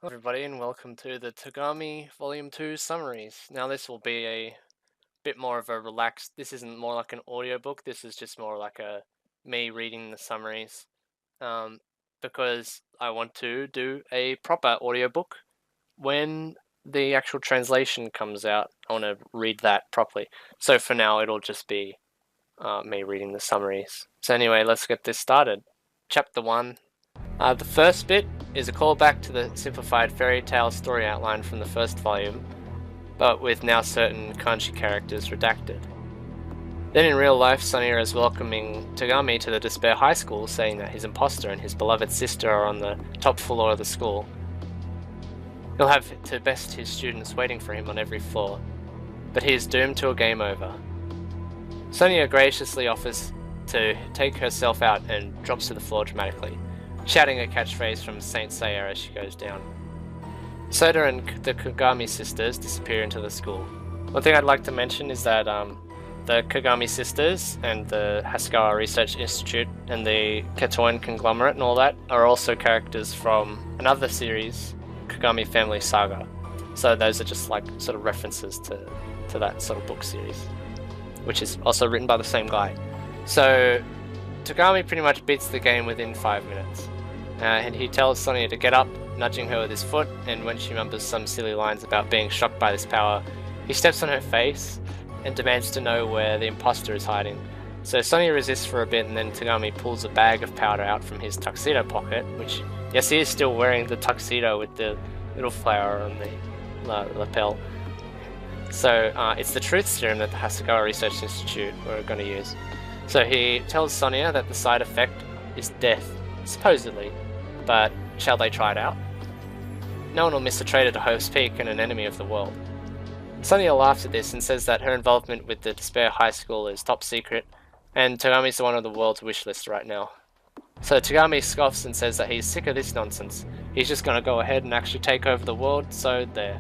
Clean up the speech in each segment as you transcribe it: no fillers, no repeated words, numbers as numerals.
Hello everybody and welcome to the Togami Volume 2 summaries. Now this will be a bit more of a relaxed, this isn't more like an audiobook, this is just more like me reading the summaries. Because I want to do a proper audiobook when the actual translation comes out. I want to read that properly. So for now it'll just be me reading the summaries. So anyway, let's get this started. Chapter 1. The first bit is a callback to the simplified fairy tale story outline from the first volume, but with now certain kanji characters redacted. Then in real life, Sonia is welcoming Togami to the Despair High School, saying that his imposter and his beloved sister are on the top floor of the school. He'll have to best his students waiting for him on every floor, but he is doomed to a game over. Sonia graciously offers to take herself out and drops to the floor dramatically, shouting a catchphrase from Saint Seiya as she goes down. Soda and the Kagami sisters disappear into the school. One thing I'd like to mention is that the Kagami sisters and the Hasegawa Research Institute and the Ketoin conglomerate and all that are also characters from another series, Kagami Family Saga. So those are just like sort of references to that sort of book series, which is also written by the same guy. So Togami pretty much beats the game within 5 minutes. And he tells Sonia to get up, nudging her with his foot, and when she mumbers some silly lines about being shocked by this power, he steps on her face and demands to know where the imposter is hiding. So Sonia resists for a bit, and then Togami pulls a bag of powder out from his tuxedo pocket, which, yes, he is still wearing the tuxedo with the little flower on the lapel. So it's the truth serum that the Hasegawa Research Institute were going to use. So he tells Sonia that the side effect is death, supposedly, but shall they try it out? No one will miss a traitor to Hope's Peak and an enemy of the world. Sonia laughs at this and says that her involvement with the Despair High School is top secret, and Togami's the one on the world's wish list right now. So Togami scoffs and says that he's sick of this nonsense. He's just gonna go ahead and actually take over the world, so there.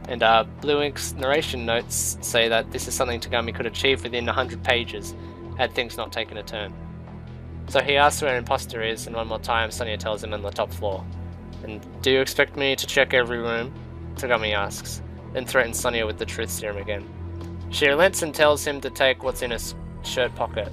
And Blue Ink's narration notes say that this is something Togami could achieve within 100 pages, had things not taken a turn. So he asks where an imposter is, and one more time Sonia tells him on the top floor. And do you expect me to check every room? Togami asks, then threatens Sonia with the truth serum again. She relents and tells him to take what's in his shirt pocket.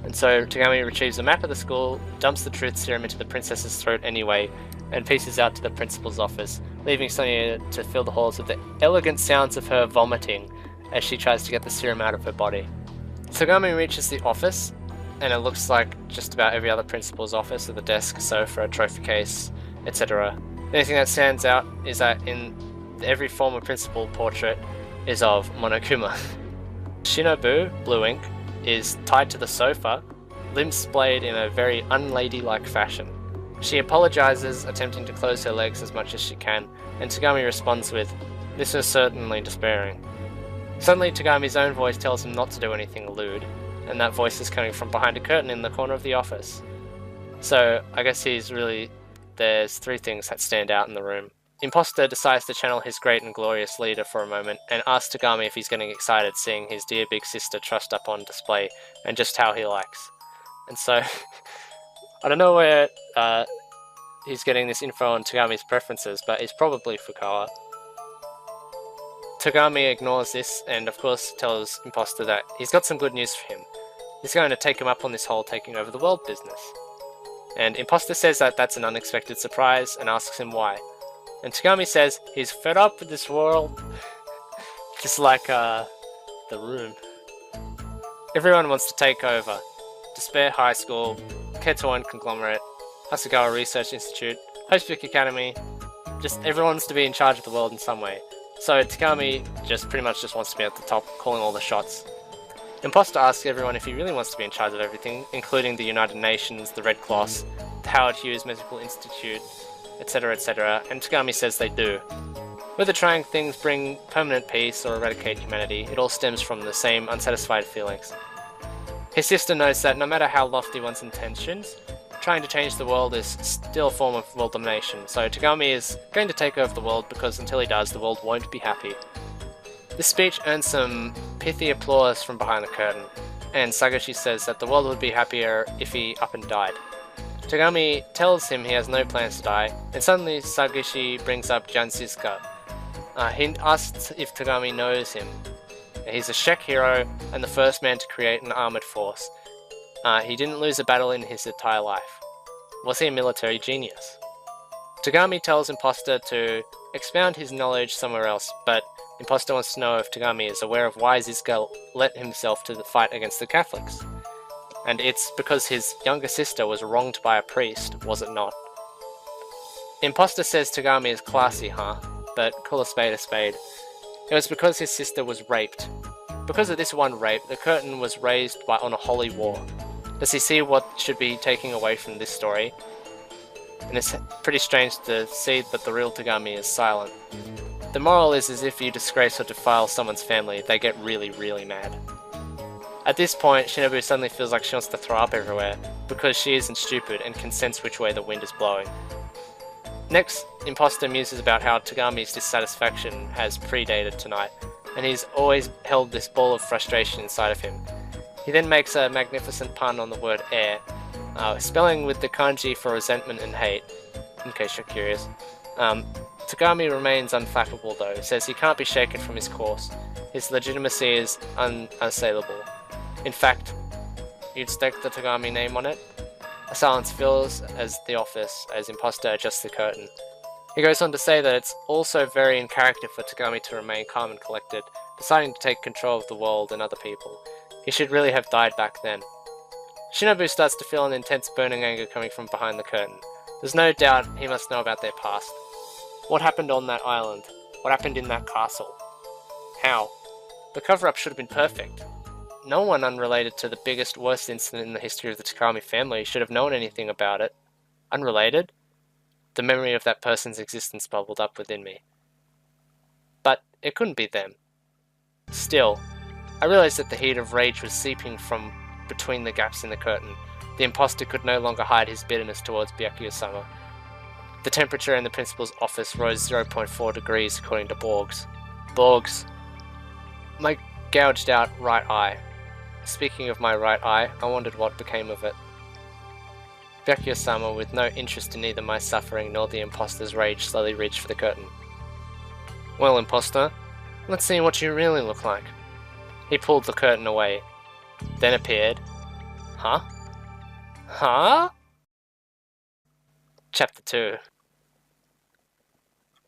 And so Togami retrieves a map of the school, dumps the truth serum into the princess's throat anyway, and pieces out to the principal's office, leaving Sonia to fill the halls with the elegant sounds of her vomiting as she tries to get the serum out of her body. Togami reaches the office, and it looks like just about every other principal's office with a desk, sofa, trophy case, etc. The only thing that stands out is that in every former principal portrait is of Monokuma. Shinobu, Blue Ink, is tied to the sofa, limbs splayed in a very unladylike fashion. She apologizes, attempting to close her legs as much as she can, and Togami responds with, "This is certainly despairing." Suddenly Togami's own voice tells him not to do anything lewd, and that voice is coming from behind a curtain in the corner of the office. So I guess there's three things that stand out in the room. Imposter decides to channel his great and glorious leader for a moment and asks Togami if he's getting excited seeing his dear big sister trussed up on display and just how he likes. And so I don't know where he's getting this info on Togami's preferences, but he's probably Fukawa. Togami ignores this and of course tells Imposter that he's got some good news for him. He's going to take him up on this whole taking over the world business. And Imposter says that that's an unexpected surprise and asks him why. And Togami says he's fed up with this world, just like the room. Everyone wants to take over. Despair High School, Ketoin Conglomerate, Hasegawa Research Institute, Hope's Peak Academy, just everyone wants to be in charge of the world in some way. So Togami pretty much wants to be at the top, calling all the shots. Imposter asks everyone if he really wants to be in charge of everything, including the United Nations, the Red Cross, the Howard Hughes Medical Institute, etc, etc, and Togami says they do. Whether trying things bring permanent peace or eradicate humanity, it all stems from the same unsatisfied feelings. His sister notes that no matter how lofty one's intentions, trying to change the world is still a form of world domination, so Togami is going to take over the world because until he does, the world won't be happy. This speech earns some pithy applause from behind the curtain, and Sagashi says that the world would be happier if he up and died. Togami tells him he has no plans to die, and suddenly Sagishi brings up Jansiska. He asks if Togami knows him. He's a Shek hero and the first man to create an armored force. He didn't lose a battle in his entire life. Was he a military genius? Togami tells Imposter to expound his knowledge somewhere else, but Imposter wants to know if Togami is aware of why Zizka lent himself to the fight against the Catholics. And it's because his younger sister was wronged by a priest, was it not? Imposter says Togami is classy, huh? But call a spade a spade. It was because his sister was raped. Because of this one rape, the curtain was raised on a holy war. Does he see what should be taken away from this story? And it's pretty strange to see that the real Togami is silent. The moral is if you disgrace or defile someone's family, they get really, really mad. At this point, Shinobu suddenly feels like she wants to throw up everywhere, because she isn't stupid and can sense which way the wind is blowing. Next, Imposter muses about how Togami's dissatisfaction has predated tonight, and he's always held this ball of frustration inside of him. He then makes a magnificent pun on the word air, spelling with the kanji for resentment and hate, in case you're curious. Togami remains unflappable though, says he can't be shaken from his course. His legitimacy is unassailable. In fact, you'd stick the Togami name on it. A silence fills as the office as Imposter adjusts the curtain. He goes on to say that it's also very in character for Togami to remain calm and collected, deciding to take control of the world and other people. He should really have died back then. Shinobu starts to feel an intense burning anger coming from behind the curtain. There's no doubt he must know about their past. What happened on that island? What happened in that castle? How? The cover-up should have been perfect. No one unrelated to the biggest, worst incident in the history of the Togami family should have known anything about it. Unrelated? The memory of that person's existence bubbled up within me. But it couldn't be them. Still, I realized that the heat of rage was seeping from between the gaps in the curtain. The imposter could no longer hide his bitterness towards Byakuya-sama. The temperature in the principal's office rose 0.4 degrees according to Borgs. Borgs. My gouged out right eye. Speaking of my right eye, I wondered what became of it. Byakuya-sama, with no interest in neither my suffering nor the imposter's rage, slowly reached for the curtain. Well, imposter, let's see what you really look like. He pulled the curtain away, then appeared. Huh? Huh? Chapter 2.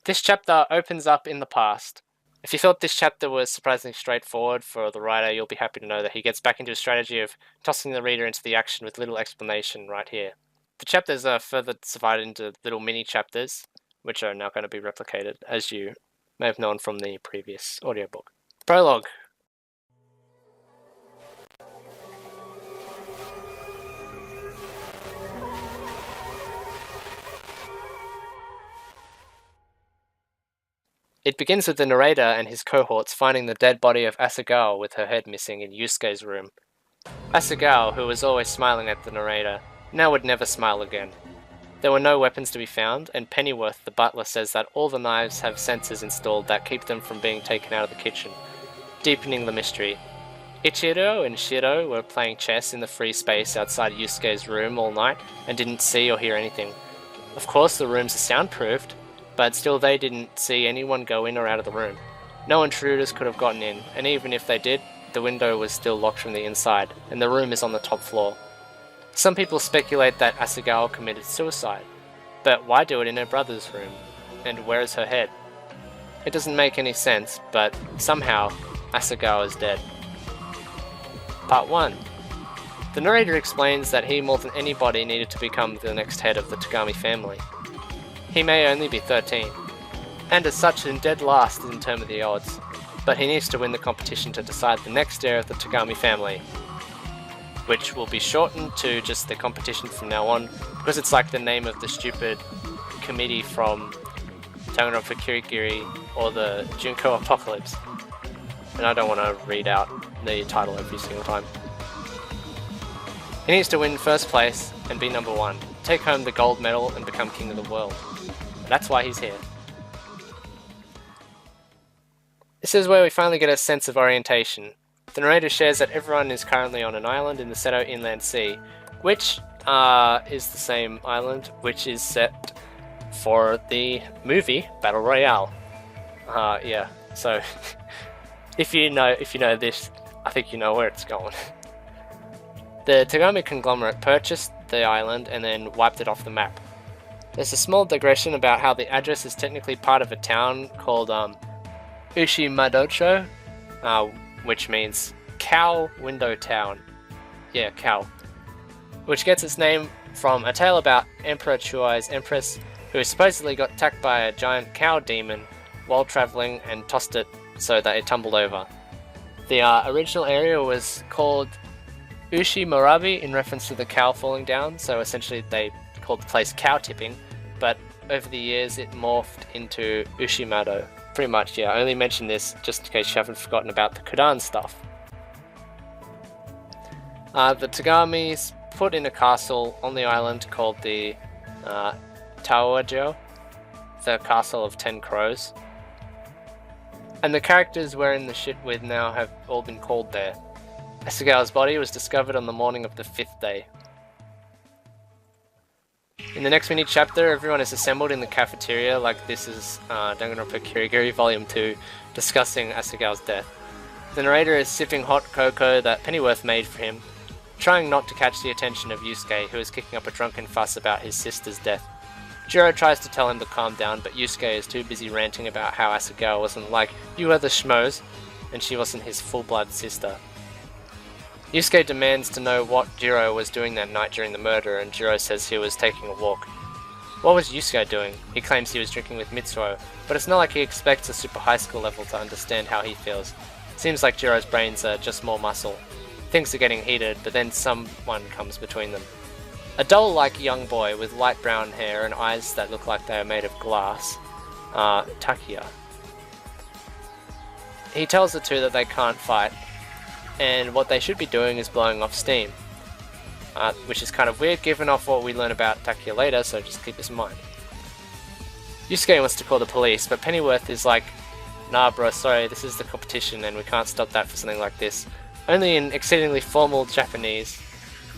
This chapter opens up in the past. If you thought this chapter was surprisingly straightforward for the writer, you'll be happy to know that he gets back into a strategy of tossing the reader into the action with little explanation right here. The chapters are further divided into little mini-chapters, which are now going to be replicated, as you may have known from the previous audiobook. Prologue. It begins with the narrator and his cohorts finding the dead body of Asagao with her head missing in Yusuke's room. Asagao, who was always smiling at the narrator, now would never smile again. There were no weapons to be found, and Pennyworth, the butler, says that all the knives have sensors installed that keep them from being taken out of the kitchen, deepening the mystery. Ichiro and Shiro were playing chess in the free space outside Yusuke's room all night and didn't see or hear anything. Of course, the rooms are soundproofed, but still they didn't see anyone go in or out of the room. No intruders could have gotten in, and even if they did, the window was still locked from the inside, and the room is on the top floor. Some people speculate that Asagao committed suicide, but why do it in her brother's room? And where is her head? It doesn't make any sense, but somehow Asagao is dead. Part 1. The narrator explains that he more than anybody needed to become the next head of the Togami family. He may only be 13, and as such in dead last in terms of the odds, but he needs to win the competition to decide the next heir of the Togami family, which will be shortened to just the competition from now on, because it's like the name of the stupid committee from Danganronpa Kirigiri or the Junko Apocalypse. And I don't want to read out the title every single time. He needs to win first place and be number 1, take home the gold medal and become king of the world. That's why he's here. This is where we finally get a sense of orientation. The narrator shares that everyone is currently on an island in the Seto Inland Sea, which is the same island, which is set for the movie Battle Royale. Yeah. So if you know this, I think you know where it's going. The Togami conglomerate purchased the island and then wiped it off the map. There's a small digression about how the address is technically part of a town called Ushimadocho, which means cow window town. Yeah, cow. Which gets its name from a tale about Emperor Chuai's empress, who supposedly got attacked by a giant cow demon while traveling and tossed it so that it tumbled over. The original area was called Ushimurabi in reference to the cow falling down, so essentially they called the place cow tipping, but over the years it morphed into Ushimado. Pretty much, yeah. I only mention this just in case you haven't forgotten about the Kodan stuff. The Togamis put in a castle on the island called the Taojo, the Castle of 10 Crows. And the characters we're in the shit with now have all been called there. Asagawa's body was discovered on the morning of the 5th day. In the next mini chapter, everyone is assembled in the cafeteria like this is Danganronpa Kirigiri Volume 2, discussing Asagawa's death. The narrator is sipping hot cocoa that Pennyworth made for him, trying not to catch the attention of Yusuke, who is kicking up a drunken fuss about his sister's death. Jiro tries to tell him to calm down, but Yusuke is too busy ranting about how Asagawa wasn't like, "You are the schmoes," and she wasn't his full-blood sister. Yusuke demands to know what Jiro was doing that night during the murder, and Jiro says he was taking a walk. What was Yusuke doing? He claims he was drinking with Mitsuo, but it's not like he expects a super high school level to understand how he feels. Seems like Jiro's brains are just more muscle. Things are getting heated, but then someone comes between them. A doll-like young boy with light brown hair and eyes that look like they are made of glass. Takia. He tells the two that they can't fight, and what they should be doing is blowing off steam. Which is kind of weird given off what we learn about Takia later, so just keep this in mind. Yusuke wants to call the police, but Pennyworth is like, "Nah bro, sorry, this is the competition and we can't stop that for something like this." Only in exceedingly formal Japanese,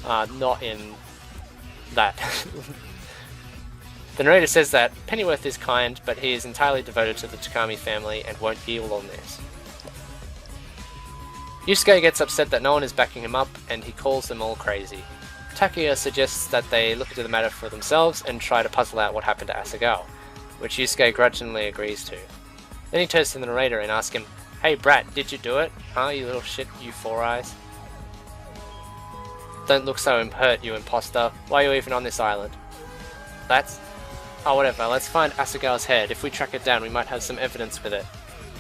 not in that. The narrator says that Pennyworth is kind, but he is entirely devoted to the Togami family and won't yield on this. Yusuke gets upset that no one is backing him up, and he calls them all crazy. Takia suggests that they look into the matter for themselves and try to puzzle out what happened to Asagawa, which Yusuke grudgingly agrees to. Then he turns to the narrator and asks him, "Hey brat, did you do it? Huh, you little shit, you four eyes? Don't look so hurt, you imposter. Why are you even on this island?" Oh, whatever, let's find Asagawa's head. If we track it down, we might have some evidence with it.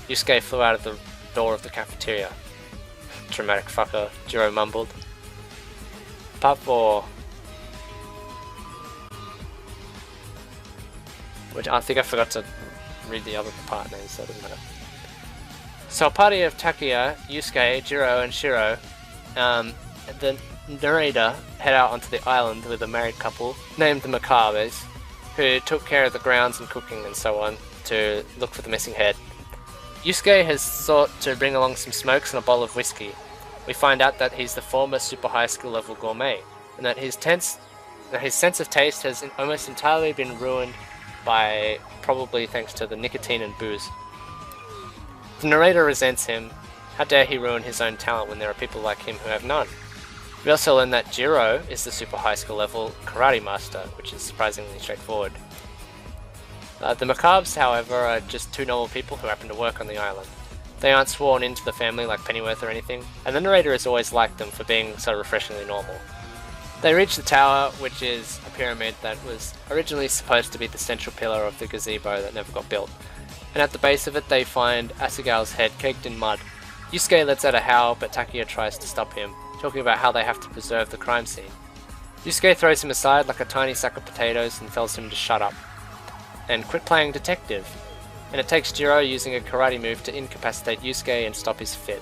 Yusuke flew out of the door of the cafeteria. Dramatic fucker, Jiro mumbled. Part 4. Which I think I forgot to read the other part names, so it doesn't matter. So a party of Takia, Yusuke, Jiro, and Shiro, the narrator head out onto the island with a married couple named the Macabres, who took care of the grounds and cooking and so on to look for the missing head. Yusuke has sought to bring along some smokes and a bottle of whiskey. We find out that he's the former super high school level gourmet, and that his sense of taste has almost entirely been ruined by probably thanks to the nicotine and booze. The narrator resents him. How dare he ruin his own talent when there are people like him who have none? We also learn that Jiro is the super high school level karate master, which is surprisingly straightforward. The Macabres, however, are just two normal people who happen to work on the island. They aren't sworn into the family like Pennyworth or anything, and the narrator has always liked them for being so refreshingly normal. They reach the tower, which is a pyramid that was originally supposed to be the central pillar of the gazebo that never got built, and at the base of it they find Asagawa's head caked in mud. Yusuke lets out a howl, but Takia tries to stop him, talking about how they have to preserve the crime scene. Yusuke throws him aside like a tiny sack of potatoes and tells him to shut up and quit playing detective, and it takes Jiro using a karate move to incapacitate Yusuke and stop his fit.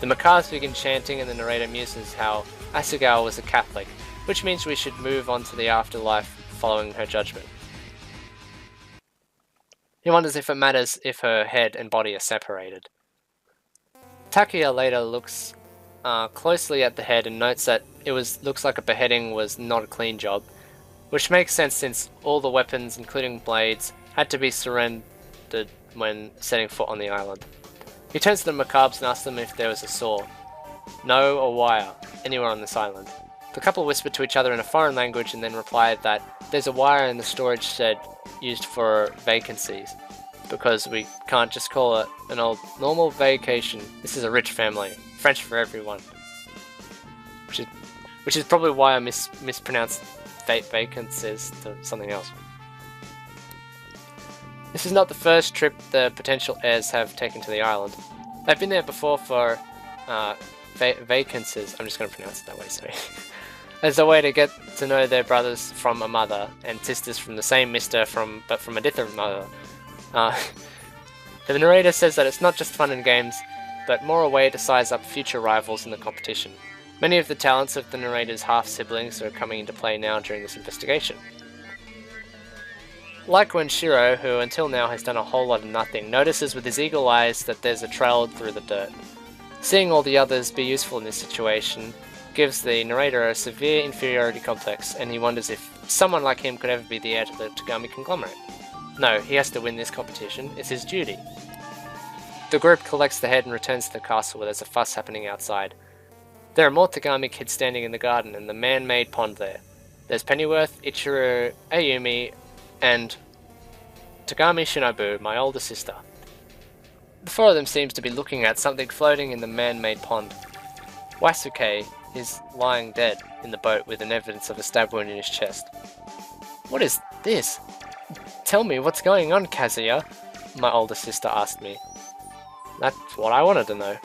The Macabres begin chanting and the narrator muses how Asagawa was a Catholic, which means we should move on to the afterlife following her judgment. He wonders if it matters if her head and body are separated. Takia later looks closely at the head and notes that looks like a beheading was not a clean job, which makes sense since all the weapons, including blades, had to be surrendered when setting foot on the island. He turns to the Macabres and asks them if there was a saw. No, a wire, anywhere on this island. The couple whispered to each other in a foreign language and then replied that there's a wire in the storage shed used for vacancies, because we can't just call it an old normal vacation. This is a rich family. French for everyone. Which is probably why I mispronounced vacancies to something else. This is not the first trip the potential heirs have taken to the island. They've been there before for vacancies. I'm just going to pronounce it that way, sorry. As a way to get to know their brothers from a mother and sisters from the same mister but from a different mother. The narrator says that it's not just fun and games, but more a way to size up future rivals in the competition. Many of the talents of the narrator's half-siblings are coming into play now during this investigation. Like when Shiro, who until now has done a whole lot of nothing, notices with his eagle eyes that there's a trail through the dirt. Seeing all the others be useful in this situation gives the narrator a severe inferiority complex, and he wonders if someone like him could ever be the heir to the Togami conglomerate. No, he has to win this competition, it's his duty. The group collects the head and returns to the castle where there's a fuss happening outside. There are more Togami kids standing in the garden and the man-made pond there. There's Pennyworth, Ichiro, Ayumi, and Togami Shinobu, my older sister. The four of them seems to be looking at something floating in the man-made pond. Wasuke is lying dead in the boat with an evidence of a stab wound in his chest. What is this? Tell me what's going on, Kazuya, my older sister asked me. That's what I wanted to know.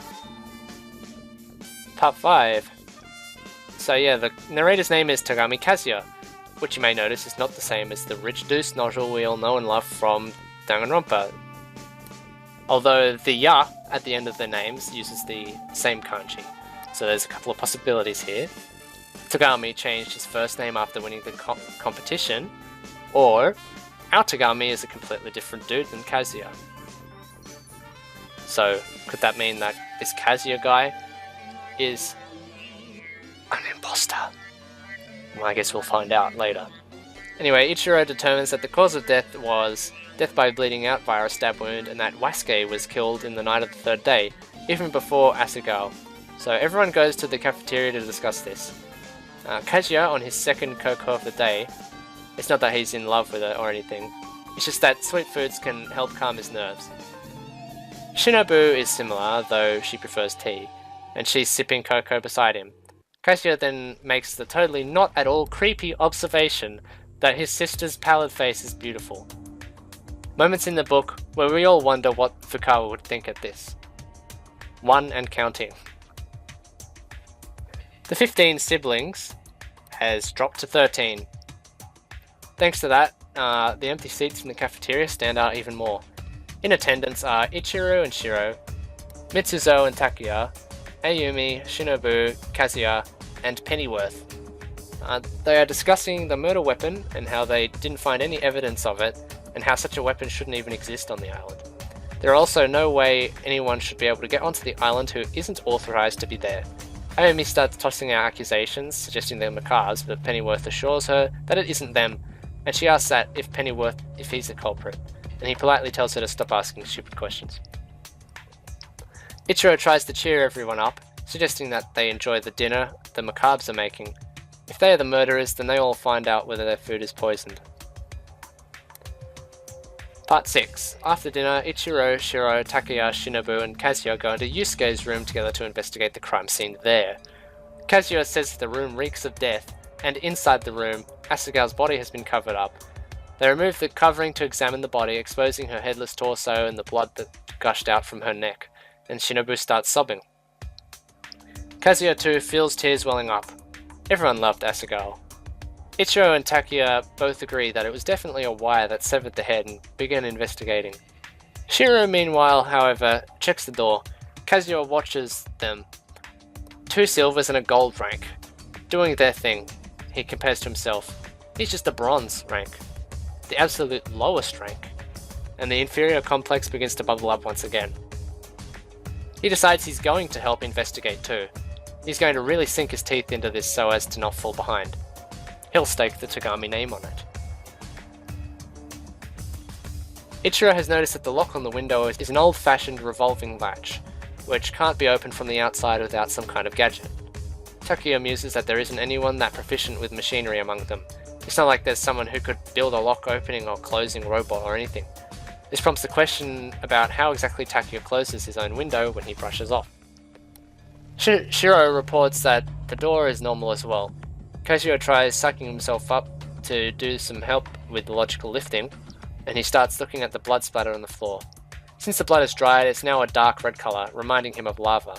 Part 5. So yeah, the narrator's name is Togami Kazuya, which you may notice is not the same as the rich deuce nodule we all know and love from Danganronpa. Although the ya at the end of their names uses the same kanji. So there's a couple of possibilities here. Togami changed his first name after winning the competition, or our Togami is a completely different dude than Kazuya. So could that mean that this Kazuya guy is an imposter? Well, I guess we'll find out later. Anyway, Ichiro determines that the cause of death was death by bleeding out via a stab wound, and that Wasuke was killed in the night of the third day, even before Asagao. So everyone goes to the cafeteria to discuss this. Kazuya, on his second cocoa of the day, it's not that he's in love with it or anything, it's just that sweet foods can help calm his nerves. Shinobu is similar, though she prefers tea, and she's sipping cocoa beside him. Kazuya then makes the totally not at all creepy observation that his sister's pallid face is beautiful. Moments in the book where we all wonder what Fukawa would think at this. 1 and counting. The 15 siblings has dropped to 13. Thanks to that, the empty seats in the cafeteria stand out even more. In attendance are Ichiro and Shiro, Mitsuzo and Takuya, Ayumi, Shinobu, Kazuya, and Pennyworth. They are discussing the murder weapon and how they didn't find any evidence of it, and how such a weapon shouldn't even exist on the island. There are also no way anyone should be able to get onto the island who isn't authorized to be there. Ayumi starts tossing out accusations, suggesting they're Macars, but Pennyworth assures her that it isn't them, and she asks that if he's the culprit, and he politely tells her to stop asking stupid questions. Ichiro tries to cheer everyone up, suggesting that they enjoy the dinner the Macabres are making. If they are the murderers, then they all find out whether their food is poisoned. Part 6. After dinner, Ichiro, Shiro, Takuya, Shinobu, and Kazuya go into Yusuke's room together to investigate the crime scene there. Kazuya says the room reeks of death, and inside the room, Asagao's body has been covered up. They remove the covering to examine the body, exposing her headless torso and the blood that gushed out from her neck, and Shinobu starts sobbing. Kazuya too feels tears welling up. Everyone loved Asagao. Ichiro and Takuya both agree that it was definitely a wire that severed the head and began investigating. Shiro, meanwhile, however, checks the door. Kazuya watches them. 2 silvers and a gold rank. Doing their thing, he compares to himself. He's just a bronze rank. The absolute lowest rank. And the inferior complex begins to bubble up once again. He decides he's going to help investigate too. He's going to really sink his teeth into this so as to not fall behind. He'll stake the Togami name on it. Ichiro has noticed that the lock on the window is an old-fashioned revolving latch, which can't be opened from the outside without some kind of gadget. Takuya muses that there isn't anyone that proficient with machinery among them. It's not like there's someone who could build a lock opening or closing robot or anything. This prompts the question about how exactly Takuya closes his own window when he brushes off. Shiro reports that the door is normal as well. Kazuya tries sucking himself up to do some help with the logical lifting, and he starts looking at the blood splatter on the floor. Since the blood is dried, it's now a dark red colour, reminding him of lava.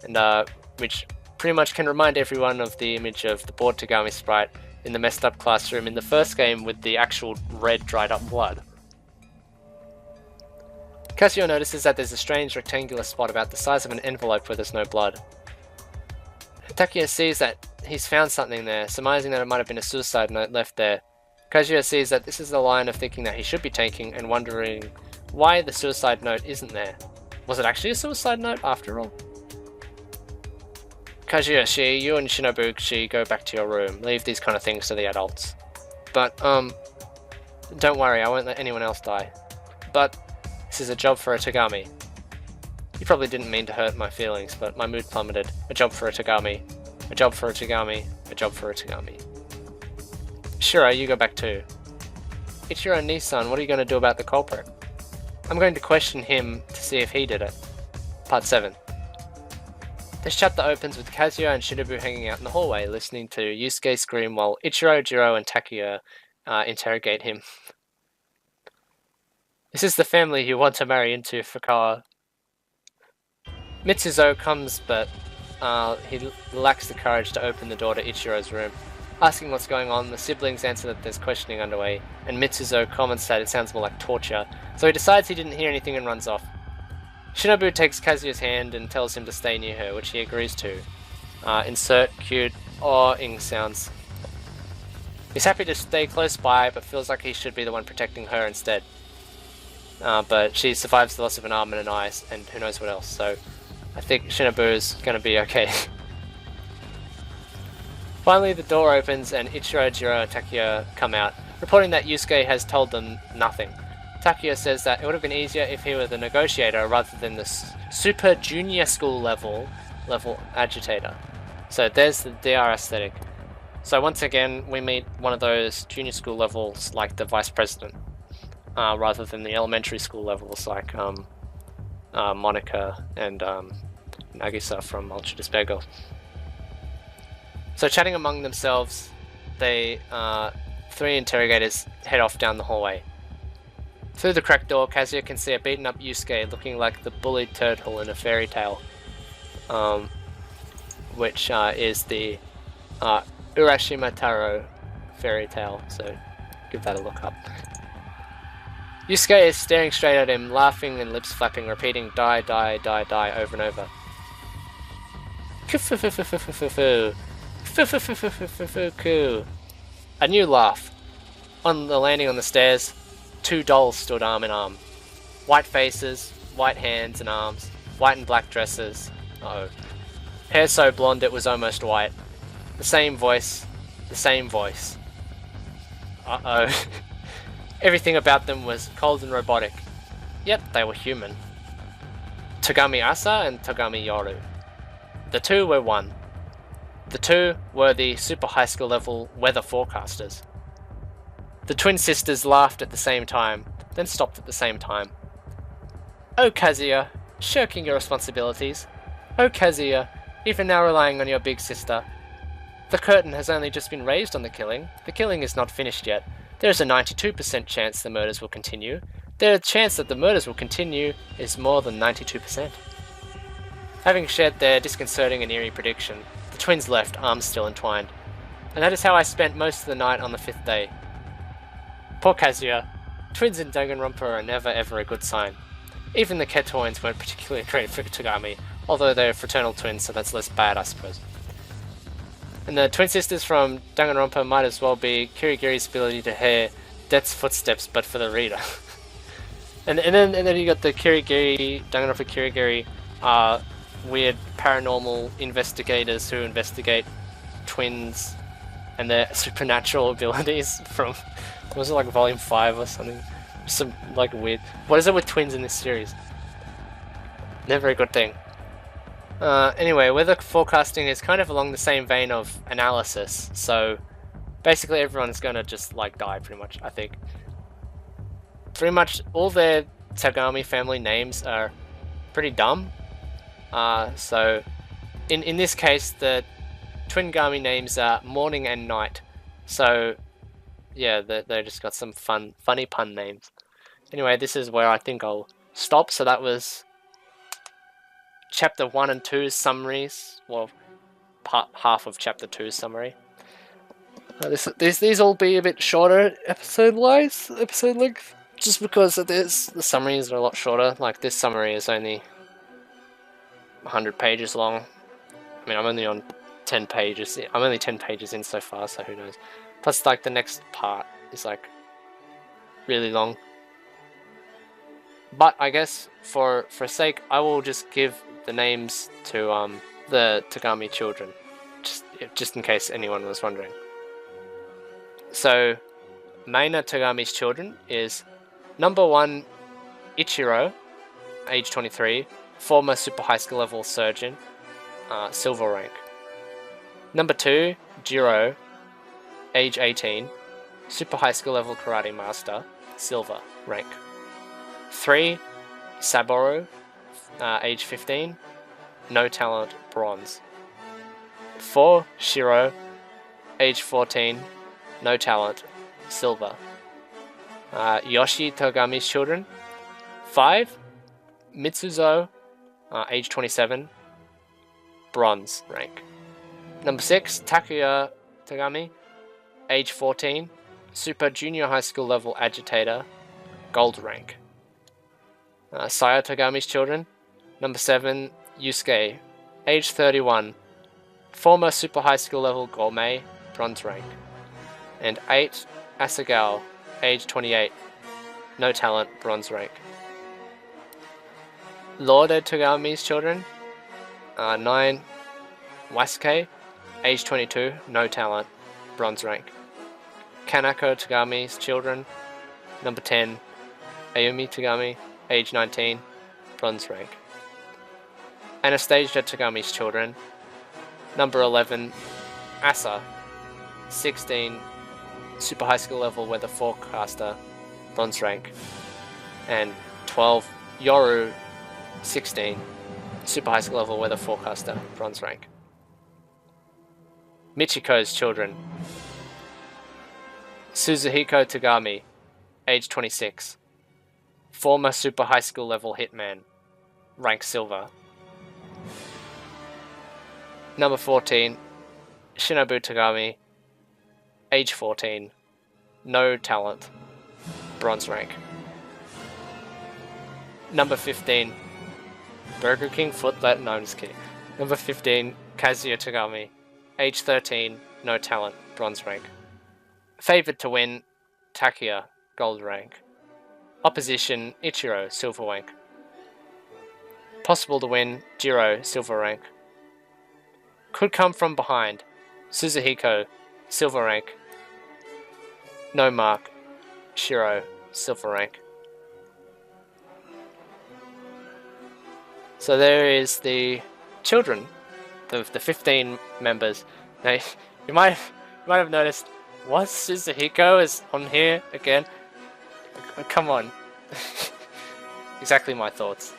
And which pretty much can remind everyone of the image of the bored Togami sprite in the messed up classroom in the first game with the actual red dried up blood. Kazuya notices that there's a strange rectangular spot about the size of an envelope where there's no blood. Takuya sees that he's found something there, surmising that it might have been a suicide note left there. Kazuya sees that this is the line of thinking that he should be taking and wondering why the suicide note isn't there. Was it actually a suicide note after all? Kazuya, you and Shinobu, go back to your room. Leave these kind of things to the adults. But, don't worry, I won't let anyone else die. But, this is a job for a Togami. You probably didn't mean to hurt my feelings, but my mood plummeted. A job for a Togami. A job for a Togami. A job for a Togami. Shiro, you go back too. Ichiro Nissan, what are you going to do about the culprit? I'm going to question him to see if he did it. Part 7. This chapter opens with Kazuya and Shinobu hanging out in the hallway, listening to Yusuke scream while Ichiro, Jiro, and Takuya interrogate him. This is the family you want to marry into, Fukawa. Mitsuzo comes, but he lacks the courage to open the door to Ichiro's room. Asking what's going on, the siblings answer that there's questioning underway, and Mitsuzo comments that it sounds more like torture, so he decides he didn't hear anything and runs off. Shinobu takes Kazuya's hand and tells him to stay near her, which he agrees to. Insert cute awing sounds. He's happy to stay close by, but feels like he should be the one protecting her instead. But she survives the loss of an arm and an eye, and who knows what else, so I think Shinobu's gonna be okay. Finally, the door opens and Ichiro, Jiro, and Takuya come out, reporting that Yusuke has told them nothing. Takuya says that it would have been easier if he were the negotiator rather than the super junior school level agitator. So there's the DR aesthetic. So once again, we meet one of those junior school levels like the vice president, rather than the elementary school levels like Monica and Nagisa from Ultra Despair Girls. So chatting among themselves, they three interrogators head off down the hallway. Through the cracked door, Kazuya can see a beaten up Yusuke looking like the bullied turtle in a fairy tale, which is the Urashima Taro fairy tale, so give that a look up. Yusuke is staring straight at him, laughing and lips flapping, repeating die, die, die, die over and over. A new laugh. On the landing on the stairs, two dolls stood arm in arm. White faces, white hands and arms, white and black dresses. Uh-oh. Hair so blonde it was almost white. The same voice, the same voice. Uh-oh. Everything about them was cold and robotic. Yet they were human. Togami Asa and Togami Yoru. The two were one. The two were the super high school level weather forecasters. The twin sisters laughed at the same time, then stopped at the same time. Oh Kazuya, shirking your responsibilities. Oh Kazuya, even now relying on your big sister. The curtain has only just been raised on the killing. The killing is not finished yet. There is a 92% chance the murders will continue. The chance that the murders will continue is more than 92%. Having shared their disconcerting and eerie prediction, the twins left, arms still entwined. And that is how I spent most of the night on the 5th day. Poor Kazuya. Twins in Danganronpa are never ever a good sign. Even the Ketoins weren't particularly great for Togami, although they're fraternal twins, so that's less bad, I suppose. And the twin sisters from Danganronpa might as well be Kirigiri's ability to hear Death's footsteps, but for the reader. and then you got the Kirigiri, Danganronpa Kirigiri, weird paranormal investigators who investigate twins and their supernatural abilities from, was it like volume 5 or something? Some like weird. What is it with twins in this series? Never a good thing. Anyway, weather forecasting is kind of along the same vein of analysis, so basically everyone's gonna just like die pretty much, I think. Pretty much all their Togami family names are pretty dumb. So in this case, the twin Gami names are Morning and Night. So yeah, they just got some funny pun names. Anyway, this is where I think I'll stop. So that was chapter 1 and 2's summaries. Well, half of chapter 2's summary. These will be a bit shorter episode length, just because the summaries are a lot shorter. Like this summary is only 100 pages long. I mean, I'm only on 10 pages. I'm only 10 pages in so far, so who knows. Plus, like, the next part is, like, really long. But I guess, for sake, I will just give the names to, the Togami children. Just in case anyone was wondering. So, Maina Togami's children is number 1, Ichiro, age 23, former super high school level surgeon, silver rank. Number 2, Jiro, age 18, super high school level karate master, silver rank. 3, Saboru, age 15, no talent, bronze. 4, Shiro, age 14, no talent, silver. Yoshi Togami's children. 5, Mitsuzo, age 27, bronze rank. Number 6, Takuya Togami, age 14, super junior high school level agitator, gold rank. Saya Togami's children. Number 7, Yusuke, age 31, former super high school level gourmet, bronze rank. And 8, Asagao, age 28, no talent, bronze rank. Lord Togami's children. 9, Wasuke, age 22, no talent, bronze rank. Kanako Togami's children. Number 10, Ayumi Togami, age 19, bronze rank. Anastasia Togami's children. Number 11, Asa, 16, super high school level weather forecaster, bronze rank. And 12, Yoru, 16, super high school level weather forecaster, bronze rank. Michiko's children. Suzuhiko Togami, age 26, former super high school level hitman, rank silver. Number 14, Shinobu Togami, age 14, no talent, bronze rank. Number 15, Burger King footlet, no, I'm just kidding. Number 15, Kazuya Togami, age 13, no talent, bronze rank. Favored to win, Takuya, gold rank. Opposition, Ichiro, silver rank. Possible to win, Jiro, silver rank. Could come from behind, Suzuhiko, silver rank. No mark, Shiro, silver rank. So there is the children, the 15 members. Now, you might have noticed, was Suzuhiko is on here again? Come on. Exactly my thoughts.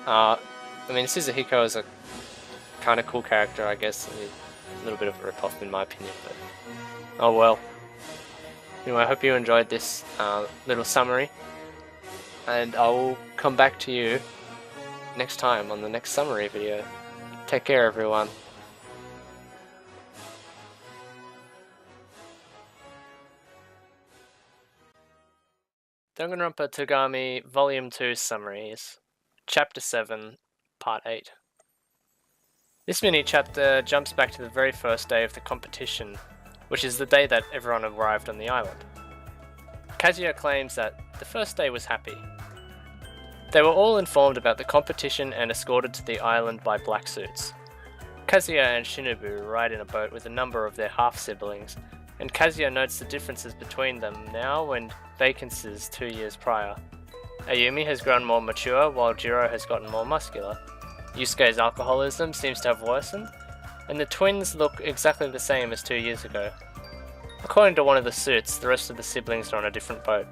I mean, Suzuhiko is a kind of cool character, I guess. I mean, a little bit of a rip-off in my opinion, but oh well. Anyway, I hope you enjoyed this little summary, and I will come back to you next time on the next summary video. Take care, everyone. Danganronpa Togami Volume 2 Summaries, Chapter 7, Part 8. This mini-chapter jumps back to the very first day of the competition, which is the day that everyone arrived on the island. Kazuya claims that the first day was happy. They were all informed about the competition and escorted to the island by black suits. Kazuya and Shinobu ride in a boat with a number of their half-siblings, and Kazuya notes the differences between them now and vacancies 2 years prior. Ayumi has grown more mature, while Jiro has gotten more muscular. Yusuke's alcoholism seems to have worsened, and the twins look exactly the same as 2 years ago. According to one of the suits, the rest of the siblings are on a different boat.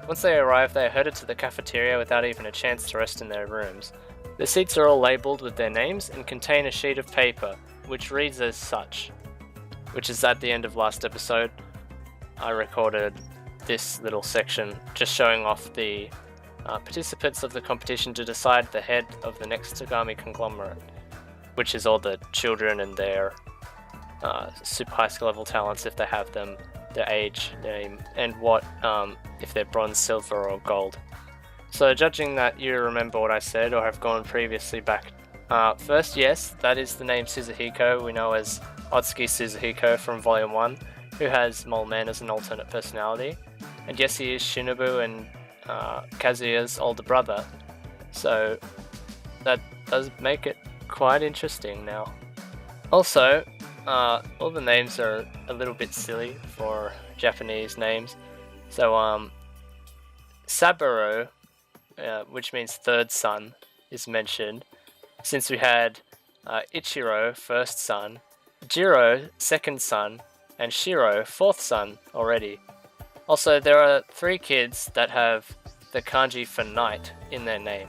Once they arrive, they are herded to the cafeteria without even a chance to rest in their rooms. The seats are all labelled with their names and contain a sheet of paper, which reads as such. Which is at the end of last episode. I recorded this little section just showing off the participants of the competition to decide the head of the next Togami conglomerate, which is all the children and their super high skill level talents if they have them, their age, name, and what if they're bronze, silver, or gold. So judging that you remember what I said or have gone previously back, first, yes, that is the name Suzuhiko, we know as Otsuki Suzuhiko from Volume 1, who has Mole Man as an alternate personality. And yes, he is Shinobu and Kazuya's older brother. So that does make it quite interesting now. Also, all the names are a little bit silly for Japanese names. So, Saburo, which means third son, is mentioned, since we had Ichiro, first son, Jiro, second son, and Shiro, fourth son, already. Also, there are 3 kids that have the kanji for knight in their name.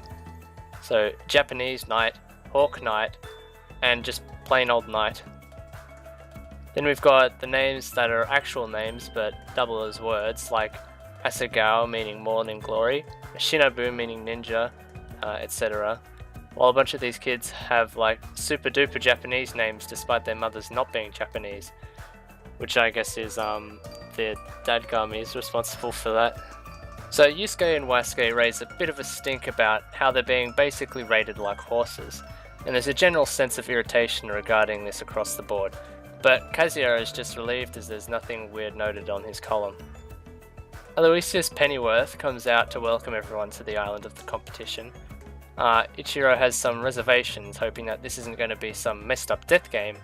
So, Japanese knight, hawk knight, and just plain old knight. Then we've got the names that are actual names but double as words, like Asagao meaning morning glory, Shinobu meaning ninja, etc. While a bunch of these kids have like super duper Japanese names despite their mothers not being Japanese, which I guess is their dadgami is responsible for that. So Yusuke and Wasuke raise a bit of a stink about how they're being basically rated like horses, and there's a general sense of irritation regarding this across the board, but Kazuya is just relieved as there's nothing weird noted on his column. Aloysius Pennyworth comes out to welcome everyone to the island of the competition. Ichiro has some reservations, hoping that this isn't going to be some messed up death game,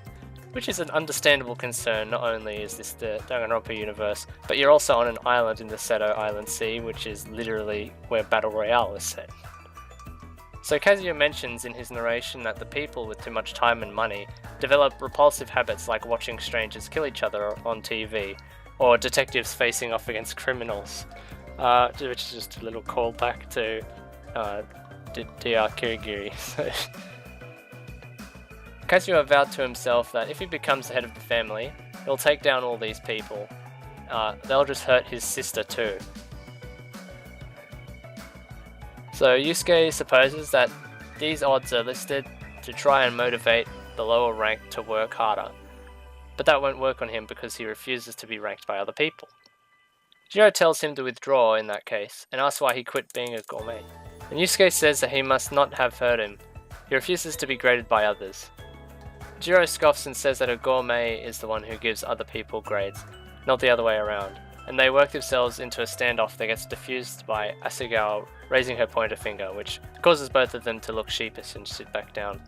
which is an understandable concern. Not only is this the Danganronpa universe, but you're also on an island in the Seto Island Sea, which is literally where Battle Royale is set. So Kazuya mentions in his narration that the people with too much time and money develop repulsive habits like watching strangers kill each other on TV, or detectives facing off against criminals, which is just a little callback to DR Kirigiri. Kazuya vowed to himself that if he becomes the head of the family, he'll take down all these people. They'll just hurt his sister too. So Yusuke supposes that these odds are listed to try and motivate the lower rank to work harder, but that won't work on him because he refuses to be ranked by other people. Jiro tells him to withdraw in that case, and asks why he quit being a gourmet. And Yusuke says that he must not have heard him. He refuses to be graded by others. Jiro scoffs and says that a gourmet is the one who gives other people grades, not the other way around, and they work themselves into a standoff that gets diffused by Asagao raising her pointer finger, which causes both of them to look sheepish and sit back down.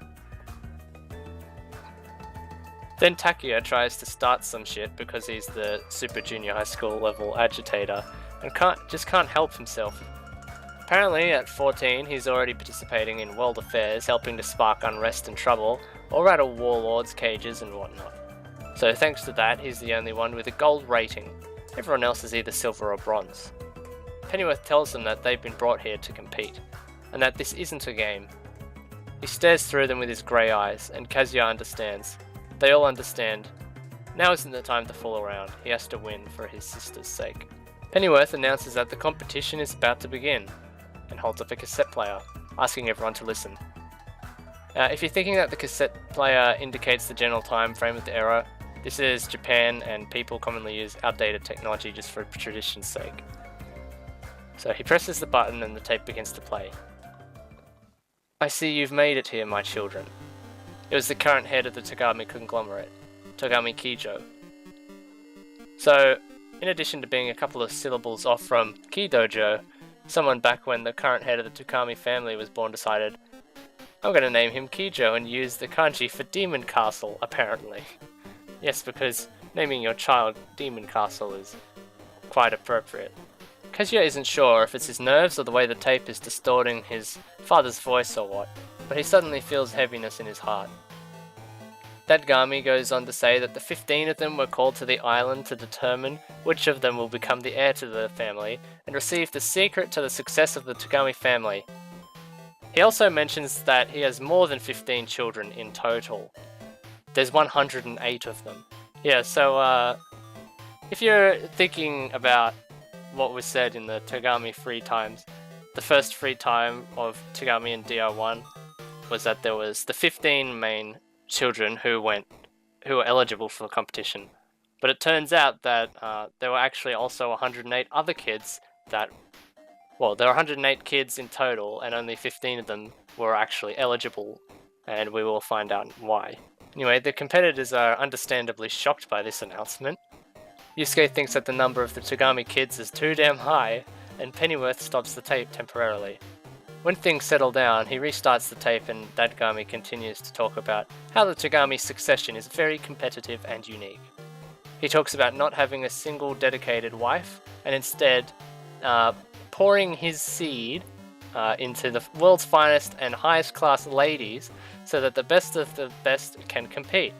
Then Takuya tries to start some shit because he's the super junior high school level agitator and can't help himself. Apparently at 14 he's already participating in world affairs, helping to spark unrest and trouble, or rattle warlords' cages and whatnot. So thanks to that, he's the only one with a gold rating. Everyone else is either silver or bronze. Pennyworth tells them that they've been brought here to compete, and that this isn't a game. He stares through them with his grey eyes, and Kazuya understands. They all understand. Now isn't the time to fool around. He has to win for his sister's sake. Pennyworth announces that the competition is about to begin, and holds up a cassette player, asking everyone to listen. If you're thinking that the cassette player indicates the general time frame of the era, this is Japan and people commonly use outdated technology just for tradition's sake. So he presses the button and the tape begins to play. I see you've made it here, my children. It was the current head of the Togami conglomerate, Togami Kijo. So, in addition to being a couple of syllables off from Kidojo, Someone back when the current head of the Togami family was born decided, I'm gonna name him Kijo and use the kanji for Demon Castle, apparently. Yes, because naming your child Demon Castle is quite appropriate. Kazuya isn't sure if it's his nerves or the way the tape is distorting his father's voice or what, but he suddenly feels heaviness in his heart. Togami goes on to say that the 15 of them were called to the island to determine which of them will become the heir to the family and receive the secret to the success of the Togami family. He also mentions that he has more than 15 children in total. There's 108 of them. Yeah, so if you're thinking about what was said in the Togami free times, the first free time of Togami in DR1 was that there was the 15 main children who were eligible for the competition. But it turns out that there were actually also 108 other kids there were 108 kids in total, and only 15 of them were actually eligible, and we will find out why. Anyway, the competitors are understandably shocked by this announcement. Yusuke thinks that the number of the Togami kids is too damn high, and Pennyworth stops the tape temporarily. When things settle down, he restarts the tape and Togami continues to talk about how the Togami succession is very competitive and unique. He talks about not having a single dedicated wife, and instead pouring his seed into the world's finest and highest class ladies so that the best of the best can compete.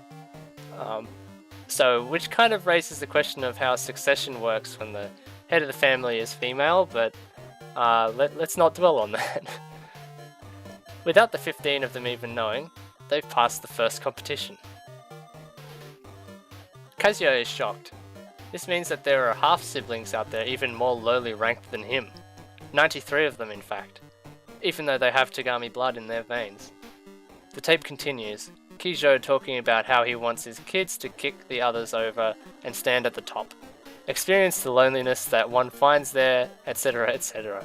Which kind of raises the question of how succession works when the head of the family is female, but let's not dwell on that. Without the 15 of them even knowing, they've passed the first competition. Kazuya is shocked. This means that there are half-siblings out there even more lowly ranked than him. 93 of them, in fact, even though they have Togami blood in their veins. The tape continues, Kijo talking about how he wants his kids to kick the others over and stand at the top, experience the loneliness that one finds there, etc., etc.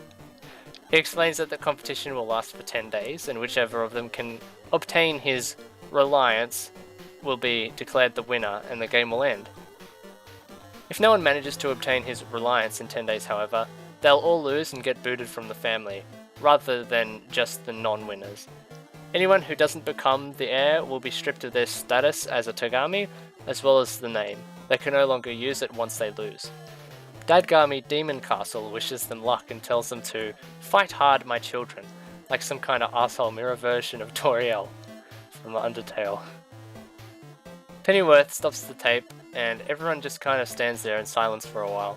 He explains that the competition will last for 10 days, and whichever of them can obtain his reliance will be declared the winner and the game will end. If no one manages to obtain his reliance in 10 days, however, they'll all lose and get booted from the family, rather than just the non-winners. Anyone who doesn't become the heir will be stripped of their status as a Togami, as well as the name. They can no longer use it once they lose. Togami Demon Castle wishes them luck and tells them to fight hard, my children, like some kind of arsehole mirror version of Toriel from Undertale. Pennyworth stops the tape, and everyone just kind of stands there in silence for a while.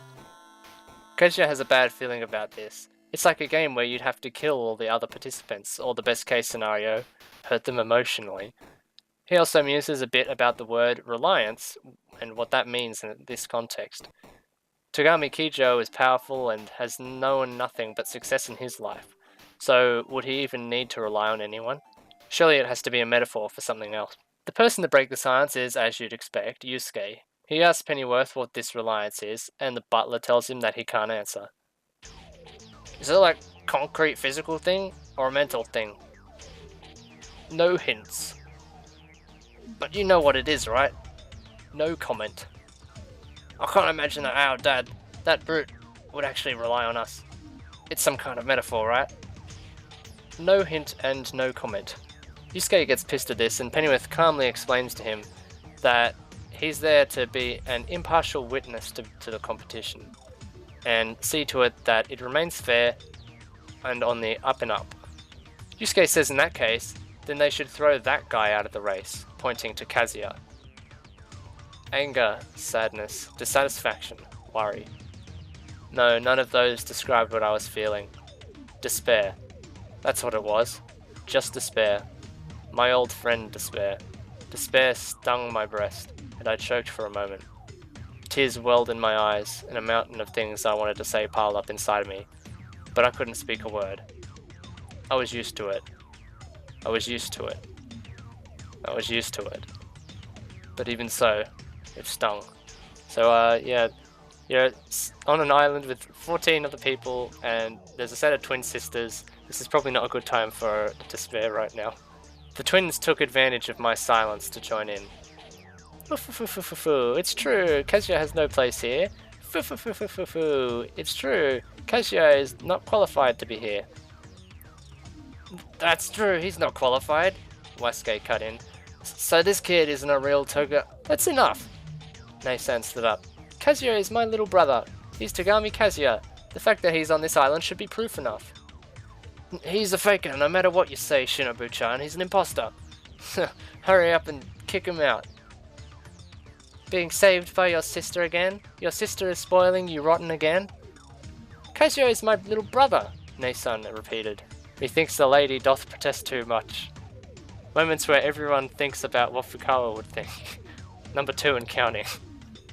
Kazuya has a bad feeling about this. It's like a game where you'd have to kill all the other participants, or the best case scenario, hurt them emotionally. He also muses a bit about the word reliance, and what that means in this context. Togami Kijo is powerful and has known nothing but success in his life, so would he even need to rely on anyone? Surely it has to be a metaphor for something else. The person to break the silence is, as you'd expect, Yusuke. He asks Pennyworth what this reliance is, and the butler tells him that he can't answer. Is it like a concrete physical thing, or a mental thing? No hints. But you know what it is, right? No comment. I can't imagine that our dad, that brute, would actually rely on us. It's some kind of metaphor, right? No hint and no comment. Yusuke gets pissed at this, and Pennyworth calmly explains to him that he's there to be an impartial witness to the competition, and see to it that it remains fair and on the up and up. Yusuke says in that case, then they should throw that guy out of the race, pointing to Kazuya. Anger, sadness, dissatisfaction, worry. No, none of those described what I was feeling. Despair. That's what it was. Just despair. My old friend despair. Despair stung my breast, and I choked for a moment. Tears welled in my eyes, and a mountain of things I wanted to say piled up inside me, but I couldn't speak a word. I was used to it. I was used to it. I was used to it. But even so, it stung. So, you're on an island with 14 other people, and there's a set of twin sisters. This is probably not a good time for despair right now. The twins took advantage of my silence to join in. It's true, Kazuya has no place here. Foo. It's true. Kazuya is not qualified to be here. That's true, he's not qualified. Wasuke cut in. So this kid isn't a real Toga. That's enough. Nei-san stood up. Kazuya is my little brother. He's Togami Kazuya. The fact that he's on this island should be proof enough. He's a faker, no matter what you say, Shinobu-chan. He's an imposter. Hurry up and kick him out. Being saved by your sister again? Your sister is spoiling you rotten again? Kazuya is my little brother, Nei-san repeated. Methinks the lady doth protest too much. Moments where everyone thinks about what Fukawa would think. Number 2 and counting.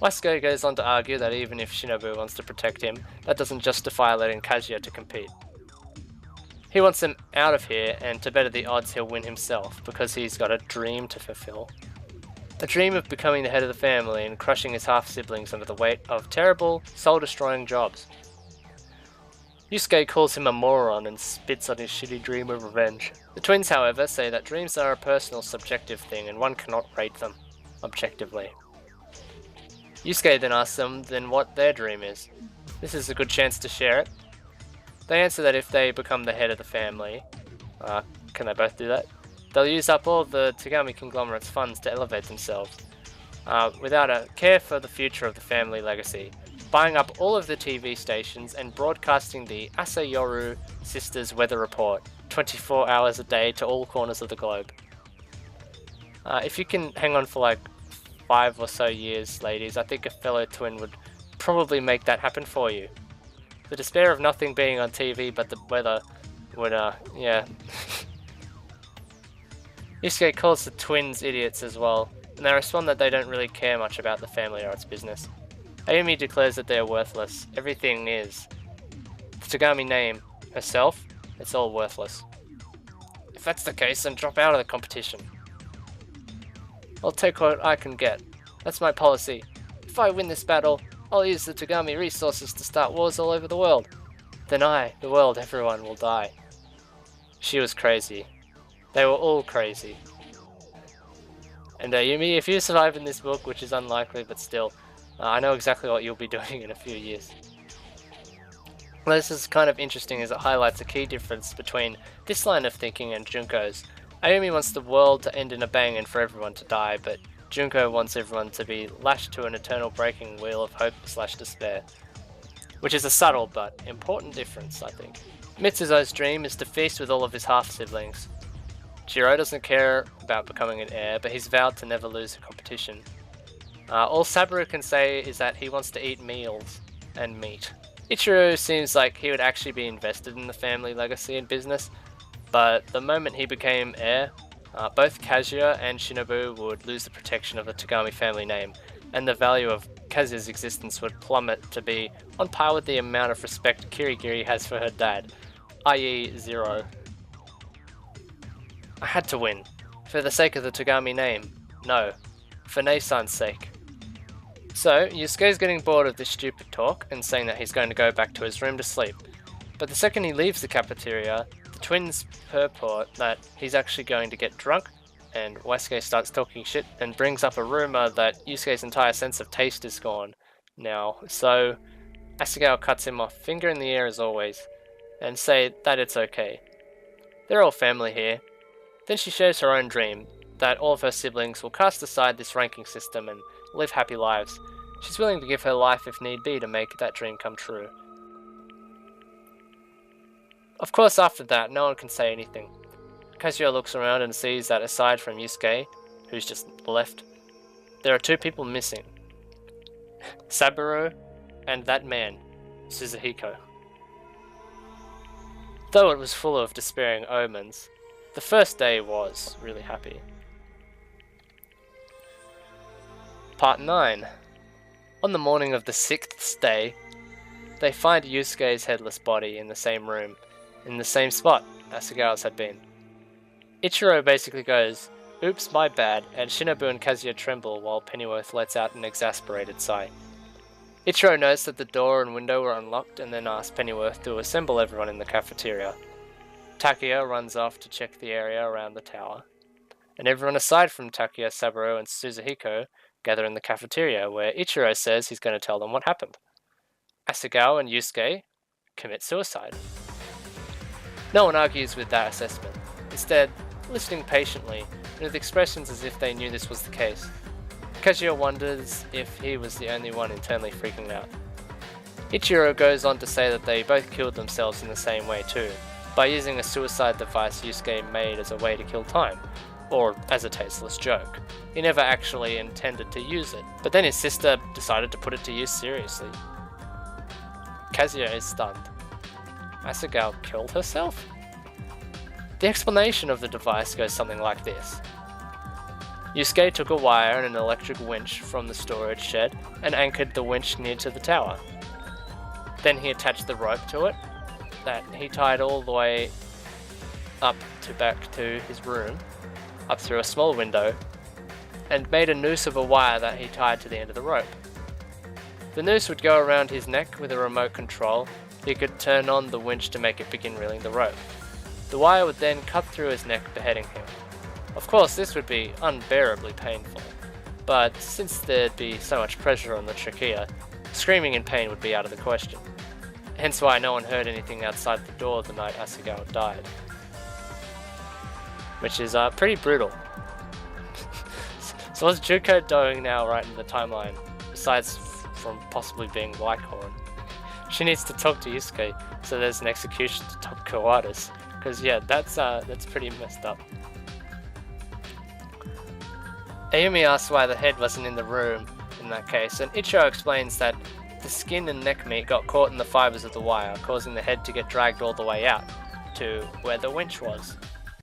Wasuke goes on to argue that even if Shinobu wants to protect him, that doesn't justify letting Kazuya to compete. He wants him out of here, and to better the odds he'll win himself, because he's got a dream to fulfill. A dream of becoming the head of the family and crushing his half-siblings under the weight of terrible, soul-destroying jobs. Yusuke calls him a moron and spits on his shitty dream of revenge. The twins, however, say that dreams are a personal, subjective thing and one cannot rate them objectively. Yusuke then asks them then what their dream is. This is a good chance to share it. They answer that if they become the head of the family, can they both do that? They'll use up all the Togami conglomerate's funds to elevate themselves, without a care for the future of the family legacy, buying up all of the TV stations and broadcasting the Asayoru Sisters Weather Report 24 hours a day to all corners of the globe. If you can hang on for like 5 or so years, ladies, I think a fellow twin would probably make that happen for you. The despair of nothing being on TV but the weather would, yeah. Yusuke calls the twins idiots as well, and they respond that they don't really care much about the family or its business. Ayumi declares that they are worthless. Everything is. The Togami name, herself, it's all worthless. If that's the case, then drop out of the competition. I'll take what I can get. That's my policy. If I win this battle, I'll use the Togami resources to start wars all over the world. Then I, the world, everyone will die. She was crazy. They were all crazy. And Ayumi, if you survive in this book, which is unlikely but still, I know exactly what you'll be doing in a few years. Well, this is kind of interesting as it highlights a key difference between this line of thinking and Junko's. Ayumi wants the world to end in a bang and for everyone to die, but Junko wants everyone to be lashed to an eternal breaking wheel of hope/despair. Which is a subtle but important difference, I think. Mitsuzo's dream is to feast with all of his half-siblings. Jiro doesn't care about becoming an heir, but he's vowed to never lose a competition. All Saburo can say is that he wants to eat meals and meat. Ichiro seems like he would actually be invested in the family legacy and business, but the moment he became heir, both Kazuya and Shinobu would lose the protection of the Togami family name, and the value of Kazuya's existence would plummet to be on par with the amount of respect Kirigiri has for her dad, i.e. 0. I had to win. For the sake of the Togami name. No. For Nei-san's sake. So, Yusuke's getting bored of this stupid talk and saying that he's going to go back to his room to sleep. But the second he leaves the cafeteria, the twins purport that he's actually going to get drunk, and Wasuke starts talking shit and brings up a rumor that Yusuke's entire sense of taste is gone now. So, Asagao cuts him off, finger in the air as always, and say that it's okay. They're all family here. Then she shares her own dream, that all of her siblings will cast aside this ranking system and live happy lives. She's willing to give her life if need be to make that dream come true. Of course, after that, no one can say anything. Kazuya looks around and sees that aside from Yusuke, who's just left, there are 2 people missing. Saburo and that man, Suzuhiko. Though it was full of despairing omens, the first day was really happy. Part 9. On the morning of the 6th day, they find Yusuke's headless body in the same room, in the same spot Asagawa's had been. Ichiro basically goes, "Oops, my bad," and Shinobu and Kazuya tremble while Pennyworth lets out an exasperated sigh. Ichiro notes that the door and window were unlocked and then asks Pennyworth to assemble everyone in the cafeteria. Takuya runs off to check the area around the tower, and everyone aside from Takuya, Saburo, and Suzuhiko gather in the cafeteria, where Ichiro says he's going to tell them what happened. Asagao and Yusuke commit suicide. No one argues with that assessment, instead listening patiently and with expressions as if they knew this was the case. Kazuya wonders if he was the only one internally freaking out. Ichiro goes on to say that they both killed themselves in the same way too, by using a suicide device Yusuke made as a way to kill time, or as a tasteless joke. He never actually intended to use it, but then his sister decided to put it to use seriously. Kazuya is stunned. Asagao killed herself? The explanation of the device goes something like this. Yusuke took a wire and an electric winch from the storage shed and anchored the winch near to the tower. Then he attached the rope to it that he tied all the way up to back to his room, up through a small window, and made a noose of a wire that he tied to the end of the rope. The noose would go around his neck with a remote control. He could turn on the winch to make it begin reeling the rope. The wire would then cut through his neck, beheading him. Of course, this would be unbearably painful, but since there'd be so much pressure on the trachea, screaming in pain would be out of the question. Hence why no one heard anything outside the door the night Asagao died. Which is pretty brutal. So what's Juko doing now right in the timeline, besides from possibly being Lycorn? She needs to talk to Yusuke, so there's an execution to top Kawadas. Because yeah, that's pretty messed up. Ayumi asks why the head wasn't in the room in that case, and Ichiro explains that the skin and neck meat got caught in the fibers of the wire, causing the head to get dragged all the way out to where the winch was.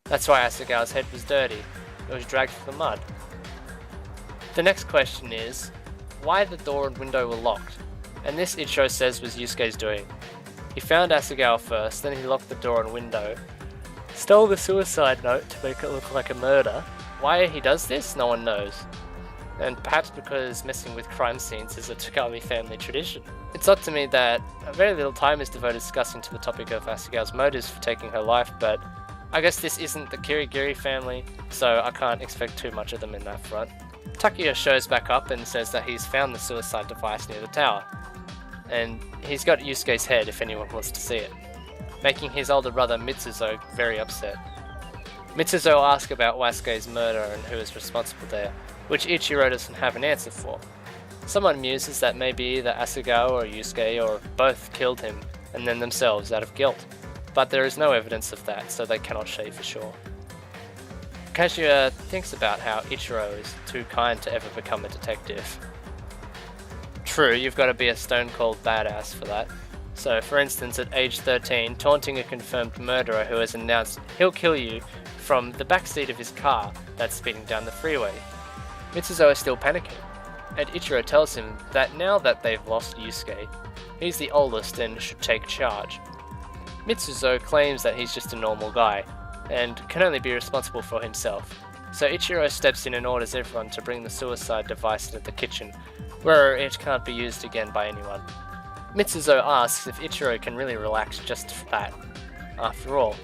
That's why Asagao's head was dirty. It was dragged through the mud. The next question is, why the door and window were locked? And this Ichiro says was Yusuke's doing. He found Asagao first, then he locked the door and window, stole the suicide note to make it look like a murder. Why he does this, no one knows. And perhaps because messing with crime scenes is a Togami family tradition. It's odd to me that very little time is devoted discussing to the topic of Asagao's motives for taking her life, but I guess this isn't the Kirigiri family, so I can't expect too much of them in that front. Takuya shows back up and says that he's found the suicide device near the tower, and he's got Yusuke's head if anyone wants to see it, making his older brother Mitsuzo very upset. Mitsuzo asks about Wasuke's murder and who is responsible there, which Ichiro doesn't have an answer for. Someone muses that maybe either Asagao or Yusuke or both killed him and then themselves out of guilt, but there is no evidence of that, so they cannot say for sure. Kazuya thinks about how Ichiro is too kind to ever become a detective. True, you've got to be a stone-cold badass for that. So, for instance, at age 13, taunting a confirmed murderer who has announced he'll kill you from the backseat of his car that's speeding down the freeway. Mitsuzo is still panicking, and Ichiro tells him that now that they've lost Yusuke, he's the oldest and should take charge. Mitsuzo claims that he's just a normal guy, and can only be responsible for himself, so Ichiro steps in and orders everyone to bring the suicide device into the kitchen, where it can't be used again by anyone. Mitsuzo asks if Ichiro can really relax just for that. After all,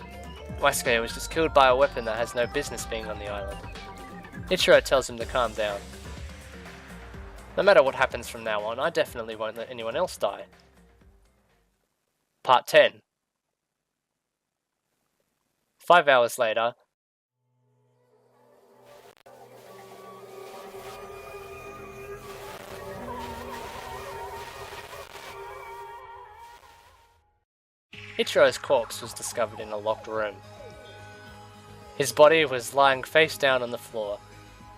Wasuke was just killed by a weapon that has no business being on the island. Ichiro tells him to calm down. No matter what happens from now on, I definitely won't let anyone else die. Part 10. 5 hours later, Ichiro's corpse was discovered in a locked room. His body was lying face down on the floor,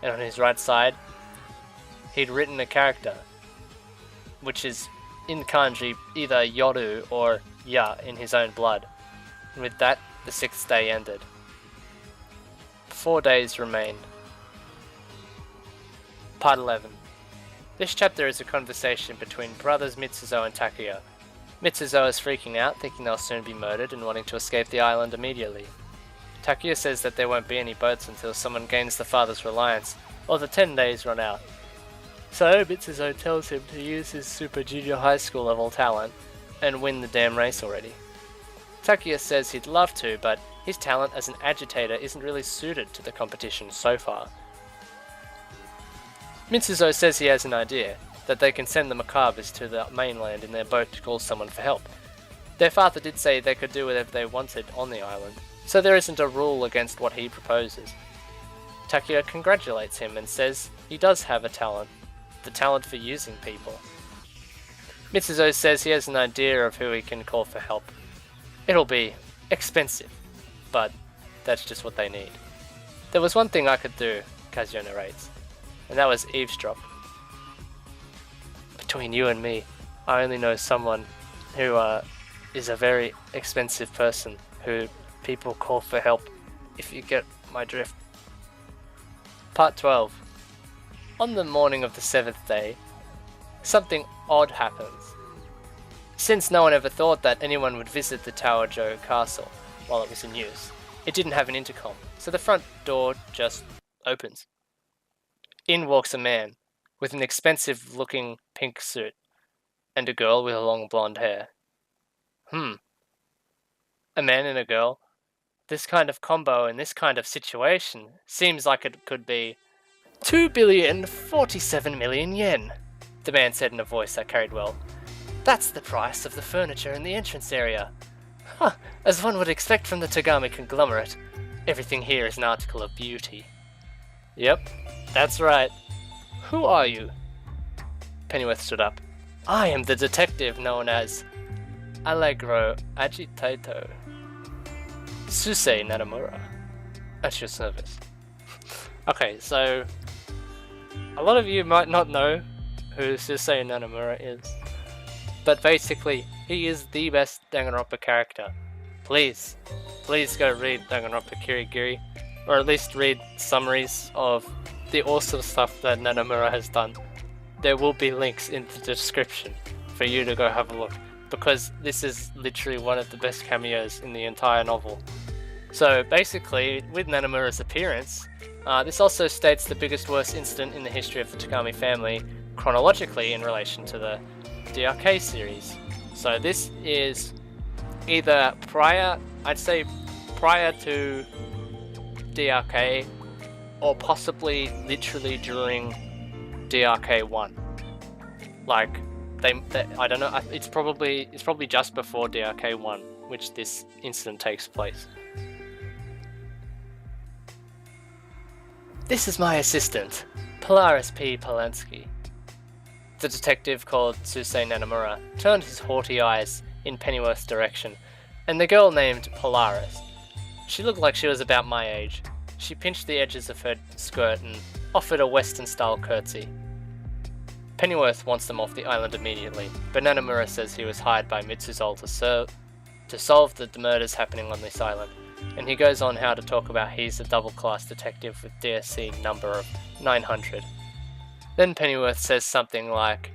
and on his right side, he'd written a character, which is in kanji either yoru or ya in his own blood. And with that, the 6th day ended. 4 days remained. Part 11. This chapter is a conversation between brothers Mitsuzo and Takuya. Mitsuzo is freaking out, thinking they'll soon be murdered and wanting to escape the island immediately. Takuya says that there won't be any boats until someone gains the father's reliance, or the 10 days run out. So Mitsuzo tells him to use his super junior high school level talent and win the damn race already. Takuya says he'd love to, but his talent as an agitator isn't really suited to the competition so far. Mitsuzo says he has an idea. that they can send the Macabres to the mainland in their boat to call someone for help. Their father did say they could do whatever they wanted on the island, so there isn't a rule against what he proposes. Takeo congratulates him and says he does have a talent, the talent for using people. Mitsuzo says he has an idea of who he can call for help. It'll be expensive, but that's just what they need. There was one thing I could do, Kazuyo narrates, and that was eavesdrop. Between you and me, I only know someone who is a very expensive person who people call for help, if you get my drift. Part 12. On the morning of the 7th day, something odd happens. Since no one ever thought that anyone would visit the Taojo castle while it was in use, it didn't have an intercom, so the front door just opens. In walks a man, with an expensive-looking pink suit, and a girl with long blonde hair. A man and a girl? This kind of combo in this kind of situation seems like it could be 2,047,000,000 yen, the man said in a voice that carried well. That's the price of the furniture in the entrance area. Huh, as one would expect from the Togami conglomerate. Everything here is an article of beauty. Yep, that's right. Who are you? Pennyworth stood up. I am the detective known as Allegro Agitato. Susei Nanomura. At your service. Okay, so a lot of you might not know who Susei Nanomura is, but basically he is the best Danganronpa character. Please go read Danganronpa Kirigiri, or at least read summaries of the awesome stuff that Nanomura has done. There will be links in the description for you to go have a look, because this is literally one of the best cameos in the entire novel. So basically, with Nanomura's appearance, this also states the biggest worst incident in the history of the Togami family chronologically in relation to the DRK series. So this is either prior to DRK, or possibly literally during DRK 1. Like, I don't know, it's probably just before DRK 1, which this incident takes place. This is my assistant, Polaris P. Polanski. The detective, called Susei Nanomura, turned his haughty eyes in Pennyworth's direction, and the girl named Polaris. She looked like she was about my age. She pinched the edges of her skirt and offered a Western-style curtsy. Pennyworth wants them off the island immediately, but Nanomura says he was hired by Mitsuzo to solve the murders happening on this island, and he goes on how to talk about he's a double-class detective with DSC number of 900. Then Pennyworth says something like,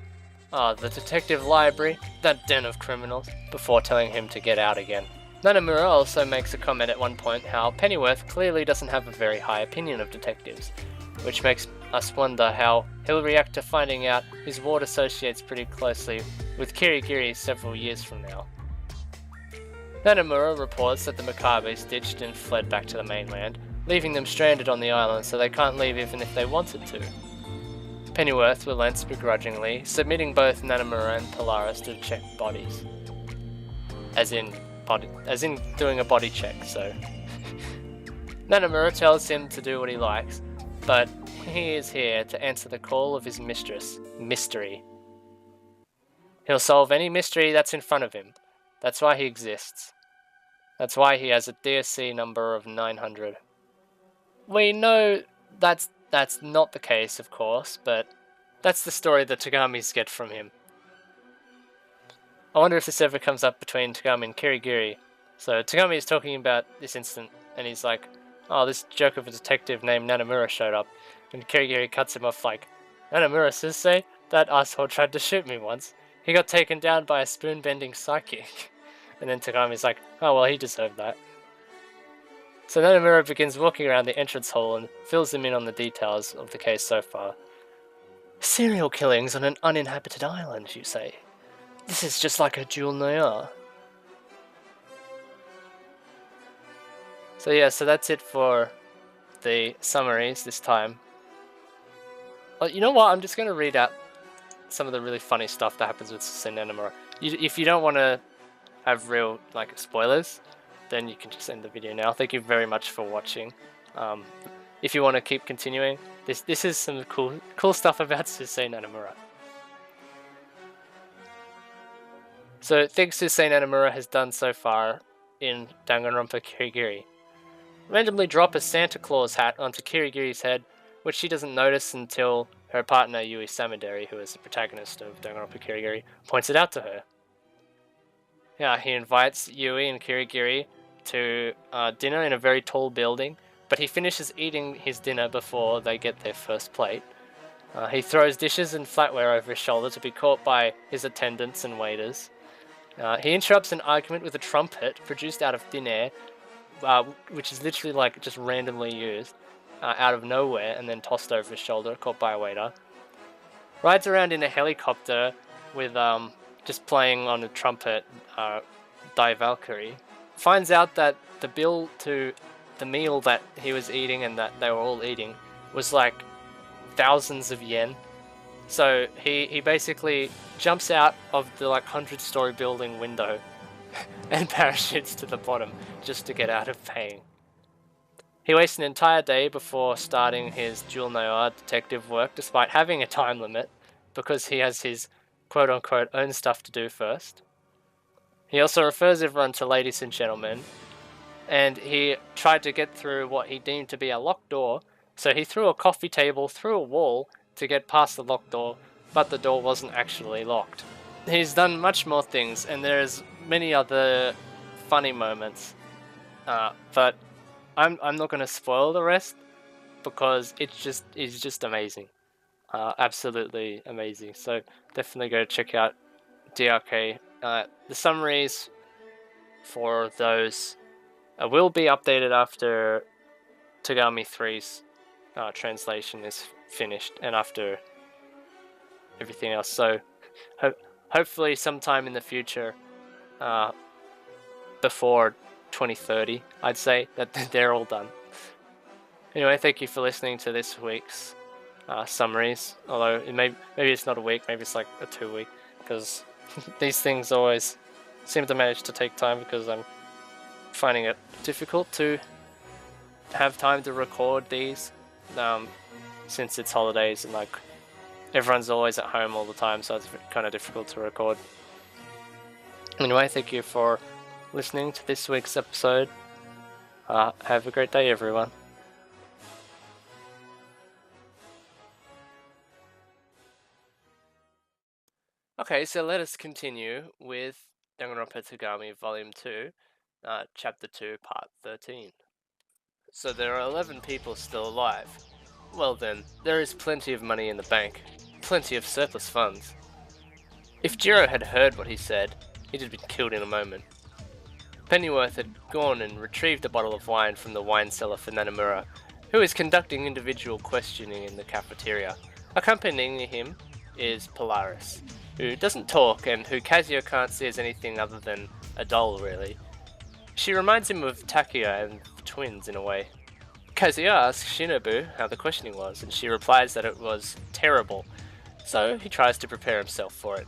the detective library, that den of criminals, before telling him to get out again. Nanomura also makes a comment at one point how Pennyworth clearly doesn't have a very high opinion of detectives, which makes us wonder how he'll react to finding out his ward associates pretty closely with Kirigiri several years from now. Nanomura reports that the Macabres ditched and fled back to the mainland, leaving them stranded on the island so they can't leave even if they wanted to. Pennyworth relents begrudgingly, submitting both Nanomura and Polaris to check bodies. As in doing a body check, so. Nanomura tells him to do what he likes, but he is here to answer the call of his mistress, Mystery. He'll solve any mystery that's in front of him. That's why he exists. That's why he has a DSC number of 900. We know that's not the case, of course, but that's the story the Togamis get from him. I wonder if this ever comes up between Togami and Kirigiri. So Togami is talking about this incident, and he's like, oh, this jerk of a detective named Nanomura showed up, and Kirigiri cuts him off like, Nanomura Sensei? That asshole tried to shoot me once. He got taken down by a spoon-bending psychic. And then Togami's like, oh well, he deserved that. So Nanomura begins walking around the entrance hall and fills them in on the details of the case so far. Serial killings on an uninhabited island, you say? This is just like a duel noir. So yeah, so that's it for the summaries this time. Well, you know what? I'm just going to read out some of the really funny stuff that happens with Suisei Nanomura. If you don't want to have real like spoilers, then you can just end the video now. Thank you very much for watching. If you want to keep continuing, this is some cool stuff about Suisei Nanomura. So things Suisei Nanomura has done so far in Danganronpa Kirigiri. Randomly drop a Santa Claus hat onto Kirigiri's head, which she doesn't notice until her partner Yui Samidari, who is the protagonist of Danganronpa Kirigiri, points it out to her. Yeah, he invites Yui and Kirigiri to dinner in a very tall building, but he finishes eating his dinner before they get their first plate. He throws dishes and flatware over his shoulder to be caught by his attendants and waiters. He interrupts an argument with a trumpet produced out of thin air, which is literally like just randomly used out of nowhere and then tossed over his shoulder, caught by a waiter. Rides around in a helicopter with just playing on a trumpet, Die Valkyrie. Finds out that the bill to the meal that he was eating and that they were all eating was like thousands of yen. So he basically jumps out of the like 100-story building window and parachutes to the bottom just to get out of paying. He wastes an entire day before starting his Jewel Noir detective work despite having a time limit because he has his quote-unquote own stuff to do first. He also refers everyone to ladies and gentlemen, and he tried to get through what he deemed to be a locked door, so he threw a coffee table through a wall to get past the locked door, but the door wasn't actually locked. He's done much more things, and there's many other funny moments, but I'm not going to spoil the rest because it's just amazing, absolutely amazing. So definitely go check out DRK. The summaries for those will be updated after Togami 3's translation is finished and after everything else. So hopefully sometime in the future, before 2030, I'd say that they're all done. Anyway, thank you for listening to this week's summaries. Although maybe it's not a week, maybe it's like a 2-week, because these things always seem to manage to take time because I'm finding it difficult to have time to record these since it's holidays and like everyone's always at home all the time, so it's kind of difficult to record. Anyway, thank you for listening to this week's episode. Have a great day, everyone. Okay, so let us continue with Danganronpa Togami Volume 2, Chapter 2, Part 13. So there are 11 people still alive. Well then, there is plenty of money in the bank, plenty of surplus funds. If Jiro had heard what he said, he'd have been killed in a moment. Pennyworth had gone and retrieved a bottle of wine from the wine cellar for Nanomura, who is conducting individual questioning in the cafeteria. Accompanying him is Polaris, who doesn't talk and who Kazuya can't see as anything other than a doll, really. She reminds him of Takuya and the twins in a way. Kazuya asks Shinobu how the questioning was, and she replies that it was terrible, so he tries to prepare himself for it.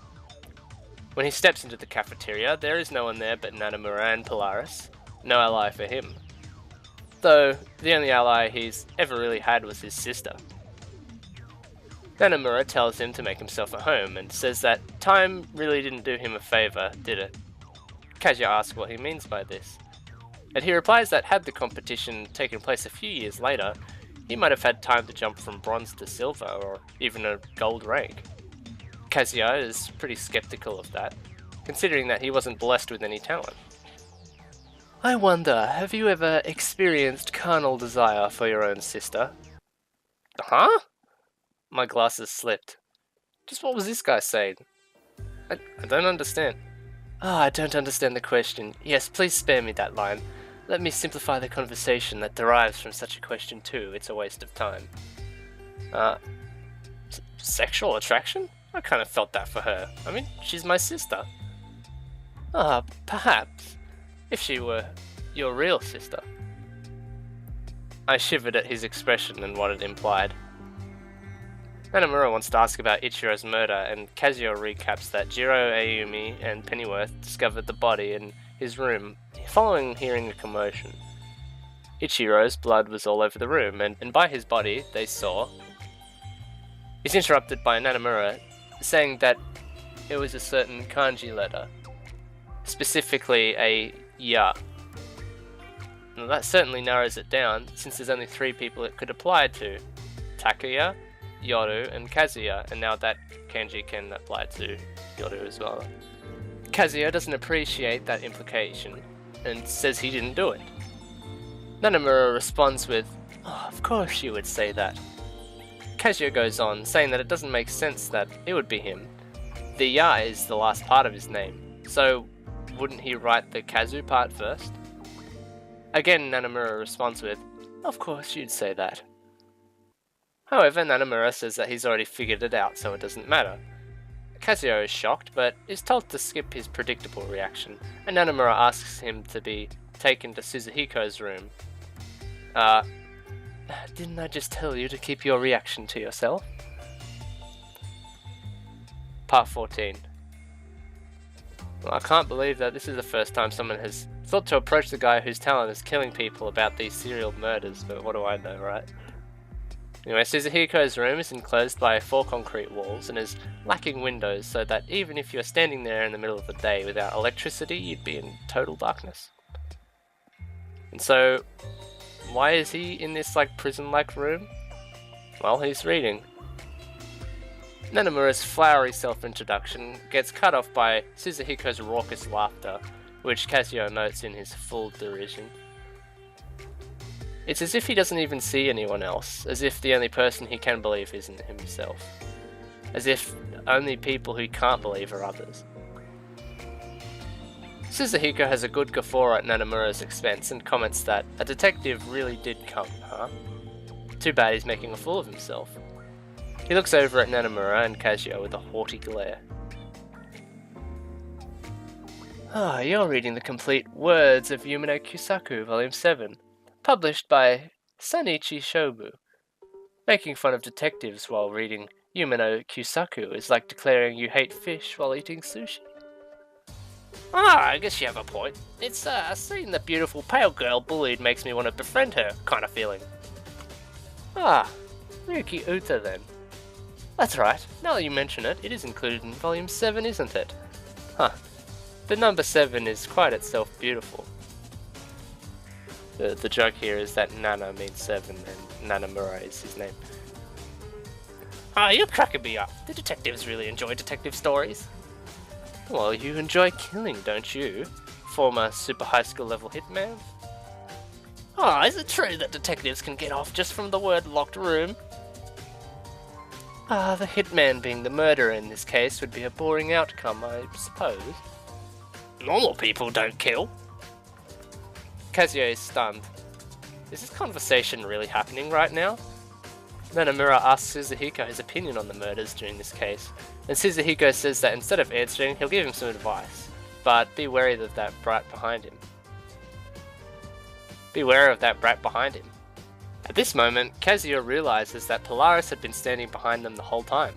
When he steps into the cafeteria, there is no one there but Nanomura and Polaris, no ally for him. Though, the only ally he's ever really had was his sister. Nanomura tells him to make himself at home, and says that time really didn't do him a favour, did it? Kazuya asks what he means by this, and he replies that had the competition taken place a few years later, he might have had time to jump from bronze to silver, or even a gold rank. Kazuya is pretty skeptical of that, considering that he wasn't blessed with any talent. I wonder, have you ever experienced carnal desire for your own sister? Huh? My glasses slipped. Just what was this guy saying? I don't understand. I don't understand the question. Yes, please spare me that line. Let me simplify the conversation that derives from such a question too. It's a waste of time. Sexual attraction? I kind of felt that for her. I mean, she's my sister. Perhaps. If she were your real sister. I shivered at his expression and what it implied. Nanamura wants to ask about Ichiro's murder, and Kazuo recaps that Jiro, Ayumi, and Pennyworth discovered the body in his room following hearing a commotion. Ichiro's blood was all over the room, and by his body they saw... He's interrupted by Nanamura saying that it was a certain kanji letter, specifically a ya. Now that certainly narrows it down, since there's only 3 people it could apply to: Takuya, Yoru, and Kazuya, and now that kanji can apply to Yoru as well. Kazuya doesn't appreciate that implication, and says he didn't do it. Nanamura responds with, "Oh, of course you would say that." Kazuya goes on, saying that it doesn't make sense that it would be him. The ya is the last part of his name, so wouldn't he write the Kazu part first? Again, Nanamura responds with, "Of course you'd say that." However, Nanamura says that he's already figured it out, so it doesn't matter. Kazuo is shocked, but is told to skip his predictable reaction, and Nanamura asks him to be taken to Suzuhiko's room. Didn't I just tell you to keep your reaction to yourself? Part 14. Well, I can't believe that this is the first time someone has thought to approach the guy whose talent is killing people about these serial murders, but what do I know, right? Anyway, Suzuhiko's room is enclosed by 4 concrete walls and is lacking windows, so that even if you're standing there in the middle of the day without electricity, you'd be in total darkness. And so, why is he in this prison-like room? Well, he's reading. Nanamura's flowery self-introduction gets cut off by Suzuhiko's raucous laughter, which Kazuo notes in his full derision. It's as if he doesn't even see anyone else, as if the only person he can believe isn't himself. As if only people who can't believe are others. Suzuhiko has a good guffaw at Nanamura's expense and comments that a detective really did come, huh? Too bad he's making a fool of himself. He looks over at Nanamura and Kazuo with a haughty glare. Ah, you're reading the complete words of Yumino Kusaku, Volume 7, published by Sanichi Shobu. Making fun of detectives while reading Yumino Kusaku is like declaring you hate fish while eating sushi. Ah, I guess you have a point. It's seeing the beautiful pale girl bullied makes me want to befriend her kind of feeling. Ah, Ryuki Uta then. That's right, now that you mention it, it is included in Volume 7, isn't it? Huh. The number 7 is quite itself beautiful. The joke here is that Nana means 7 and Nanamura is his name. Ah, you're cracking me up. Do detectives really enjoy detective stories? Well, you enjoy killing, don't you? Former super high school level hitman? Ah, is it true that detectives can get off just from the word locked room? Ah, the hitman being the murderer in this case would be a boring outcome, I suppose. Normal people don't kill. Kazuo is stunned. Is this conversation really happening right now? Nanamura asks Suzuhiko his opinion on the murders during this case, and Suzuhiko says that instead of answering, he'll give him some advice, but be wary of that brat behind him. Beware of that brat behind him. At this moment, Kazuo realizes that Polaris had been standing behind them the whole time,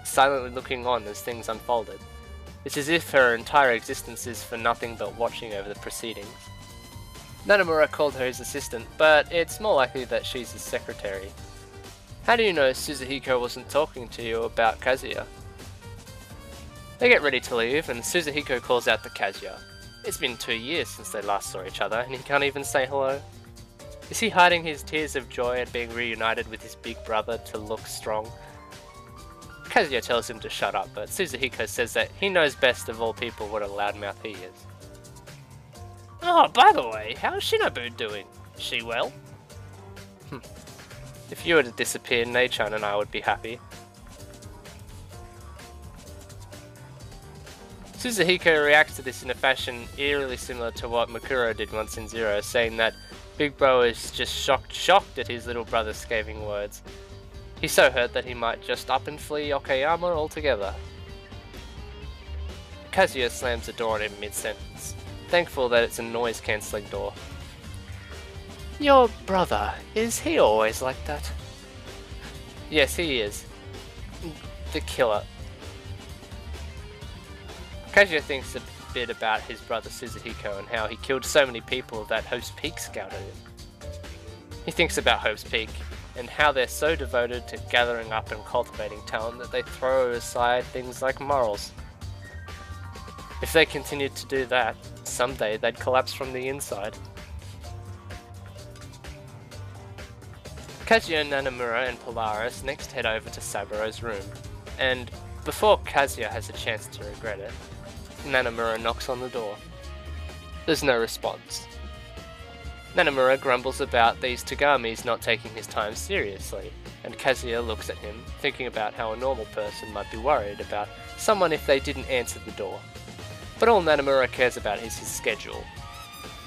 silently looking on as things unfolded. It's as if her entire existence is for nothing but watching over the proceedings. Nanamura called her his assistant, but it's more likely that she's his secretary. How do you know Suzuhiko wasn't talking to you about Kazuya? They get ready to leave, and Suzuhiko calls out to Kazuya. It's been 2 years since they last saw each other, and he can't even say hello. Is he hiding his tears of joy at being reunited with his big brother to look strong? Kazuya tells him to shut up, but Suzuhiko says that he knows best of all people what a loudmouth he is. Oh, by the way, how's Shinobu doing? Is she well? If you were to disappear, Nei-chan and I would be happy. Suzuhiko reacts to this in a fashion eerily similar to what Makuro did once in Zero, saying that Big Bro is just shocked at his little brother's scathing words. He's so hurt that he might just up and flee Okayama altogether. Kazuya slams the door on him mid-sentence, thankful that it's a noise-cancelling door. Your brother, is he always like that? Yes, he is. The killer. Kazuya thinks a bit about his brother Suzuhiko and how he killed so many people that Hope's Peak scouted him. He thinks about Hope's Peak and how they're so devoted to gathering up and cultivating talent that they throw aside things like morals. If they continued to do that, someday they'd collapse from the inside. Kazuya, Nanamura and Polaris next head over to Saburo's room, and before Kazuya has a chance to regret it, Nanamura knocks on the door. There's no response. Nanamura grumbles about these Togamis not taking his time seriously, and Kazuya looks at him, thinking about how a normal person might be worried about someone if they didn't answer the door. But all Nanamura cares about is his schedule.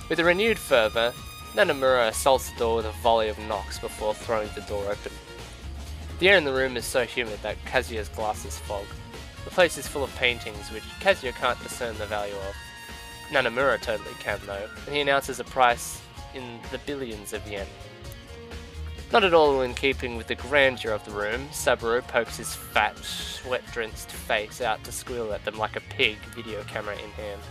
With a renewed fervour, Nanamura assaults the door with a volley of knocks before throwing the door open. The air in the room is so humid that Kazuya's glasses fog. The place is full of paintings which Kazuya can't discern the value of. Nanamura totally can though, and he announces a price in the billions of yen. Not at all in keeping with the grandeur of the room, Saburo pokes his fat, sweat-drenched face out to squeal at them like a pig, video camera in hand.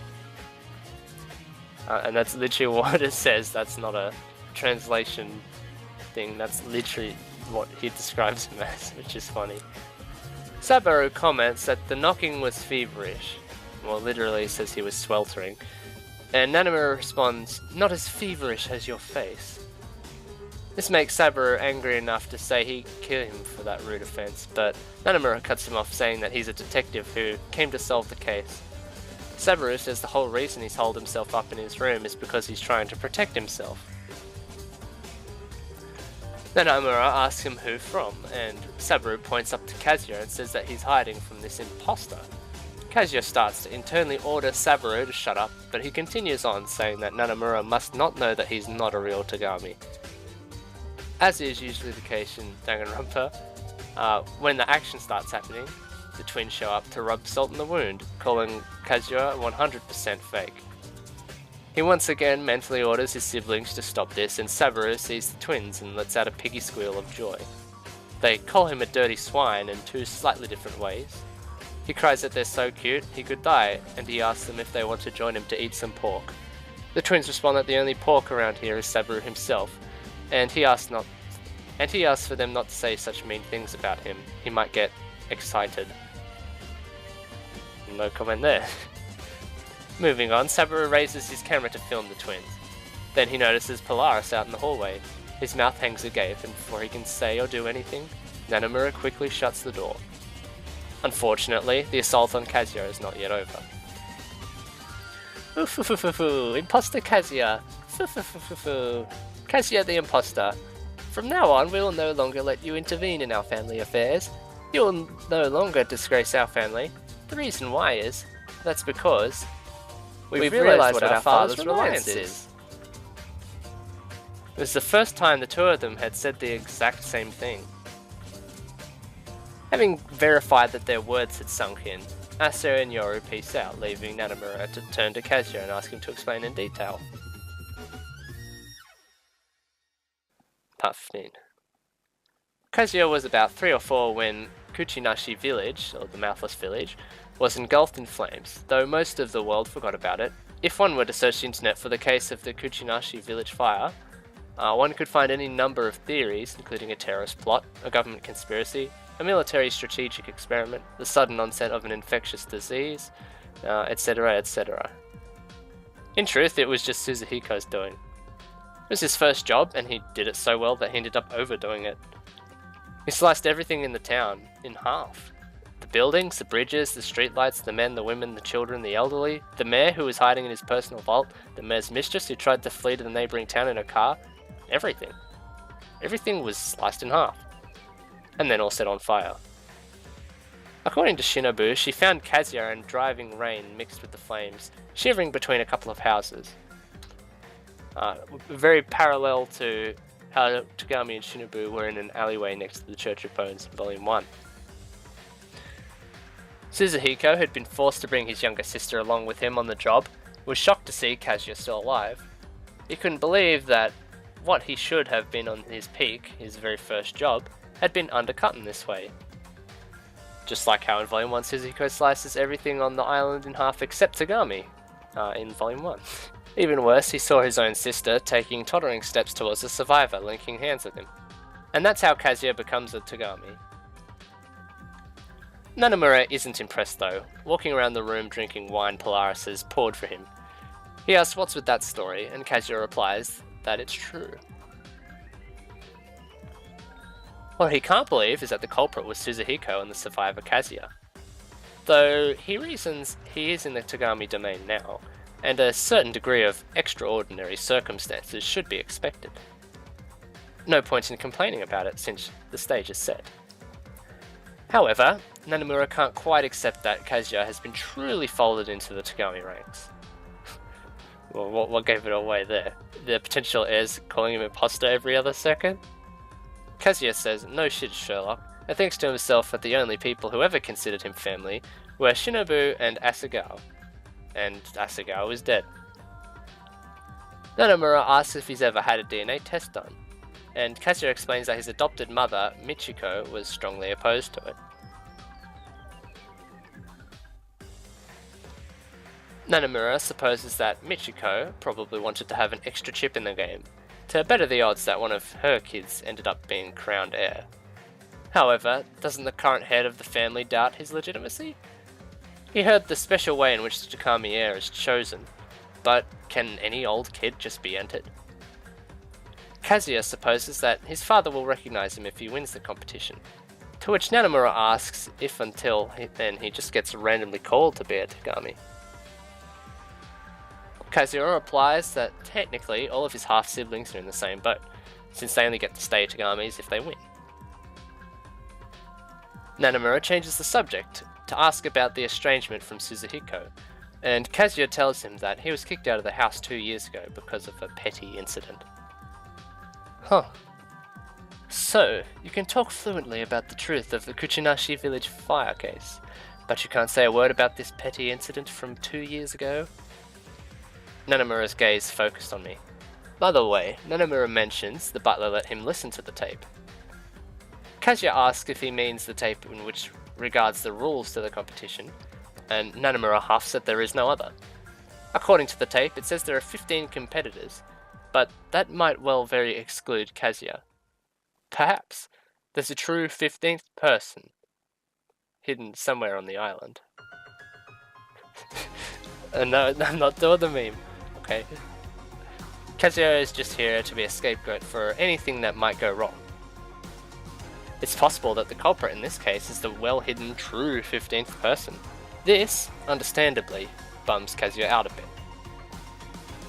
And that's literally what it says. That's not a translation thing, that's literally what he describes him as, which is funny. Saburo comments that the knocking was feverish, well literally says he was sweltering, and Nanamura responds, "Not as feverish as your face." This makes Saburo angry enough to say he'd kill him for that rude offense, but Nanamura cuts him off saying that he's a detective who came to solve the case. Saburo says the whole reason he's holed himself up in his room is because he's trying to protect himself. Nanamura asks him who from, and Saburo points up to Kazuya and says that he's hiding from this imposter. Kazuya starts to internally order Saburo to shut up, but he continues on saying that Nanamura must not know that he's not a real Togami. As is usually the case in Danganronpa, when the action starts happening, the twins show up to rub salt in the wound, calling Kazuya 100% fake. He once again mentally orders his siblings to stop this, and Saburo sees the twins and lets out a piggy squeal of joy. They call him a dirty swine in two slightly different ways. He cries that they're so cute he could die, and he asks them if they want to join him to eat some pork. The twins respond that the only pork around here is Saburo himself, and he asks for them not to say such mean things about him. He might get excited. No comment there. Moving on, Saburo raises his camera to film the twins. Then he notices Polaris out in the hallway. His mouth hangs agape, and before he can say or do anything, Nanamura quickly shuts the door. Unfortunately, the assault on Kazuya is not yet over. Oof, imposter Kazuya! Kazuya the imposter. From now on, we will no longer let you intervene in our family affairs. You will no longer disgrace our family. The reason why is, that's because we've realized what our father's reliance is. It was the first time the two of them had said the exact same thing. Having verified that their words had sunk in, Asu and Yoru peace out, leaving Nanamura to turn to Kazuya and ask him to explain in detail. Part 15. Kazuya was about 3 or 4 when Kuchinashi village, or the Mouthless village, was engulfed in flames, though most of the world forgot about it. If one were to search the internet for the case of the Kuchinashi village fire, one could find any number of theories, including a terrorist plot, a government conspiracy, a military strategic experiment, the sudden onset of an infectious disease, etc, etc. In truth, it was just Suzuhiko's doing. It was his first job, and he did it so well that he ended up overdoing it. He sliced everything in the town in half. The buildings, the bridges, the streetlights, the men, the women, the children, the elderly, the mayor who was hiding in his personal vault, the mayor's mistress who tried to flee to the neighbouring town in a car, everything. Everything was sliced in half, and then all set on fire. According to Shinobu, she found Kazuya in driving rain mixed with the flames, shivering between a couple of houses. Very parallel to how Togami and Shinobu were in an alleyway next to the Church of Bones in Volume 1. Suzuhiko, who had been forced to bring his younger sister along with him on the job, was shocked to see Kazuya still alive. He couldn't believe that what he should have been on his peak, his very first job, had been undercut in this way. Just like how in Volume 1 Suzuhiko slices everything on the island in half except Togami in Volume 1. Even worse, he saw his own sister taking tottering steps towards a survivor, linking hands with him. And that's how Kazuya becomes a Togami. Nanamura isn't impressed though. Walking around the room drinking wine Polaris has poured for him. He asks what's with that story, and Kazuya replies that it's true. What he can't believe is that the culprit was Suzuhiko and the survivor Kazuya. Though he reasons he is in the Togami domain now, and a certain degree of extraordinary circumstances should be expected. No point in complaining about it since the stage is set. However, Nanamura can't quite accept that Kazuya has been truly folded into the Togami ranks. Well, what gave it away there? The potential heirs calling him imposter every other second? Kazuya says, no shit Sherlock, and thinks to himself that the only people who ever considered him family were Shinobu and Asagao. And Asagao is dead. Nanamura asks if he's ever had a DNA test done, and Kazuya explains that his adopted mother, Michiko, was strongly opposed to it. Nanamura supposes that Michiko probably wanted to have an extra chip in the game, to better the odds that one of her kids ended up being crowned heir. However, doesn't the current head of the family doubt his legitimacy? He heard the special way in which the Togami heir is chosen, but can any old kid just be entered? Kazuya supposes that his father will recognize him if he wins the competition, to which Nanamura asks if until then he just gets randomly called to be a Togami. Kazuya replies that technically all of his half-siblings are in the same boat, since they only get to stay Togamis if they win. Nanamura changes the subject to ask about the estrangement from Suzuhiko, and Kazuya tells him that he was kicked out of the house 2 years ago because of a petty incident. Huh. So, you can talk fluently about the truth of the Kuchinashi village fire case, but you can't say a word about this petty incident from 2 years ago? Nanamura's gaze focused on me. By the way, Nanamura mentions the butler let him listen to the tape. Kazuya asks if he means the tape in which regards the rules to the competition, and Nanamura huffs that there is no other. According to the tape, it says there are 15 competitors, but that might well very exclude Kazuya. Perhaps there's a true 15th person hidden somewhere on the island. No, I'm not doing the meme. Okay. Kazuya is just here to be a scapegoat for anything that might go wrong. It's possible that the culprit in this case is the well-hidden true 15th person. This, understandably, bums Kazuya out a bit.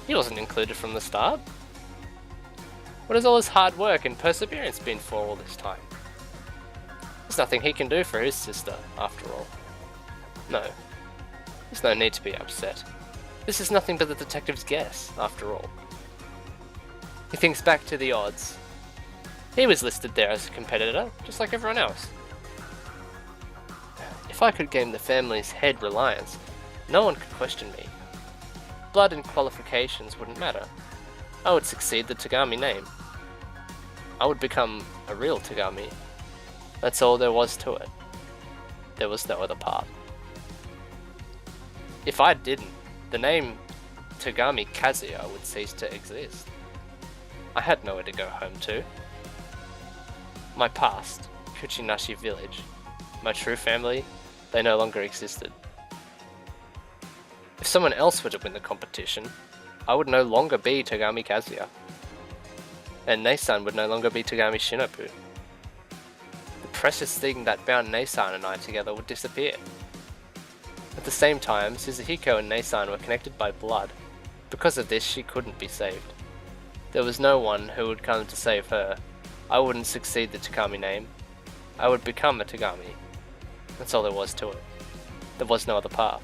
He wasn't included from the start. What has all his hard work and perseverance been for all this time? There's nothing he can do for his sister, after all. No, there's no need to be upset. This is nothing but the detective's guess, after all. He thinks back to the odds. He was listed there as a competitor, just like everyone else. If I could gain the family's head reliance, no one could question me. Blood and qualifications wouldn't matter. I would succeed the Togami name. I would become a real Togami. That's all there was to it. There was no other path. If I didn't, the name Togami Kazuya would cease to exist. I had nowhere to go home to. My past, Kuchinashi village, my true family, they no longer existed. If someone else were to win the competition, I would no longer be Togami Kazuya. And Nei-san would no longer be Togami Shinobu. The precious thing that bound Nei-san and I together would disappear. At the same time, Suzuhiko and Nei-san were connected by blood. Because of this, she couldn't be saved. There was no one who would come to save her. I wouldn't succeed the Togami name. I would become a Togami. That's all there was to it. There was no other path.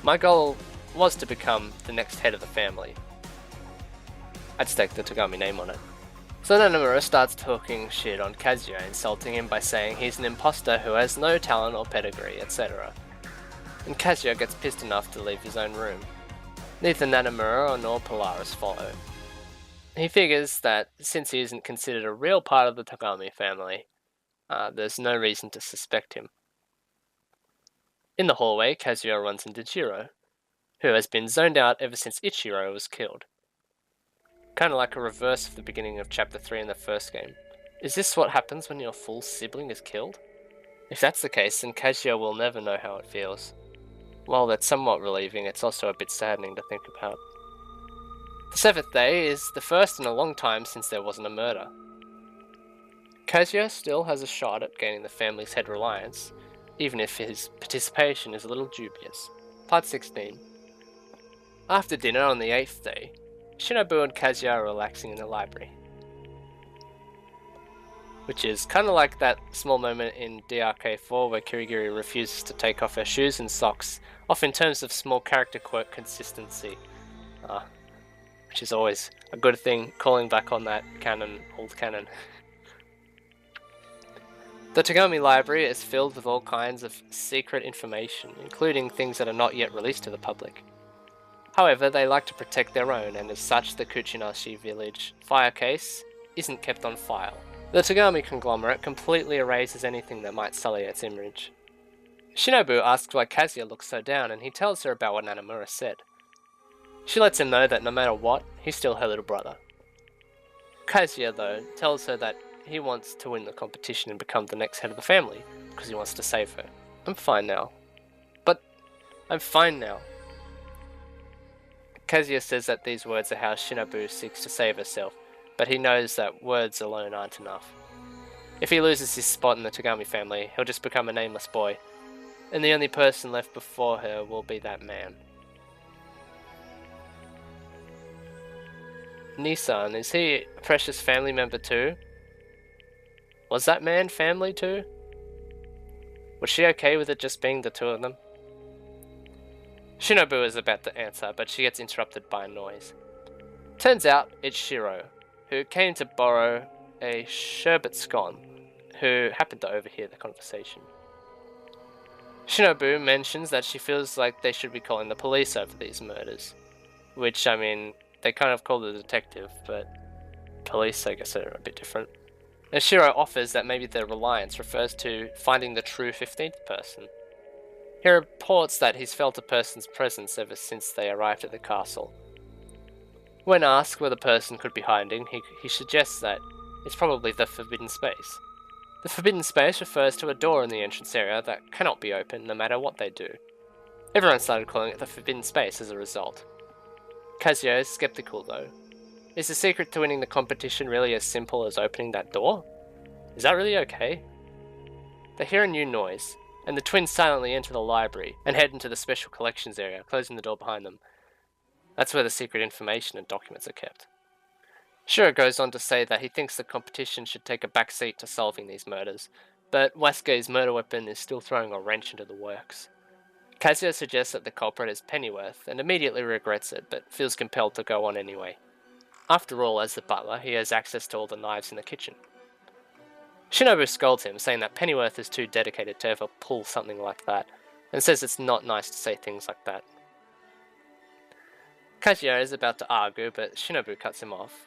My goal was to become the next head of the family. I'd stake the Togami name on it. So Nanamura starts talking shit on Kazuya, insulting him by saying he's an imposter who has no talent or pedigree, etc. And Kazuya gets pissed enough to leave his own room. Neither Nanamura nor Polaris follow. He figures that since he isn't considered a real part of the Togami family, There's no reason to suspect him. In the hallway, Kazuya runs into Jiro, who has been zoned out ever since Ichiro was killed. Kind of like a reverse of the beginning of Chapter 3 in the first game. Is this what happens when your full sibling is killed? If that's the case, then Kazuya will never know how it feels. While that's somewhat relieving, it's also a bit saddening to think about. The 7th day is the first in a long time since there wasn't a murder. Kazuya still has a shot at gaining the family's head reliance, even if his participation is a little dubious. Part 16. After dinner on the 8th day, Shinobu and Kazuya are relaxing in the library. Which is kind of like that small moment in DRK4 where Kirigiri refuses to take off her shoes and socks, off in terms of small character quirk consistency. Which is always a good thing, calling back on that canon, old canon. The Togami library is filled with all kinds of secret information, including things that are not yet released to the public. However, they like to protect their own, and as such the Kuchinashi village fire case isn't kept on file. The Togami conglomerate completely erases anything that might sully its image. Shinobu asks why Kazuya looks so down, and he tells her about what Nanamura said. She lets him know that no matter what, he's still her little brother. Kazuya, though, tells her that he wants to win the competition and become the next head of the family, because he wants to save her. I'm fine now. But I'm fine now. Kazuya says that these words are how Shinobu seeks to save herself, but he knows that words alone aren't enough. If he loses his spot in the Togami family, he'll just become a nameless boy, and the only person left before her will be that man. Nissan, is he a precious family member too? Was that man family too? Was she okay with it just being the two of them? Shinobu is about to answer, but she gets interrupted by a noise. Turns out it's Shiro, who came to borrow a sherbet scone, who happened to overhear the conversation. Shinobu mentions that she feels like they should be calling the police over these murders. Which, I mean, they kind of call the detective, but police, I guess, are a bit different. And Shiro offers that maybe the reliance refers to finding the true 15th person. He reports that he's felt a person's presence ever since they arrived at the castle. When asked where the person could be hiding, he suggests that it's probably the Forbidden Space. The Forbidden Space refers to a door in the entrance area that cannot be opened no matter what they do. Everyone started calling it the Forbidden Space as a result. Kazuya is skeptical though. Is the secret to winning the competition really as simple as opening that door? Is that really okay? They hear a new noise, and the twins silently enter the library and head into the special collections area, closing the door behind them. That's where the secret information and documents are kept. Shiro goes on to say that he thinks the competition should take a back seat to solving these murders, but Wasuke's murder weapon is still throwing a wrench into the works. Kazuya suggests that the culprit is Pennyworth, and immediately regrets it, but feels compelled to go on anyway. After all, as the butler, he has access to all the knives in the kitchen. Shinobu scolds him, saying that Pennyworth is too dedicated to ever pull something like that, and says it's not nice to say things like that. Kazuya is about to argue, but Shinobu cuts him off.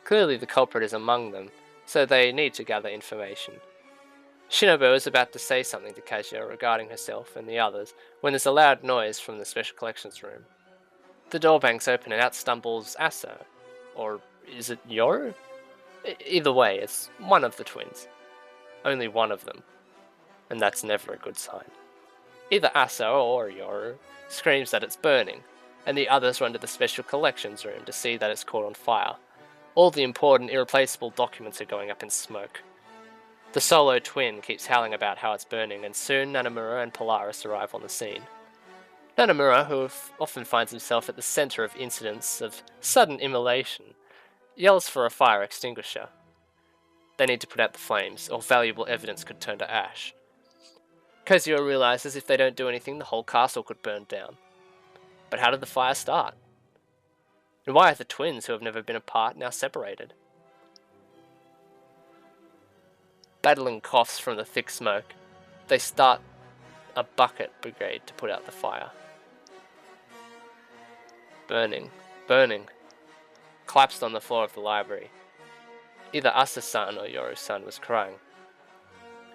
Clearly the culprit is among them, so they need to gather information. Shinobu is about to say something to Kazuya regarding herself and the others, when there's a loud noise from the special collections room. The door bangs open and out stumbles Asa. Or is it Yoru? Either way, it's one of the twins. Only one of them. And that's never a good sign. Either Asa or Yoru screams that it's burning, and the others run to the special collections room to see that it's caught on fire. All the important, irreplaceable documents are going up in smoke. The solo twin keeps howling about how it's burning, and soon Nanamura and Polaris arrive on the scene. Nanamura, who often finds himself at the centre of incidents of sudden immolation, yells for a fire extinguisher. They need to put out the flames, or valuable evidence could turn to ash. Kazuya realizes if they don't do anything, the whole castle could burn down. But how did the fire start? And why are the twins, who have never been apart, now separated? Battling coughs from the thick smoke, they start a bucket brigade to put out the fire. Burning, burning, collapsed on the floor of the library. Either Asa-san or Yoru-san was crying.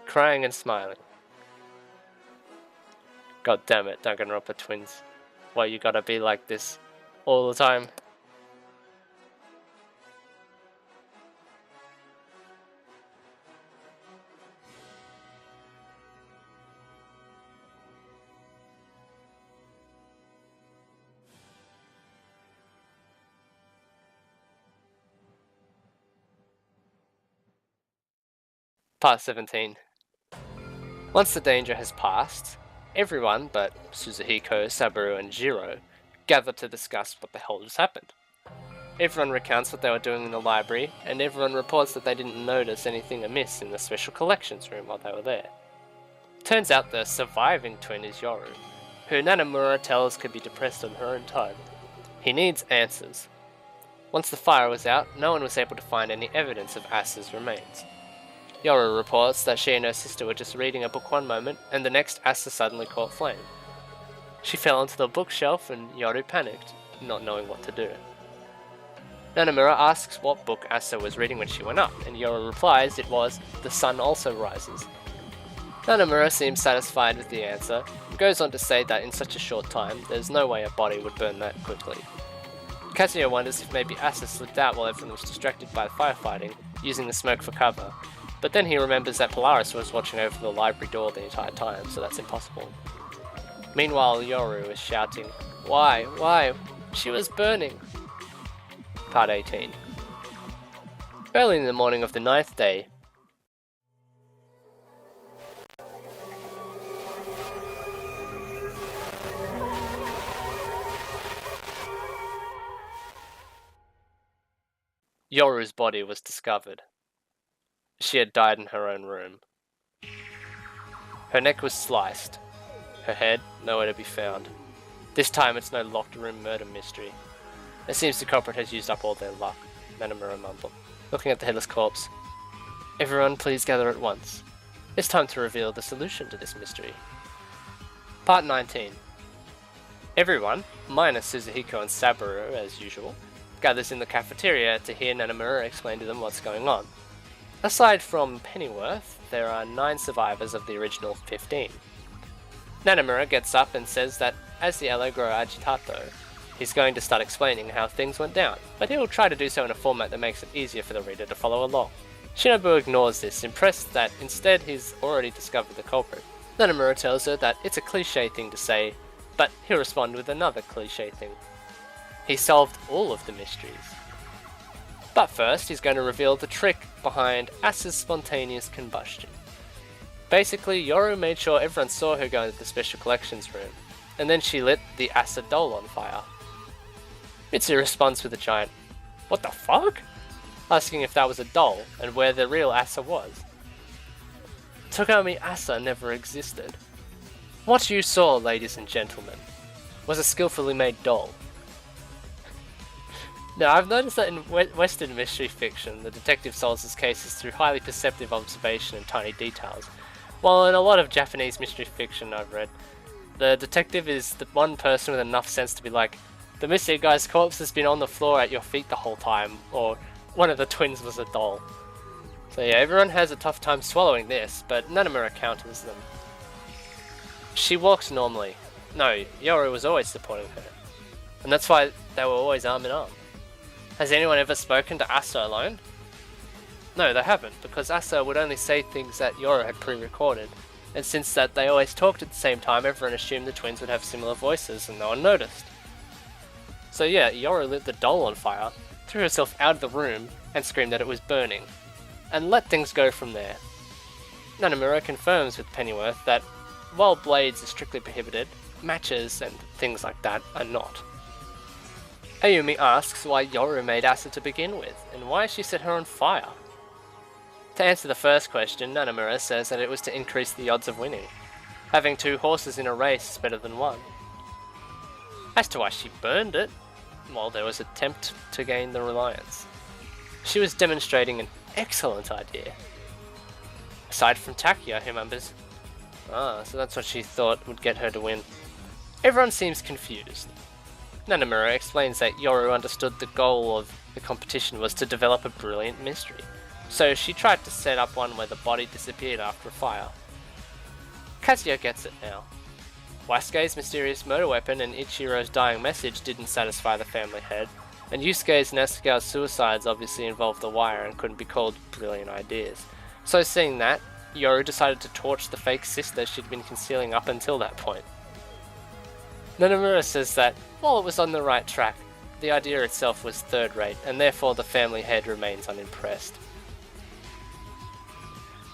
crying and smiling. God damn it, Danganronpa twins. Why you gotta be like this all the time? Part 17. Once the danger has passed, everyone but Suzuhiko, Saburo, and Jiro gather to discuss what the hell just happened. Everyone recounts what they were doing in the library, and everyone reports that they didn't notice anything amiss in the special collections room while they were there. Turns out the surviving twin is Yoru, who Nanamura tells could be depressed on her own time. He needs answers. Once the fire was out, no one was able to find any evidence of Asa's remains. Yoru reports that she and her sister were just reading a book one moment, and the next Asa suddenly caught flame. She fell onto the bookshelf and Yoru panicked, not knowing what to do. Nanamura asks what book Asa was reading when she went up, and Yoru replies it was The Sun Also Rises. Nanamura seems satisfied with the answer, and goes on to say that in such a short time, there's no way a body would burn that quickly. Kazuya wonders if maybe Asa slipped out while everyone was distracted by the firefighting, using the smoke for cover, but then he remembers that Polaris was watching over the library door the entire time, so that's impossible. Meanwhile, Yoru is shouting, "Why? Why? She was burning!" Part 18. Early in the morning of the 9th day, Yoru's body was discovered. She had died in her own room. Her neck was sliced. Her head, nowhere to be found. This time it's no locked room murder mystery. It seems the culprit has used up all their luck, Nanamura mumbled, looking at the headless corpse. Everyone please gather at once. It's time to reveal the solution to this mystery. Part 19. Everyone, minus Suzuhiko and Saburo as usual, gathers in the cafeteria to hear Nanamura explain to them what's going on. Aside from Pennyworth, there are 9 survivors of the original 15. Nanamura gets up and says that as the Allegro agitato, he's going to start explaining how things went down, but he'll try to do so in a format that makes it easier for the reader to follow along. Shinobu ignores this, impressed that instead he's already discovered the culprit. Nanamura tells her that it's a cliche thing to say, but he'll respond with another cliche thing. He solved all of the mysteries. But first, he's going to reveal the trick behind Asa's spontaneous combustion. Basically, Yoru made sure everyone saw her go into the special collections room, and then she lit the Asa doll on fire. Mitsu responds with a giant, "What the fuck?" asking if that was a doll, and where the real Asa was. Togami Asa never existed. What you saw, ladies and gentlemen, was a skillfully made doll. Now, I've noticed that in Western mystery fiction, the detective solves his cases through highly perceptive observation and tiny details, while in a lot of Japanese mystery fiction I've read, the detective is the one person with enough sense to be like, the missing guy's corpse has been on the floor at your feet the whole time, or one of the twins was a doll. So yeah, everyone has a tough time swallowing this, but Nanamura counters them. She walks normally. No, Yoru was always supporting her, and that's why they were always arm in arm. Has anyone ever spoken to Asa alone? No, they haven't, because Asa would only say things that Yoru had pre-recorded, and since that they always talked at the same time, everyone assumed the twins would have similar voices and no one noticed. So yeah, Yoru lit the doll on fire, threw herself out of the room, and screamed that it was burning, and let things go from there. Nanamura confirms with Pennyworth that while blades are strictly prohibited, matches and things like that are not. Ayumi asks why Yoru made Asa to begin with, and why she set her on fire. To answer the first question, Nanamura says that it was to increase the odds of winning. Having 2 horses in a race is better than 1. As to why she burned it, well, there was an attempt to gain the reliance. She was demonstrating an excellent idea. Aside from Takia, who remembers. So that's what she thought would get her to win. Everyone seems confused. Nanamura explains that Yoru understood the goal of the competition was to develop a brilliant mystery, so she tried to set up one where the body disappeared after a fire. Kazuya gets it now. Wasuke's mysterious murder weapon and Ichiro's dying message didn't satisfy the family head, and Yusuke's and Asuka's suicides obviously involved the wire and couldn't be called brilliant ideas. So seeing that, Yoru decided to torch the fake sister she'd been concealing up until that point. Nanomura says that, while it was on the right track, the idea itself was third-rate, and therefore the family head remains unimpressed.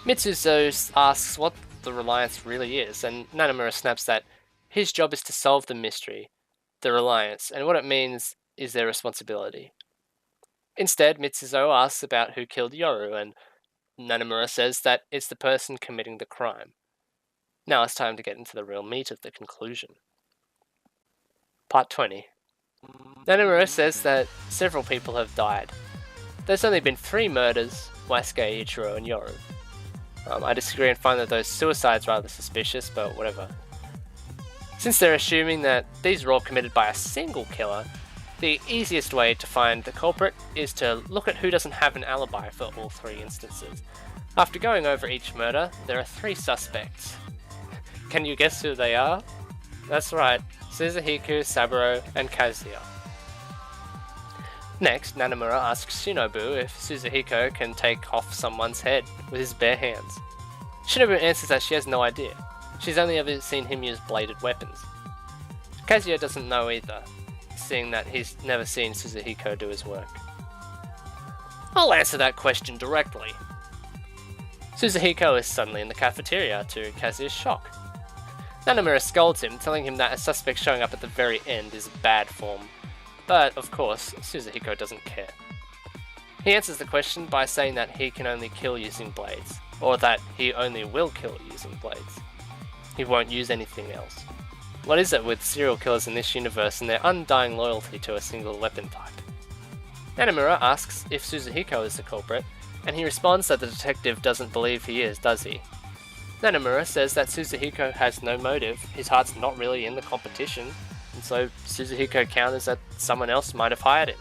Mitsuzo asks what the Reliance really is, and Nanomura snaps that his job is to solve the mystery, the Reliance, and what it means is their responsibility. Instead, Mitsuzo asks about who killed Yoru, and Nanomura says that it's the person committing the crime. Now it's time to get into the real meat of the conclusion. Part 20. Nanomura says that several people have died. There's only been 3 murders: Wasuke, Ichiro, and Yoru. I disagree and find that those suicides rather suspicious, but whatever. Since they're assuming that these were all committed by a single killer, the easiest way to find the culprit is to look at who doesn't have an alibi for all 3 instances. After going over each murder, there are 3 suspects. Can you guess who they are? That's right, Suzuhiko, Saburo, and Kazuya. Next, Nanomura asks Shinobu if Suzuhiko can take off someone's head with his bare hands. Shinobu answers that she has no idea. She's only ever seen him use bladed weapons. Kazuya doesn't know either, seeing that he's never seen Suzuhiko do his work. I'll answer that question directly. Suzuhiko is suddenly in the cafeteria, to Kazuya's shock. Nanomura scolds him, telling him that a suspect showing up at the very end is bad form. But, of course, Suzuhiko doesn't care. He answers the question by saying that he can only kill using blades, or that he only will kill using blades. He won't use anything else. What is it with serial killers in this universe and their undying loyalty to a single weapon type? Nanomura asks if Suzuhiko is the culprit, and he responds that the detective doesn't believe he is, does he? Nanomura says that Suzuhiko has no motive, his heart's not really in the competition, and so Suzuhiko counters that someone else might have hired him.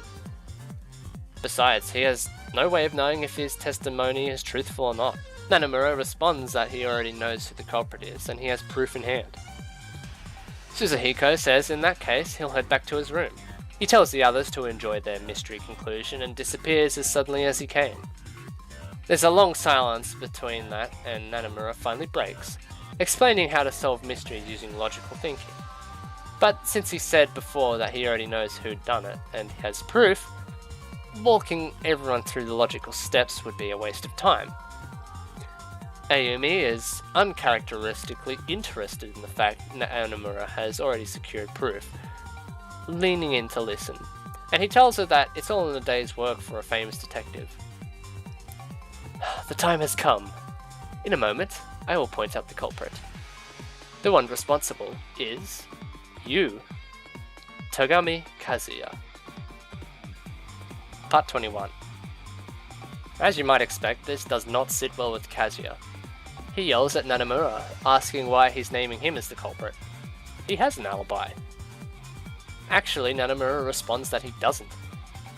Besides, he has no way of knowing if his testimony is truthful or not. Nanomura responds that he already knows who the culprit is, and he has proof in hand. Suzuhiko says in that case he'll head back to his room. He tells the others to enjoy their mystery conclusion and disappears as suddenly as he came. There's a long silence between that, and Nanomura finally breaks, explaining how to solve mysteries using logical thinking. But since he said before that he already knows who'd done it, and has proof, walking everyone through the logical steps would be a waste of time. Ayumi is uncharacteristically interested in the fact that Nanomura has already secured proof, leaning in to listen, and he tells her that it's all in a day's work for a famous detective. The time has come. In a moment, I will point out the culprit. The one responsible is you, Togami Kazuya. Part 21. As you might expect, this does not sit well with Kazuya. He yells at Nanomura, asking why he's naming him as the culprit. He has an alibi. Actually, Nanomura responds that he doesn't.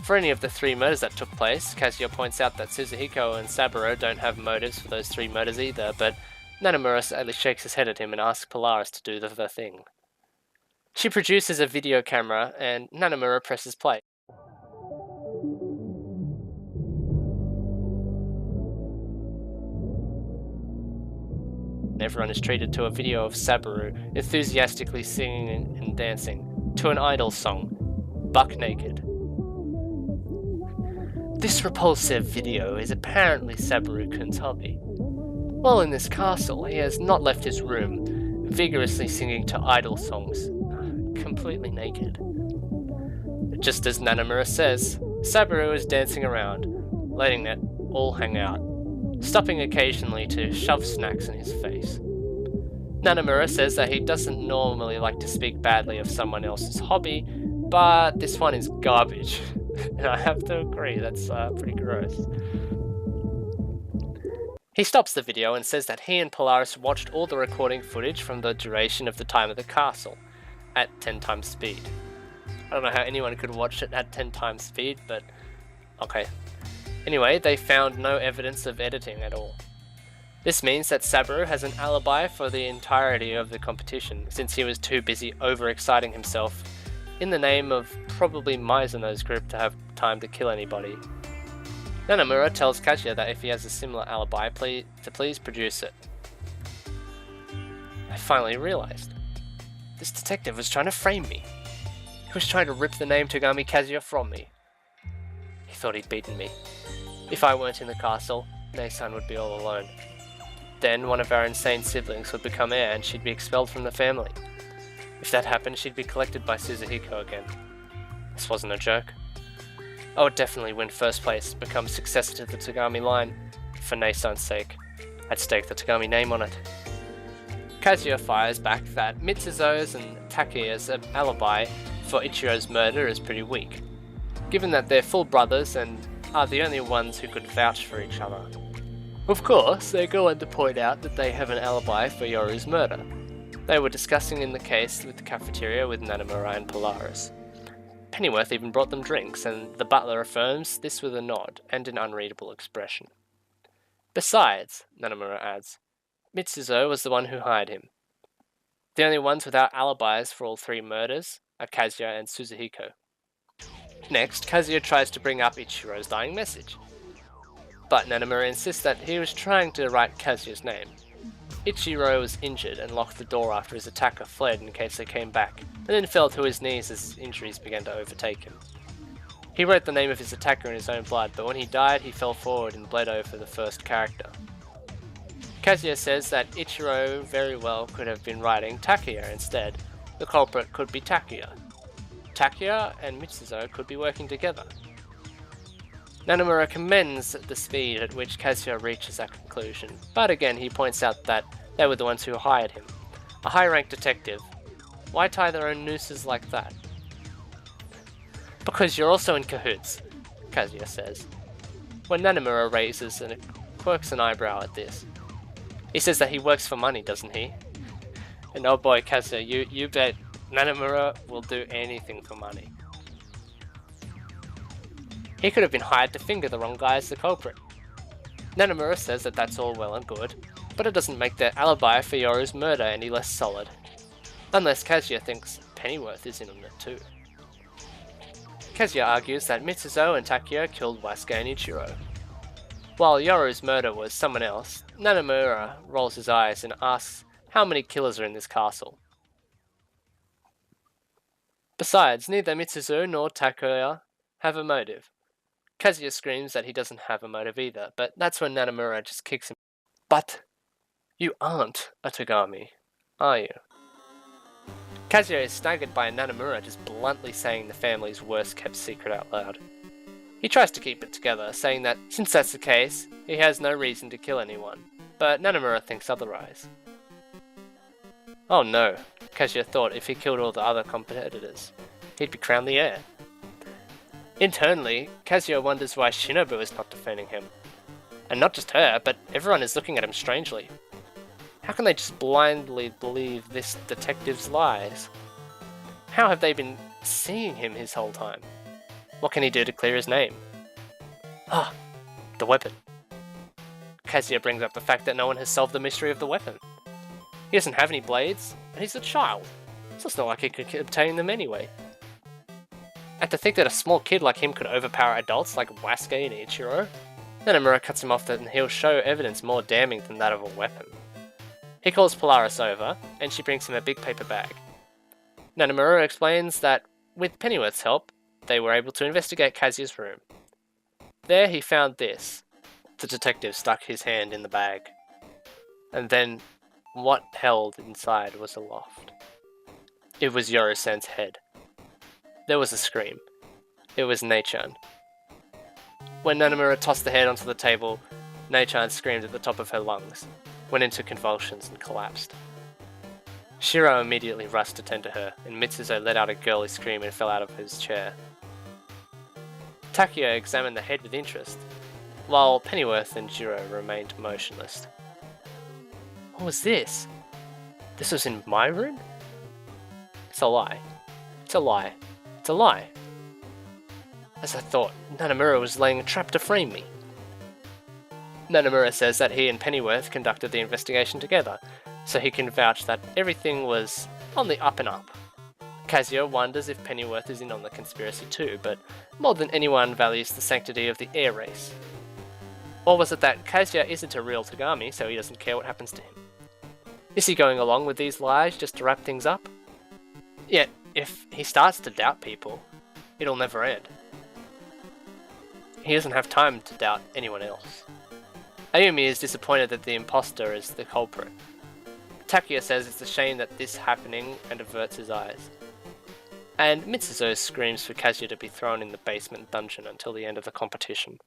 For any of the 3 murders that took place, Kazuya points out that Suzuhiko and Saburo don't have motives for those 3 murders either, but Nanomura sadly shakes his head at him and asks Polaris to do the thing. She produces a video camera, and Nanomura presses play. Everyone is treated to a video of Saburo enthusiastically singing and dancing to an idol song, Buck Naked. This repulsive video is apparently Saburo-kun's hobby. While in this castle, he has not left his room, vigorously singing to idol songs, completely naked. Just as Nanomura says, Saburo is dancing around, letting it all hang out, stopping occasionally to shove snacks in his face. Nanomura says that he doesn't normally like to speak badly of someone else's hobby, but this one is garbage. And I have to agree, that's pretty gross. He stops the video and says that he and Polaris watched all the recording footage from the duration of the time of the castle, at 10 times speed. I don't know how anyone could watch it at 10 times speed, but okay. Anyway, they found no evidence of editing at all. This means that Saburo has an alibi for the entirety of the competition, since he was too busy overexciting himself in the name of probably Mizuno's group to have time to kill anybody. Nanomura tells Kazuya that if he has a similar alibi, to please produce it. I finally realized. This detective was trying to frame me. He was trying to rip the name Togami Kazuya from me. He thought he'd beaten me. If I weren't in the castle, Nei-san would be all alone. Then one of our insane siblings would become heir and she'd be expelled from the family. If that happened, she'd be collected by Suzuhiko again. This wasn't a joke. I would definitely win first place, become successor to the Togami line. For Nei-san's sake, I'd stake the Togami name on it. Kazuya fires back that Mitsuzo's and Takuya's alibi for Ichiro's murder is pretty weak, given that they're full brothers and are the only ones who could vouch for each other. Of course, they go on to point out that they have an alibi for Yoru's murder. They were discussing in the case with the cafeteria with Nanomura and Polaris. Pennyworth even brought them drinks, and the butler affirms this with a nod and an unreadable expression. Besides, Nanomura adds, Mitsuzo was the one who hired him. The only ones without alibis for all three murders are Kazuya and Suzuhiko. Next, Kazuya tries to bring up Ichiro's dying message. But Nanomura insists that he was trying to write Kazuya's name. Ichiro was injured and locked the door after his attacker fled in case they came back, and then fell to his knees as injuries began to overtake him. He wrote the name of his attacker in his own blood, but when he died he fell forward and bled over the first character. Kazuya says that Ichiro very well could have been writing Takuya instead. The culprit could be Takuya. Takuya and Mitsuzo could be working together. Nanomura commends the speed at which Kazuya reaches that conclusion, but again he points out that they were the ones who hired him. A high-ranked detective. Why tie their own nooses like that? Because you're also in cahoots, Kazuya says. When Nanomura raises and quirks an eyebrow at this. He says that he works for money, doesn't he? And oh boy, Kazuya, you bet Nanomura will do anything for money. He could have been hired to finger the wrong guy as the culprit. Nanomura says that that's all well and good, but it doesn't make their alibi for Yoru's murder any less solid. Unless Kazuya thinks Pennyworth is in on it too. Kazuya argues that Mitsuzo and Takuya killed Wasuke and Ichiro. While Yoru's murder was someone else, Nanomura rolls his eyes and asks how many killers are in this castle. Besides, neither Mitsuzo nor Takuya have a motive. Kazuya screams that he doesn't have a motive either, but that's when Nanomura just kicks him. But you aren't a Togami, are you? Kazuya is staggered by Nanomura just bluntly saying the family's worst kept secret out loud. He tries to keep it together, saying that since that's the case, he has no reason to kill anyone, but Nanomura thinks otherwise. Oh no, Kazuya thought if he killed all the other competitors, he'd be crowned the heir. Internally, Kazuya wonders why Shinobu is not defending him. And not just her, but everyone is looking at him strangely. How can they just blindly believe this detective's lies? How have they been seeing him his whole time? What can he do to clear his name? Ah, the weapon. Kazuya brings up the fact that no one has solved the mystery of the weapon. He doesn't have any blades, and he's a child, so it's not like he could obtain them anyway. And to think that a small kid like him could overpower adults like Wasuke and Ichiro? Nanomura cuts him off that he'll show evidence more damning than that of a weapon. He calls Polaris over, and she brings him a big paper bag. Nanomura explains that, with Pennyworth's help, they were able to investigate Kazuya's room. There he found this. The detective stuck his hand in the bag. And then, what held inside was aloft. It was Yoru-san's head. There was a scream. It was Nei-chan. When Nanomura tossed the head onto the table, Nei-chan screamed at the top of her lungs, went into convulsions and collapsed. Shiro immediately rushed to tend to her, and Mitsuzo let out a girly scream and fell out of his chair. Takuya examined the head with interest, while Pennyworth and Jiro remained motionless. What was this? This was in my room? It's a lie. It's a lie. It's a lie. As I thought, Nanamura was laying a trap to frame me. Nanamura says that he and Pennyworth conducted the investigation together, so he can vouch that everything was on the up and up. Kazuya wonders if Pennyworth is in on the conspiracy too, but more than anyone values the sanctity of the air race. Or was it that Kazuya isn't a real Togami, so he doesn't care what happens to him? Is he going along with these lies just to wrap things up? Yet, if he starts to doubt people, it'll never end. He doesn't have time to doubt anyone else. Ayumi is disappointed that the imposter is the culprit. Takuya says it's a shame that this happening and averts his eyes. And Mitsuzo screams for Kazuya to be thrown in the basement dungeon until the end of the competition.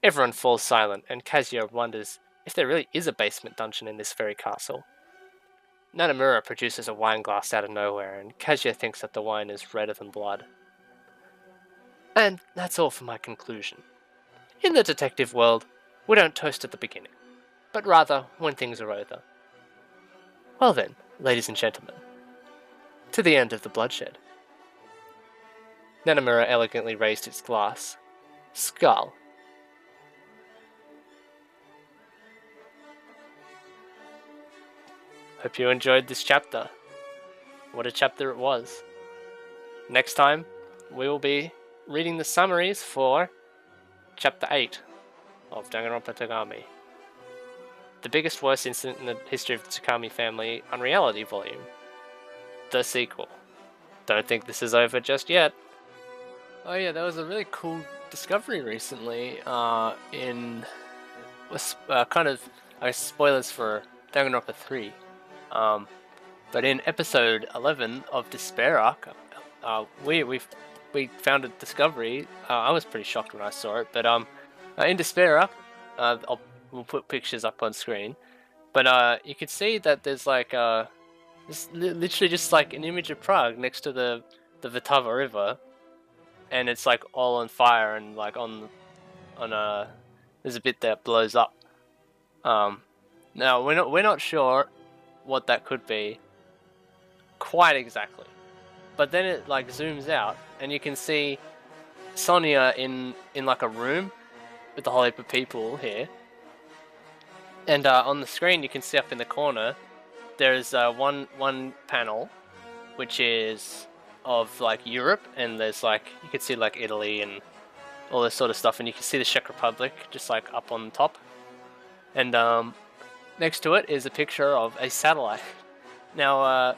Everyone falls silent, and Kazuya wonders if there really is a basement dungeon in this very castle. Nanamura produces a wine glass out of nowhere, and Kazuya thinks that the wine is redder than blood. And that's all for my conclusion. In the detective world, we don't toast at the beginning, but rather when things are over. Well then, ladies and gentlemen, to the end of the bloodshed. Nanamura elegantly raised its glass. Skull. Hope you enjoyed this chapter. What a chapter it was. Next time, we will be reading the summaries for Chapter 8 of Danganronpa Togami. The biggest worst incident in the history of the Togami family unreality volume. The sequel. Don't think this is over just yet. Oh yeah, there was a really cool discovery recently in kind of spoilers for Danganronpa 3. But in episode 11 of Despair Arc, we found a discovery. I was pretty shocked when I saw it, but in Despair Arc, we'll put pictures up on screen. But you could see that there's like it's literally just like an image of Prague next to the Vltava River, and it's like all on fire, and like on there's a bit that blows up. Now we're not sure what that could be quite exactly, but then it like zooms out and you can see Sonia in like a room with a whole heap of people here, and on the screen you can see up in the corner there's one panel which is of like Europe, and there's like you can see like Italy and all this sort of stuff, and you can see the Czech Republic just like up on top, and next to it is a picture of a satellite. Now,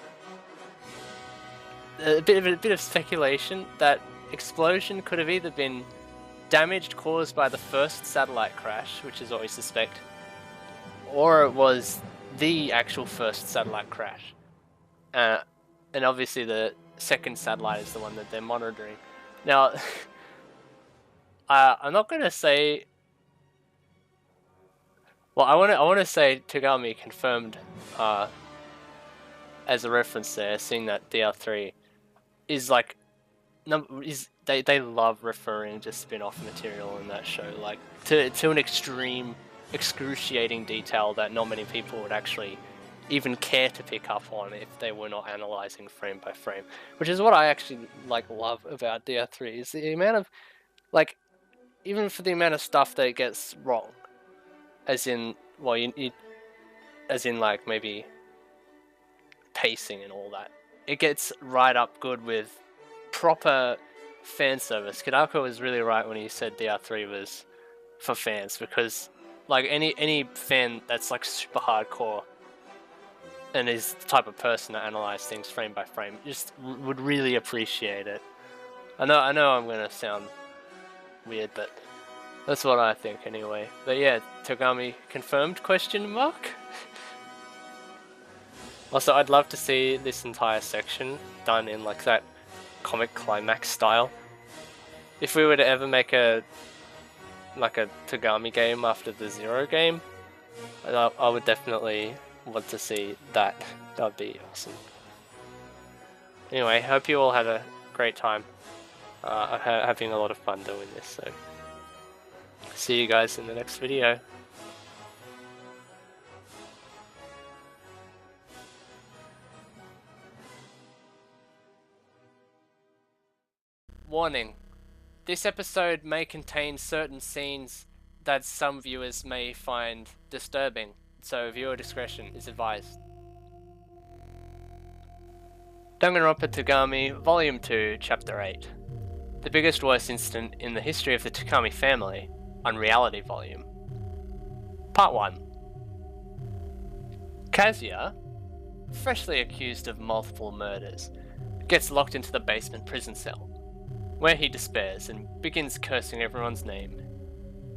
a bit of speculation that explosion could have either been damage caused by the first satellite crash, which is what we suspect, or it was the actual first satellite crash. And obviously the second satellite is the one that they're monitoring. Now, I'm not going to say... Well, I want to say Togami confirmed as a reference there, seeing that DR3 is like they love referring to spin-off material in that show, like to an extreme, excruciating detail that not many people would actually even care to pick up on if they were not analyzing frame by frame, which is what I actually like love about DR3 is the amount of like, even for the amount of stuff that it gets wrong. As in, well, you as in like maybe pacing and all that. It gets right up good with proper fan service. Kadako was really right when he said DR3 was for fans, because like any fan that's like super hardcore and is the type of person to analyze things frame by frame just would really appreciate it. I know I'm gonna sound weird, but that's what I think anyway. But yeah, Togami confirmed, question mark? Also, I'd love to see this entire section done in like that comic climax style. If we were to ever make a Togami game after the Zero game, I would definitely want to see that. That'd be awesome. Anyway, hope you all had a great time. I'm having a lot of fun doing this, so see you guys in the next video. Warning, This episode may contain certain scenes that some viewers may find disturbing, so viewer discretion is advised. Danganronpa Togami, Volume 2, Chapter 8. The biggest worst incident in the history of the Togami family, Unreality Volume. Part 1. Kazuya, freshly accused of multiple murders, gets locked into the basement prison cell, where he despairs and begins cursing everyone's name.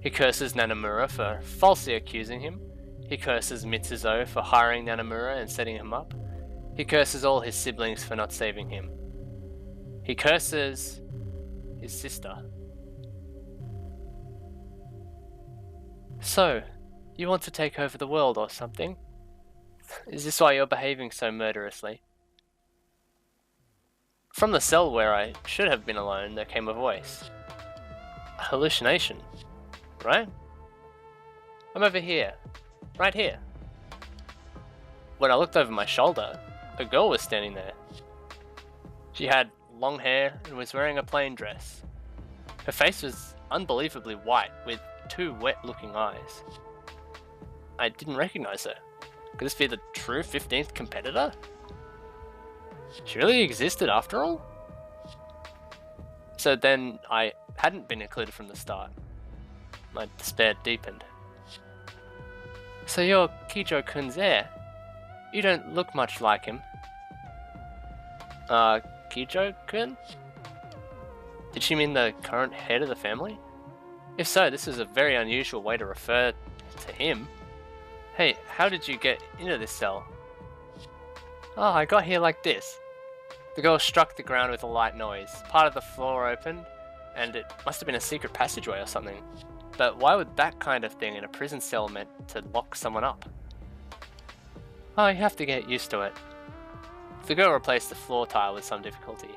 He curses Nanamura for falsely accusing him, he curses Mitsuzo for hiring Nanamura and setting him up, he curses all his siblings for not saving him. He curses his sister. So, you want to take over the world or something? Is this why you're behaving so murderously? From the cell where I should have been alone, there came a voice. A hallucination, right? I'm over here. Right here. When I looked over my shoulder, a girl was standing there. She had long hair and was wearing a plain dress. Her face was unbelievably white with two wet-looking eyes. I didn't recognize her. Could this be the true 15th competitor? She really existed after all? So then I hadn't been included from the start. My despair deepened. So you're Kijo-kun's heir? You don't look much like him. Kijo-kun? Did she mean the current head of the family? If so, this is a very unusual way to refer to him. Hey, how did you get into this cell? Oh, I got here like this. The girl struck the ground with a light noise. Part of the floor opened, and it must have been a secret passageway or something. But why would that kind of thing in a prison cell meant to lock someone up? Oh, you have to get used to it. The girl replaced the floor tile with some difficulty.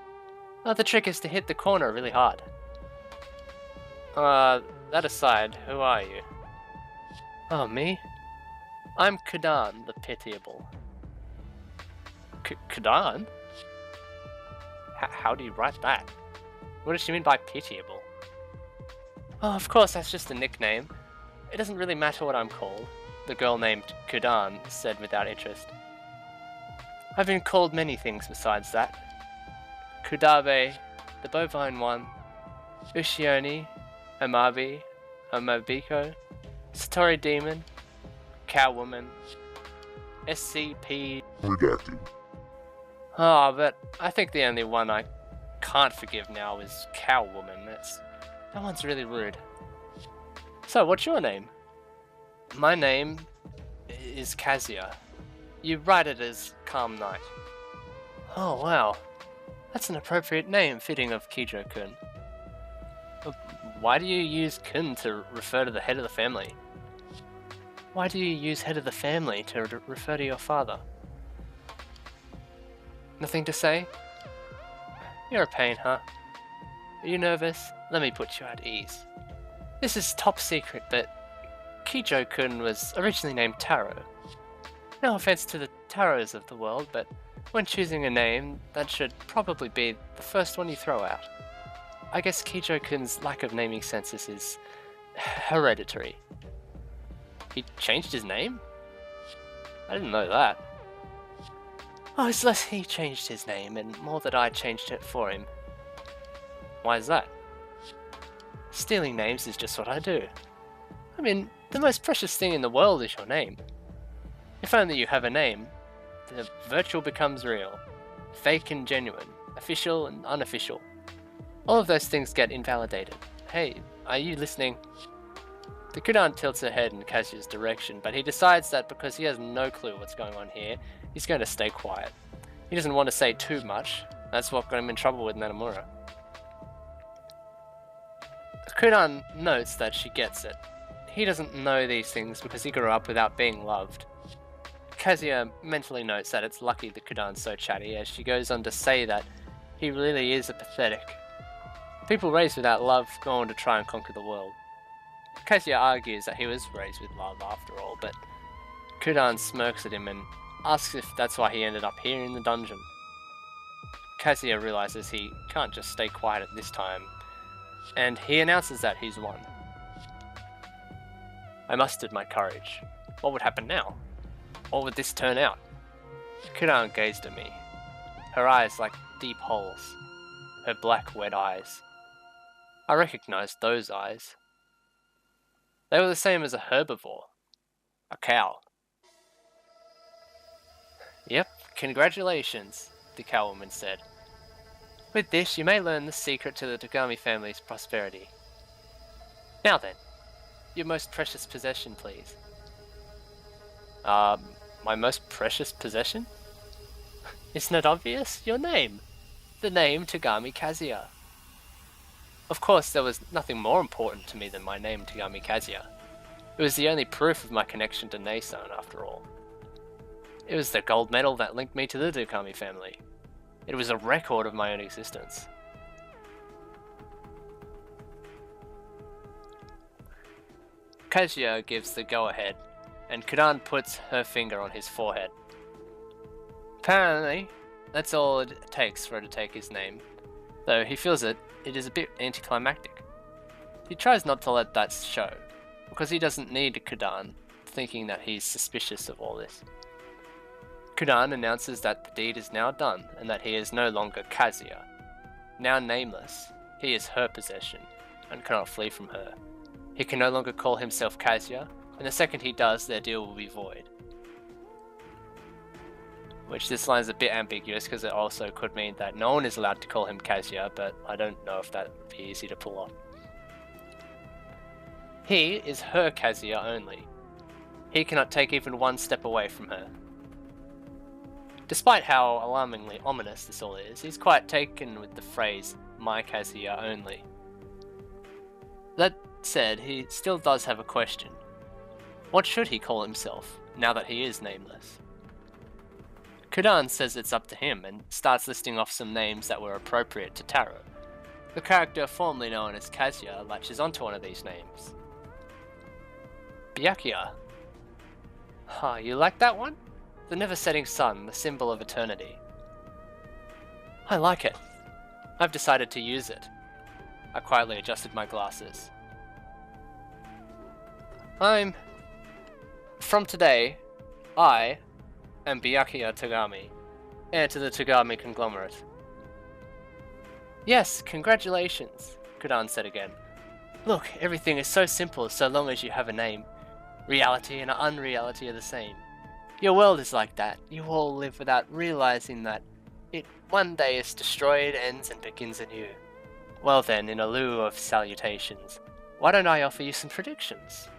Oh, the trick is to hit the corner really hard. That aside, who are you? Oh, me? I'm Kudan, the Pitiable. Kudan? How do you write that? What does she mean by pitiable? Oh, of course, that's just a nickname. It doesn't really matter what I'm called, the girl named Kudan said without interest. I've been called many things besides that. Kudabe, the bovine one, Ushioni, Amabi, Amabiko, Satori Demon, Cow Woman, SCP... Redacted. Oh, but I think the only one I can't forgive now is Cow Woman. That one's really rude. So, what's your name? My name is Kazuya. You write it as Calm Night. Oh, wow. That's an appropriate name fitting of Kijo-kun. Why do you use kun to refer to the head of the family? Why do you use head of the family to refer to your father? Nothing to say? You're a pain, huh? Are you nervous? Let me put you at ease. This is top secret, but Kijo-kun was originally named Taro. No offense to the Taros of the world, but when choosing a name, that should probably be the first one you throw out. I guess Kijo-kun's lack of naming sense is hereditary. He changed his name? I didn't know that. Oh, it's less he changed his name and more that I changed it for him. Why is that? Stealing names is just what I do. I mean, the most precious thing in the world is your name. If only you have a name, the virtual becomes real. Fake and genuine. Official and unofficial. All of those things get invalidated. Hey, are you listening? The Kudan tilts her head in Kazuya's direction, but he decides that because he has no clue what's going on here, he's going to stay quiet. He doesn't want to say too much. That's what got him in trouble with Nanamura. Kudan notes that she gets it. He doesn't know these things because he grew up without being loved. Kazuya mentally notes that it's lucky that Kudan's so chatty, as she goes on to say that he really is a pathetic. People raised without love go on to try and conquer the world. Kazuya argues that he was raised with love after all, but Kudan smirks at him and asks if that's why he ended up here in the dungeon. Kazuya realizes he can't just stay quiet at this time, and he announces that he's won. I mustered my courage. What would happen now? What would this turn out? Kudan gazed at me, her eyes like deep holes, her black, wet eyes. I recognized those eyes. They were the same as a herbivore, a cow. Yep, congratulations, the cowwoman said. With this, you may learn the secret to the Togami family's prosperity. Now then, your most precious possession, please. My most precious possession? Isn't it obvious? Your name. The name Togami Kazuya. Of course, there was nothing more important to me than my name Togami Kazuya. It was the only proof of my connection to Nei-san, after all. It was the gold medal that linked me to the Togami family. It was a record of my own existence. Kazuya gives the go-ahead, and Kudan puts her finger on his forehead. Apparently, that's all it takes for her to take his name, though he feels it is a bit anticlimactic. He tries not to let that show, because he doesn't need Kudan thinking that he's suspicious of all this. Kudan announces that the deed is now done, and that he is no longer Kazuya. Now nameless, he is her possession, and cannot flee from her. He can no longer call himself Kazuya, and the second he does, their deal will be void. Which this line is a bit ambiguous, because it also could mean that no one is allowed to call him Kazuya, but I don't know if that would be easy to pull off. He is her Kazuya only. He cannot take even one step away from her. Despite how alarmingly ominous this all is, he's quite taken with the phrase, my Kazuya only. That said, he still does have a question. What should he call himself, now that he is nameless? Kudan says it's up to him, and starts listing off some names that were appropriate to Taro. The character formerly known as Kazuya latches onto one of these names. Byakuya. Huh, you like that one? The never-setting sun, the symbol of eternity. I like it. I've decided to use it. I quietly adjusted my glasses. From today, I am Byakuya Togami, heir to the Togami conglomerate. Yes, congratulations, Kudan said again. Look, everything is so simple so long as you have a name. Reality and unreality are the same. Your world is like that. You all live without realizing that it one day is destroyed, ends, and begins anew. Well then, in a lieu of salutations, why don't I offer you some predictions?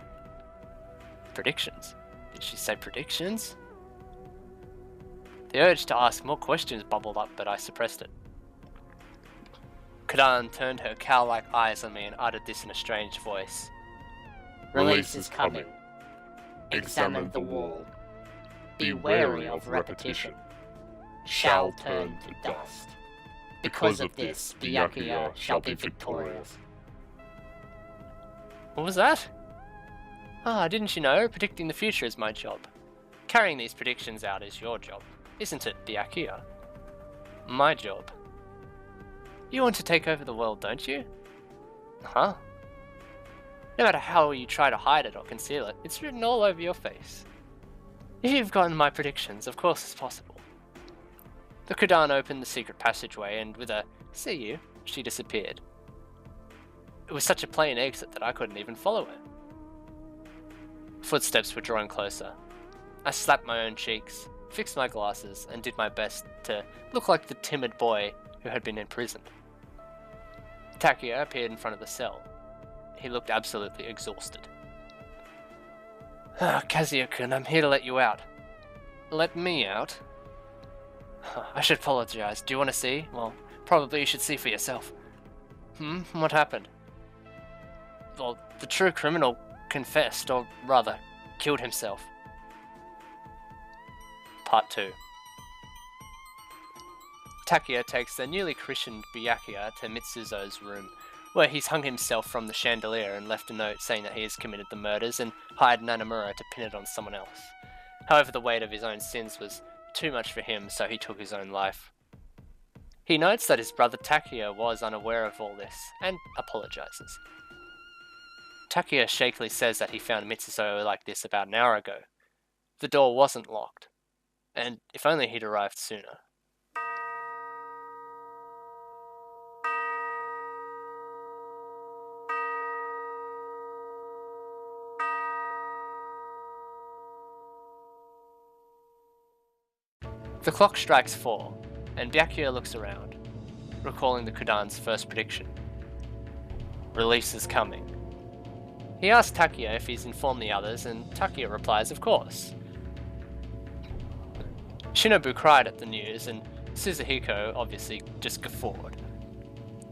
Predictions? Did she say predictions? The urge to ask more questions bubbled up, but I suppressed it. Kudan turned her cow-like eyes on me and uttered this in a strange voice. Release is coming. Examine the wall. Be wary of repetition. Shall turn to dust. Because of this, Byakuya shall be victorious. What was that? Didn't you know? Predicting the future is my job. Carrying these predictions out is your job, isn't it, Byakuya? My job. You want to take over the world, don't you? Huh? No matter how you try to hide it or conceal it, it's written all over your face. If you've gotten my predictions, of course it's possible. The Kudan opened the secret passageway, and with a "see you," she disappeared. It was such a plain exit that I couldn't even follow her. Footsteps were drawing closer. I slapped my own cheeks, fixed my glasses, and did my best to look like the timid boy who had been imprisoned. Takuya appeared in front of the cell. He looked absolutely exhausted. Kazuya-kun, I'm here to let you out. Let me out? I should apologize. Do you want to see? Well, probably you should see for yourself. What happened? Well, the true criminal confessed, or rather, killed himself. Part 2. Takuya takes the newly christened Byakuya to Mitsuzo's room, where he's hung himself from the chandelier and left a note saying that he has committed the murders and hired Nanamura to pin it on someone else. However, the weight of his own sins was too much for him, so he took his own life. He notes that his brother Takia was unaware of all this, and apologizes. Takia shakily says that he found Mitsuzo like this about an hour ago. The door wasn't locked, and if only he'd arrived sooner. The clock strikes 4, and Byakuya looks around, recalling the Kudan's first prediction. Release is coming. He asks Takia if he's informed the others, and Takia replies, of course. Shinobu cried at the news, and Suzuhiko obviously just guffawed.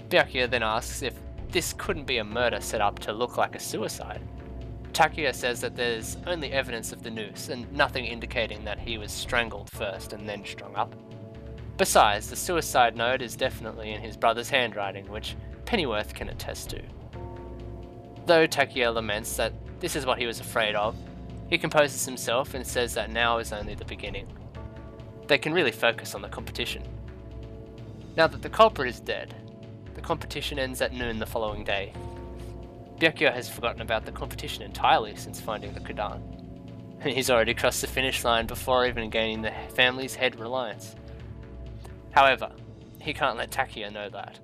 Byakuya then asks if this couldn't be a murder set up to look like a suicide. Takia says that there's only evidence of the noose and nothing indicating that he was strangled first and then strung up. Besides, the suicide note is definitely in his brother's handwriting, which Pennyworth can attest to. Though Takia laments that this is what he was afraid of, he composes himself and says that now is only the beginning. They can really focus on the competition. Now that the culprit is dead, the competition ends at noon the following day. Byakuya has forgotten about the competition entirely since finding the Kudan. He's already crossed the finish line before even gaining the family's head reliance. However, he can't let Takia know that.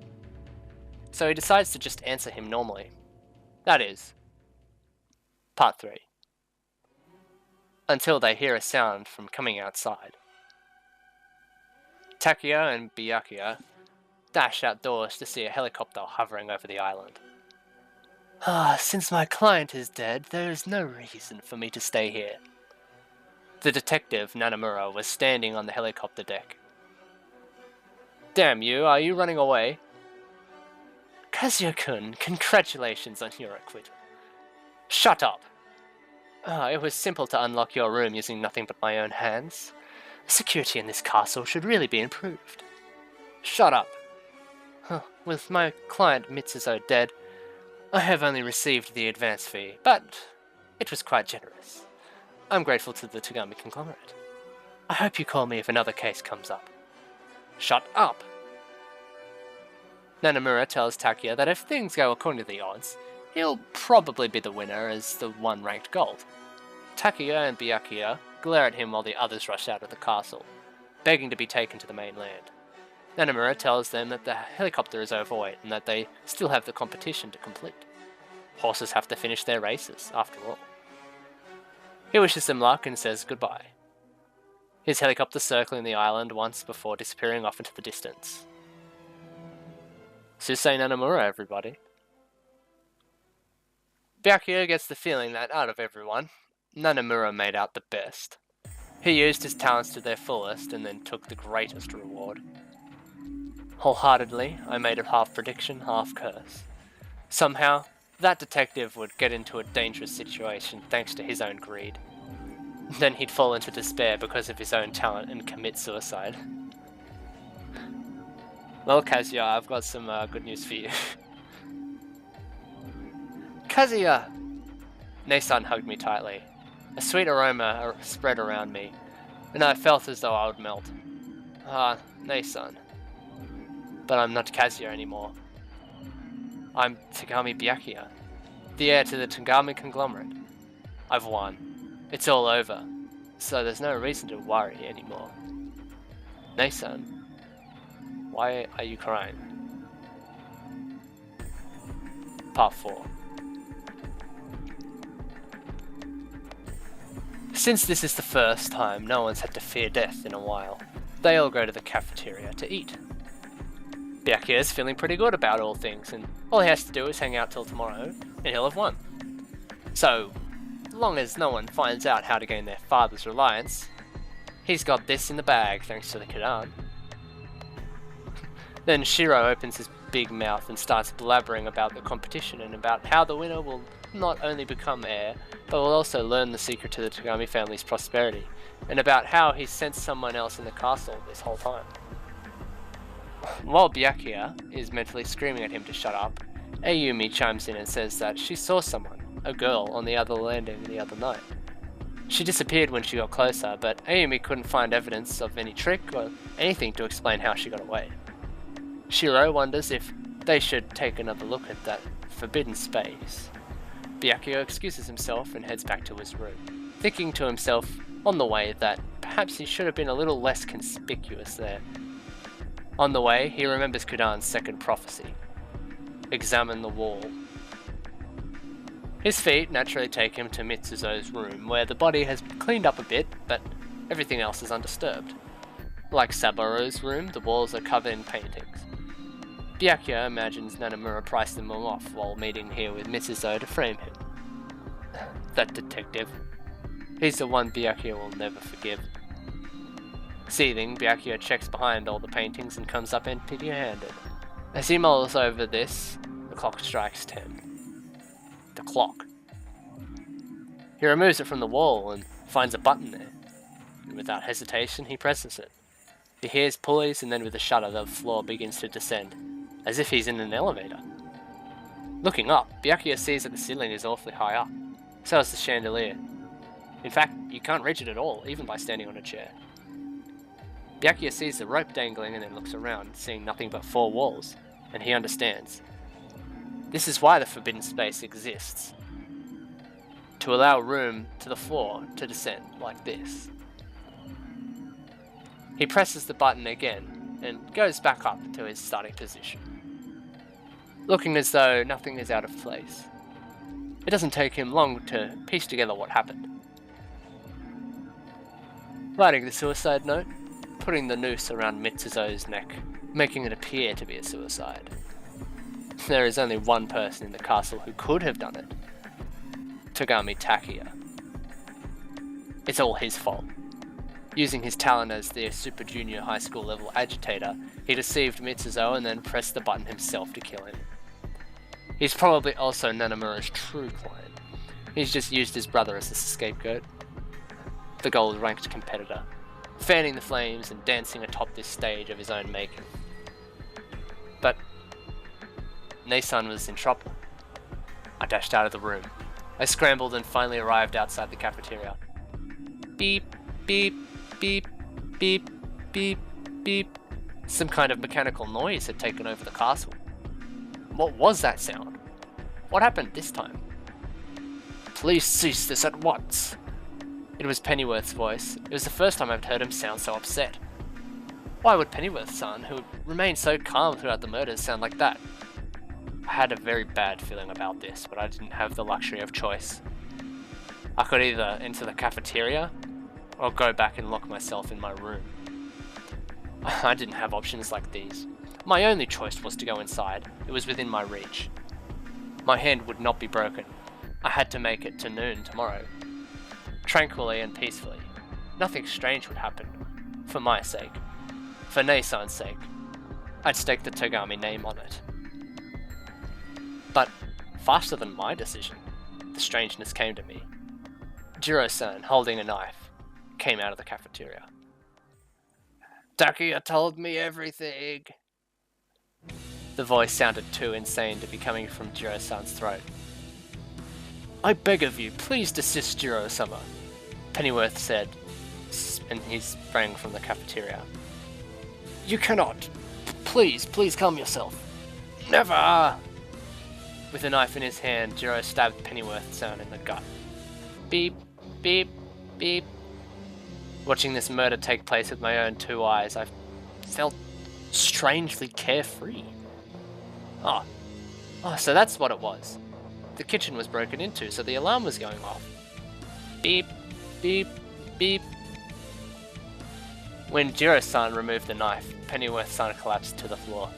So he decides to just answer him normally. That is, Part 3. Until they hear a sound from coming outside. Takia and Byakuya dash outdoors to see a helicopter hovering over the island. Since my client is dead, there is no reason for me to stay here. The detective, Nanamura, was standing on the helicopter deck. Damn you, are you running away? Kazuya-kun, congratulations on your acquittal. Shut up! It was simple to unlock your room using nothing but my own hands. Security in this castle should really be improved. Shut up. With my client Mitsuzo dead, I have only received the advance fee, but it was quite generous. I'm grateful to the Togami conglomerate. I hope you call me if another case comes up. Shut up! Nanamura tells Takia that if things go according to the odds, he'll probably be the winner as the one ranked gold. Takia and Byakuya glare at him while the others rush out of the castle, begging to be taken to the mainland. Nanamura tells them that the helicopter is overweight and that they still have the competition to complete. Horses have to finish their races, after all. He wishes them luck and says goodbye. His helicopter circling the island once before disappearing off into the distance. Susei Nanamura, everybody. Byakuya gets the feeling that out of everyone, Nanamura made out the best. He used his talents to their fullest and then took the greatest reward. Wholeheartedly, I made a half prediction, half curse. Somehow, that detective would get into a dangerous situation thanks to his own greed. Then he'd fall into despair because of his own talent and commit suicide. Well, Kazuya, I've got some good news for you. Kazuya! Nasan hugged me tightly. A sweet aroma spread around me, and I felt as though I would melt. Nasan. But I'm not Kazuya anymore. I'm Togami Byakuya, the heir to the Togami conglomerate. I've won. It's all over, so there's no reason to worry anymore. Nasan, why are you crying? Part 4. Since this is the first time no one's had to fear death in a while, they all go to the cafeteria to eat. Byakuya is feeling pretty good about all things, and all he has to do is hang out till tomorrow, and he'll have won. So, long as no one finds out how to gain their father's reliance, he's got this in the bag thanks to the Kudan. Then Shiro opens his big mouth and starts blabbering about the competition and about how the winner will not only become heir, but will also learn the secret to the Togami family's prosperity, and about how he sent someone else in the castle this whole time. While Byakuya is mentally screaming at him to shut up, Ayumi chimes in and says that she saw someone, a girl, on the other landing the other night. She disappeared when she got closer, but Ayumi couldn't find evidence of any trick or anything to explain how she got away. Shiro wonders if they should take another look at that forbidden space. Byakuya excuses himself and heads back to his room, thinking to himself on the way that perhaps he should have been a little less conspicuous there. On the way, he remembers Kudan's second prophecy. Examine the wall. His feet naturally take him to Mitsuzo's room, where the body has cleaned up a bit, but everything else is undisturbed. Like Saburo's room, the walls are covered in paintings. Byakuya imagines Nanamura priced them all off while meeting here with Mitsuzo to frame him. That detective. He's the one Byakuya will never forgive. Seething, Byakuya checks behind all the paintings and comes up empty-handed. As he mulls over this, the clock strikes 10. The clock. He removes it from the wall and finds a button there. And without hesitation, he presses it. He hears pulleys, and then with a shudder the floor begins to descend, as if he's in an elevator. Looking up, Byakuya sees that the ceiling is awfully high up. So is the chandelier. In fact, you can't reach it at all, even by standing on a chair. Byakuya sees the rope dangling and then looks around, seeing nothing but 4 walls, and he understands. This is why the forbidden space exists. To allow room to the floor to descend like this. He presses the button again, and goes back up to his starting position, looking as though nothing is out of place. It doesn't take him long to piece together what happened. Writing the suicide note, putting the noose around Mitsuzo's neck, making it appear to be a suicide. There is only one person in the castle who could have done it. Togami Takia. It's all his fault. Using his talent as the Super Junior high school level agitator, he deceived Mitsuzo and then pressed the button himself to kill him. He's probably also Nanamura's true client. He's just used his brother as a scapegoat. The gold-ranked competitor, fanning the flames and dancing atop this stage of his own making. But Nei-san was in trouble. I dashed out of the room. I scrambled and finally arrived outside the cafeteria. Beep, beep, beep, beep, beep, beep. Some kind of mechanical noise had taken over the castle. What was that sound? What happened this time? Please cease this at once. It was Pennyworth's voice. It was the first time I'd heard him sound so upset. Why would Pennyworth-san, who remained so calm throughout the murders, sound like that? I had a very bad feeling about this, but I didn't have the luxury of choice. I could either enter the cafeteria, or go back and lock myself in my room. I didn't have options like these. My only choice was to go inside. It was within my reach. My hand would not be broken. I had to make it to noon tomorrow. Tranquilly and peacefully. Nothing strange would happen. For my sake. For Nei-san's sake. I'd stake the Togami name on it. But, faster than my decision, the strangeness came to me. Jiro-san, holding a knife, came out of the cafeteria. Takia told me everything. The voice sounded too insane to be coming from Jiro-san's throat. I beg of you, please desist, Jiro-sama, Pennyworth said, and he sprang from the cafeteria. You cannot. Please calm yourself. Never! With a knife in his hand, Jiro stabbed Pennyworth-san in the gut. Beep, beep, beep. Watching this murder take place with my own 2 eyes, I felt strangely carefree. Oh, so that's what it was. The kitchen was broken into, so the alarm was going off. Beep, beep, beep. When Jiro-san removed the knife, Pennyworth-san collapsed to the floor.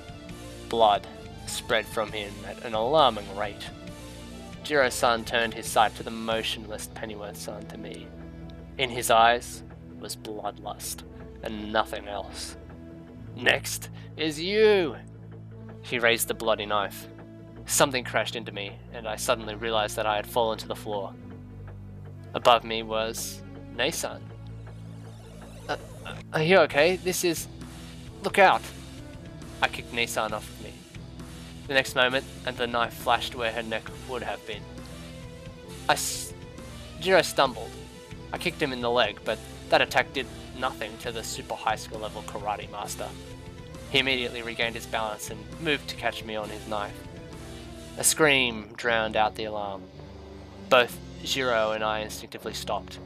Blood spread from him at an alarming rate. Jiro-san turned his sight to the motionless Pennyworth-san to me. In his eyes was bloodlust, and nothing else. Next is you! He raised the bloody knife. Something crashed into me, and I suddenly realized that I had fallen to the floor. Above me was Nei-san. Are you okay? This is... Look out! I kicked Nei-san off of me. The next moment, and the knife flashed where her neck would have been. Jiro stumbled. I kicked him in the leg, but that attack did nothing to the super high school level karate master. He immediately regained his balance and moved to catch me on his knife. A scream drowned out the alarm. Both Jiro and I instinctively stopped.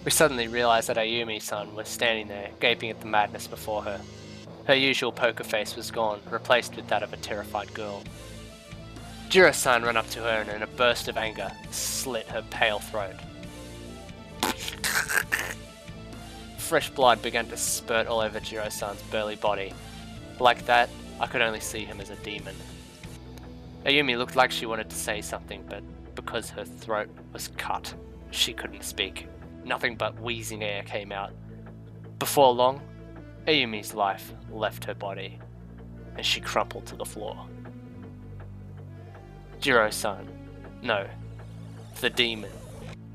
We suddenly realized that Ayumi-san was standing there, gaping at the madness before her. Her usual poker face was gone, replaced with that of a terrified girl. Jiro-san ran up to her and in a burst of anger, slit her pale throat. Fresh blood began to spurt all over Jiro-san's burly body. Like that, I could only see him as a demon. Ayumi looked like she wanted to say something, but because her throat was cut, she couldn't speak. Nothing but wheezing air came out. Before long, Ayumi's life left her body, and she crumpled to the floor. Jiro-san, no, the demon,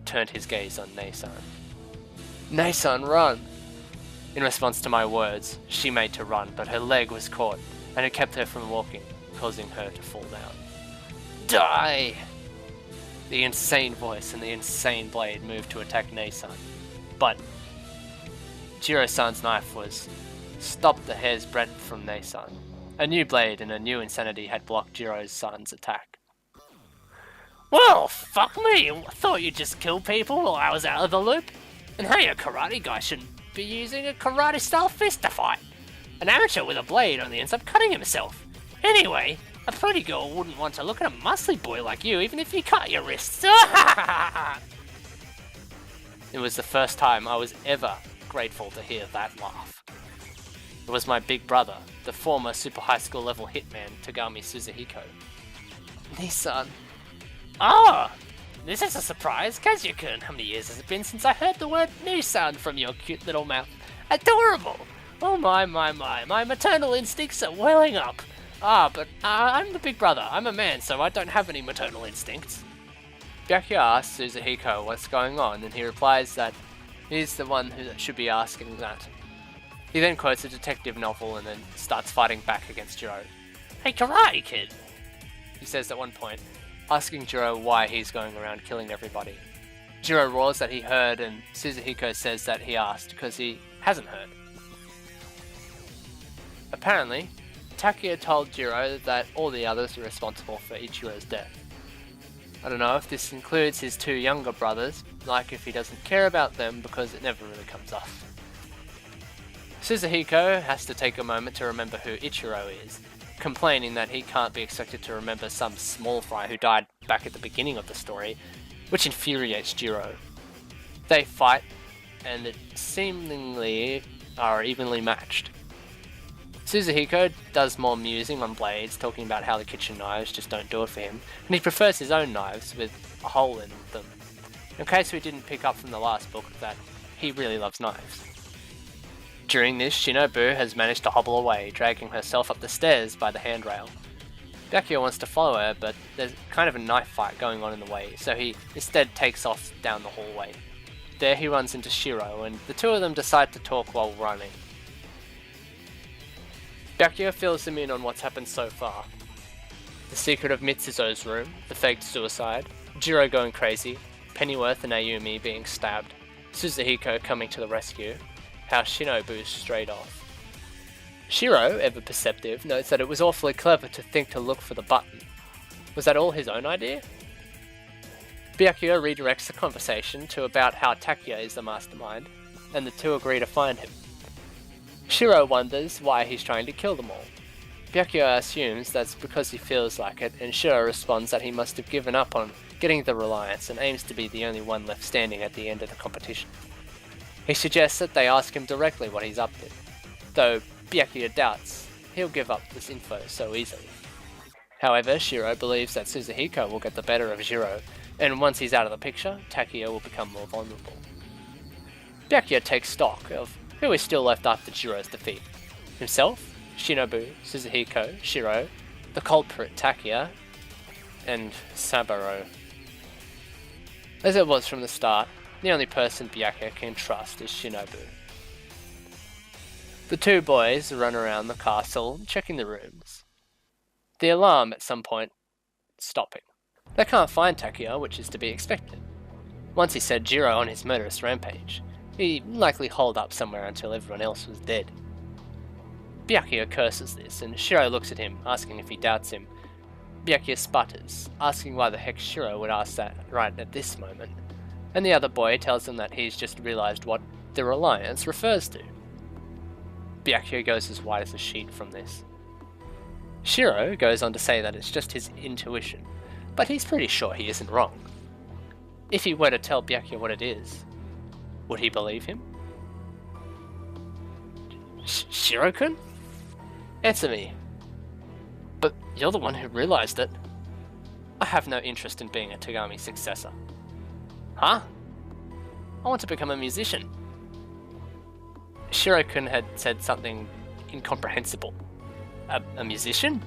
turned his gaze on Nei-san. Nei-san, run! In response to my words, she made to run, but her leg was caught, and it kept her from walking, causing her to fall down. Die! The insane voice and the insane blade moved to attack Nei-san, but Jiro-san's knife was stopped a hair's breadth from Nei-san. A new blade and a new insanity had blocked Jiro-san's attack. Well, fuck me! I thought you'd just kill people while I was out of the loop. And hey, a karate guy shouldn't be using a karate-style fist to fight. An amateur with a blade only ends up cutting himself. Anyway, a pretty girl wouldn't want to look at a muscly boy like you even if you cut your wrists. It was the first time I was ever grateful to hear that laugh. It was my big brother, the former super high school level hitman Togami Suzuhiko. Nissan. Ah! This is a surprise, Kazu-kun. How many years has it been since I heard the word Nissan from your cute little mouth? Adorable! Oh my, my maternal instincts are welling up. But I'm the big brother. I'm a man, so I don't have any maternal instincts. Byakuya asks Suzuhiko what's going on, and he replies that he's the one who should be asking that. He then quotes a detective novel and then starts fighting back against Jiro. Hey, Karate Kid! He says at one point, asking Jiro why he's going around killing everybody. Jiro roars that he heard, and Suzuhiko says that he asked because he hasn't heard. Apparently, Takuya told Jiro that all the others are responsible for Ichiro's death. I don't know if this includes his two younger brothers, like if he doesn't care about them because it never really comes up. Suzuhiko has to take a moment to remember who Ichiro is, complaining that he can't be expected to remember some small fry who died back at the beginning of the story, which infuriates Jiro. They fight, and it seemingly are evenly matched. Suzuhiko does more musing on blades, talking about how the kitchen knives just don't do it for him, and he prefers his own knives with a hole in them. In case we didn't pick up from the last book that he really loves knives. During this, Shinobu has managed to hobble away, dragging herself up the stairs by the handrail. Byakuya wants to follow her, but there's kind of a knife fight going on in the way, so he instead takes off down the hallway. There he runs into Shiro, and the two of them decide to talk while running. Byakuya fills them in on what's happened so far. The secret of Mitsuzo's room, the faked suicide, Jiro going crazy, Pennyworth and Ayumi being stabbed, Suzuhiko coming to the rescue, how Shinobu strayed off. Shiro, ever perceptive, notes that it was awfully clever to think to look for the button. Was that all his own idea? Byakuya redirects the conversation to about how Takuya is the mastermind, and the two agree to find him. Shiro wonders why he's trying to kill them all. Byakuya assumes that's because he feels like it, and Shiro responds that he must have given up on getting the Reliance and aims to be the only one left standing at the end of the competition. He suggests that they ask him directly what he's up to, though Byakuya doubts he'll give up this info so easily. However, Shiro believes that Suzuhiko will get the better of Jiro, and once he's out of the picture, Takuya will become more vulnerable. Byakuya takes stock of who is still left after Jiro's defeat. Himself, Shinobu, Suzuhiko, Shiro, the culprit Takuya, and Saburo. As it was from the start, the only person Byakuya can trust is Shinobu. The two boys run around the castle, checking the rooms. The alarm at some point stopping. They can't find Takuya, which is to be expected. Once he set Jiro on his murderous rampage, he'd likely holed up somewhere until everyone else was dead. Byakuya curses this, and Shiro looks at him, asking if he doubts him. Byakuya sputters, asking why the heck Shiro would ask that right at this moment, and the other boy tells him that he's just realized what the reliance refers to. Byakuya goes as white as a sheet from this. Shiro goes on to say that it's just his intuition, but he's pretty sure he isn't wrong. If he were to tell Byakuya what it is, would he believe him? Shiro-kun? Answer me. But you're the one who realized it. I have no interest in being a Togami successor. Huh? I want to become a musician. Shiro-kun had said something incomprehensible. A musician?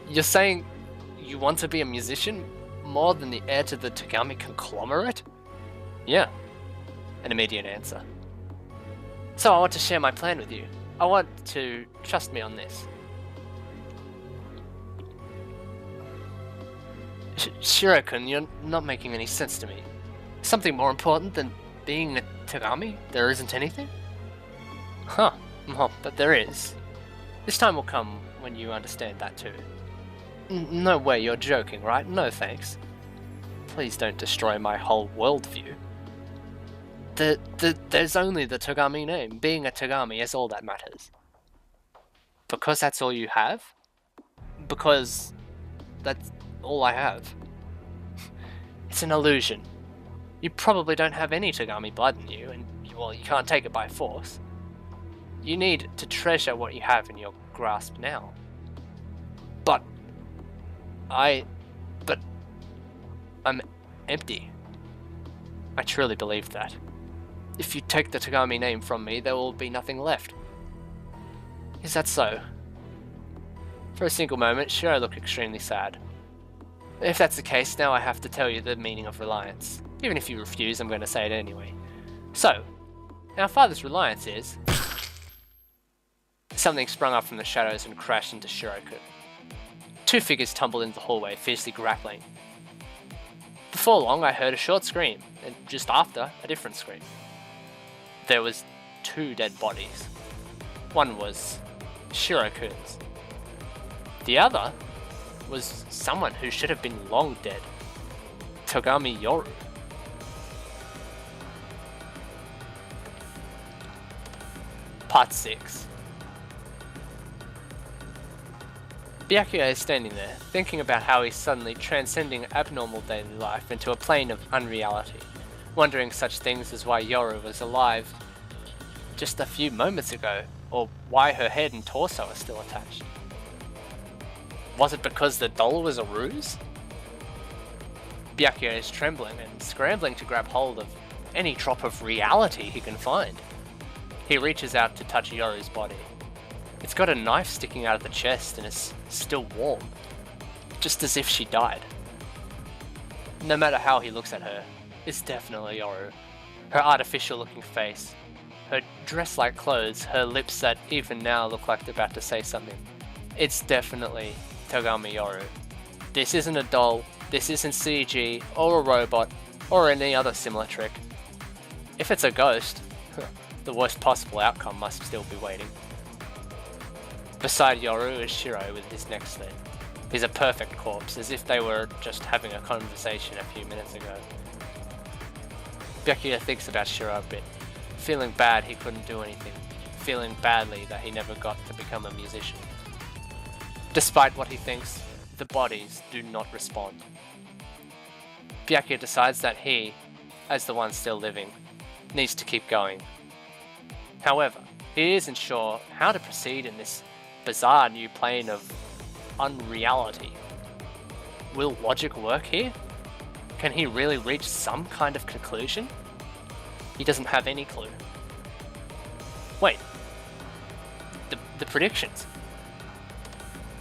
You're saying you want to be a musician more than the heir to the Togami conglomerate? Yeah. An immediate answer. So I want to share my plan with you. I want to trust me on this. Shiro-kun, you're not making any sense to me. Something more important than being a Togami? There isn't anything? Huh. Well, but there is. This time will come when you understand that too. No way, you're joking, right? No thanks. Please don't destroy my whole worldview. There's only the Togami name. Being a Togami is all that matters. Because that's all you have? Because that's all I have. It's an illusion. You probably don't have any Togami blood in you, and well, you can't take it by force. You need to treasure what you have in your grasp now. But I'm empty. I truly believe that. If you take the Togami name from me, there will be nothing left. Is that so? For a single moment, Shiro looked extremely sad. If that's the case, now I have to tell you the meaning of reliance. Even if you refuse, I'm going to say it anyway. So, our father's reliance is... Something sprung up from the shadows and crashed into Shiro-kun. Two figures tumbled into the hallway, fiercely grappling. Before long, I heard a short scream, and just after, a different scream. There was two dead bodies. One was Shiro-kun's. The other was someone who should have been long dead. Togami Yoru. Part 6. Byakuya is standing there, thinking about how he's suddenly transcending abnormal daily life into a plane of unreality, wondering such things as why Yoru was alive just a few moments ago, or why her head and torso are still attached. Was it because the doll was a ruse? Byakuya is trembling and scrambling to grab hold of any drop of reality he can find. He reaches out to touch Yoru's body. It's got a knife sticking out of the chest and is still warm, just as if she died. No matter how he looks at her, it's definitely Yoru. Her artificial looking face, her dress-like clothes, her lips that even now look like they're about to say something. It's definitely Togami Yoru. This isn't a doll, this isn't CG, or a robot, or any other similar trick. If it's a ghost, the worst possible outcome must still be waiting. Beside Yoru is Shiro with his neck slit. He's a perfect corpse, as if they were just having a conversation a few minutes ago. Byakuya thinks about Shiro a bit, feeling bad he couldn't do anything, feeling badly that he never got to become a musician. Despite what he thinks, the bodies do not respond. Byakuya decides that he, as the one still living, needs to keep going. However, he isn't sure how to proceed in this bizarre new plane of unreality. Will logic work here? Can he really reach some kind of conclusion? He doesn't have any clue. Wait. The predictions.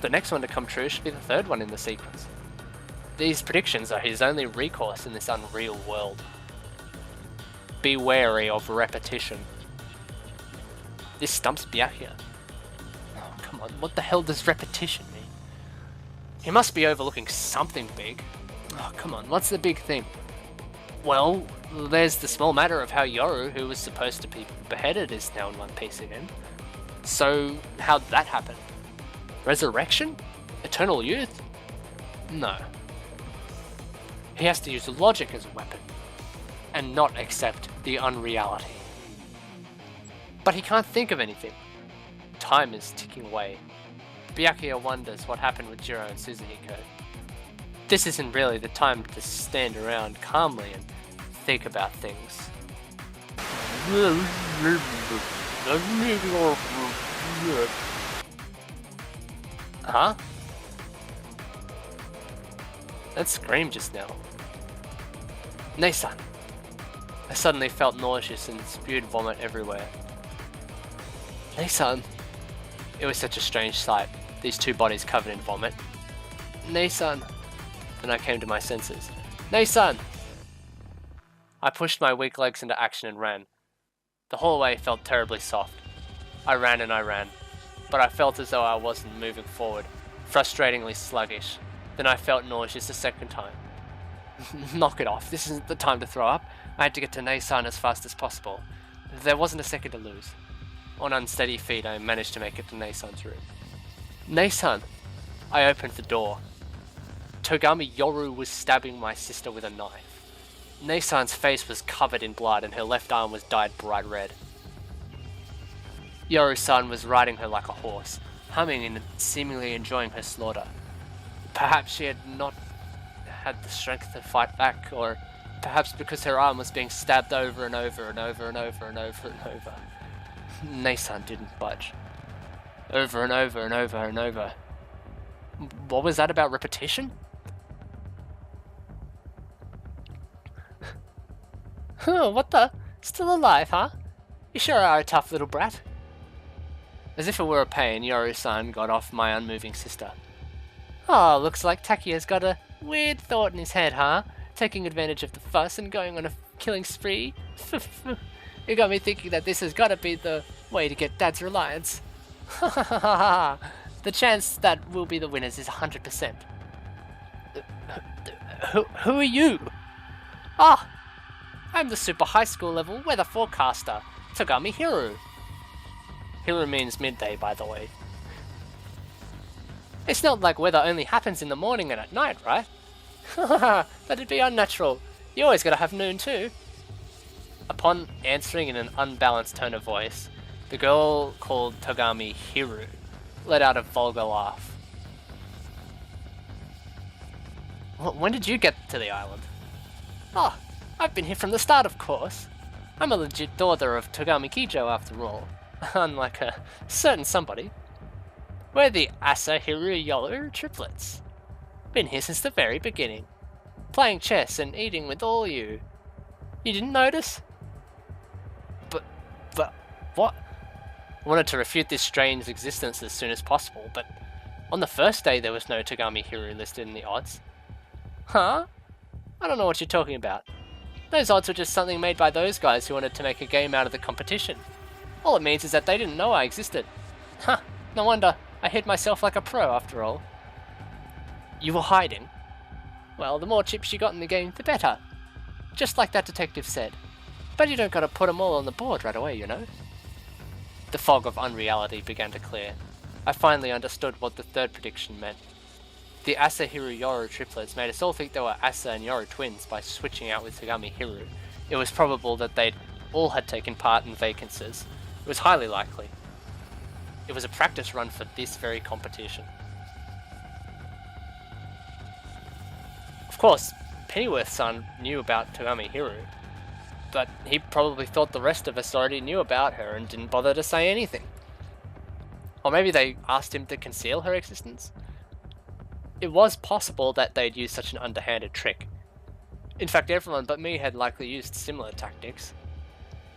The next one to come true should be the third one in the sequence. These predictions are his only recourse in this unreal world. Be wary of repetition. This stumps Byakuya. Oh, come on, what the hell does repetition mean? He must be overlooking something big. Oh, come on, what's the big thing? Well, There's the small matter of how Yoru, who was supposed to be beheaded, is now in one piece again. So, how'd that happen? Resurrection? Eternal youth? No. He has to use logic as a weapon, and not accept the unreality. But he can't think of anything. Time is ticking away. Byakuya wonders what happened with Jiro and Suzuhiko. This isn't really the time to stand around calmly and think about things. Huh? That scream just now. Nei-san! I suddenly felt nauseous and spewed vomit everywhere. Nei-san! It was such a strange sight, these two bodies covered in vomit. Nei-san! Then I came to my senses. Nei-san! I pushed my weak legs into action and ran. The hallway felt terribly soft. I ran and I ran, but I felt as though I wasn't moving forward, frustratingly sluggish. Then I felt nauseous a second time. Knock it off, this isn't the time to throw up. I had to get to Nei-san as fast as possible. There wasn't a second to lose. On unsteady feet, I managed to make it to Nei-san's room. Nei-san! I opened the door. Togami Yoru was stabbing my sister with a knife. Nei-san's face was covered in blood and her left arm was dyed bright red. Yoru-san was riding her like a horse, humming and seemingly enjoying her slaughter. Perhaps she had not had the strength to fight back, or perhaps because her arm was being stabbed over and over and over and over and over and over. Nei-san didn't budge. Over and over and over and over. What was that about repetition? Huh, what the? Still alive, huh? You sure are a tough little brat. As if it were a pain, Yoru-san got off my unmoving sister. Oh, looks like Takiya's got a weird thought in his head, huh? Taking advantage of the fuss and going on a killing spree. You got me thinking that this has got to be the way to get Dad's reliance. Ha ha ha ha! The chance that we'll be the winners is 100%. Who are you? Ah! I'm the super high school level weather forecaster, Togami Hiru. Hiru means midday, by the way. It's not like weather only happens in the morning and at night, right? That'd be unnatural. You always gotta have noon too. Upon answering in an unbalanced tone of voice, the girl called Togami Hiru let out a vulgar laugh. When did you get to the island? Oh, I've been here from the start, of course. I'm a legit daughter of Togami Kijo, after all. Unlike a certain somebody. We're the Asahiru Yoru triplets. Been here since the very beginning. Playing chess and eating with all you. You didn't notice? But, what? I wanted to refute this strange existence as soon as possible, but on the first day there was no Togami Hiru listed in the odds. Huh? I don't know what you're talking about. Those odds were just something made by those guys who wanted to make a game out of the competition. All it means is that they didn't know I existed. Huh, no wonder. I hid myself like a pro, after all. You were hiding? Well, the more chips you got in the game, the better. Just like that detective said. But you don't gotta put them all on the board right away, you know? The fog of unreality began to clear. I finally understood what the third prediction meant. The Asahiru Yoru triplets made us all think they were Asa and Yoru twins by switching out with Togami Hiru. It was probable that they'd all had taken part in vacancies. It was highly likely. It was a practice run for this very competition. Of course, Pennyworth-san knew about Togami Hiru, but he probably thought the rest of us already knew about her and didn't bother to say anything. Or maybe they asked him to conceal her existence? It was possible that they'd used such an underhanded trick. In fact, everyone but me had likely used similar tactics.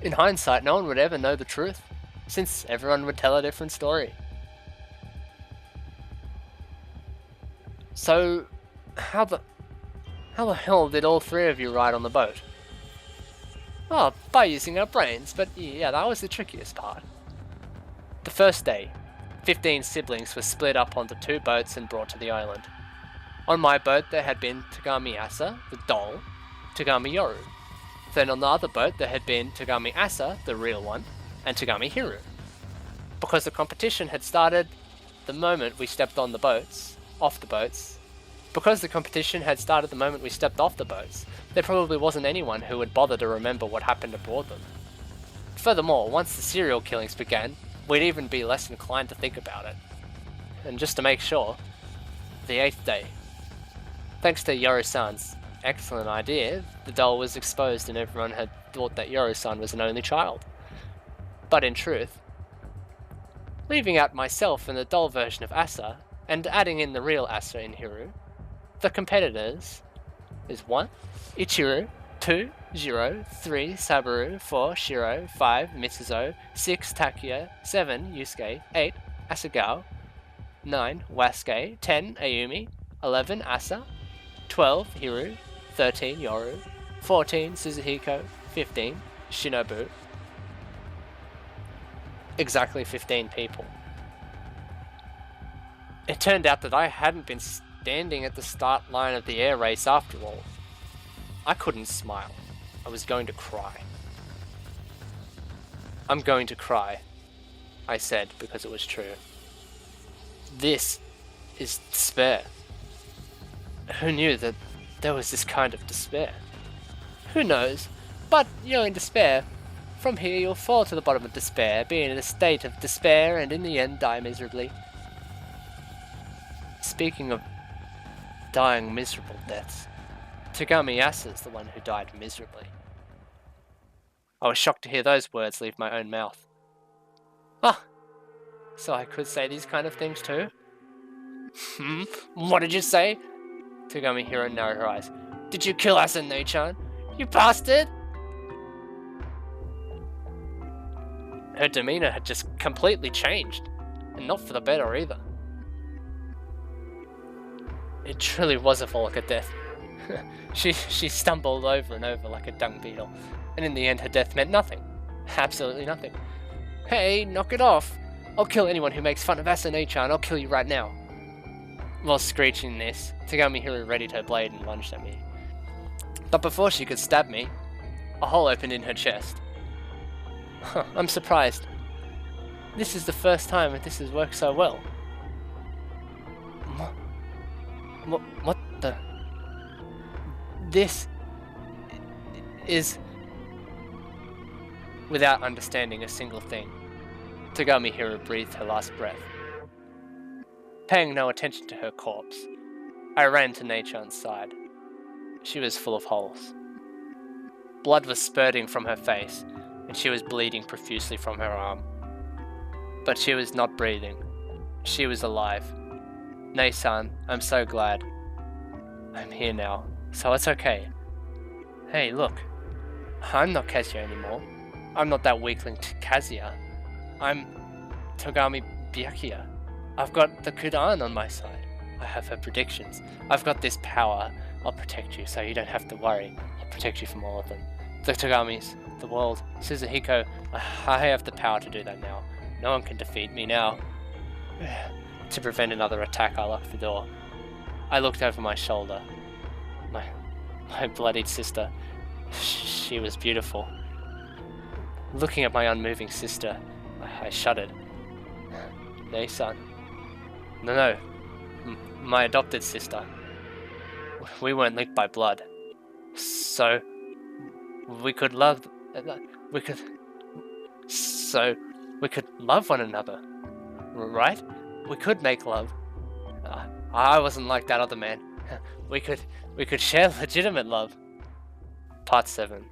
In hindsight, no one would ever know the truth, since everyone would tell a different story. So, how the hell did all three of you ride on the boat? Oh, by using our brains, but yeah, that was the trickiest part. The first day, 15 siblings were split up onto 2 boats and brought to the island. On my boat there had been Togami Asa, the doll, Togami Yoru, Then on the other boat, there had been Togami Asa, the real one, and Togami Hiru. Because the competition had started the moment we stepped on the boats, off the boats, because the competition had started the moment we stepped off the boats, there probably wasn't anyone who would bother to remember what happened aboard them. Furthermore, once the serial killings began, we'd even be less inclined to think about it. And just to make sure, the 8th day. Thanks to Yoru-san's excellent idea, the doll was exposed and everyone had thought that Yoru-san was an only child. But in truth, leaving out myself and the doll version of Asa, and adding in the real Asa in Hiru, the competitors is 1. Ichiru, 2. Jiro, 3. Sabaru, 4. Shiro, 5. Mitsuzo, 6. Takuya, 7. Yusuke, 8. Asagao, 9. Wasuke, 10. Ayumi, 11. Asa, 12. Hiru, 13. Yoru, 14. Suzuhiko, 15. Shinobu. Exactly 15 people. It turned out that I hadn't been standing at the start line of the air race after all. I couldn't smile. I was going to cry. I'm going to cry, I said, because it was true. This is despair. Who knew that there was this kind of despair? Who knows? But you're in despair. From here you'll fall to the bottom of despair, be in a state of despair, and in the end die miserably. Speaking of dying miserable deaths, Togami Asa's the one who died miserably. I was shocked to hear those words leave my own mouth. Ah, so I could say these kind of things too? What did you say? Togami Hiro narrowed her eyes. Did you kill Asa Nei-chan? You bastard! Her demeanor had just completely changed, and not for the better either. It truly was a Volca death. She stumbled over and over like a dung beetle, and in the end her death meant nothing. Absolutely nothing. Hey, knock it off! I'll kill anyone who makes fun of Asa Nei-chan, I'll kill you right now. While screeching this, Togami Hiro readied her blade and lunged at me. But before she could stab me, a hole opened in her chest. I'm surprised. This is the first time that this has worked so well. What the... This... is... Without understanding a single thing, Togami Hiro breathed her last breath. Paying no attention to her corpse, I ran to Nei-chan's side. She was full of holes. Blood was spurting from her face, and she was bleeding profusely from her arm. But she was not breathing. She was alive. Nei-san, I'm so glad. I'm here now, so it's okay. Hey, look. I'm not Kazuya anymore. I'm not that weakling Kazuya. I'm Togami Byakuya. I've got the Kudan on my side. I have her predictions. I've got this power. I'll protect you, so you don't have to worry. I'll protect you from all of them. The Togamis, the world, Suzuhiko, I have the power to do that now. No one can defeat me now. To prevent another attack, I locked the door. I looked over my shoulder. My bloodied sister. She was beautiful. Looking at my unmoving sister, I shuddered. Nei-san. No. My adopted sister. We weren't linked by blood. So... we could love... So... we could love one another. Right? We could make love. I wasn't like that other man. We could share legitimate love. Part 7.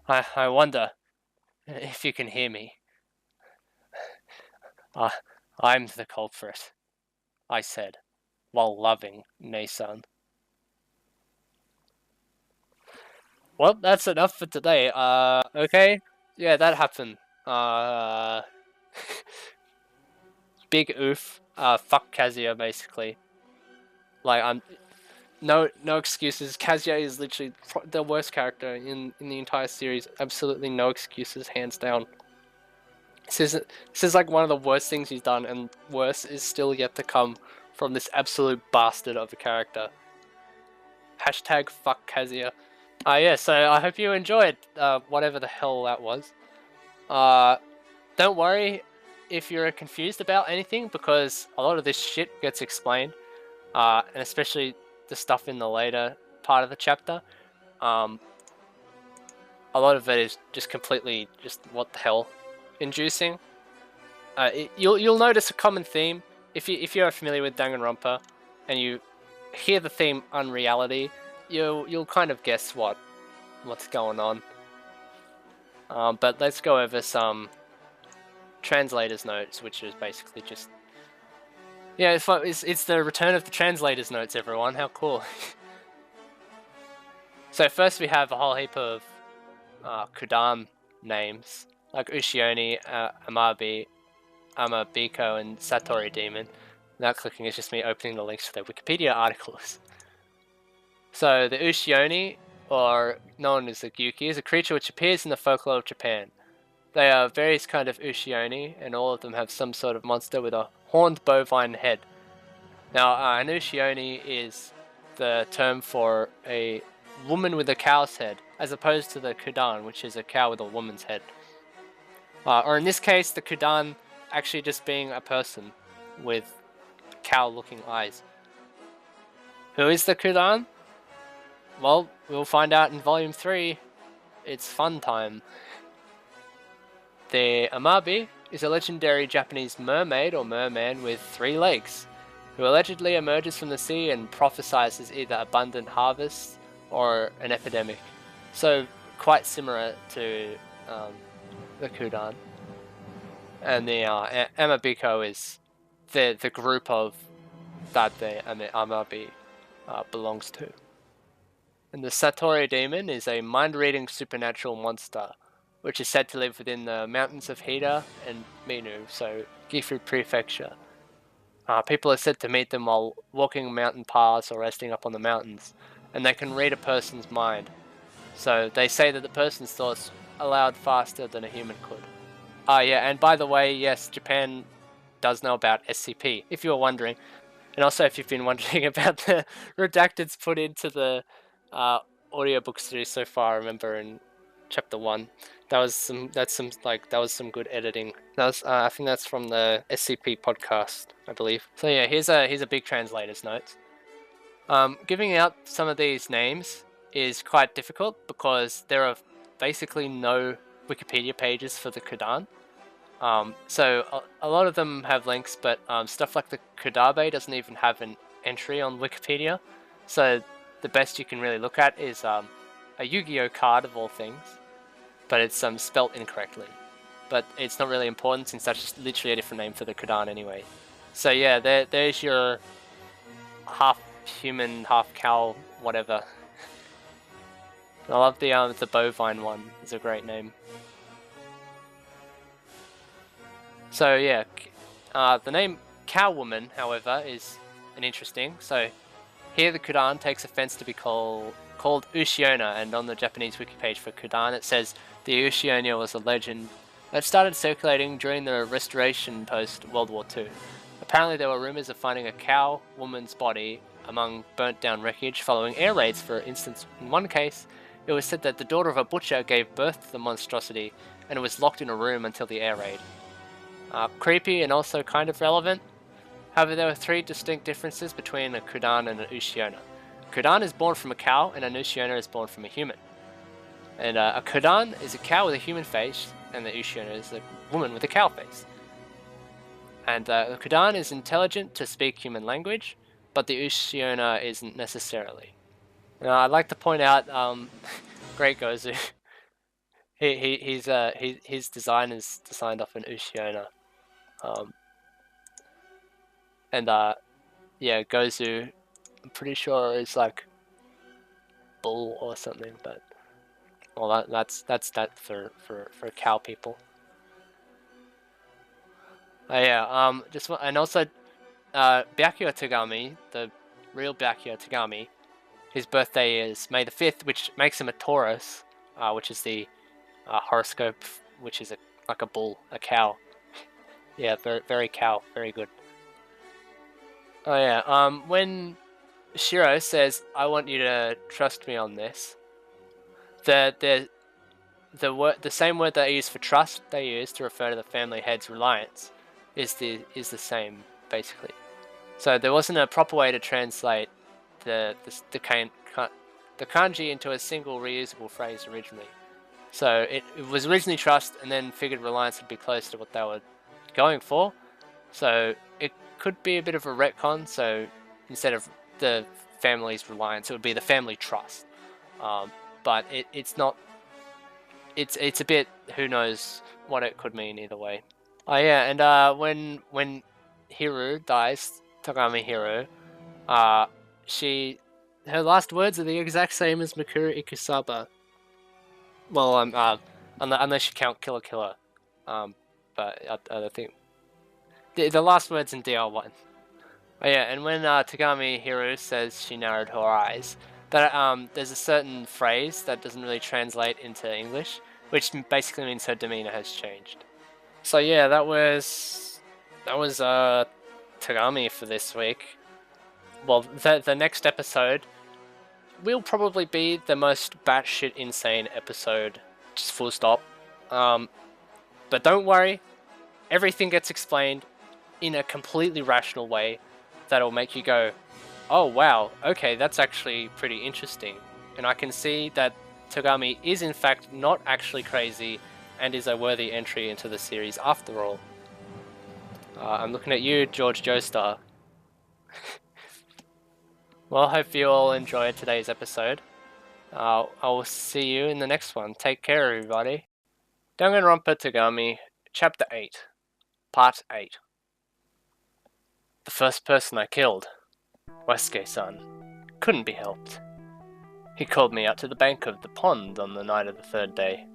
I wonder if you can hear me. I'm the culprit, I said, while loving Nei-san. Well, that's enough for today. Okay? Yeah, that happened. Big oof. Fuck Kazuya, basically. Like, no excuses. Kazuya is literally the worst character in the entire series. Absolutely no excuses, hands down. This is like one of the worst things he's done, and worse is still yet to come from this absolute bastard of a character. Hashtag fuck Kazuya. Yeah, so I hope you enjoyed whatever the hell that was. Uh, don't worry if you're confused about anything, because a lot of this shit gets explained, and especially the stuff in the later part of the chapter. Um, a lot of it is just completely just what the hell inducing. You'll notice a common theme if you're familiar with Danganronpa, and you hear the theme unreality, you'll kind of guess what's going on. But let's go over some translators notes, which is basically just it's the return of the translators notes, everyone. How cool! So first we have a whole heap of Kudam names like Ushioni, Amabi, Amabiko, and Satori Demon. Now clicking is just me opening the links to their Wikipedia articles. So the Ushioni, or known as the Gyuki, is a creature which appears in the folklore of Japan. They are various kind of Ushioni, and all of them have some sort of monster with a horned bovine head. Now, an Ushioni is the term for a woman with a cow's head, as opposed to the Kudan, which is a cow with a woman's head. Or in this case, the Kudan actually just being a person with cow-looking eyes. Who is the Kudan? Well, we'll find out in Volume 3. It's fun time. The Amabi is a legendary Japanese mermaid or merman with 3 legs, who allegedly emerges from the sea and prophesies either abundant harvests or an epidemic. So quite similar to the Kudan. And the Amabiko is the group of that the Amabi belongs to. And the Satori Demon is a mind-reading supernatural monster, which is said to live within the mountains of Hida and Minu, so Gifu Prefecture. People are said to meet them while walking mountain paths or resting up on the mountains, and they can read a person's mind. So they say that the person's thoughts are allowed faster than a human could. Yeah, and by the way, yes, Japan does know about SCP, if you were wondering. And also if you've been wondering about the redacteds put into the audiobook series so far, I remember in chapter 1. That was some good editing. That was I think that's from the SCP podcast, I believe. So yeah, here's a big translator's note. Giving out some of these names is quite difficult because there are basically no Wikipedia pages for the Kudan. So a lot of them have links, but stuff like the Kudabe doesn't even have an entry on Wikipedia. So the best you can really look at is a Yu-Gi-Oh card of all things, but it's spelt incorrectly. But it's not really important since that's just literally a different name for the Kudan anyway. So yeah, there's your half human, half cow, whatever. I love the bovine one. It's a great name. So yeah, the name Cowwoman, however, is an interesting. So here the Kudan takes offense to be called Ushiona, and on the Japanese wiki page for Kudan it says the Ushiona was a legend that started circulating during the restoration post-World War II. Apparently there were rumors of finding a cow woman's body among burnt down wreckage following air raids. For instance, in one case, it was said that the daughter of a butcher gave birth to the monstrosity and it was locked in a room until the air raid. Creepy and also kind of relevant. However, there were 3 distinct differences between a Kudan and an Ushiona. A Kudan is born from a cow, and an Ushiona is born from a human. And a Kudan is a cow with a human face, and the Ushiona is a woman with a cow face. And the Kudan is intelligent to speak human language, but the Ushiona isn't necessarily. Now, I'd like to point out, Great Gozu. His design is designed off an Ushiona. Yeah, Gozu, I'm pretty sure is like bull or something, but well, that's that for cow people. Yeah, and also Byakuya Togami, the real Byakuya Togami, his birthday is May the 5th, which makes him a Taurus, which is the horoscope, which is like a bull, a cow. Yeah, very very cow, very good. Oh yeah, when Shiro says, "I want you to trust me on this," the same word they use for trust they use to refer to the family head's reliance is the same basically. So there wasn't a proper way to translate the kanji into a single reusable phrase originally. So it was originally trust, and then figured reliance would be close to what they were going for. So it could be a bit of a retcon. So instead of the family's reliance, it would be the family trust. But it's not. It's a bit, who knows what it could mean either way. Oh yeah, and when Hiru dies, Togami Hiru, her last words are the exact same as Mikuru Ikusaba. Well, unless you count Killer Killer, but I think the last words in DR1. Oh yeah, and when Togami Hiru says she narrowed her eyes, that there's a certain phrase that doesn't really translate into English, which basically means her demeanor has changed. So yeah, that was Togami for this week. Well, the next episode will probably be the most batshit insane episode, just full stop. But don't worry, everything gets explained in a completely rational way that'll make you go, oh wow, okay, that's actually pretty interesting. And I can see that Togami is in fact not actually crazy and is a worthy entry into the series after all. I'm looking at you, George Joestar. Well, I hope you all enjoyed today's episode. I will see you in the next one. Take care, everybody. Danganronpa Togami, Chapter 8, Part 8. The first person I killed, Wesuke-san, couldn't be helped. He called me out to the bank of the pond on the night of the third day.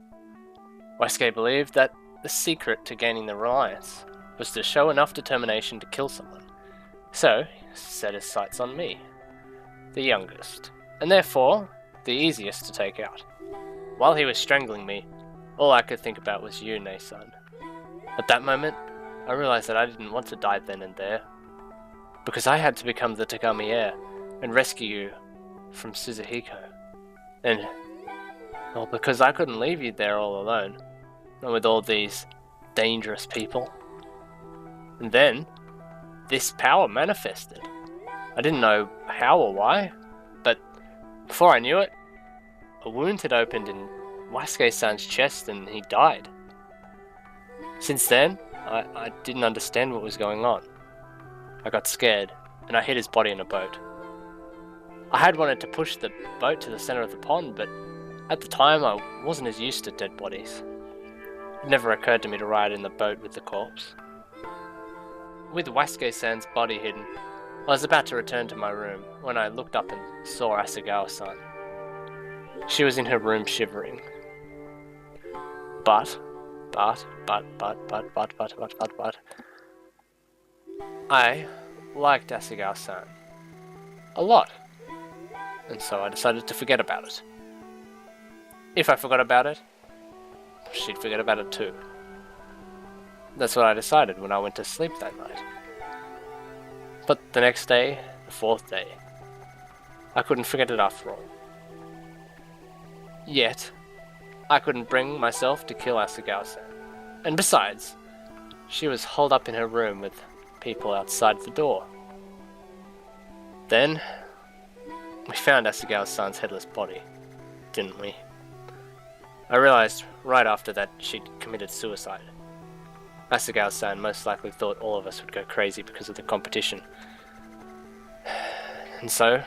Wesuke believed that the secret to gaining the reliance was to show enough determination to kill someone, so he set his sights on me, the youngest, and therefore the easiest to take out. While he was strangling me, all I could think about was you, Nei-san. At that moment, I realized that I didn't want to die then and there, because I had to become the Togami heir and rescue you from Suzuhiko. And, well, because I couldn't leave you there all alone, and with all these dangerous people. And then, this power manifested. I didn't know how or why, but before I knew it, a wound had opened in Wasuke-san's chest and he died. Since then, I didn't understand what was going on. I got scared, and I hid his body in a boat. I had wanted to push the boat to the center of the pond, but at the time I wasn't as used to dead bodies. It never occurred to me to ride in the boat with the corpse. With Wasuke-san's body hidden, I was about to return to my room when I looked up and saw Asagawa-san. She was in her room shivering. But, I liked Asagawa-san a lot, and so I decided to forget about it. If I forgot about it, she'd forget about it too. That's what I decided when I went to sleep that night. But the next day, the fourth day, I couldn't forget it after all. Yet, I couldn't bring myself to kill Asagawa-san. And besides, she was holed up in her room with people outside the door. Then, we found Asagawa-san's headless body, didn't we? I realized right after that she'd committed suicide. Asagawa-san most likely thought all of us would go crazy because of the competition. And so,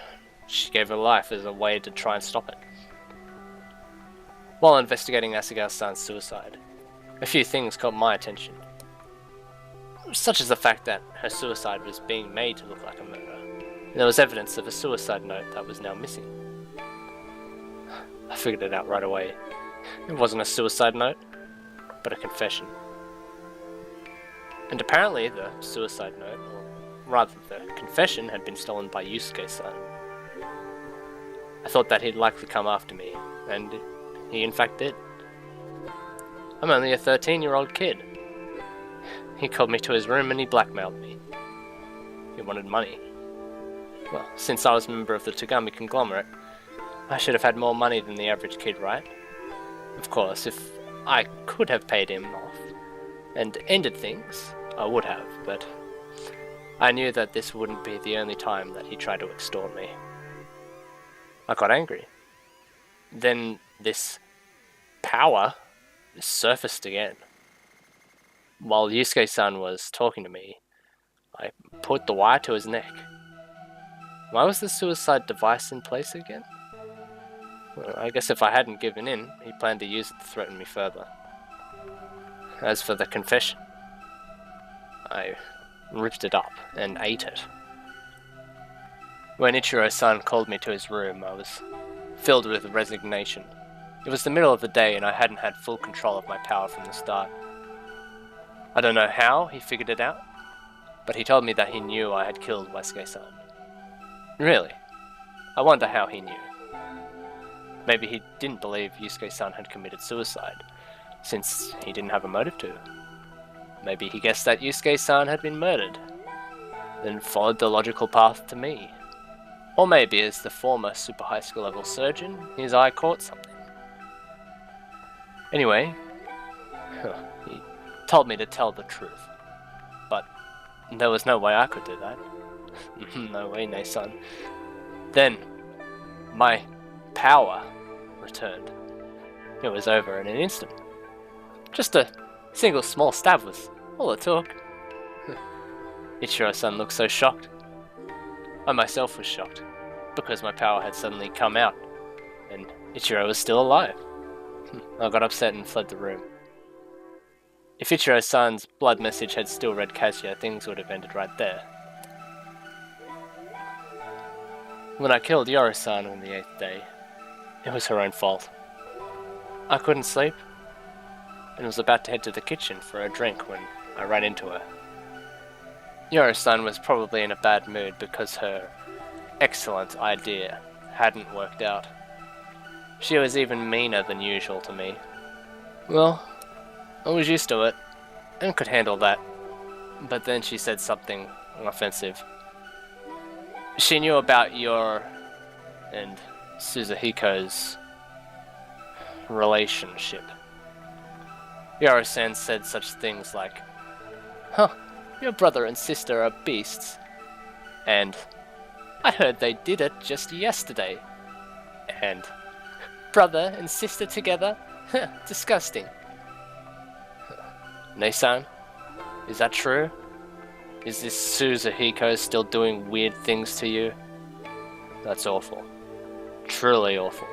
she gave her life as a way to try and stop it. While investigating Asagawa-san's suicide, a few things caught my attention. Such as the fact that her suicide was being made to look like a murder. And there was evidence of a suicide note that was now missing. I figured it out right away. It wasn't a suicide note, but a confession. And apparently the suicide note, or rather the confession, had been stolen by Yusuke-san. I thought that he'd likely come after me, and he in fact did. I'm only a 13-year-old kid. He called me to his room and he blackmailed me. He wanted money. Well, since I was a member of the Togami conglomerate, I should have had more money than the average kid, right? Of course, if I could have paid him off and ended things, I would have, but I knew that this wouldn't be the only time that he tried to extort me. I got angry. Then this power surfaced again. While Yusuke-san was talking to me, I put the wire to his neck. Why was the suicide device in place again? Well, I guess if I hadn't given in, he planned to use it to threaten me further. As for the confession, I ripped it up and ate it. When Ichiro-san called me to his room, I was filled with resignation. It was the middle of the day and I hadn't had full control of my power from the start. I don't know how he figured it out, but he told me that he knew I had killed Wesuke-san. Really? I wonder how he knew. Maybe he didn't believe Yusuke-san had committed suicide, since he didn't have a motive to. Maybe he guessed that Yusuke-san had been murdered, then followed the logical path to me. Or maybe as the former super high school level surgeon, his eye caught something. Anyway, he told me to tell the truth, but there was no way I could do that. No way, Nei-san. Then, my power returned. It was over in an instant. Just a single small stab was all it took. Ichiro-san looked so shocked. I myself was shocked, because my power had suddenly come out, and Ichiro was still alive. I got upset and fled the room. If Ichiro-san's blood message had still read Kazuya, things would have ended right there. When I killed Yoro-san on the 8th day, it was her own fault. I couldn't sleep, and was about to head to the kitchen for a drink when I ran into her. Yoro-san was probably in a bad mood because her excellent idea hadn't worked out. She was even meaner than usual to me. Well, I was used to it, and could handle that. But then she said something offensive. She knew about Yor and Suzuhiko's relationship. Yoro-san said such things like, "Huh, your brother and sister are beasts," and "I heard they did it just yesterday," and "brother and sister together? Disgusting." Nei-san, is that true? Is this Suzuhiko still doing weird things to you? That's awful. Truly awful.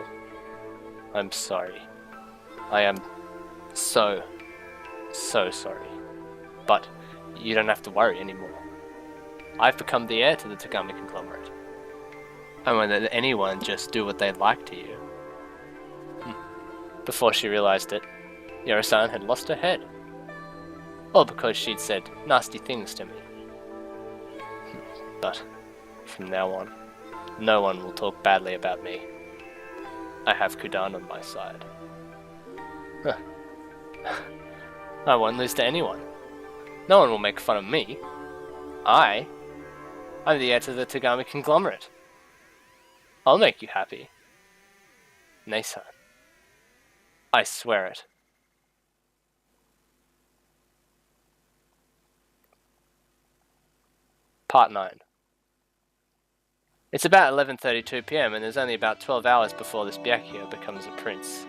I'm sorry. I am so sorry. But you don't have to worry anymore. I've become the heir to the Togami conglomerate. I won't let anyone just do what they like to you. Before she realized it, Yoro-san had lost her head. All because she'd said nasty things to me. But from now on, no one will talk badly about me. I have Kudan on my side. I won't lose to anyone. No one will make fun of me. I'm the heir to the Togami conglomerate. I'll make you happy. Nei-san. I swear it. Part 9. It's about 11:32 PM and there's only about 12 hours before this Byakuya becomes a prince.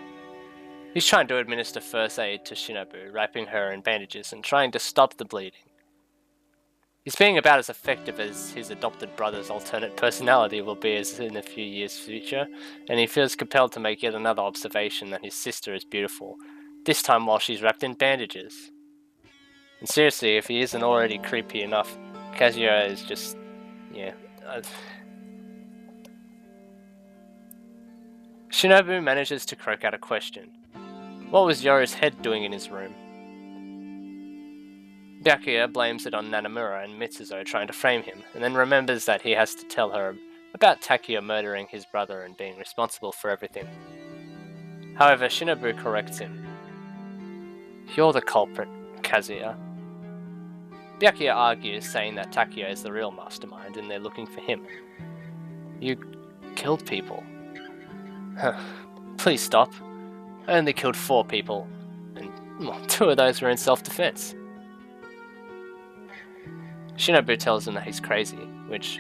He's trying to administer first aid to Shinobu, wrapping her in bandages and trying to stop the bleeding. He's being about as effective as his adopted brother's alternate personality will be as in a few years' future, and he feels compelled to make yet another observation that his sister is beautiful, this time while she's wrapped in bandages. And seriously, if he isn't already creepy enough, Kazuya is just... yeah... Shinobu manages to croak out a question. What was Yoro's head doing in his room? Byakuya blames it on Nanamura and Mitsuzo trying to frame him, and then remembers that he has to tell her about Takuya murdering his brother and being responsible for everything. However, Shinobu corrects him. You're the culprit, Kazuya. Byakuya argues, saying that Takuya is the real mastermind and they're looking for him. You killed people. Please stop. I only killed 4 people, and well, 2 of those were in self-defense. Shinobu tells him that he's crazy, which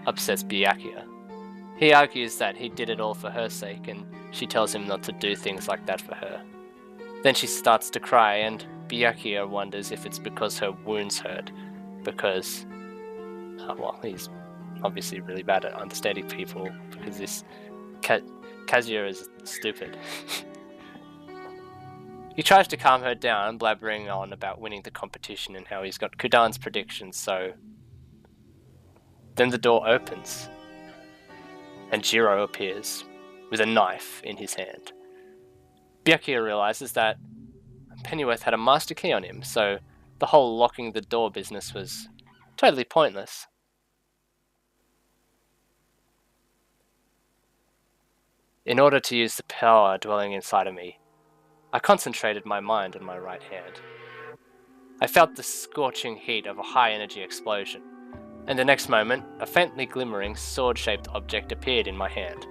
upsets Byakuya. He argues that he did it all for her sake, and she tells him not to do things like that for her. Then she starts to cry, and Byakuya wonders if it's because her wounds hurt, because, well, he's obviously really bad at understanding people, because this Kazuya is stupid. He tries to calm her down, blabbering on about winning the competition and how he's got Kudan's predictions, so... Then the door opens, and Jiro appears, with a knife in his hand. Byakuya realizes that Pennyworth had a master key on him, so the whole locking the door business was totally pointless. In order to use the power dwelling inside of me, I concentrated my mind on my right hand. I felt the scorching heat of a high-energy explosion, and the next moment, a faintly glimmering sword-shaped object appeared in my hand.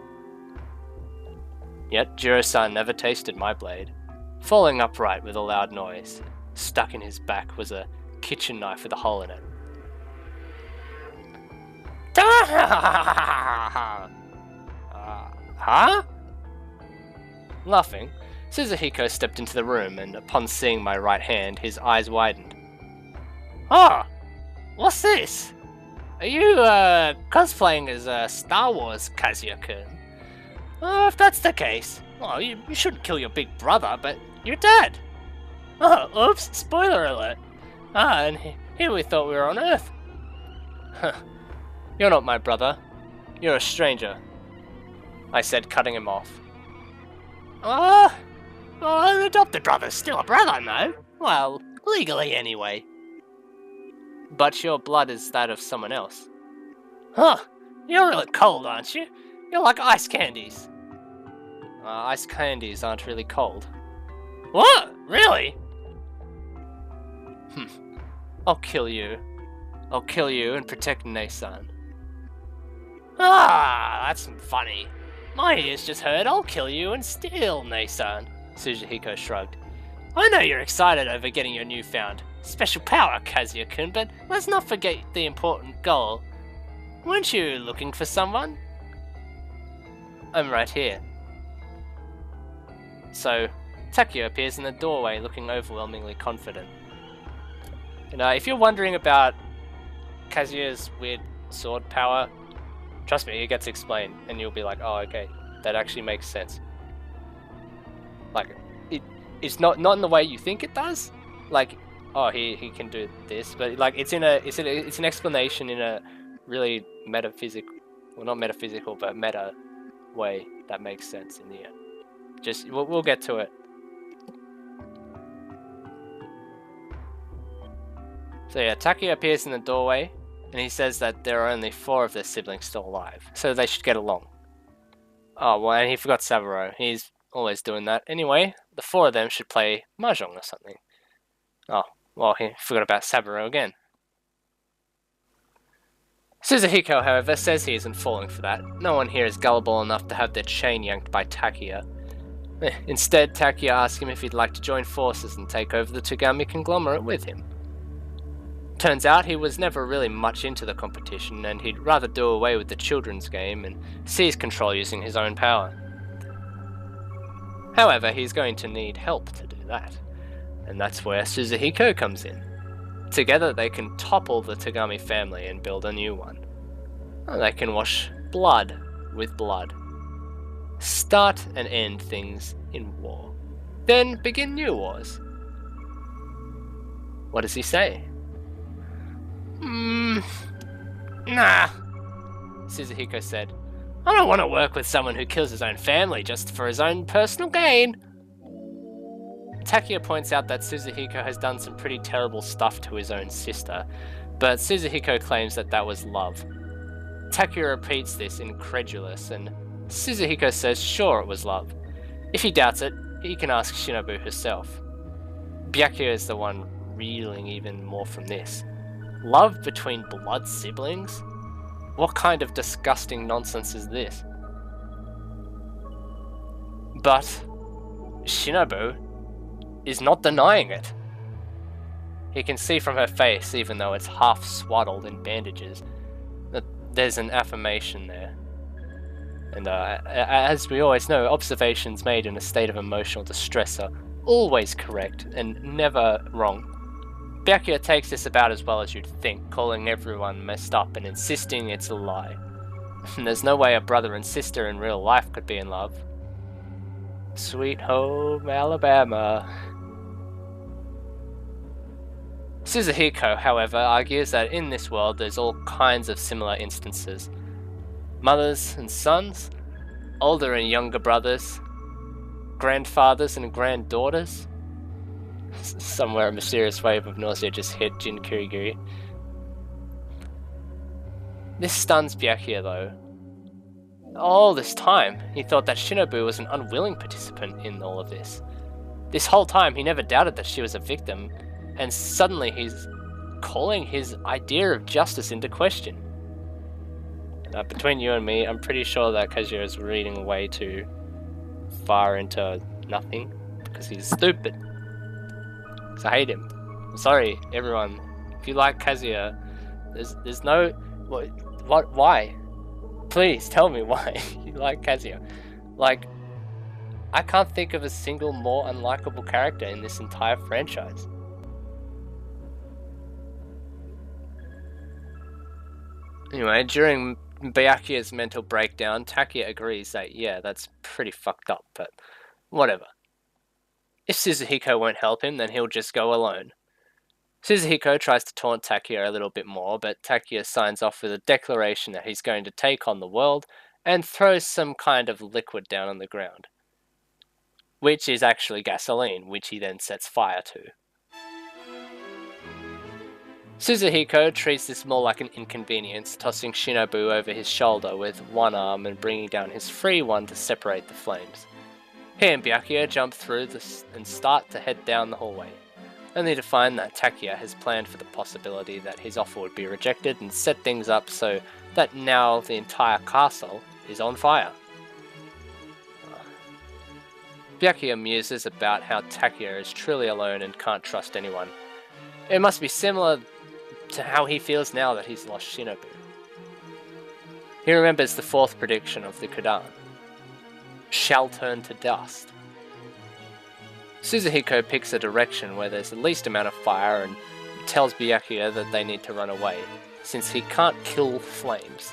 Yet Jiro-san never tasted my blade. Falling upright with a loud noise, stuck in his back was a kitchen knife with a hole in it. Huh? Laughing, Suzuhiko stepped into the room, and upon seeing my right hand, his eyes widened. Oh! What's this? Are you, cosplaying as, Star Wars, Kazuya-kun? If that's the case, well, you shouldn't kill your big brother, but you're dead. Oh, oops, spoiler alert. And here we thought we were on Earth. You're not my brother. You're a stranger, I said, cutting him off. Well, an adopted brother's still a brother, no? Well, legally anyway. But your blood is that of someone else. Huh, you're really cold, aren't you? You're like ice candies. Ice candies aren't really cold. What? Really? I'll kill you. I'll kill you and protect Ne-san. That's funny. My ears just heard I'll kill you and steal Ne-san. Suzuhiko shrugged. I know you're excited over getting your newfound special power, Kazuya-kun, but let's not forget the important goal. Weren't you looking for someone? I'm right here. So, Takeo appears in the doorway looking overwhelmingly confident. You know, if you're wondering about Kazuya's weird sword power, trust me, it gets explained, and you'll be like, oh, okay, that actually makes sense. Like, it's not in the way you think it does. Like, oh, he can do this, but like it's an explanation in a really metaphysical, well, not metaphysical, but meta way that makes sense in the end. Just we'll get to it. So yeah, Takeo appears in the doorway, and he says that there are only 4 of their siblings still alive, so they should get along. Oh, well, and he forgot Saburo. He's always doing that. Anyway, the 4 of them should play mahjong or something. Oh, well, he forgot about Saburo again. Suzuhiko, however, says he isn't falling for that. No one here is gullible enough to have their chain yanked by Takeo. Instead, Takeo asks him if he'd like to join forces and take over the Togami conglomerate with him. Turns out he was never really much into the competition, and he'd rather do away with the children's game and seize control using his own power. However, he's going to need help to do that, and that's where Suzuhiko comes in. Together they can topple the Togami family and build a new one. They can wash blood with blood. Start and end things in war. Then begin new wars. What does he say? Nah, Suzuhiko said. I don't want to work with someone who kills his own family just for his own personal gain. Takeo points out that Suzuhiko has done some pretty terrible stuff to his own sister, but Suzuhiko claims that that was love. Takeo repeats this incredulous, and Suzuhiko says sure it was love. If he doubts it, he can ask Shinobu herself. Byakuya is the one reeling even more from this. Love between blood siblings? What kind of disgusting nonsense is this? But Shinobu is not denying it. He can see from her face, even though it's half swaddled in bandages, that there's an affirmation there. And as we always know, observations made in a state of emotional distress are always correct and never wrong. Byakuya takes this about as well as you'd think, calling everyone messed up and insisting it's a lie. There's no way a brother and sister in real life could be in love. Sweet home Alabama. Suzuhiko, however, argues that in this world there's all kinds of similar instances. Mothers and sons, older and younger brothers, grandfathers and granddaughters. Somewhere a mysterious wave of nausea just hit Jin Kurigiri. This stuns Byakuya though. All this time, he thought that Shinobu was an unwilling participant in all of this. This whole time, he never doubted that she was a victim, and suddenly he's calling his idea of justice into question. Between you and me, I'm pretty sure that Kazuya is reading way too far into nothing, because he's stupid. Because I hate him. I'm sorry, everyone. If you like Kazuya, there's no... What? Why? Please, tell me why you like Kazuya. Like, I can't think of a single more unlikable character in this entire franchise. Anyway, during Byakuya's mental breakdown, Takuya agrees that, yeah, that's pretty fucked up, but whatever. If Suzuhiko won't help him, then he'll just go alone. Suzuhiko tries to taunt Takuya a little bit more, but Takuya signs off with a declaration that he's going to take on the world and throws some kind of liquid down on the ground. Which is actually gasoline, which he then sets fire to. Suzuhiko treats this more like an inconvenience, tossing Shinobu over his shoulder with one arm and bringing down his free one to separate the flames. He and Byakuya jump through this and start to head down the hallway, only to find that Takuya has planned for the possibility that his offer would be rejected and set things up so that now the entire castle is on fire. Byakuya muses about how Takuya is truly alone and can't trust anyone. It must be similar to how he feels now that he's lost Shinobu. He remembers the fourth prediction of the Kudan. Shall turn to dust. Suzuhiko picks a direction where there's the least amount of fire and tells Byakuya that they need to run away, since he can't kill flames.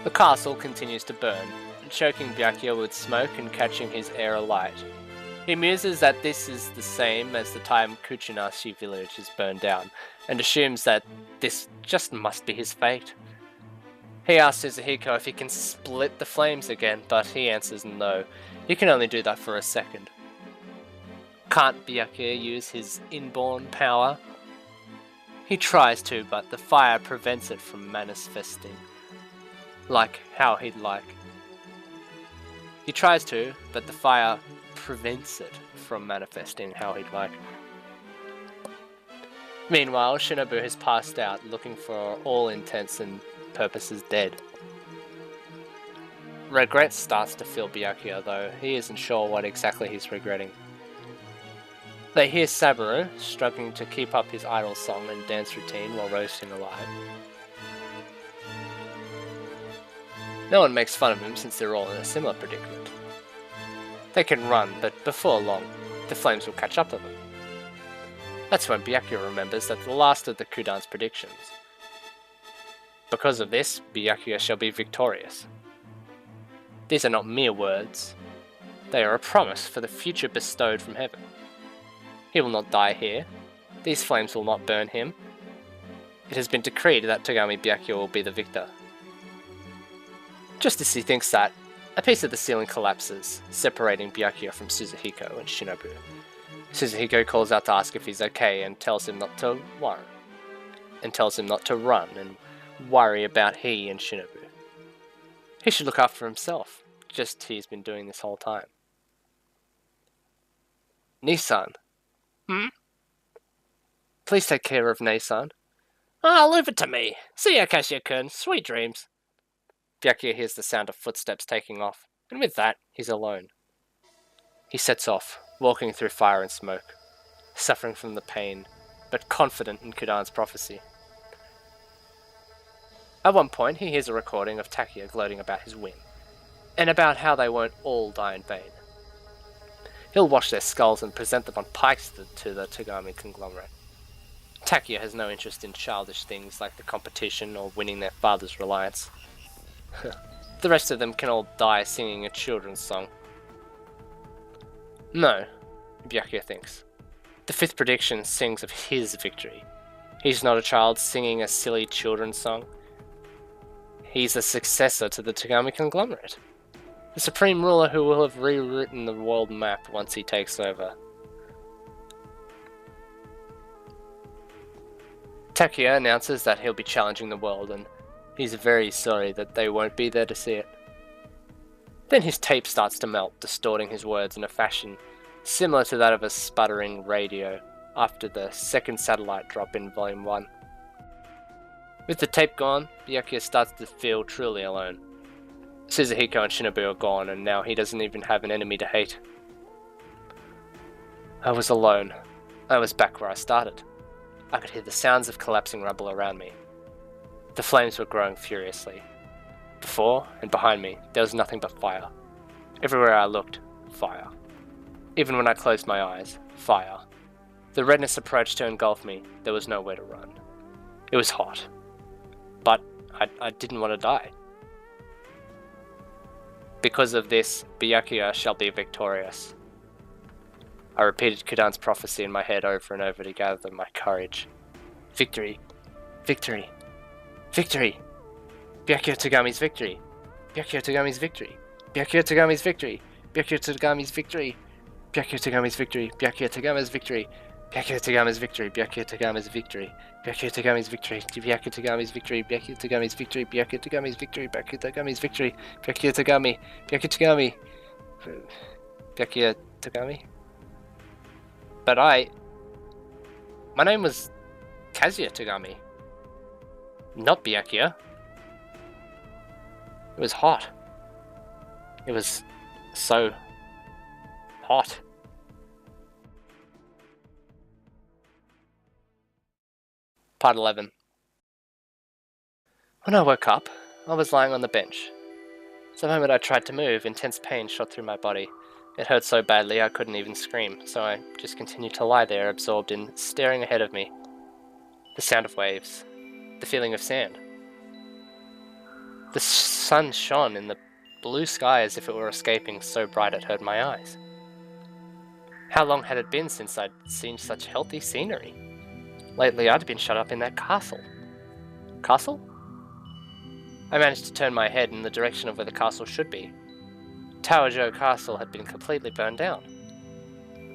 The castle continues to burn, choking Byakuya with smoke and catching his air alight. He muses that this is the same as the time Kuchinashi village is burned down, and assumes that this just must be his fate. He asks Suzuhiko if he can split the flames again, but he answers no. He can only do that for a second. Can't Byakuya use his inborn power? He tries to, but the fire prevents it from manifesting. Like how he'd like. He tries to, but the fire prevents it from manifesting how he'd like. Meanwhile, Shinobu has passed out, looking for all intents and purposes dead. Regret starts to fill Byakuya, though he isn't sure what exactly he's regretting. They hear Saburo struggling to keep up his idol song and dance routine while roasting alive. No one makes fun of him since they're all in a similar predicament. They can run, but before long, the flames will catch up to them. That's when Byakuya remembers that the last of the Kudan's predictions. Because of this, Byakuya shall be victorious. These are not mere words. They are a promise for the future bestowed from heaven. He will not die here. These flames will not burn him. It has been decreed that Togami Byakuya will be the victor. Just as he thinks that, a piece of the ceiling collapses, separating Byakuya from Suzuhiko and Shinobu. Suzuhiko calls out to ask if he's okay and tells him not to worry. And tells him not to run and worry about he and Shinobu. He should look after himself, just as he's been doing this whole time. Nissan. Please take care of Nissan. Leave it to me. See ya, Kazuya-kun. Sweet dreams. Byakuya hears the sound of footsteps taking off. and with that, he's alone. He sets off, walking through fire and smoke, suffering from the pain, but confident in Kudan's prophecy. At one point, he hears a recording of Takia gloating about his win, and about how they won't all die in vain. He'll wash their skulls and present them on pikes to the Togami conglomerate. Takia has no interest in childish things like the competition or winning their father's reliance. The rest of them can all die singing a children's song. No, Byakuya thinks. The fifth prediction sings of his victory. He's not a child singing a silly children's song. He's a successor to the Togami conglomerate. The supreme ruler who will have rewritten the world map once he takes over. Takia announces that he'll be challenging the world, and he's very sorry that they won't be there to see it. Then his tape starts to melt, distorting his words in a fashion similar to that of a sputtering radio after the second satellite drop in Volume 1. With the tape gone, Byakuya starts to feel truly alone. Suzuhiko and Shinobu are gone, and now he doesn't even have an enemy to hate. I was alone. I was back where I started. I could hear the sounds of collapsing rubble around me. The flames were growing furiously. Before and behind me, there was nothing but fire. Everywhere I looked, fire. Even when I closed my eyes, fire. The redness approached to engulf me. There was nowhere to run. It was hot. But I didn't want to die. Because of this, Byakuya shall be victorious. I repeated Kudan's prophecy in my head over and over to gather my courage. Victory. Victory. Victory. Byakuya Togami's victory. Byakuya Togami's victory. Byakuya Togami's victory. Byakuya Togami's victory. Byakuya Togami's victory. Byakuya Togami's victory. Byakuya Togami's victory. Byakuya Togami's victory. Byakuya Togami's victory. Byakuya Togami's victory. Byakuya Togami's victory. Byakuya Togami's victory. Byakuya Togami's victory. Byakuya Togami. Byakuya Togami. Byakuya Togami. But my name was Kazuya Togami, not Byakuya. It was hot. It was so hot. Part 11. When I woke up, I was lying on the bench. The moment I tried to move, intense pain shot through my body. It hurt so badly I couldn't even scream, so I just continued to lie there, absorbed in staring ahead of me. The sound of waves. The feeling of sand. The sun shone in the blue sky as if it were escaping, so bright it hurt my eyes. How long had it been since I'd seen such healthy scenery? Lately I'd been shut up in that castle. Castle? I managed to turn my head in the direction of where the castle should be. Tower Joe Castle had been completely burned down.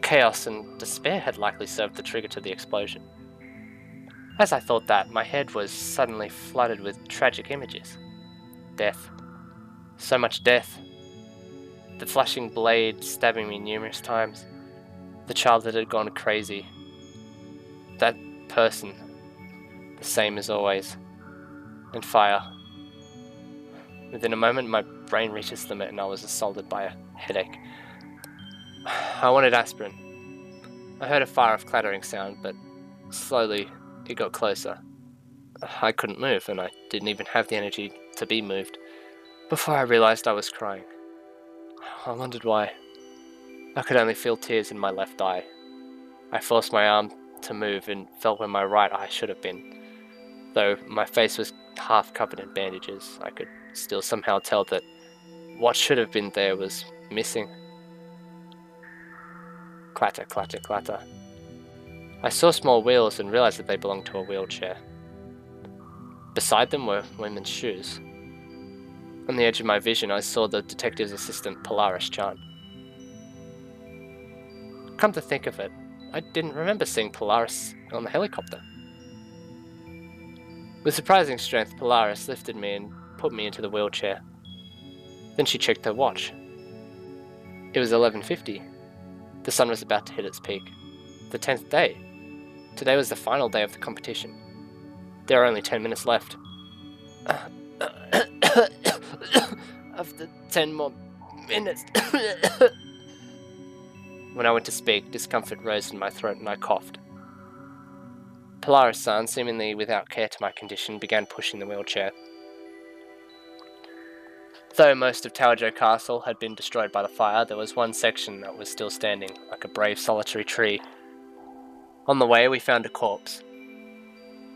Chaos and despair had likely served the trigger to the explosion. As I thought that, my head was suddenly flooded with tragic images. Death. So much death. The flashing blade stabbing me numerous times. The child that had gone crazy. That person. The same as always. And fire. Within a moment, my brain reached its limit and I was assaulted by a headache. I wanted aspirin. I heard a far-off clattering sound, but slowly it got closer. I couldn't move, and I didn't even have the energy to be moved. Before I realized I was crying. I wondered why. I could only feel tears in my left eye. I forced my arm to move and felt where my right eye should have been. Though my face was half covered in bandages, I could still somehow tell that what should have been there was missing. Clatter, clatter, clatter. I saw small wheels and realized that they belonged to a wheelchair. Beside them were women's shoes. On the edge of my vision, I saw the detective's assistant, Polaris-chan. Come to think of it, I didn't remember seeing Polaris on the helicopter. With surprising strength, Polaris lifted me and put me into the wheelchair. Then she checked her watch. It was 11:50. The sun was about to hit its peak. The 10th day. Today was the final day of the competition. There are only 10 minutes left. After 10 more minutes. When I went to speak, discomfort rose in my throat and I coughed. Polaris-san, seemingly without care to my condition, began pushing the wheelchair. Though most of Taojo Castle had been destroyed by the fire, there was one section that was still standing, like a brave solitary tree. On the way, we found a corpse.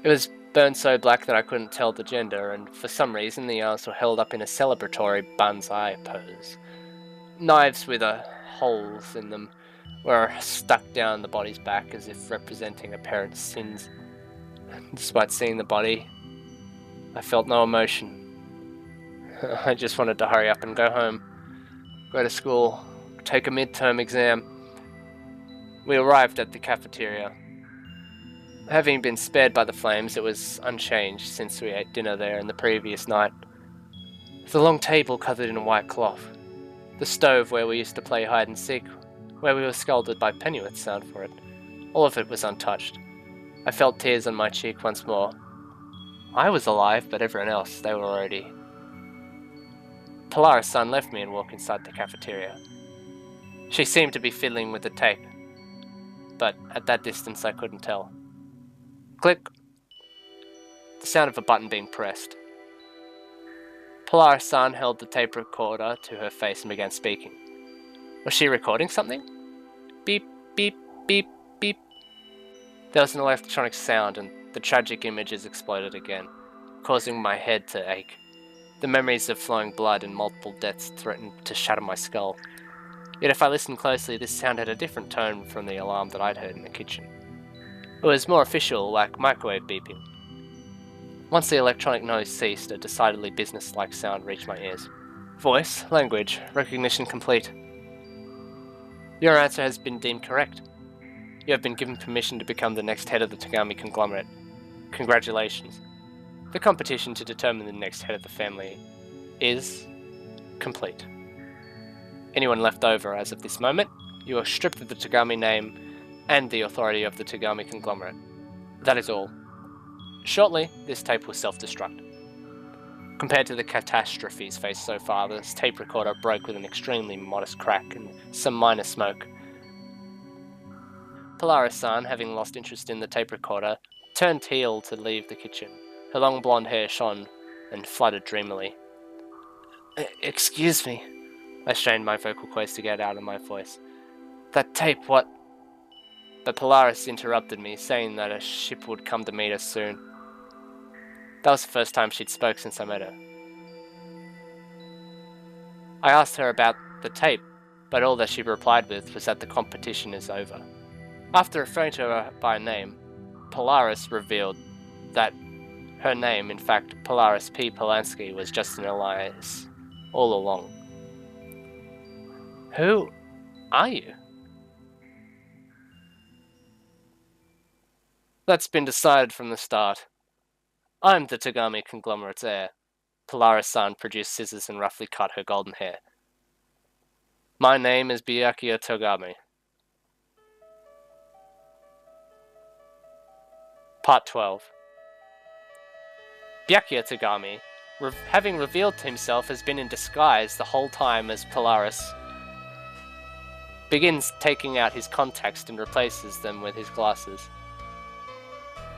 It was burned so black that I couldn't tell the gender, and for some reason the arms were held up in a celebratory banzai pose. Knives with holes in them were stuck down the body's back as if representing a parent's sins. Despite seeing the body, I felt no emotion. I just wanted to hurry up and go home, go to school, take a midterm exam. We arrived at the cafeteria. Having been spared by the flames, it was unchanged since we ate dinner there in the previous night. The long table covered in white cloth. The stove where we used to play hide and seek, where we were scolded by Pennyworth's sound for it. All of it was untouched. I felt tears on my cheek once more. I was alive, but everyone else, they were already... Polaris-san left me and walked inside the cafeteria. She seemed to be fiddling with the tape, but at that distance I couldn't tell. Click! The sound of a button being pressed. Polaris-san held the tape recorder to her face and began speaking. Was she recording something? Beep, beep, beep, beep. There was an electronic sound and the tragic images exploded again, causing my head to ache. The memories of flowing blood and multiple deaths threatened to shatter my skull. Yet if I listened closely, this sound had a different tone from the alarm that I'd heard in the kitchen. It was more official, like microwave beeping. Once the electronic noise ceased, a decidedly business-like sound reached my ears. Voice, language, recognition complete. Your answer has been deemed correct. You have been given permission to become the next head of the Togami conglomerate. Congratulations. The competition to determine the next head of the family is complete. Anyone left over as of this moment, you are stripped of the Togami name and the authority of the Togami conglomerate. That is all. Shortly, this tape will self-destruct. Compared to the catastrophes faced so far, this tape recorder broke with an extremely modest crack and some minor smoke. Polaris-san, having lost interest in the tape recorder, turned heel to leave the kitchen. Her long blonde hair shone and fluttered dreamily. Excuse me. I strained my vocal cords to get out of my voice. That tape, what? But Polaris interrupted me, saying that a ship would come to meet us soon. That was the first time she'd spoke since I met her. I asked her about the tape, but all that she replied with was that the competition is over. After referring to her by name, Polaris revealed that her name, in fact, Polaris P. Polanski, was just an alias all along. Who are you? That's been decided from the start. I'm the Togami conglomerate's heir. Polaris-san produced scissors and roughly cut her golden hair. My name is Byakuya Togami. Part 12. Byakuya Togami, having revealed himself, has been in disguise the whole time as Polaris begins taking out his contacts and replaces them with his glasses,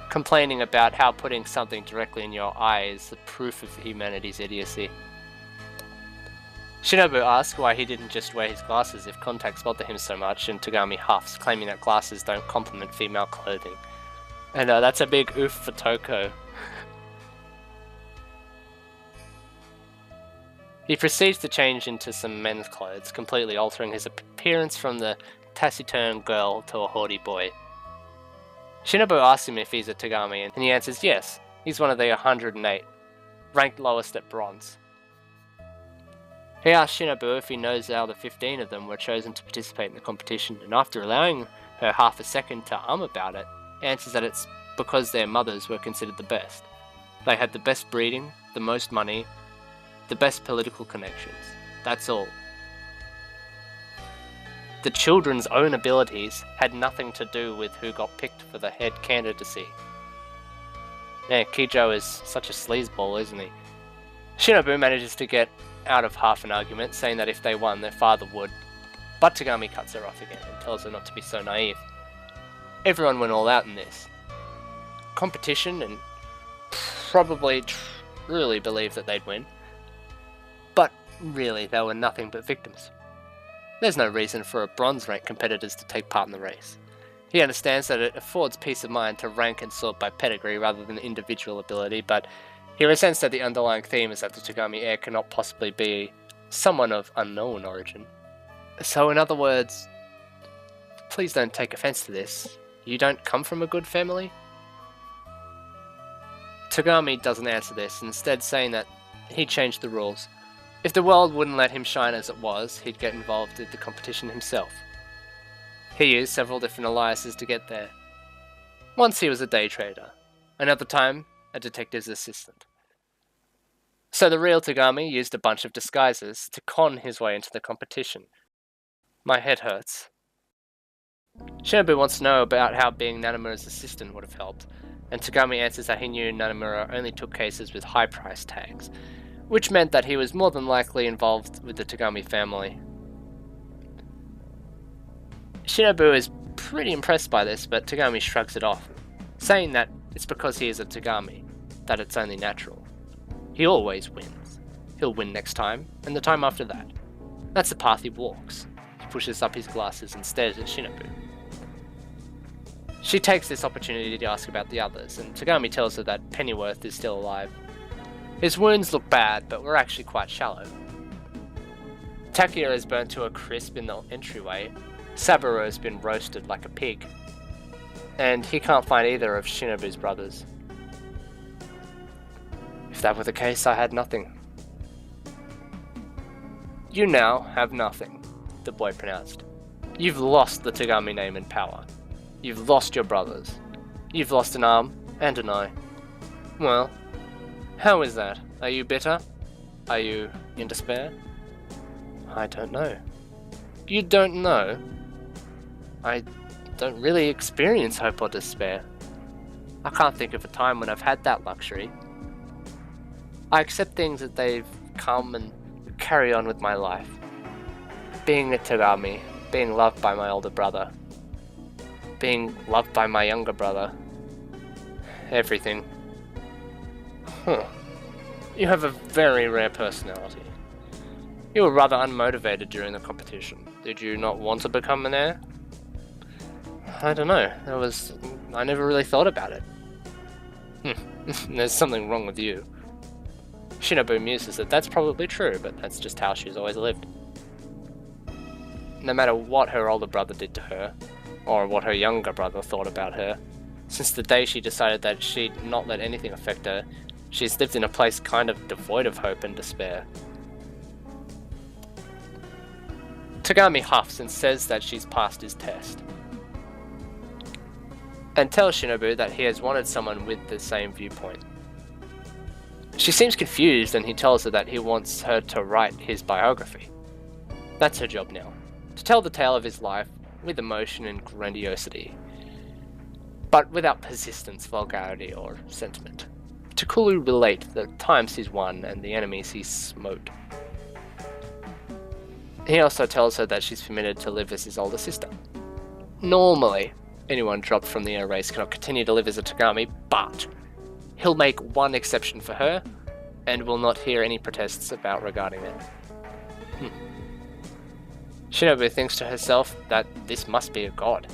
complaining about how putting something directly in your eye is the proof of humanity's idiocy. Shinobu asks why he didn't just wear his glasses if contacts bother him so much, and Togami huffs, claiming that glasses don't complement female clothing. And that's a big oof for Toko. He proceeds to change into some men's clothes, completely altering his appearance from the taciturn girl to a haughty boy. Shinobu asks him if he's a Togami, and he answers yes, he's one of the 108, ranked lowest at bronze. He asks Shinobu if he knows how the 15 of them were chosen to participate in the competition, and after allowing her half a second to about it, answers that it's because their mothers were considered the best. They had the best breeding, the most money, the best political connections. That's all. The children's own abilities had nothing to do with who got picked for the head candidacy. Yeah, Kijo is such a sleazeball, isn't he? Shinobu manages to get out of half an argument, saying that if they won, their father would, but Togami cuts her off again and tells her not to be so naive. Everyone went all out in this competition and probably truly believed that they'd win, but really they were nothing but victims. There's no reason for a bronze rank competitors to take part in the race. He understands that it affords peace of mind to rank and sort by pedigree rather than individual ability, but he resents that the underlying theme is that the Togami heir cannot possibly be someone of unknown origin. So in other words, please don't take offense to this. You don't come from a good family? Togami doesn't answer this, instead saying that he'd change the rules. If the world wouldn't let him shine as it was, he'd get involved in the competition himself. He used several different aliases to get there. Once he was a day trader, another time a detective's assistant. So the real Togami used a bunch of disguises to con his way into the competition. My head hurts. Shinobu wants to know about how being Nanamura's assistant would have helped, and Togami answers that he knew Nanamura only took cases with high price tags, which meant that he was more than likely involved with the Togami family. Shinobu is pretty impressed by this, but Togami shrugs it off, saying that it's because he is a Togami, that it's only natural. He always wins. He'll win next time, and the time after that. That's the path he walks. He pushes up his glasses and stares at Shinobu. She takes this opportunity to ask about the others, and Togami tells her that Pennyworth is still alive. His wounds look bad, but were actually quite shallow. Takia is burnt to a crisp in the entryway. Saburo has been roasted like a pig, and he can't find either of Shinobu's brothers. If that were the case, I had nothing. You now have nothing, the boy pronounced. You've lost the Togami name and power. You've lost your brothers. You've lost an arm and an eye. Well, how is that? Are you bitter? Are you in despair? I don't know. You don't know? I don't really experience hope or despair. I can't think of a time when I've had that luxury. I accept things as they've come and carry on with my life. Being a Togami, being loved by my older brother, being loved by my younger brother. Everything. You have a very rare personality. You were rather unmotivated during the competition. Did you not want to become an heir? I don't know. I never really thought about it. There's something wrong with you. Shinobu muses that that's probably true, but that's just how she's always lived. No matter what her older brother did to her, or what her younger brother thought about her, since the day she decided that she'd not let anything affect her, she's lived in a place kind of devoid of hope and despair. Togami huffs and says that she's passed his test, and tells Shinobu that he has wanted someone with the same viewpoint. She seems confused, and he tells her that he wants her to write his biography. That's her job now, to tell the tale of his life with emotion and grandiosity, but without persistence, vulgarity, or sentiment, to coolly relate the times he's won and the enemies he's smote. He also tells her that she's permitted to live as his older sister. Normally, anyone dropped from the air race cannot continue to live as a Togami, but he'll make one exception for her, and will not hear any protests regarding it. Shinobu thinks to herself that this must be a god.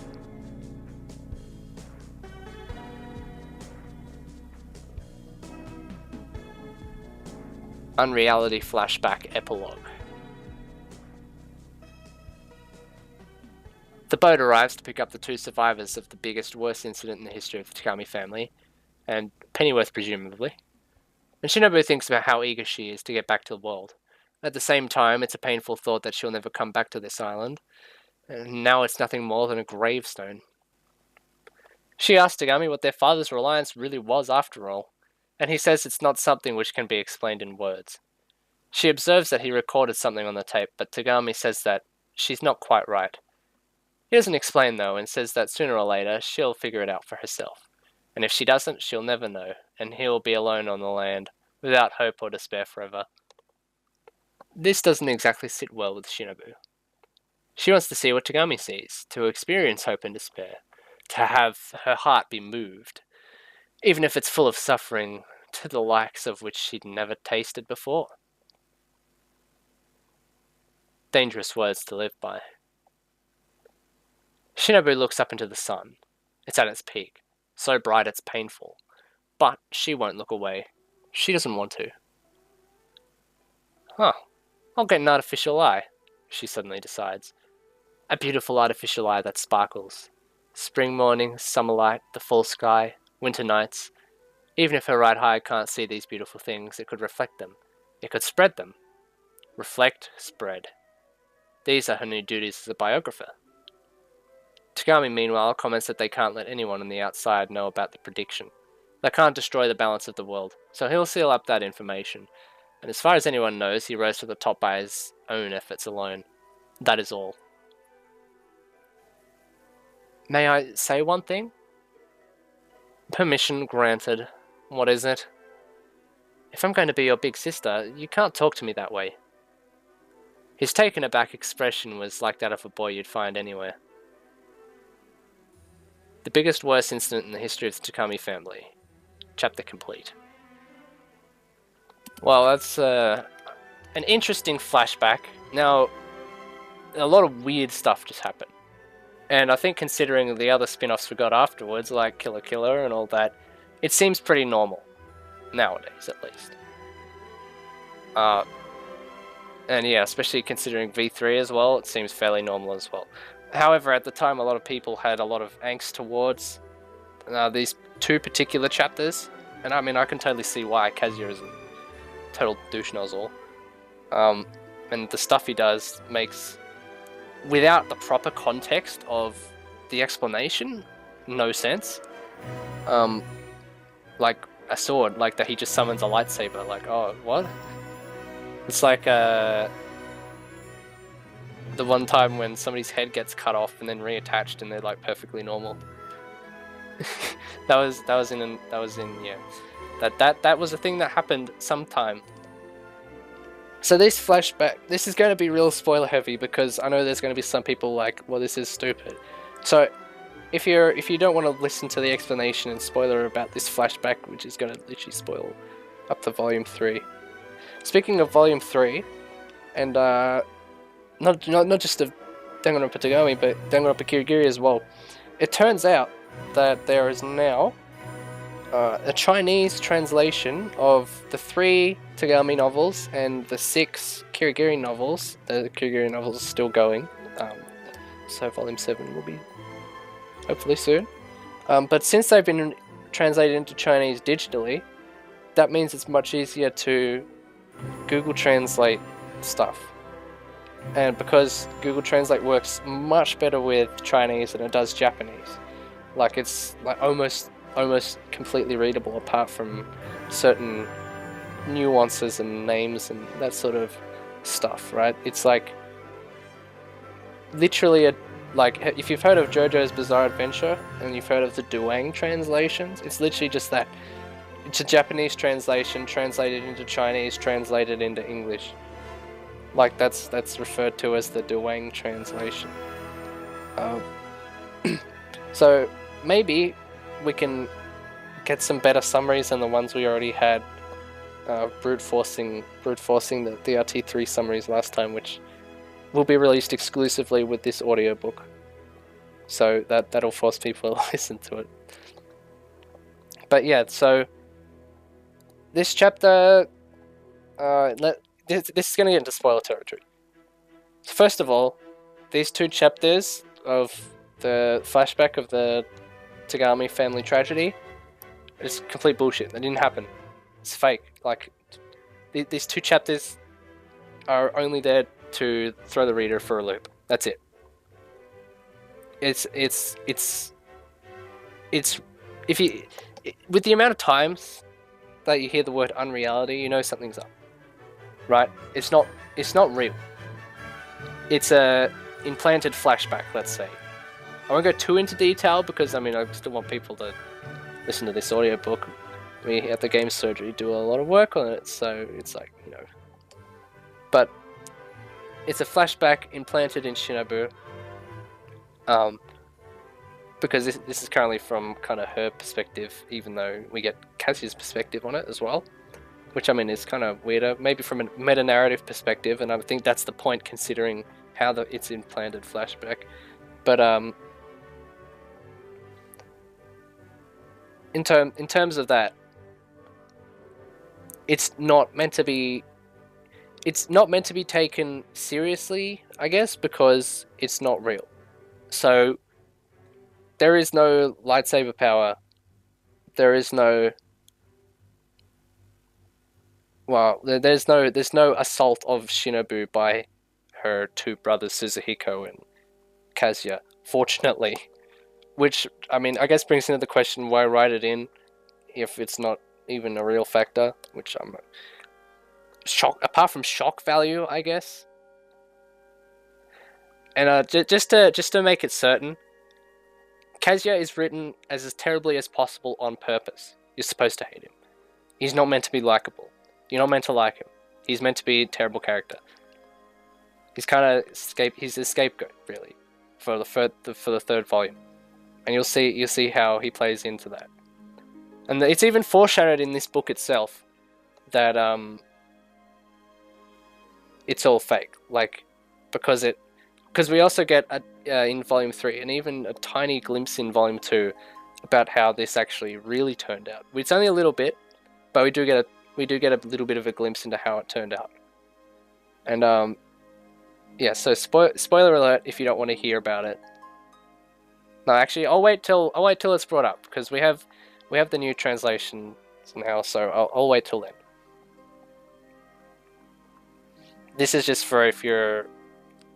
Unreality flashback epilogue. The boat arrives to pick up the two survivors of the biggest, worst incident in the history of the Togami family, and Pennyworth presumably. And Shinobu thinks about how eager she is to get back to the world. At the same time, it's a painful thought that she'll never come back to this island, and now it's nothing more than a gravestone. She asks Togami what their father's reliance really was after all, and he says it's not something which can be explained in words. She observes that he recorded something on the tape, but Togami says that she's not quite right. He doesn't explain though, and says that sooner or later she'll figure it out for herself. And if she doesn't, she'll never know, and he'll be alone on the land, without hope or despair forever. This doesn't exactly sit well with Shinobu. She wants to see what Togami sees, to experience hope and despair, to have her heart be moved, even if it's full of suffering to the likes of which she'd never tasted before. Dangerous words to live by. Shinobu looks up into the sun. It's at its peak, so bright it's painful. But she won't look away. She doesn't want to. Huh. I'll get an artificial eye, she suddenly decides. A beautiful artificial eye that sparkles. Spring mornings, summer light, the full sky, winter nights. Even if her right eye can't see these beautiful things, it could reflect them. It could spread them. Reflect, spread. These are her new duties as a biographer. Togami, meanwhile, comments that they can't let anyone on the outside know about the prediction. They can't destroy the balance of the world, so he'll seal up that information. And as far as anyone knows, he rose to the top by his own efforts alone. That is all. May I say one thing? Permission granted. What is it? If I'm going to be your big sister, you can't talk to me that way. His taken aback expression was like that of a boy you'd find anywhere. The biggest worst incident in the history of the Togami family. Chapter complete. Well, that's an interesting flashback. Now, a lot of weird stuff just happened. And I think considering the other spin-offs we got afterwards, like Killer Killer and all that, it seems pretty normal. Nowadays, at least. And yeah, especially considering V3 as well, it seems fairly normal as well. However, at the time, a lot of people had a lot of angst towards these two particular chapters. And I mean, I can totally see why. Kazuya is a total douche nozzle. And the stuff he does makes, without the proper context of the explanation, no sense. Like a sword, like that he just summons a lightsaber. Like, oh, what? It's like the one time when somebody's head gets cut off and then reattached and they're like perfectly normal. that was a thing that happened sometime. So this flashback, this is going to be real spoiler heavy because I know there's going to be some people like, well, this is stupid. So if you don't want to listen to the explanation and spoiler about this flashback, which is going to literally spoil up to Volume 3. Speaking of Volume 3, and not just of Danganronpa Togami, but Danganronpa Kirigiri as well, it turns out that there is now a Chinese translation of the 3 Togami novels and the 6 Kirigiri novels. The Kirigiri novels are still going, so Volume 7 will be hopefully soon. But since they've been translated into Chinese digitally, that means it's much easier to Google Translate stuff. And because Google Translate works much better with Chinese than it does Japanese, like it's like almost completely readable apart from certain nuances and names and that sort of stuff, right? It's like literally like if you've heard of JoJo's Bizarre Adventure and you've heard of the Duang translations, it's literally just that. It's a Japanese translation translated into Chinese, translated into English. Like that's referred to as the Duang translation. So maybe we can get some better summaries than the ones we already had. Brute forcing the DRT3 summaries last time, which will be released exclusively with this audiobook. So that'll force people to listen to it. But yeah, so this chapter, this is going to get into spoiler territory. So first of all, these 2 chapters of the flashback of the Togami family tragedy is complete bullshit. That didn't happen. It's fake. Like, these 2 chapters are only there to throw the reader for a loop. That's it. It's if you, with the amount of times that you hear the word unreality, you know something's up, right? It's not real. It's a implanted flashback, let's say. I won't go too into detail because I mean I still want people to listen to this audiobook. We at the Game Surgery do a lot of work on it, so it's like, you know. But it's a flashback implanted in Shinobu. Because this is currently from kind of her perspective, even though we get Kazuya's perspective on it as well, which I mean is kind of weirder, maybe from a meta-narrative perspective, and I think that's the point considering how it's implanted flashback. But in terms of that, it's not meant to be taken seriously, I guess, because it's not real. So there is no lightsaber power. There is no there's no assault of Shinobu by her two brothers Suzuhiko and Kazuya, fortunately. Which, I mean, I guess brings into the question, why write it in if it's not even a real factor, which I'm apart from shock value, I guess. And just to make it certain, Kazuya is written as terribly as possible on purpose. You're supposed to hate him. He's not meant to be likable. You're not meant to like him. He's meant to be a terrible character. He's kind of he's a scapegoat, really, for the third volume, and you'll see how he plays into that. And it's even foreshadowed in this book itself that it's all fake, like because we also get in volume 3 and even a tiny glimpse in volume 2 about how this actually really turned out. It's only a little bit, but we do get a little bit of a glimpse into how it turned out. And yeah, so spoiler alert if you don't want to hear about it. No, actually, I'll wait till it's brought up, because we have the new translation now, so I'll wait till then. This is just for if you're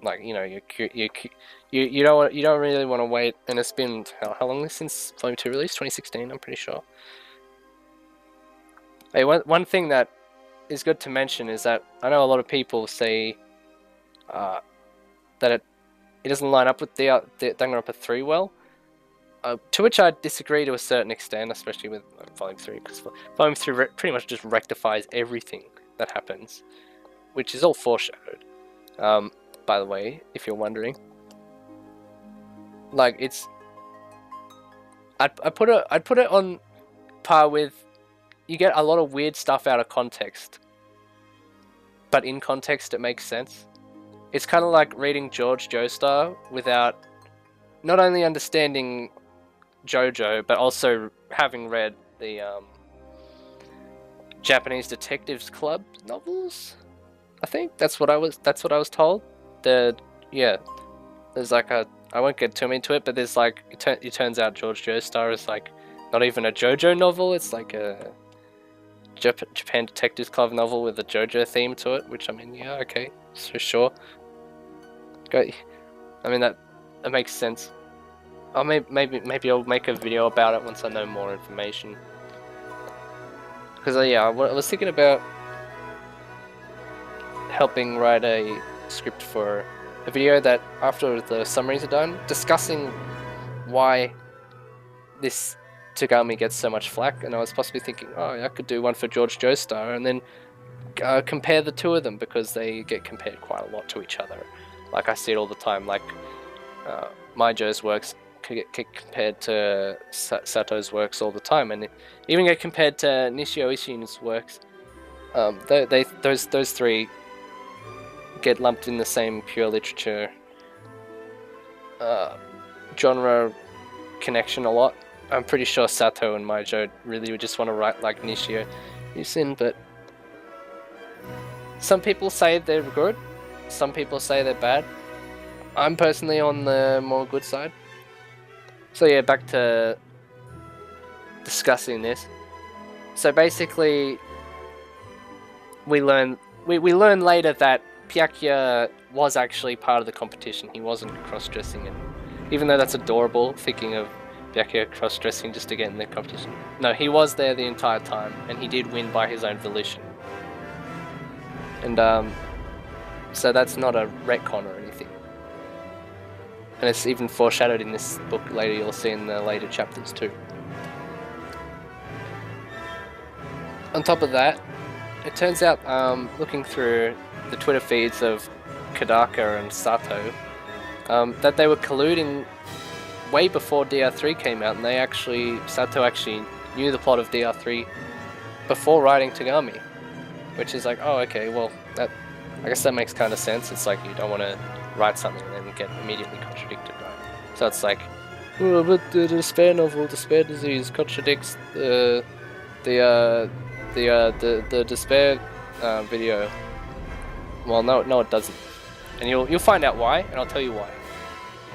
like, you don't really want to wait, and it's been how long since Volume 2 released? 2016, I'm pretty sure. Hey, one thing that is good to mention is that I know a lot of people say that it doesn't line up with the Danganronpa 3 well, to which I disagree to a certain extent, especially with Volume 3, because Volume 3 pretty much just rectifies everything that happens, which is all foreshadowed. By the way, if you're wondering, like I'd put it on par with, you get a lot of weird stuff out of context, but in context it makes sense. It's kind of like reading George Joestar without not only understanding JoJo, but also having read the Japanese Detectives Club novels. I think that's what I was told. There's like I won't get too into it, but there's like it turns out George Joestar is like not even a JoJo novel. It's like a Japan Detectives Club novel with a JoJo theme to it, which, I mean, yeah, okay, so sure. I mean, that makes sense. Maybe I'll make a video about it once I know more information. Because yeah, I was thinking about helping write a script for a video that, after the summaries are done, discussing why this Togami gets so much flack, and I was possibly thinking, oh, I could do one for George Joestar, and then compare the two of them, because they get compared quite a lot to each other. Like, I see it all the time, like my Joe's works get compared to Sato's works all the time, and even get compared to Nishio Ishin's works. Those three get lumped in the same pure literature genre connection a lot. I'm pretty sure Sato and Maijo really would just want to write like Nishio Ishin, but some people say they're good, some people say they're bad. I'm personally on the more good side. So yeah, back to discussing this. So basically, we learn later that Pyakuya was actually part of the competition. He wasn't cross-dressing it. Even though that's adorable, thinking of Pyakuya cross-dressing just to get in the competition. No, he was there the entire time, and he did win by his own volition. And so that's not a retcon or anything. And it's even foreshadowed in this book later, you'll see in the later chapters too. On top of that, it turns out, looking through the Twitter feeds of Kodaka and Sato, that they were colluding way before DR3 came out, and Sato actually knew the plot of DR3 before writing Togami, which is like, oh, okay, well, I guess that makes kind of sense. It's like you don't want to write something and then get immediately contradicted, right? So it's like, oh, but the despair novel, Despair Disease, contradicts the despair video. Well, no, it doesn't, and you'll find out why, and I'll tell you why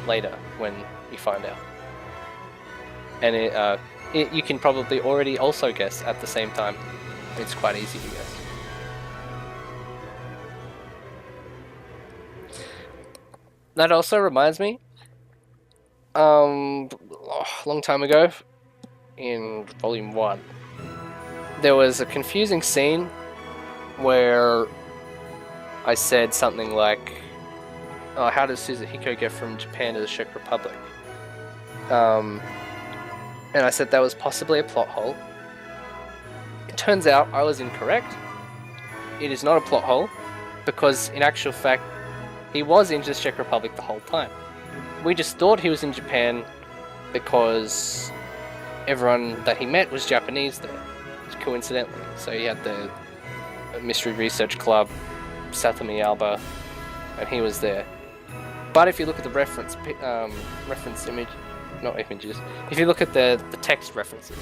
later when you find out. And you can probably already also guess at the same time. It's quite easy to guess. That also reminds me, a long time ago, in Volume 1, there was a confusing scene where I said something like, oh, how does Suzuhiko get from Japan to the Czech Republic? And I said that was possibly a plot hole. It turns out I was incorrect. It is not a plot hole, because in actual fact, he was in the Czech Republic the whole time. We just thought he was in Japan because everyone that he met was Japanese there, coincidentally. So he had the Mystery Research Club, Satomi Alba, and he was there. But if you look at the reference image, not images, if you look at the text references,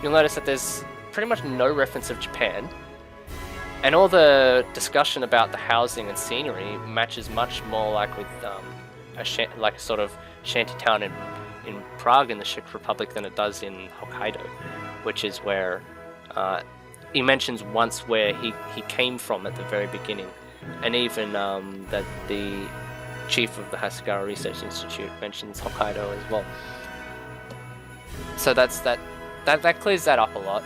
you'll notice that there's pretty much no reference of Japan, and all the discussion about the housing and scenery matches much more like with a sort of shanty town in Prague in the Czech Republic than it does in Hokkaido, which is where he mentions once where he came from at the very beginning, and even that the chief of the Hasegawa Research Institute mentions Hokkaido as well. So that clears that up a lot.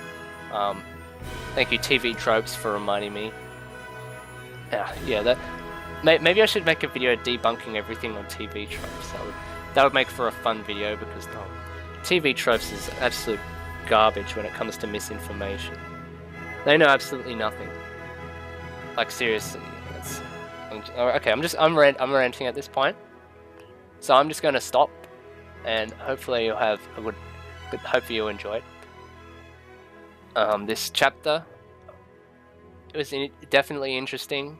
Thank you, TV Tropes, for reminding me. Maybe I should make a video debunking everything on TV Tropes. That would make for a fun video, because TV Tropes is absolute garbage when it comes to misinformation. They know absolutely nothing. Like, seriously. Okay, I'm ranting at this point, so I'm just going to stop, and hopefully hopefully you enjoyed this chapter. It was definitely interesting,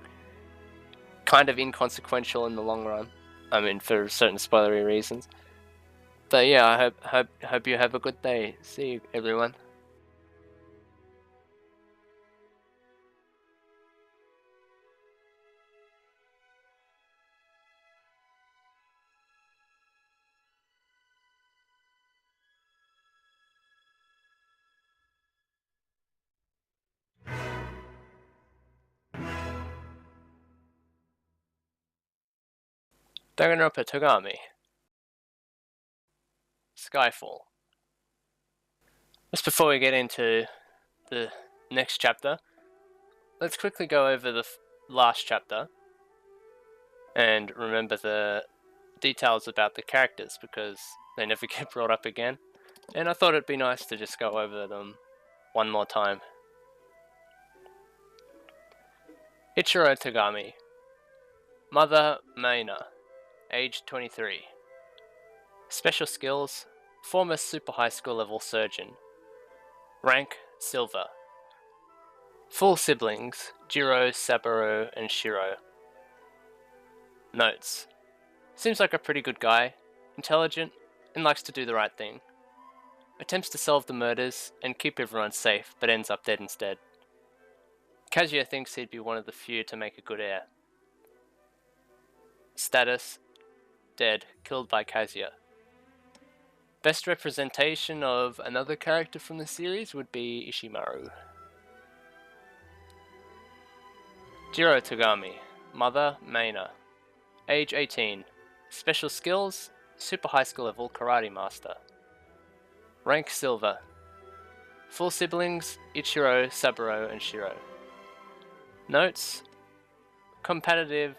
kind of inconsequential in the long run. I mean, for certain spoilery reasons. But yeah, I hope you have a good day. See you, everyone. Danganronpa Togami. Skyfall. Just before we get into the next chapter, let's quickly go over the last chapter and remember the details about the characters, because they never get brought up again, and I thought it'd be nice to just go over them one more time. Ichiro Togami. Mother Maina. Age 23. Special skills: former super high school level surgeon. Rank: Silver. Full siblings: Jiro, Saburo, and Shiro. Notes: seems like a pretty good guy, intelligent, and likes to do the right thing. Attempts to solve the murders and keep everyone safe, but ends up dead instead. Kazuya thinks he'd be one of the few to make a good heir. Status: dead, killed by Kazuya. Best representation of another character from the series would be Ishimaru. Jiro Togami. Mother Maina. Age 18. Special skills: super high school level karate master. Rank: Silver. Full siblings: Ichiro, Saburo, and Shiro. Notes: combative,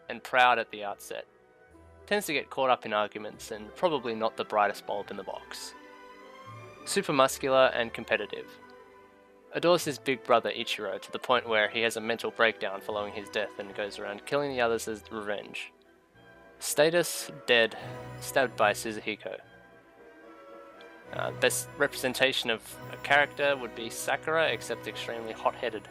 and proud at the outset. Tends to get caught up in arguments, and probably not the brightest bulb in the box. Super muscular and competitive. Adores his big brother Ichiro to the point where he has a mental breakdown following his death and goes around killing the others as revenge. Status: dead, stabbed by Suzuhiko. Best representation of a character would be Sakura, except extremely hot-headed.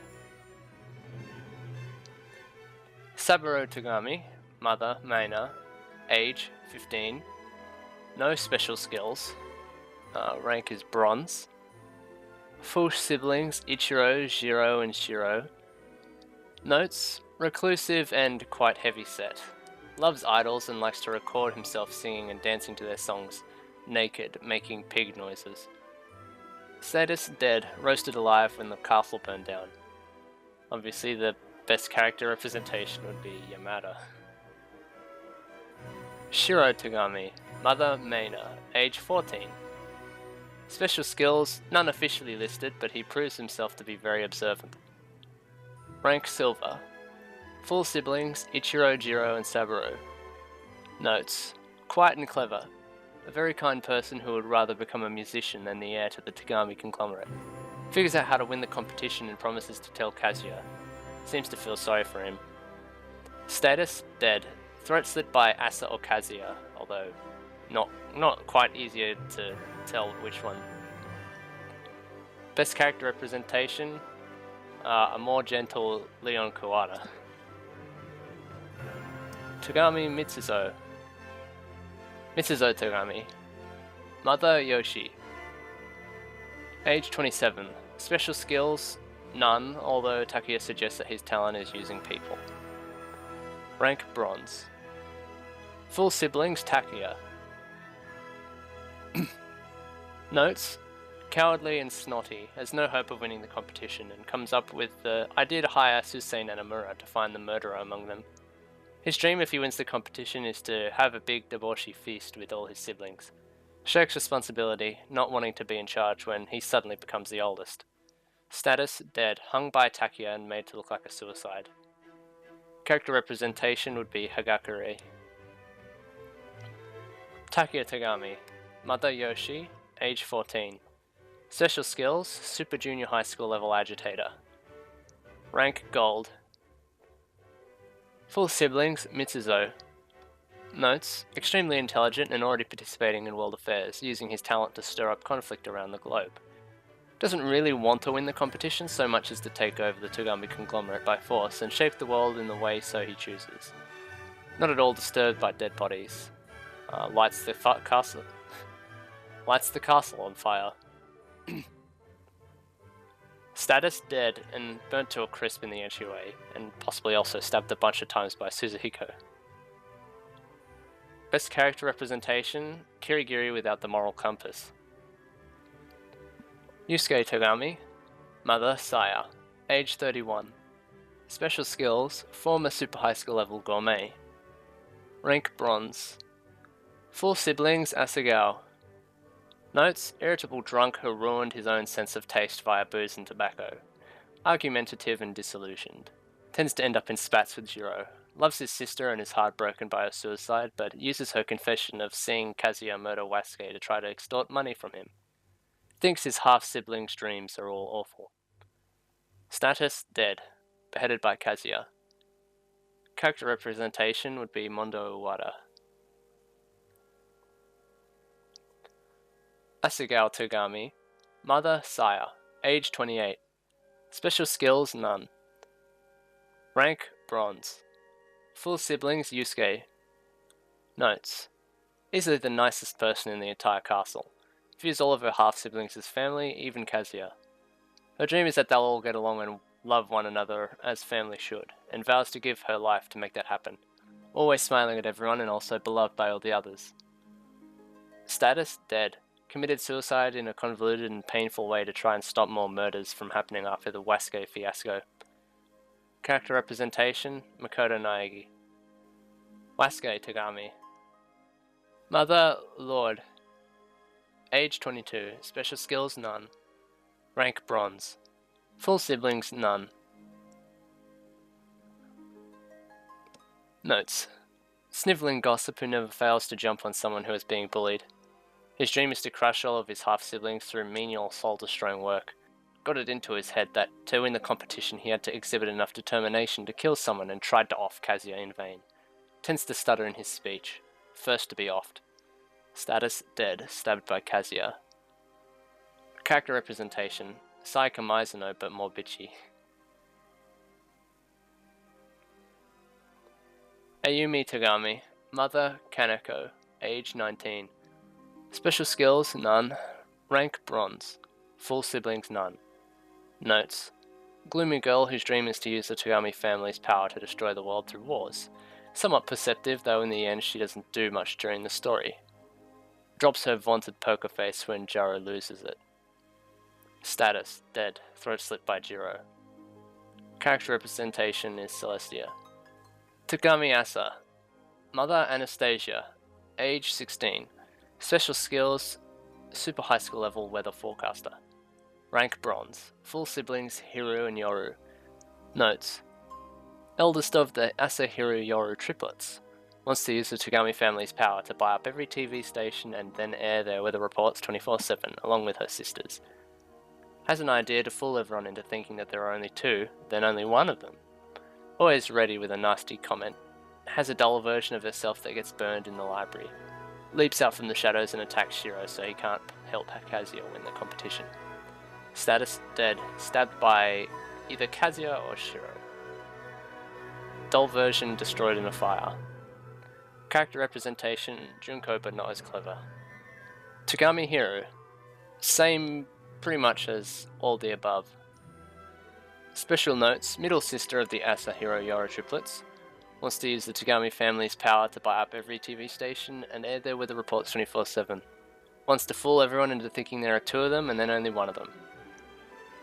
Saburo Togami, mother Meina, age 15, no special skills, rank is bronze. Full siblings Ichiro, Jiro, and Shiro. Notes: reclusive and quite heavy set. Loves idols and likes to record himself singing and dancing to their songs, naked, making pig noises. Status: dead, roasted alive when the castle burned down. Obviously the best character representation would be Yamada. Shiro Togami, mother Meina, age 14. Special skills, none officially listed, but he proves himself to be very observant. Rank silver. Full siblings Ichiro, Jiro, and Saburo. Notes: quiet and clever. A very kind person who would rather become a musician than the heir to the Togami conglomerate. Figures out how to win the competition and promises to tell Kazuya. Seems to feel sorry for him. Status: dead. Throat slit by Asa or Kazuya, although not quite easier to tell which one. Best character representation: a more gentle Leon Kuwata. Togami Mitsuzo. Mitsuzo Togami. Mother Yoshi. Age 27. Special skills: none, although Takuya suggests that his talent is using people. Rank bronze. Full siblings Takuya. Notes: cowardly and snotty, has no hope of winning the competition, and comes up with the idea to hire Susei Nanamura to find the murderer among them. His dream, if he wins the competition, is to have a big debauchee feast with all his siblings. Shirks responsibility, not wanting to be in charge when he suddenly becomes the oldest. Status: dead, hung by Takuya and made to look like a suicide. Character representation would be Hagakure. Takuya Togami, mother Yoshi, age 14. Special skills: Super Junior High School level agitator. Rank gold. Full siblings Mitsuzo. Notes: extremely intelligent and already participating in world affairs, using his talent to stir up conflict around the globe. Doesn't really want to win the competition so much as to take over the Togami conglomerate by force and shape the world in the way so he chooses. Not at all disturbed by dead bodies. Lights the castle on fire. Status: dead and burnt to a crisp in the entryway, and possibly also stabbed a bunch of times by Suzuhiko. Best character representation: Kirigiri without the moral compass. Yusuke Togami, mother Saya, age 31. Special skills: former super high school level gourmet. Rank bronze. Full siblings Asagao. Notes: irritable drunk who ruined his own sense of taste via booze and tobacco. Argumentative and disillusioned. Tends to end up in spats with Jiro. Loves his sister and is heartbroken by her suicide, but uses her confession of seeing Kazuya murder Wasuke to try to extort money from him. Thinks his half-siblings' dreams are all awful. Status: dead. Beheaded by Kazuya. Character representation would be Mondo Iwata. Asagao Togami, mother Saya, age 28. Special skills: none. Rank bronze. Full siblings Yusuke. Notes: easily the nicest person in the entire castle. Views all of her half-siblings as family, even Kazuya. Her dream is that they'll all get along and love one another as family should, and vows to give her life to make that happen. Always smiling at everyone and also beloved by all the others. Status: dead. Committed suicide in a convoluted and painful way to try and stop more murders from happening after the Wasuke fiasco. Character representation: Makoto Naegi. Wasuke Togami. Mother Lord. Age 22. Special skills: none. Rank bronze. Full siblings: none. Notes: sniveling gossip who never fails to jump on someone who is being bullied. His dream is to crush all of his half-siblings through menial, soul-destroying work. got it into his head that to win the competition he had to exhibit enough determination to kill someone and tried to off Kazuya in vain. Tends to stutter in his speech. First to be offed. Status dead, stabbed by Kazuya. Character representation. Sayaka Mizuno, but more bitchy. Ayumi Togami. Mother Kaneko. Age 19. Special skills, none. Rank bronze. Full siblings, none. Notes. Gloomy girl whose dream is to use the Togami family's power to destroy the world through wars. Somewhat perceptive, though in the end she doesn't do much during the story. Drops her vaunted poker face when Jiro loses it. Status, dead, throat slit by Jiro. Character representation is Celestia. Togami Asa. Mother Anastasia. Age 16. Special skills, super high school level weather forecaster. Rank bronze. Full siblings Hiru and Yoru. Notes. Eldest of the Asa Hiru Yoru triplets. Wants to use the Togami family's power to buy up every TV station and then air their weather reports 24/7 along with her sisters. Has an idea to fool everyone into thinking that there are only two, then only one of them. Always ready with a nasty comment. Has a dull version of herself that gets burned in the library. Leaps out from the shadows and attacks Shiro so he can't help Kazuya win the competition. Status dead, stabbed by either Kazuya or Shiro. Dull version destroyed in a fire. Character representation, Junko but not as clever. Togami Hiro. Same pretty much as all the above. Special notes, middle sister of the Asahiro Yoru triplets. Wants to use the Togami family's power to buy up every TV station and air their weather reports 24/7. Wants to fool everyone into thinking there are two of them and then only one of them.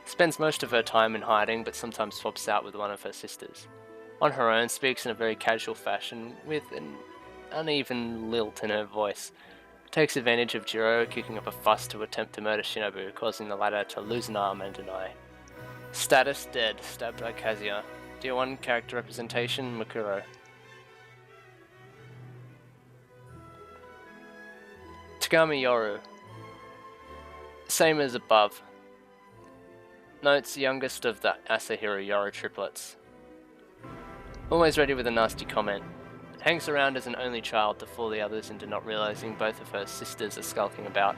Spends most of her time in hiding but sometimes swaps out with one of her sisters. On her own, speaks in a very casual fashion with an uneven lilt in her voice. Takes advantage of Jiro kicking up a fuss to attempt to murder Shinobu, causing the latter to lose an arm and an eye. Status dead, stabbed by Kazuya. Tier 1 character representation, Makuro. Togami Yoru. Same as above. Notes, youngest of the Asahiro Yoru triplets. Always ready with a nasty comment. Hangs around as an only child to fool the others into not realizing both of her sisters are skulking about.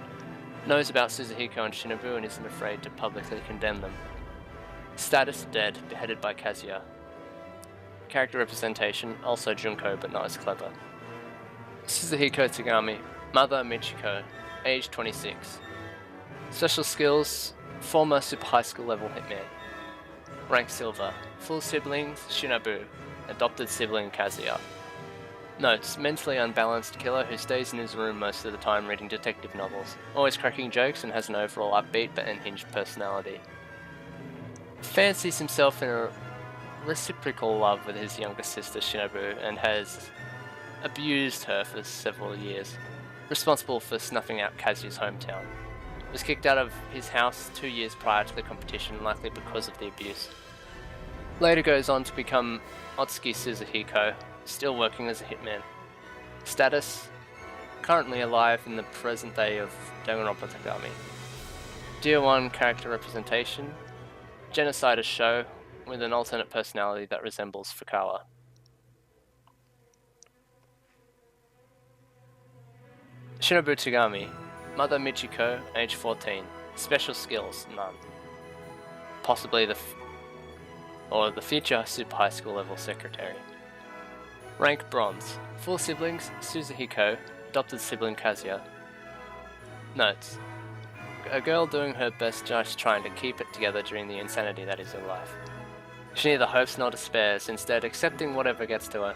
Knows about Suzuhiko and Shinobu and isn't afraid to publicly condemn them. Status dead, beheaded by Kazuya. Character representation, also Junko but not as clever. Suzuhiko Togami, Mother Michiko, age 26. Special skills, former super high school level hitman. Rank silver, full siblings Shinobu, adopted sibling Kazuya. Notes, mentally unbalanced killer who stays in his room most of the time reading detective novels, always cracking jokes and has an overall upbeat but unhinged personality. Fancies himself in a reciprocal love with his younger sister Shinobu and has abused her for several years, responsible for snuffing out Kazuya's hometown. Was kicked out of his house 2 years prior to the competition, likely because of the abuse. Later goes on to become Otsuki Suzuhiko, still working as a hitman. Status, currently alive in the present day of Danganronpa Togami. Tier 1 character representation, genocide show with an alternate personality that resembles Fukawa. Shinobu Togami, Mother Michiko, age 14. Special skills, none. Possibly the future super high school level secretary. Rank bronze. Full siblings Suzuhiko, adopted sibling Kazuya. Notes. A girl doing her best just trying to keep it together during the insanity that is her life. She neither hopes nor despairs, instead accepting whatever gets to her.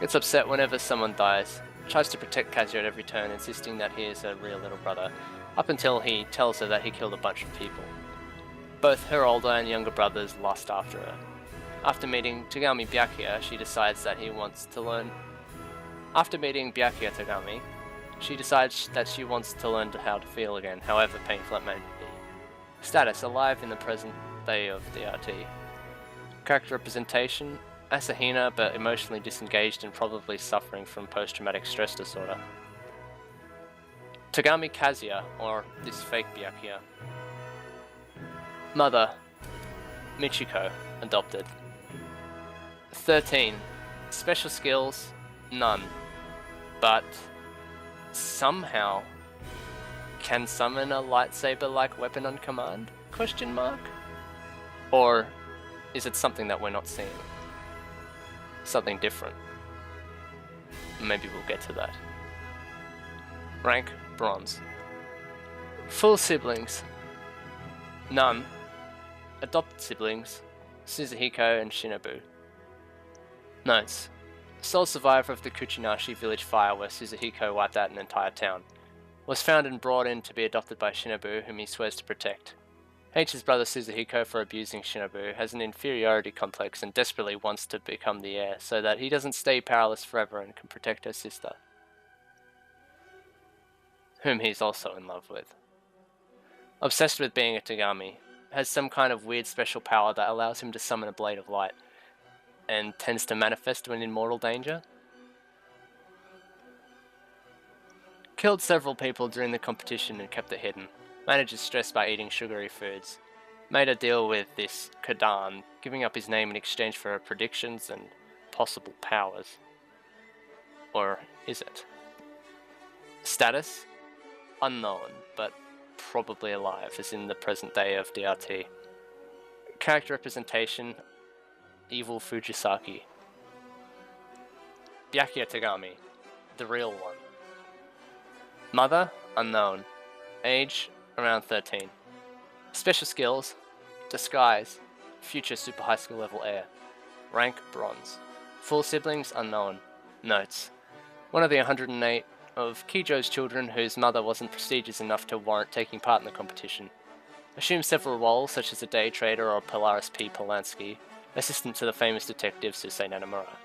Gets upset whenever someone dies. Tries to protect Kazuya at every turn, insisting that he is her real little brother, up until he tells her that he killed a bunch of people. Both her older and younger brothers lust after her. After meeting Togami Byakuya, she decides that he wants to learn... After meeting Byakuya Togami, she decides that she wants to learn how to feel again, however painful it may be. Status, alive in the present day of DRT. Character representation, Asahina, but emotionally disengaged and probably suffering from post-traumatic stress disorder. Togami Kazuya, or this fake Byakuya. Mother, Michiko, adopted. 13. Special skills, none. But somehow can summon a lightsaber-like weapon on command? Question mark? Or is it something that we're not seeing? Something different? Maybe we'll get to that. Rank, bronze. Full siblings, none. Adopted siblings, Suzuhiko and Shinobu. Notes. Sole survivor of the Kuchinashi village fire where Suzuhiko wiped out an entire town. Was found and brought in to be adopted by Shinobu, whom he swears to protect. Hates his brother Suzuhiko for abusing Shinobu, has an inferiority complex and desperately wants to become the heir so that he doesn't stay powerless forever and can protect her sister, whom he's also in love with. Obsessed with being a Togami, has some kind of weird special power that allows him to summon a blade of light, and tends to manifest when in mortal danger. Killed several people during the competition and kept it hidden. Manages stress by eating sugary foods. Made a deal with this Kadan, giving up his name in exchange for her predictions and possible powers. Or is it? Status? Unknown, but probably alive, as in the present day of DRT. Character representation, evil Fujisaki. Byakuya Togami, the real one. Mother, unknown. Age, around 13. Special skills, disguise, future super high school level heir. Rank, bronze. Full siblings, unknown. Notes. One of the 108 of Kijo's children whose mother wasn't prestigious enough to warrant taking part in the competition. Assumes several roles, such as a day trader or Polaris P. Polanski, assistant to the famous detective Susei Nanamura,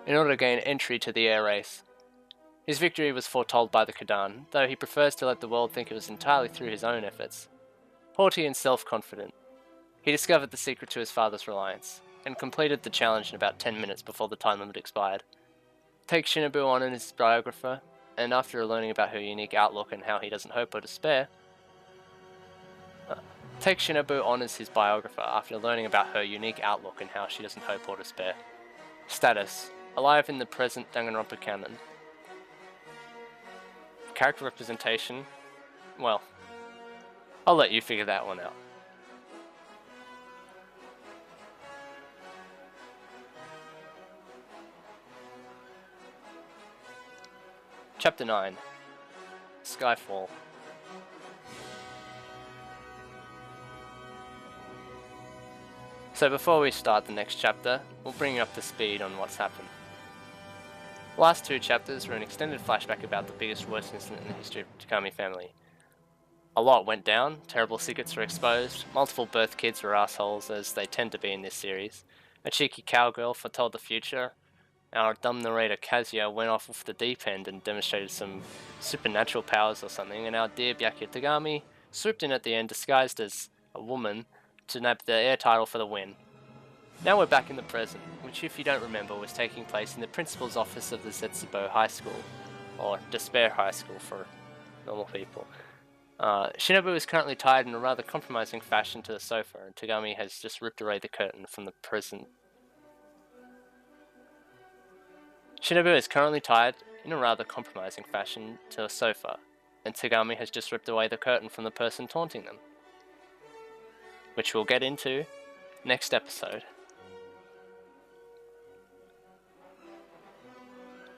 in order to gain entry to the air race. His victory was foretold by the Kadan, though he prefers to let the world think it was entirely through his own efforts. Haughty and self-confident, he discovered the secret to his father's reliance, and completed the challenge in about 10 minutes before the time limit expired. Takes Shinobu on as his biographer, and after learning about her unique outlook and how he doesn't hope or despair, takes Shinobu on as his biographer after learning about her unique outlook and how she doesn't hope or despair. Status: alive in the present Danganronpa canon. Character representation, well, I'll let you figure that one out. Chapter 9, Skyfall. So before we start the next chapter, we'll bring you up to speed on what's happened. The last two chapters were an extended flashback about the biggest worst incident in the history of the Togami family. A lot went down, terrible secrets were exposed, multiple birth kids were assholes as they tend to be in this series, a cheeky cowgirl foretold the future, our dumb narrator Kazuya went off the deep end and demonstrated some supernatural powers or something, and our dear Byakuya Togami swooped in at the end disguised as a woman to nab the air title for the win. Now we're back in the present, which if you don't remember was taking place in the principal's office of the Zetsubo High School, or Despair High School for normal people. Shinobu is currently tied in a rather compromising fashion to the sofa, and Togami has just ripped away the curtain from the present. Shinobu is currently tied in a rather compromising fashion to a sofa, and Togami has just ripped away the curtain from the person taunting them, which we'll get into next episode.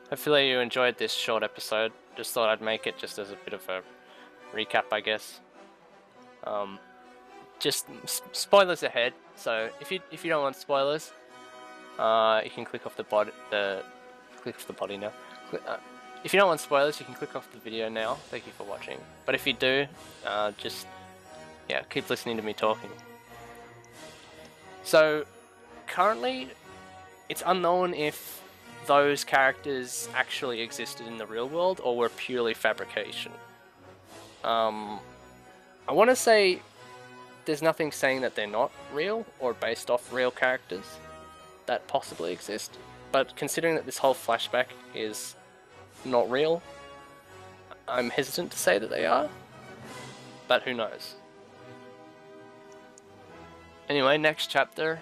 Hopefully you enjoyed this short episode. Just thought I'd make it just as a bit of a recap, I guess. Just spoilers ahead, so if you don't want spoilers, you can click off the body now. If you don't want spoilers, you can click off the video now. Thank you for watching. But if you do, just keep listening to me talking. So currently, it's unknown if those characters actually existed in the real world or were purely fabrication. I want to say there's nothing saying that they're not real or based off real characters that possibly exist, but considering that this whole flashback is not real, I'm hesitant to say that they are, but who knows. Anyway, next chapter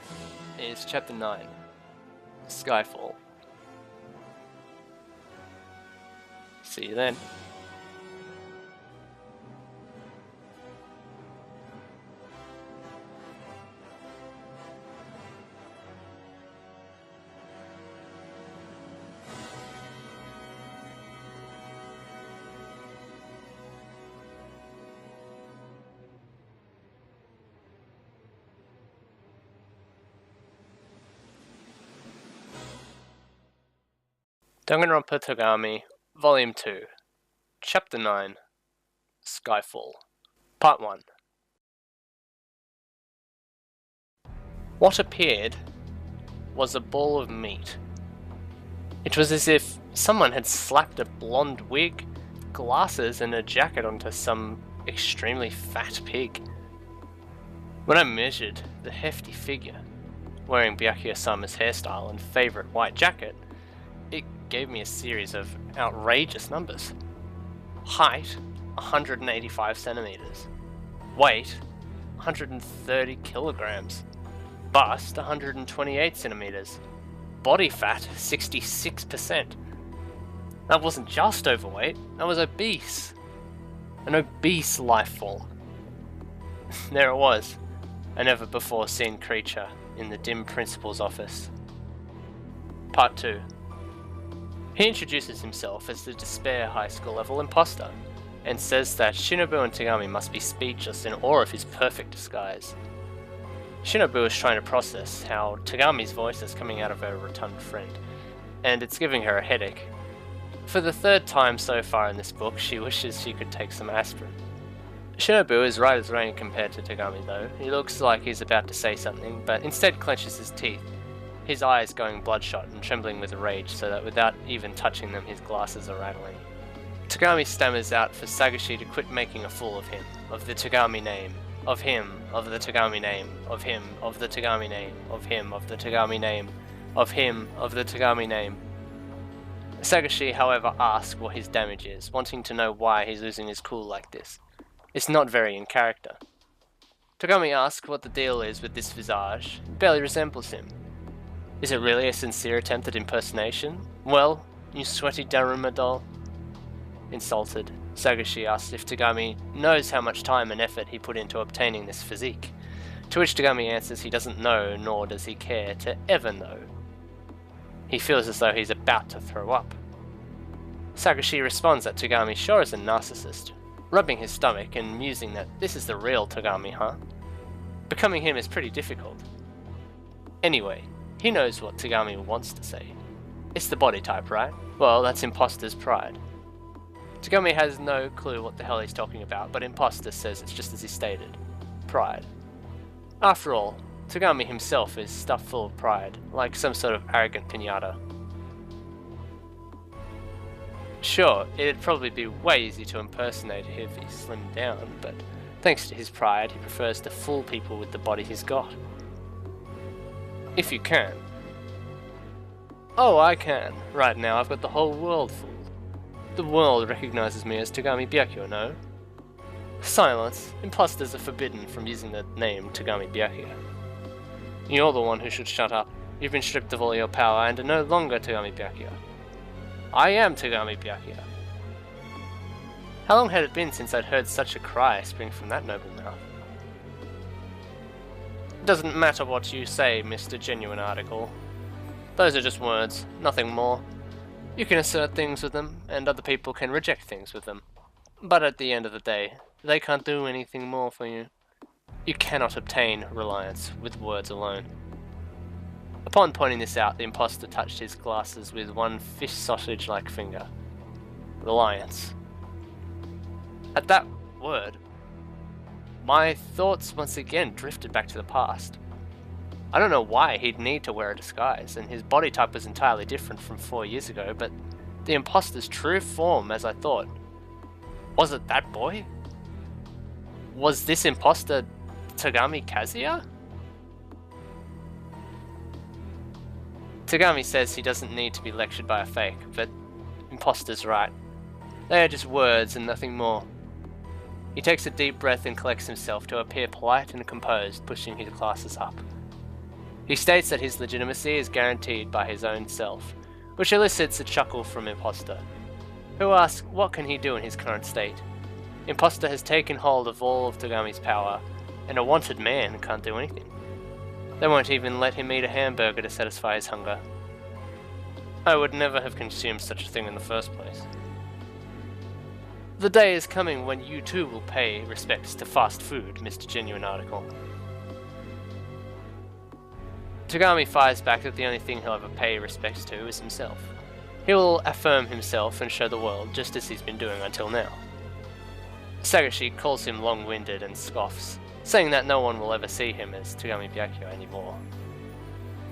is chapter 9, Skyfall. See you then. Danganronpa Togami, Volume 2, Chapter 9, Skyfall, Part 1. What appeared was a ball of meat. It was as if someone had slapped a blonde wig, glasses, and a jacket onto some extremely fat pig. When I measured the hefty figure, wearing Byakuya-sama's hairstyle and favourite white jacket, it gave me a series of outrageous numbers. Height, 185 centimeters. Weight, 130 kilograms. Bust, 128 centimeters. Body fat, 66%. That wasn't just overweight, that was obese. An obese life form. There it was, a never before seen creature in the dim principal's office. Part 2. He introduces himself as the Despair high school level imposter, and says that Shinobu and Togami must be speechless in awe of his perfect disguise. Shinobu is trying to process how Togami's voice is coming out of her rotund friend, and it's giving her a headache. For the third time so far in this book, she wishes she could take some aspirin. Shinobu is right as rain compared to Togami though. He looks like he's about to say something, but instead clenches his teeth, his eyes going bloodshot and trembling with rage so that without even touching them his glasses are rattling. Togami stammers out for Sagashi to quit making a fool of him, of the Togami name, of him, of the Togami name, of him, of the Togami name, of him, of the Togami name, of him, of the Togami name. Sagashi, however, asks what his damage is, wanting to know why he's losing his cool like this. It's not very in character. Togami asks what the deal is with this visage. It barely resembles him. Is it really a sincere attempt at impersonation? Well, you sweaty Daruma doll. Insulted, Sagashi asks if Togami knows how much time and effort he put into obtaining this physique, to which Togami answers he doesn't know, nor does he care to ever know. He feels as though he's about to throw up. Sagashi responds that Togami sure is a narcissist, rubbing his stomach and musing that this is the real Togami, huh? Becoming him is pretty difficult. Anyway, he knows what Togami wants to say. It's the body type, right? Well, that's imposter's pride. Togami has no clue what the hell he's talking about, but imposter says it's just as he stated. Pride. After all, Togami himself is stuffed full of pride, like some sort of arrogant piñata. Sure, it'd probably be way easier to impersonate if he slimmed down, but thanks to his pride, he prefers to fool people with the body he's got. If you can. Oh, I can. Right now I've got the whole world fooled. The world recognizes me as Togami Byakuya, no? Silence. Imposters are forbidden from using the name Togami Byakuya. You're the one who should shut up. You've been stripped of all your power and are no longer Togami Byakuya. I am Togami Byakuya. How long had it been since I'd heard such a cry spring from that noble mouth? It doesn't matter what you say, Mr. Genuine Article. Those are just words, nothing more. You can assert things with them, and other people can reject things with them. But at the end of the day, they can't do anything more for you. You cannot obtain reliance with words alone. Upon pointing this out, the imposter touched his glasses with one fish sausage-like finger. Reliance. At that word, my thoughts once again drifted back to the past. I don't know why he'd need to wear a disguise, and his body type was entirely different from 4 years ago, but the imposter's true form, as I thought, was it that boy? Was this imposter Togami Kazuya? Togami says he doesn't need to be lectured by a fake, but imposter's right. They are just words and nothing more. He takes a deep breath and collects himself to appear polite and composed, pushing his glasses up. He states that his legitimacy is guaranteed by his own self, which elicits a chuckle from Imposter, who asks what can he do in his current state. Imposter has taken hold of all of Togami's power, and a wanted man can't do anything. They won't even let him eat a hamburger to satisfy his hunger. I would never have consumed such a thing in the first place. The day is coming when you too will pay respects to fast food, Mr. Genuine Article. Togami fires back that the only thing he'll ever pay respects to is himself. He will affirm himself and show the world just as he's been doing until now. Sagashi calls him long-winded and scoffs, saying that no one will ever see him as Togami Byakuya anymore.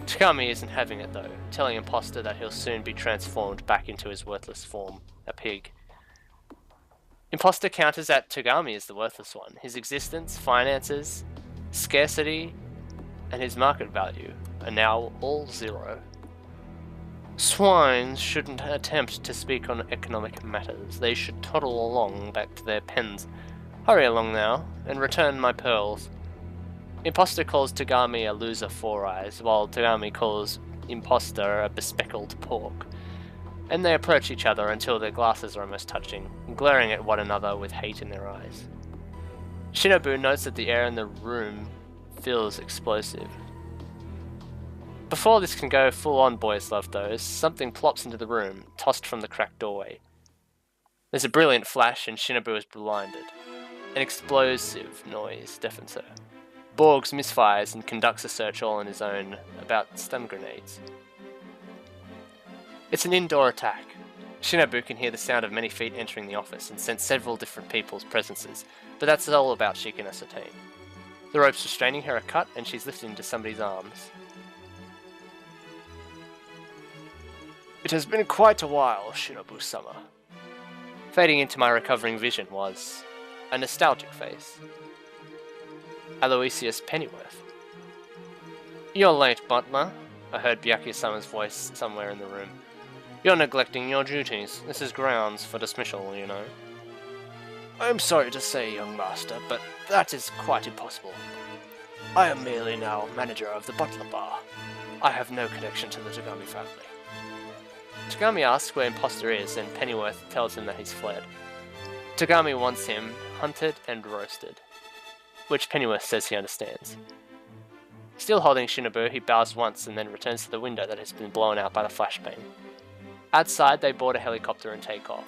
Togami isn't having it though, telling Imposter that he'll soon be transformed back into his worthless form, a pig. Imposter counters that Togami is the worthless one. His existence, finances, scarcity, and his market value are now all zero. Swines shouldn't attempt to speak on economic matters. They should toddle along back to their pens. Hurry along now, and return my pearls. Imposter calls Togami a loser four eyes, while Togami calls Imposter a bespeckled pork. And they approach each other until their glasses are almost touching, glaring at one another with hate in their eyes. Shinobu notes that the air in the room feels explosive. Before this can go full-on boys love though, something plops into the room, tossed from the cracked doorway. There's a brilliant flash and Shinobu is blinded. An explosive noise deafens her. Borgs misfires and conducts a search all on his own about stun grenades. It's an indoor attack. Shinobu can hear the sound of many feet entering the office and sense several different people's presences, but that's all about she can ascertain. The ropes restraining her are cut and she's lifted into somebody's arms. It has been quite a while, Shinobu-sama. Fading into my recovering vision was a nostalgic face. Aloysius Pennyworth. You're late, butler, I heard Byakuya-sama's voice somewhere in the room. You're neglecting your duties. This is grounds for dismissal, you know. I'm sorry to say, young master, but that is quite impossible. I am merely now manager of the butler bar. I have no connection to the Togami family. Togami asks where Imposter is, and Pennyworth tells him that he's fled. Togami wants him hunted and roasted, which Pennyworth says he understands. Still holding Shinobu, he bows once and then returns to the window that has been blown out by the flashbang. Outside, they board a helicopter and take off.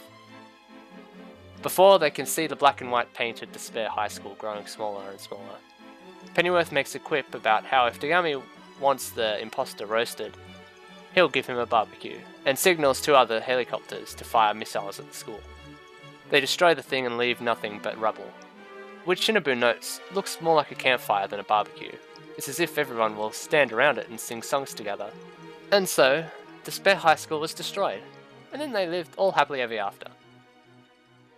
Before, they can see the black and white painted Despair High School growing smaller and smaller. Pennyworth makes a quip about how if Togami wants the Imposter roasted, he'll give him a barbecue, and signals two other helicopters to fire missiles at the school. They destroy the thing and leave nothing but rubble, which Shinobu notes looks more like a campfire than a barbecue. It's as if everyone will stand around it and sing songs together. And so, Despair High School was destroyed, and then they lived all happily ever after.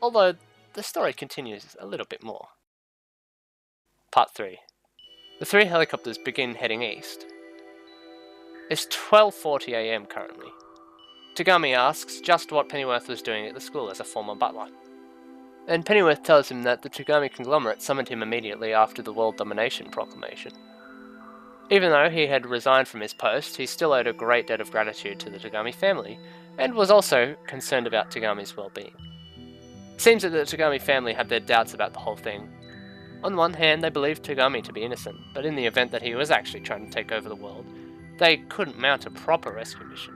Although, the story continues a little bit more. Part 3. The three helicopters begin heading east. It's 12:40 AM currently. Togami asks just what Pennyworth was doing at the school as a former butler. And Pennyworth tells him that the Togami conglomerate summoned him immediately after the World Domination Proclamation. Even though he had resigned from his post, he still owed a great debt of gratitude to the Togami family, and was also concerned about Togami's well-being. It seems that the Togami family had their doubts about the whole thing. On one hand, they believed Togami to be innocent, but in the event that he was actually trying to take over the world, they couldn't mount a proper rescue mission.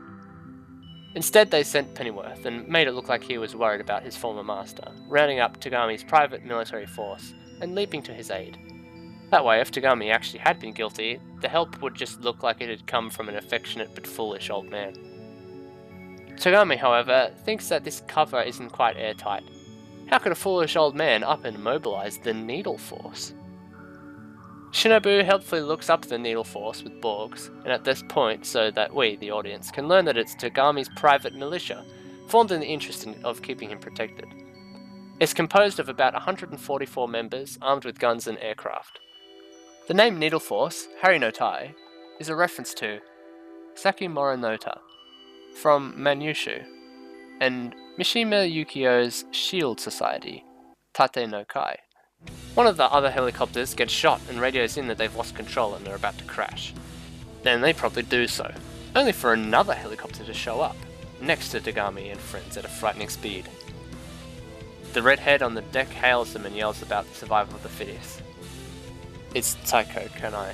Instead, they sent Pennyworth and made it look like he was worried about his former master, rounding up Togami's private military force and leaping to his aid. That way, if Togami actually had been guilty, the help would just look like it had come from an affectionate but foolish old man. Togami, however, thinks that this cover isn't quite airtight. How could a foolish old man up and mobilize the Needle Force? Shinobu helpfully looks up the Needle Force with Borgs, and at this point, so that we, the audience, can learn that it's Togami's private militia, formed in the interest of keeping him protected. It's composed of about 144 members, armed with guns and aircraft. The name Needle Force, Hari no Tai, is a reference to Saki Morinota from Manushu, and Mishima Yukio's Shield Society, Tate no Kai, One of the other helicopters gets shot and radios in that they've lost control and they're about to crash. Then they probably do so, only for another helicopter to show up, next to Togami and friends at a frightening speed. The redhead on the deck hails them and yells about the survival of the fittest. It's Taiko Kanai.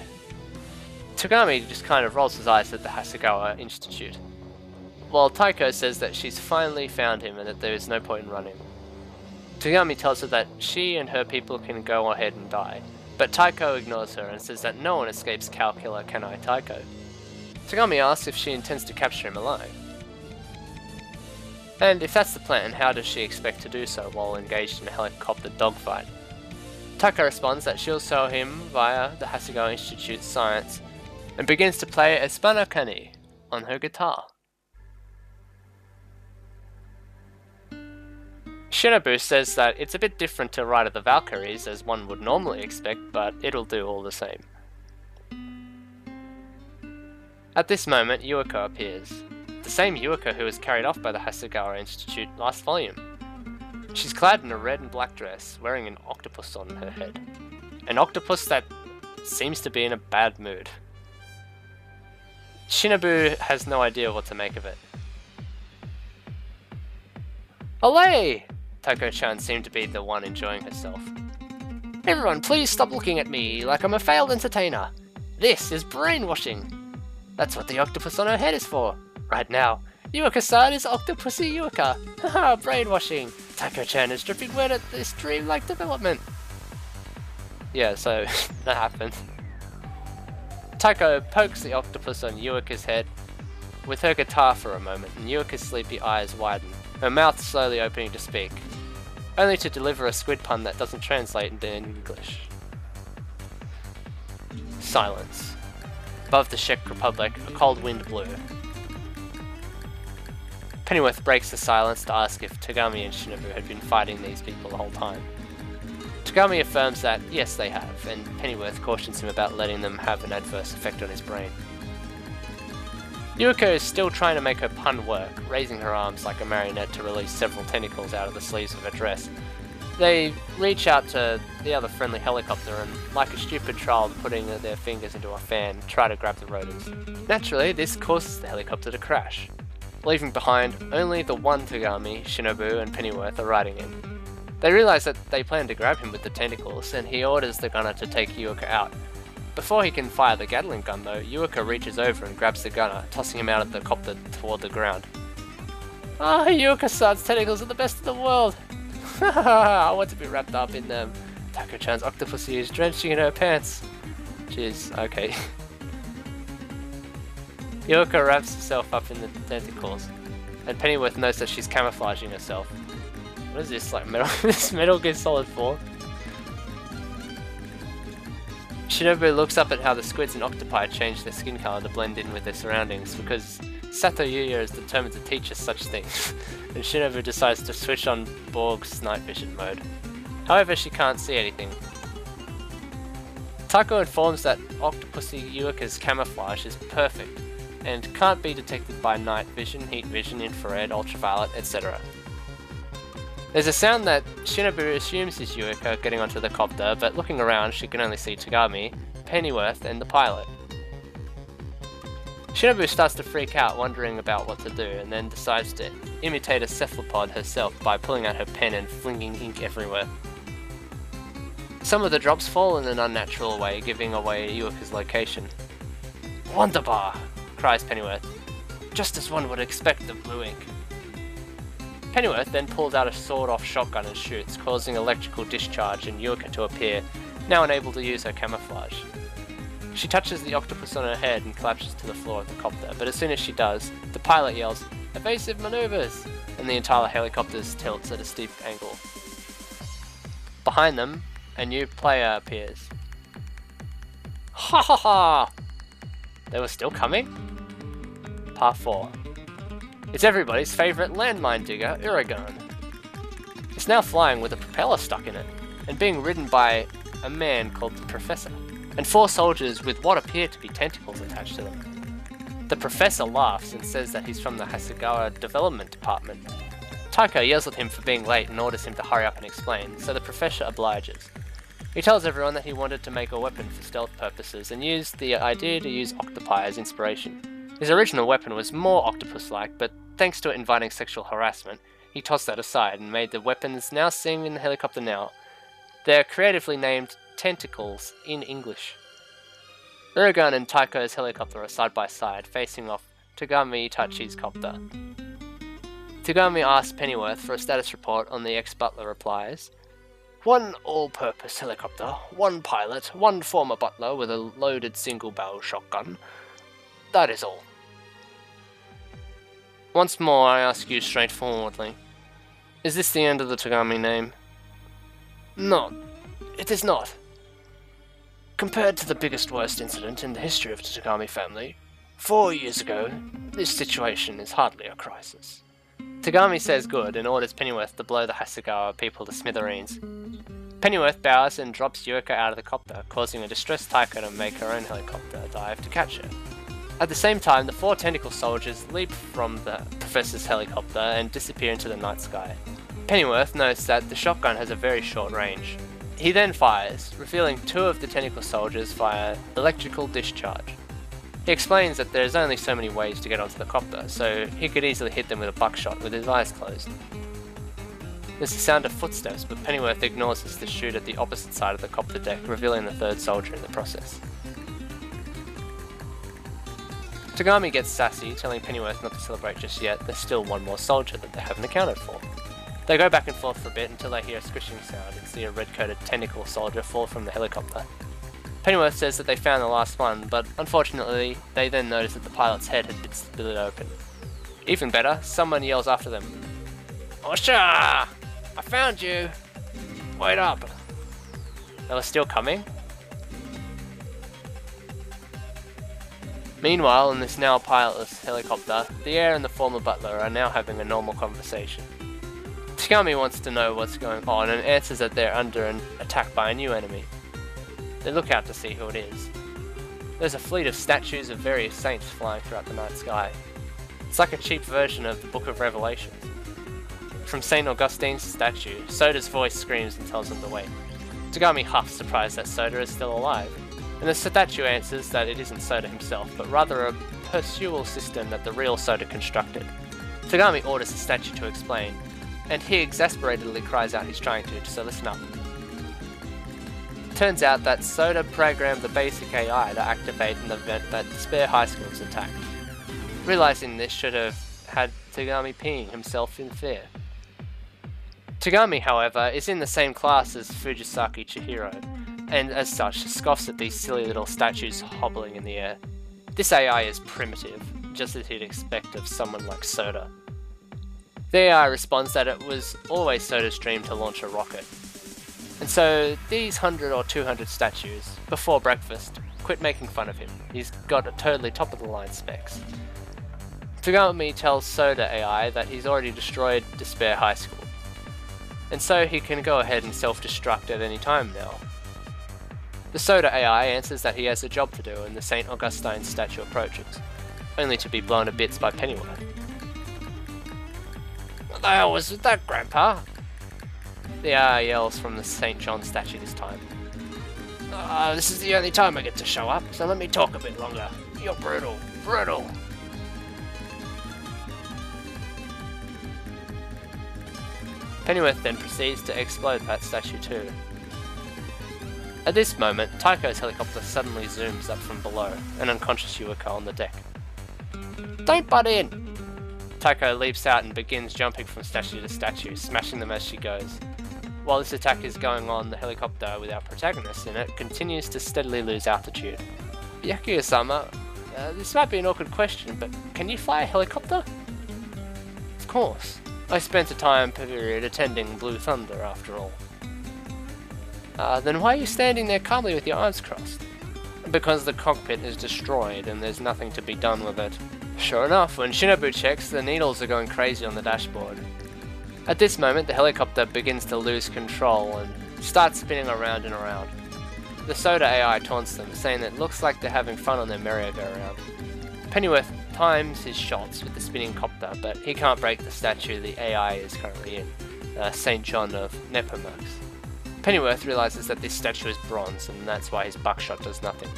Togami just kind of rolls his eyes at the Hasegawa Institute, while Taiko says that she's finally found him and that there is no point in running. Togami tells her that she and her people can go ahead and die, but Taiko ignores her and says that no one escapes cow killer Kanai Taiko. Togami asks if she intends to capture him alive. And if that's the plan, how does she expect to do so while engaged in a helicopter dogfight? Taiko responds that she'll show him via the Hasegawa Institute's science, and begins to play Espana Kani on her guitar. Shinobu says that it's a bit different to Ride of the Valkyries as one would normally expect, but it'll do all the same. At this moment, Yuuka appears. The same Yuuka who was carried off by the Hasegawa Institute last volume. She's clad in a red and black dress, wearing an octopus on her head. An octopus that seems to be in a bad mood. Shinobu has no idea what to make of it. Olay! Taiko-chan seemed to be the one enjoying herself. Everyone, please stop looking at me like I'm a failed entertainer. This is brainwashing. That's what the octopus on her head is for. Right now, Yuuka-san is Octopussy Yuuka. Haha, brainwashing. Taiko-chan is dripping wet at this dreamlike development. Yeah, so that happened. Taiko pokes the octopus on Yuuka's head with her guitar for a moment, and Yuuka's sleepy eyes widen, her mouth slowly opening to speak, only to deliver a squid pun that doesn't translate into English. Silence. Above the Czech Republic, a cold wind blew. Pennyworth breaks the silence to ask if Togami and Shinobu had been fighting these people the whole time. Togami affirms that yes they have, and Pennyworth cautions him about letting them have an adverse effect on his brain. Yuuka is still trying to make her pun work, raising her arms like a marionette to release several tentacles out of the sleeves of her dress. They reach out to the other friendly helicopter and, like a stupid child putting their fingers into a fan, try to grab the rotors. Naturally, this causes the helicopter to crash, leaving behind only the one Togami, Shinobu, and Pennyworth are riding in. They realize that they plan to grab him with the tentacles, and he orders the gunner to take Yuuka out. Before he can fire the Gatling gun though, Yuuka reaches over and grabs the gunner, tossing him out of the copter toward the ground. Ah, Yuuka-san's tentacles are the best in the world! I want to be wrapped up in them. Taiko-chan's octopusy is drenching in her pants. Jeez, okay. Yuuka wraps herself up in the tentacles, and Pennyworth notes that she's camouflaging herself. What is this, like metal? This Metal Gear Solid 4? Shinobu looks up at how the squids and octopi change their skin color to blend in with their surroundings, because Sato Yuya is determined to teach us such things, and Shinobu decides to switch on Borg's night vision mode. However, she can't see anything. Taiko informs that Octopussy Yuuka's camouflage is perfect, and can't be detected by night vision, heat vision, infrared, ultraviolet, etc. There's a sound that Shinobu assumes is Yuuka getting onto the copter, but looking around she can only see Togami, Pennyworth, and the pilot. Shinobu starts to freak out, wondering about what to do, and then decides to imitate a cephalopod herself by pulling out her pen and flinging ink everywhere. Some of the drops fall in an unnatural way, giving away Yuuka's location. "Wonderbar!" cries Pennyworth, just as one would expect of blue ink. Pennyworth then pulls out a sawed-off shotgun and shoots, causing electrical discharge and Yuuka to appear, now unable to use her camouflage. She touches the octopus on her head and collapses to the floor of the copter, but as soon as she does, the pilot yells, "Evasive maneuvers!" and the entire helicopter tilts at a steep angle. Behind them, a new player appears. Ha ha ha! They were still coming? Part 4. It's everybody's favourite landmine digger, Uragan. It's now flying with a propeller stuck in it, and being ridden by a man called the Professor, and 4 soldiers with what appear to be tentacles attached to them. The Professor laughs and says that he's from the Hasegawa Development Department. Taiko yells at him for being late and orders him to hurry up and explain, so the Professor obliges. He tells everyone that he wanted to make a weapon for stealth purposes and used the idea to use octopi as inspiration. His original weapon was more octopus-like, but thanks to it inviting sexual harassment, he tossed that aside and made the weapons now seen in the helicopter now. They're creatively named tentacles in English. Uragan and Taiko's helicopter are side by side, facing off Togami Itachi's copter. Togami asks Pennyworth for a status report on the ex-butler replies, "One all-purpose helicopter, one pilot, one former butler with a loaded single-barrel shotgun. That is all." Once more I ask you straightforwardly, is this the end of the Togami name? No, it is not. Compared to the biggest worst incident in the history of the Togami family, 4 years ago, this situation is hardly a crisis. Togami says good and orders Pennyworth to blow the Hasegawa people to smithereens. Pennyworth bows and drops Yuka out of the copter, causing a distressed Taiko to make her own helicopter dive to catch her. At the same time, the 4 tentacle soldiers leap from the professor's helicopter and disappear into the night sky. Pennyworth notes that the shotgun has a very short range. He then fires, revealing 2 of the tentacle soldiers via electrical discharge. He explains that there's only so many ways to get onto the copter, so he could easily hit them with a buckshot with his eyes closed. There's the sound of footsteps, but Pennyworth ignores this to shoot at the opposite side of the copter deck, revealing the 3rd soldier in the process. Togami gets sassy, telling Pennyworth not to celebrate just yet. There's still one more soldier that they haven't accounted for. They go back and forth for a bit until they hear a squishing sound and see a red-coated tentacle soldier fall from the helicopter. Pennyworth says that they found the last one, but unfortunately they then notice that the pilot's head had been split open. Even better, someone yells after them, "Osha! I found you! Wait up!" They were still coming? Meanwhile, in this now pilotless helicopter, the heir and the former butler are now having a normal conversation. Togami wants to know what's going on and answers that they're under an attack by a new enemy. They look out to see who it is. There's a fleet of statues of various saints flying throughout the night sky. It's like a cheap version of the Book of Revelations. From St. Augustine's statue, Soda's voice screams and tells them to wait. Togami huffs, surprised that Soda is still alive, and the statue answers that it isn't Soda himself, but rather a pursual system that the real Soda constructed. Togami orders the statue to explain, and he exasperatedly cries out he's trying to, so listen up. Turns out that Soda programmed the basic AI to activate in the event that Despair High School is attacked. Realizing this should have had Togami peeing himself in fear. Togami, however, is in the same class as Fujisaki Chihiro, and as such scoffs at these silly little statues hobbling in the air. This AI is primitive, just as he'd expect of someone like Soda. The AI responds that it was always Soda's dream to launch a rocket. And so these 100 or 200 statues, before breakfast, quit making fun of him. He's got a totally top of the line specs. Togami tells Soda AI that he's already destroyed Despair High School, and so he can go ahead and self-destruct at any time now. The Soda AI answers that he has a job to do and the St. Augustine statue approaches, only to be blown to bits by Pennyworth. "What the hell was that, Grandpa?" The AI yells from the St. John statue this time. This is the only time I get to show up, so let me talk a bit longer. You're brutal, brutal." Pennyworth then proceeds to explode that statue too. At this moment, Taiko's helicopter suddenly zooms up from below, an unconscious Yuika on the deck. "Don't butt in!" Taiko leaps out and begins jumping from statue to statue, smashing them as she goes. While this attack is going on, the helicopter, with our protagonist in it, continues to steadily lose altitude. "Yakuya-sama, this might be an awkward question, but can you fly a helicopter?" "Of course. I spent a time period attending Blue Thunder, after all." Then why are you standing there calmly with your arms crossed?" "Because the cockpit is destroyed and there's nothing to be done with it." Sure enough, when Shinobu checks, the needles are going crazy on the dashboard. At this moment, the helicopter begins to lose control and starts spinning around and around. The Soda AI taunts them, saying that it looks like they're having fun on their merry-go-round. Pennyworth times his shots with the spinning copter, but he can't break the statue the AI is currently in, St. John of Nepomuk. Pennyworth realizes that this statue is bronze, and that's why his buckshot does nothing.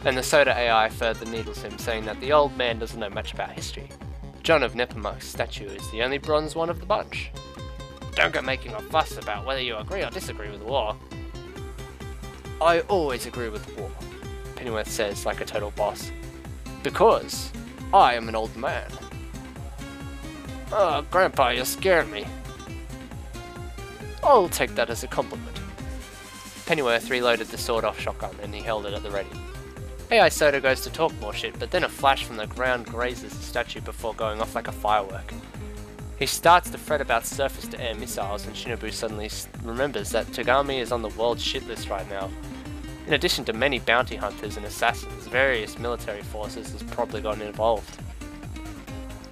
And the Soda AI further needles him, saying that the old man doesn't know much about history. John of Nepomuk's statue is the only bronze one of the bunch. Don't go making a fuss about whether you agree or disagree with war. I always agree with war, Pennyworth says like a total boss. Because I am an old man. Oh, Grandpa, you scared me. I'll take that as a compliment. Pennyworth reloaded the sawed-off shotgun and he held it at the ready. AI Soda goes to talk more shit, but then a flash from the ground grazes the statue before going off like a firework. He starts to fret about surface-to-air missiles, and Shinobu suddenly remembers that Togami is on the world's shit list right now. In addition to many bounty hunters and assassins, various military forces has probably gotten involved.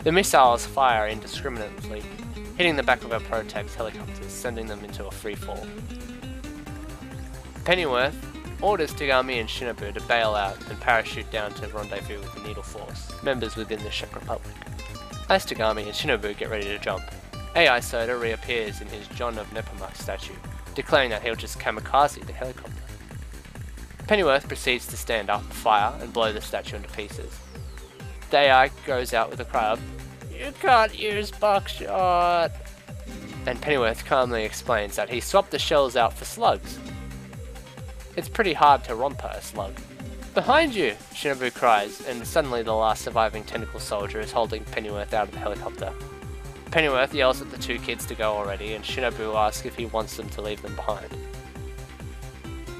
The missiles fire indiscriminately, hitting the back of our Protec's helicopters, sending them into a freefall. Pennyworth orders Togami and Shinobu to bail out and parachute down to rendezvous with the Needle Force, members within the Czech Republic. As Togami and Shinobu get ready to jump, AI Soda reappears in his John of Nepomuk statue, declaring that he'll just kamikaze the helicopter. Pennyworth proceeds to stand up, fire, and blow the statue into pieces. The AI goes out with a cry of, "You can't use buckshot!" And Pennyworth calmly explains that he swapped the shells out for slugs. It's pretty hard to romper a slug. "Behind you!" Shinobu cries, and suddenly the last surviving tentacle soldier is holding Pennyworth out of the helicopter. Pennyworth yells at the two kids to go already, and Shinobu asks if he wants them to leave them behind.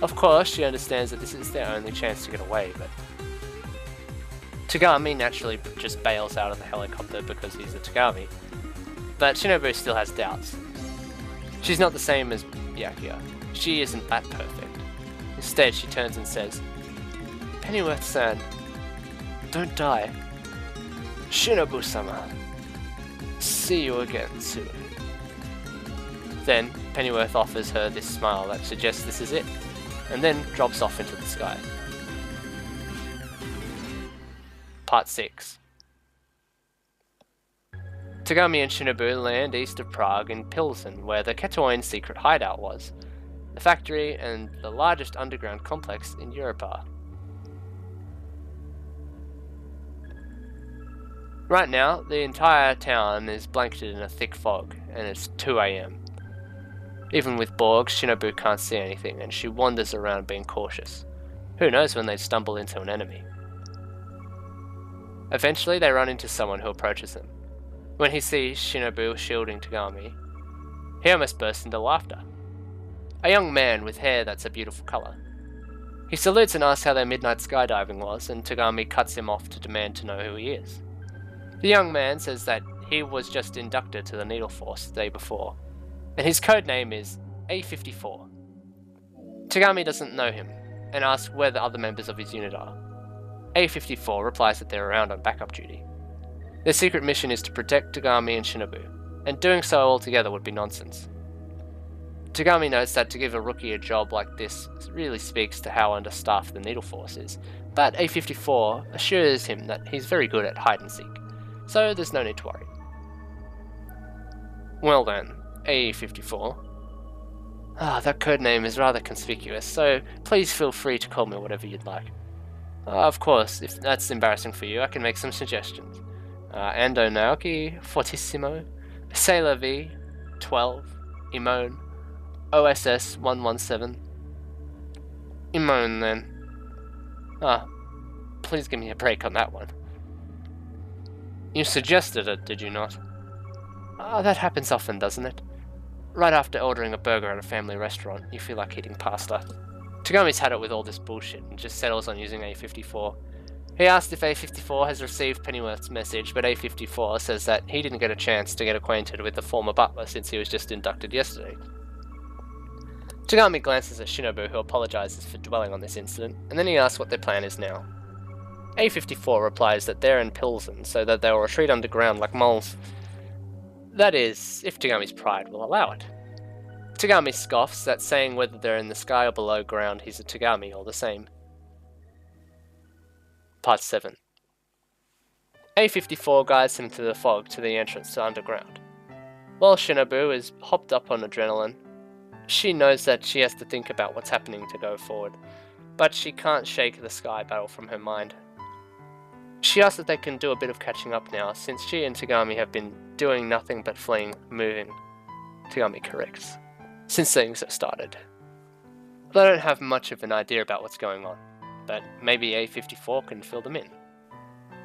Of course, she understands that this is their only chance to get away, but Togami naturally just bails out of the helicopter because he's a Togami, but Shinobu still has doubts. She's not the same as Byakuya. She isn't that perfect. Instead, she turns and says, "Pennyworth-san, don't die. Shinobu-sama, see you again soon." Then, Pennyworth offers her this smile that suggests this is it, and then drops off into the sky. Part 6. Togami and Shinobu land east of Prague in Pilsen, where the Ketoin's secret hideout was. The factory and the largest underground complex in Europe are. Right now, the entire town is blanketed in a thick fog, and it's 2 AM. Even with Borg, Shinobu can't see anything, and she wanders around being cautious. Who knows when they'd stumble into an enemy. Eventually, they run into someone who approaches them. When he sees Shinobu shielding Togami, he almost bursts into laughter. A young man with hair that's a beautiful colour. He salutes and asks how their midnight skydiving was, and Togami cuts him off to demand to know who he is. The young man says that he was just inducted to the Needle Force the day before, and his code name is A54. Togami doesn't know him, and asks where the other members of his unit are. A54 replies that they're around on backup duty. Their secret mission is to protect Togami and Shinobu, and doing so altogether would be nonsense. Togami notes that to give a rookie a job like this really speaks to how understaffed the Needle Force is, but A54 assures him that he's very good at hide and seek, so there's no need to worry. Well then, A54. That codename is rather conspicuous, so please feel free to call me whatever you'd like. Of course, if that's embarrassing for you, I can make some suggestions. Ando Naoki, Fortissimo, Sailor V, 12, Imone, OSS 117. Imone then. Please give me a break on that one. You suggested it, did you not? That happens often, doesn't it? Right after ordering a burger at a family restaurant, you feel like eating pasta. Togami's had it with all this bullshit and just settles on using A54. He asked if A54 has received Pennyworth's message, but A54 says that he didn't get a chance to get acquainted with the former butler since he was just inducted yesterday. Togami glances at Shinobu, who apologizes for dwelling on this incident, and then he asks what their plan is now. A54 replies that they're in Pilsen, so that they'll retreat underground like moles. That is, if Togami's pride will allow it. Togami scoffs that saying whether they're in the sky or below ground, he's a Togami all the same. Part 7. A54 guides him through the fog to the entrance to underground. While Shinobu is hopped up on adrenaline, She knows that she has to think about what's happening to go forward, but she can't shake the sky battle from her mind. She asks if they can do a bit of catching up now, since she and Togami have been doing nothing but fleeing, moving. Togami corrects. Since things have started. They don't have much of an idea about what's going on, but maybe A54 can fill them in.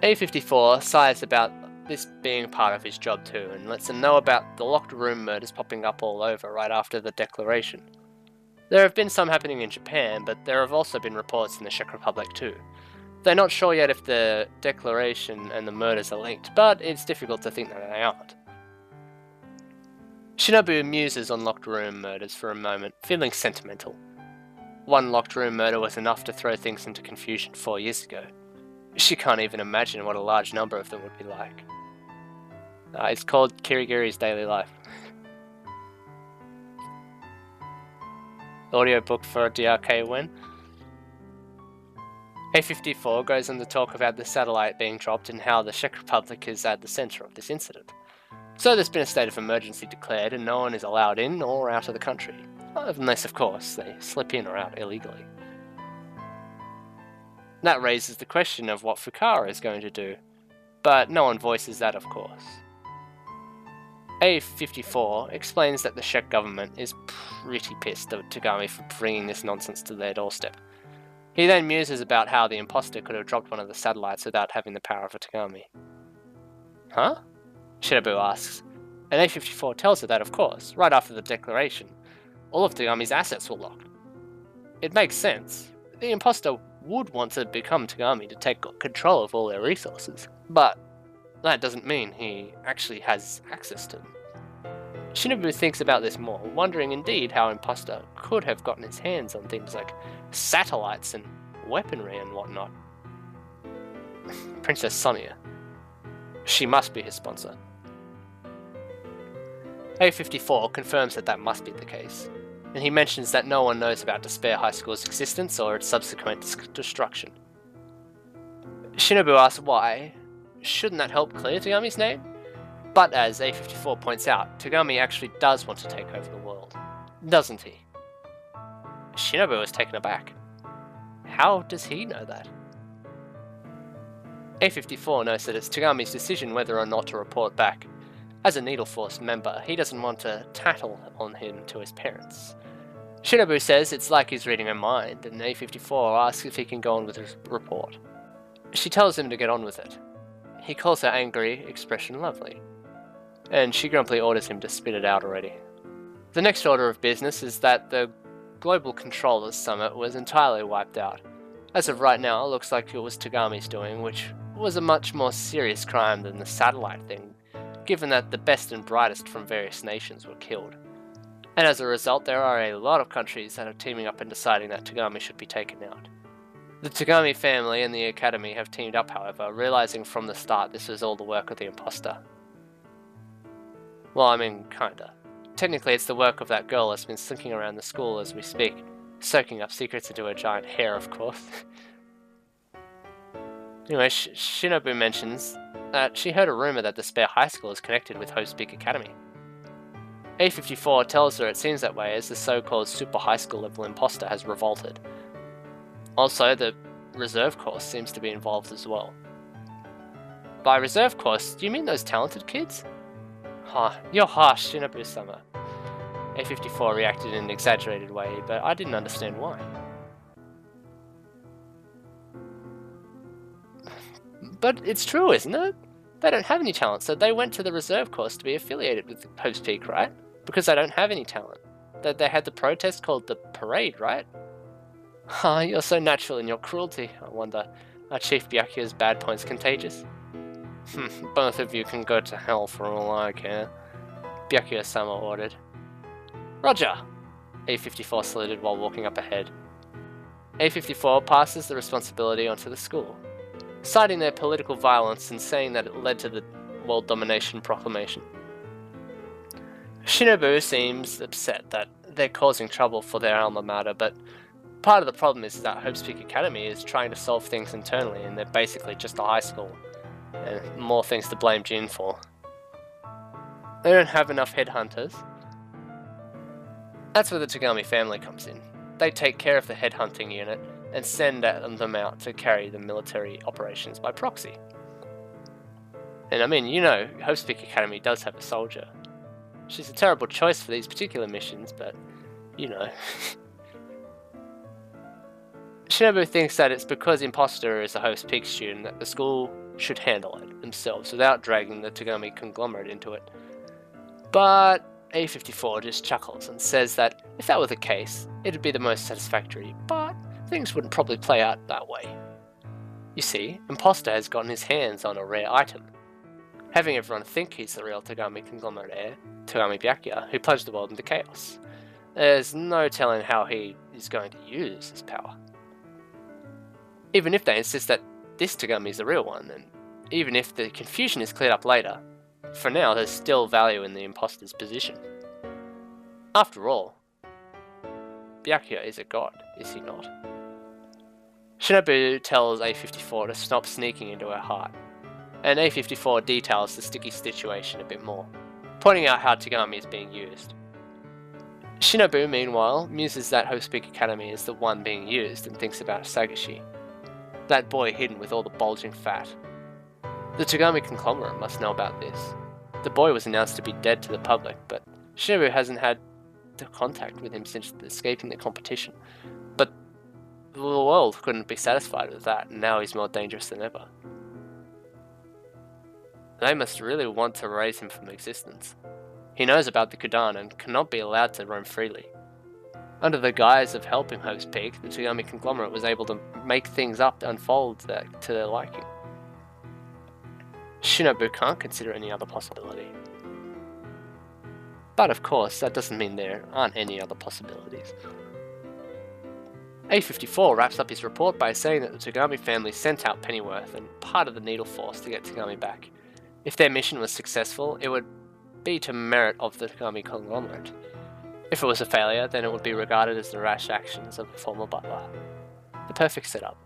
A54 sighs about this being part of his job too, and lets them know about the locked room murders popping up all over right after the declaration. There have been some happening in Japan, but there have also been reports in the Czech Republic too. They're not sure yet if the declaration and the murders are linked, but it's difficult to think that they aren't. Shinobu muses on locked room murders for a moment, feeling sentimental. One locked room murder was enough to throw things into confusion 4 years ago. She can't even imagine what a large number of them would be like. It's called Kirigiri's Daily Life. Audiobook for DRK when? A54 goes on to talk about the satellite being dropped and how the Czech Republic is at the centre of this incident. So there's been a state of emergency declared and no one is allowed in or out of the country. Unless, of course, they slip in or out illegally. That raises the question of what Fukara is going to do, but no one voices that, of course. A54 explains that the Czech government is pretty pissed at Togami for bringing this nonsense to their doorstep. He then muses about how the imposter could have dropped one of the satellites without having the power of a Togami. Huh? Shinobu asks, and A54 tells her that, of course, right after the declaration, all of Togami's assets were locked. It makes sense. The imposter would want to become Togami to take control of all their resources, but that doesn't mean he actually has access to them. Shinobu thinks about this more, wondering indeed how imposter could have gotten his hands on things like satellites and weaponry and whatnot. Princess Sonia. She must be his sponsor. A54 confirms that that must be the case, and he mentions that no one knows about Despair High School's existence or its subsequent destruction. Shinobu asks why. Shouldn't that help clear Togami's name? But as A54 points out, Togami actually does want to take over the world, doesn't he? Shinobu is taken aback. How does he know that? A54 knows that it's Togami's decision whether or not to report back. As a Needle Force member, he doesn't want to tattle on him to his parents. Shinobu says it's like he's reading her mind, and A54 asks if he can go on with his report. She tells him to get on with it. He calls her angry expression lovely, and she grumpily orders him to spit it out already. The next order of business is that the Global Controllers Summit was entirely wiped out. As of right now, it looks like it was Togami's doing, which was a much more serious crime than the satellite thing, given that the best and brightest from various nations were killed. And as a result, there are a lot of countries that are teaming up and deciding that Togami should be taken out. The Togami family and the Academy have teamed up, however, realizing from the start this was all the work of the imposter. Well, I mean, kinda. Technically, it's the work of that girl that's been slinking around the school as we speak, soaking up secrets into her giant hair, of course. Anyway, Shinobu mentions that she heard a rumor that Despair High School is connected with Hope's Peak Academy. A54 tells her it seems that way as the so-called super high school level imposter has revolted. Also, the reserve course seems to be involved as well. By reserve course, do you mean those talented kids? You're harsh, Shinobu-sama. A54 reacted in an exaggerated way, but I didn't understand why. But it's true, isn't it? They don't have any talent, so they went to the reserve course to be affiliated with Hope's Peak, right? Because they don't have any talent. They had the protest called the Parade, right? You're so natural in your cruelty, I wonder. Are Chief Byakuya's bad points contagious? Both of you can go to hell for all I care, Byakuya-sama ordered. Roger! A54 saluted while walking up ahead. A54 passes the responsibility onto the school, citing their political violence and saying that it led to the World Domination Proclamation. Shinobu seems upset that they're causing trouble for their alma mater, but part of the problem is that Hope's Peak Academy is trying to solve things internally and they're basically just a high school, and more things to blame Jin for. They don't have enough headhunters. That's where the Togami family comes in. They take care of the headhunting unit and send them out to carry the military operations by proxy. And I mean, you know, Hope's Peak Academy does have a soldier. She's a terrible choice for these particular missions, but, you know. Shinobu thinks that it's because Imposter is a Hope's Peak student that the school should handle it themselves without dragging the Togami conglomerate into it. But A54 just chuckles and says that if that were the case, it'd be the most satisfactory, but things wouldn't probably play out that way. You see, Imposter has gotten his hands on a rare item. Having everyone think he's the real Togami conglomerate heir, Togami Byakuya, who plunged the world into chaos. There's no telling how he is going to use his power. Even if they insist that this Togami is the real one, and even if the confusion is cleared up later, for now there's still value in the imposter's position. After all, Byakuya is a god, is he not? Shinobu tells A54 to stop sneaking into her heart, and A54 details the sticky situation a bit more, pointing out how Togami is being used. Shinobu, meanwhile, muses that Hope's Peak Academy is the one being used and thinks about Sagashi, that boy hidden with all the bulging fat. The Togami conglomerate must know about this. The boy was announced to be dead to the public, but Shinobu hasn't had contact with him since escaping the competition. But the world couldn't be satisfied with that, and now he's more dangerous than ever. They must really want to erase him from existence. He knows about the Kudan and cannot be allowed to roam freely. Under the guise of helping Hope's Peak, the Togami conglomerate was able to make things up unfold to their liking. Shinobu can't consider any other possibility. But of course, that doesn't mean there aren't any other possibilities. A54 wraps up his report by saying that the Togami family sent out Pennyworth and part of the Needle Force to get Togami back. If their mission was successful, it would be to merit of the Togami conglomerate. If it was a failure, then it would be regarded as the rash actions of a former butler. The perfect setup.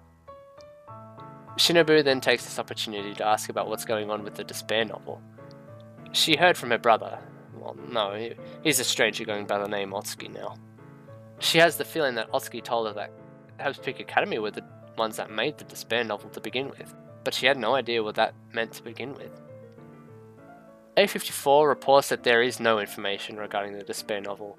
Shinobu then takes this opportunity to ask about what's going on with the Despair novel. She heard from her brother. Well, no, he's a stranger going by the name Otsuki now. She has the feeling that Otsuki told her that Hope's Peak Academy were the ones that made the Despair novel to begin with, but she had no idea what that meant to begin with. A54 reports that there is no information regarding the Despair novel,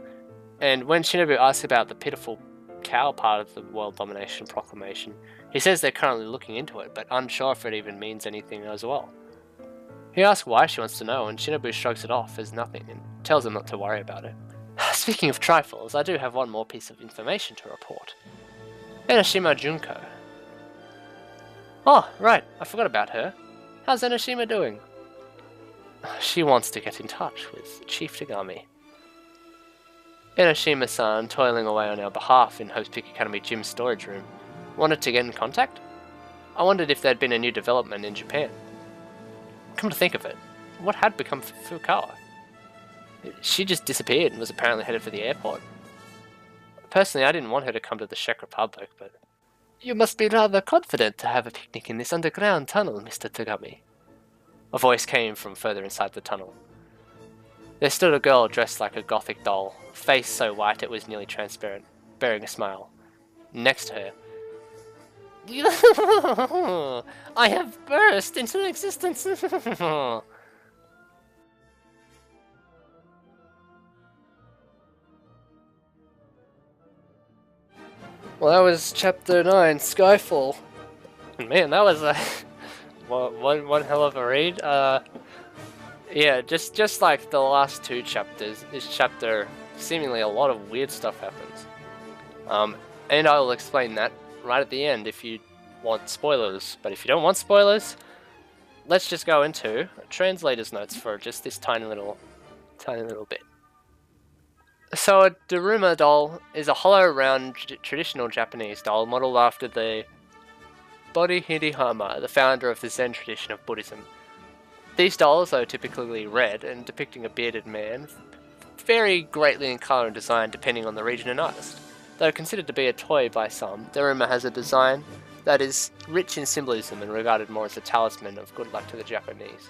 and when Shinobu asks about the pitiful cow part of the World Domination Proclamation, he says they're currently looking into it, but unsure if it even means anything as well. He asks why she wants to know, and Shinobu shrugs it off as nothing and tells him not to worry about it. Speaking of trifles, I do have one more piece of information to report. Enoshima Junko. Oh, right, I forgot about her. How's Enoshima doing? She wants to get in touch with Chief Togami. Enoshima-san, toiling away on our behalf in Hope's Peak Academy Gym's storage room, wanted to get in contact? I wondered if there'd been a new development in Japan. Come to think of it, what had become of Fukawa? She just disappeared and was apparently headed for the airport. Personally, I didn't want her to come to the Czech Republic, but... You must be rather confident to have a picnic in this underground tunnel, Mr. Togami. A voice came from further inside the tunnel. There stood a girl dressed like a gothic doll, face so white it was nearly transparent, bearing a smile. Next to her... I have burst into existence! Well, that was Chapter 9, Skyfall. And man, that was a... one hell of a read. Yeah, just like the last two chapters, this chapter, seemingly a lot of weird stuff happens. And I will explain that right at the end if you want spoilers. But if you don't want spoilers, let's just go into translator's notes for just this tiny little bit. So a Daruma doll is a hollow, round, traditional Japanese doll modeled after the Bodhidharma, the founder of the Zen tradition of Buddhism. These dolls are typically red and depicting a bearded man, vary greatly in colour and design depending on the region and artist. Though considered to be a toy by some, Daruma has a design that is rich in symbolism and regarded more as a talisman of good luck to the Japanese.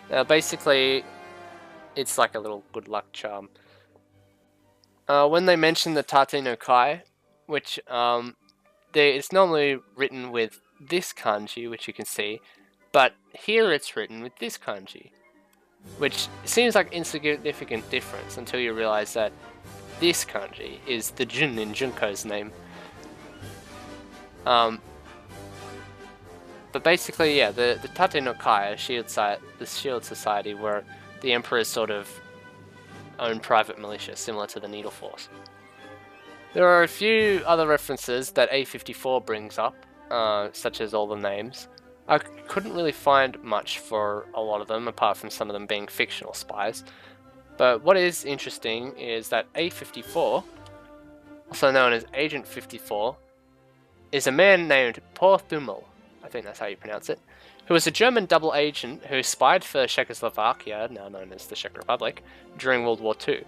Now basically, it's like a little good luck charm. when they mention the Tate no Kai, which it's normally written with this kanji, which you can see, but here it's written with this kanji, which seems like insignificant difference until you realize that this kanji is the Jun in Junko's name. But basically, yeah, the Tate no Kai, the Shield Society, were the Emperor's sort of own private militia, similar to the Needle Force. There are a few other references that A54 brings up, such as all the names. I couldn't really find much for a lot of them, apart from some of them being fictional spies. But what is interesting is that A54, also known as Agent 54, is a man named Paul Thummel, I think that's how you pronounce it, who was a German double agent who spied for Czechoslovakia, now known as the Czech Republic, during World War II.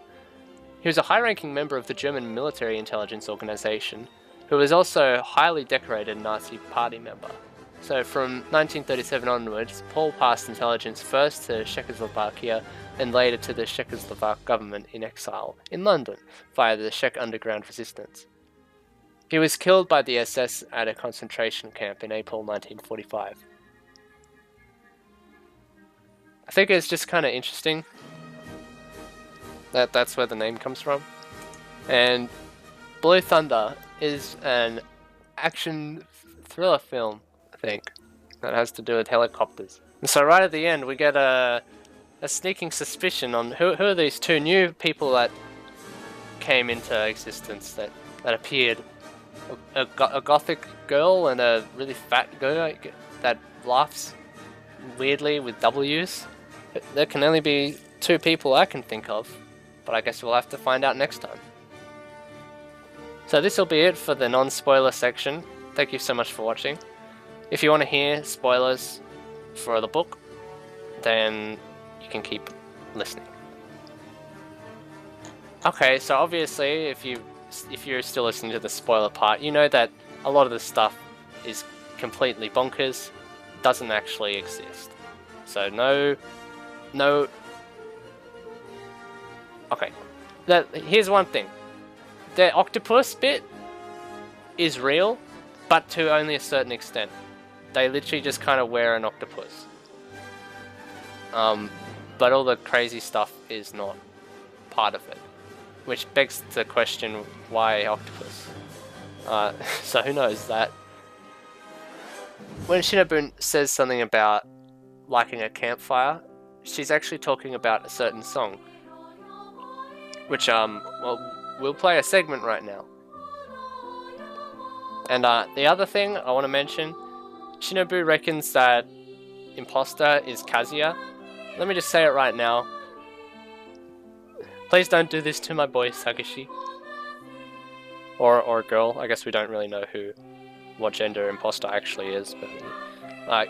He was a high-ranking member of the German military intelligence organization, who was also a highly decorated Nazi party member. So from 1937 onwards, Paul passed intelligence first to Czechoslovakia and later to the Czechoslovak government in exile in London via the Czech underground resistance. He was killed by the SS at a concentration camp in April 1945. I think it's just kind of interesting that that's where the name comes from. And Blue Thunder is an action thriller film, I think, that has to do with helicopters. And so right at the end we get a sneaking suspicion on who are these two new people that came into existence that appeared. A gothic girl and a really fat girl that laughs weirdly with W's. There can only be two people I can think of, but I guess we'll have to find out next time. So this will be it for the non-spoiler section. Thank you so much for watching. If you want to hear spoilers for the book, then you can keep listening. Okay, so obviously if you're still listening to the spoiler part, you know that a lot of the stuff is completely bonkers, doesn't actually exist. So no. Okay, here's one thing. The octopus bit is real, but to only a certain extent. They literally just kind of wear an octopus. But all the crazy stuff is not part of it. Which begs the question, why octopus? So who knows that? When Shinobu says something about liking a campfire, she's actually talking about a certain song. Which, well, we'll play a segment right now. And the other thing I want to mention, Shinobu reckons that imposter is Kazuya. Let me just say it right now. Please don't do this to my boy Sagishi. Or girl. I guess we don't really know what gender imposter actually is, but like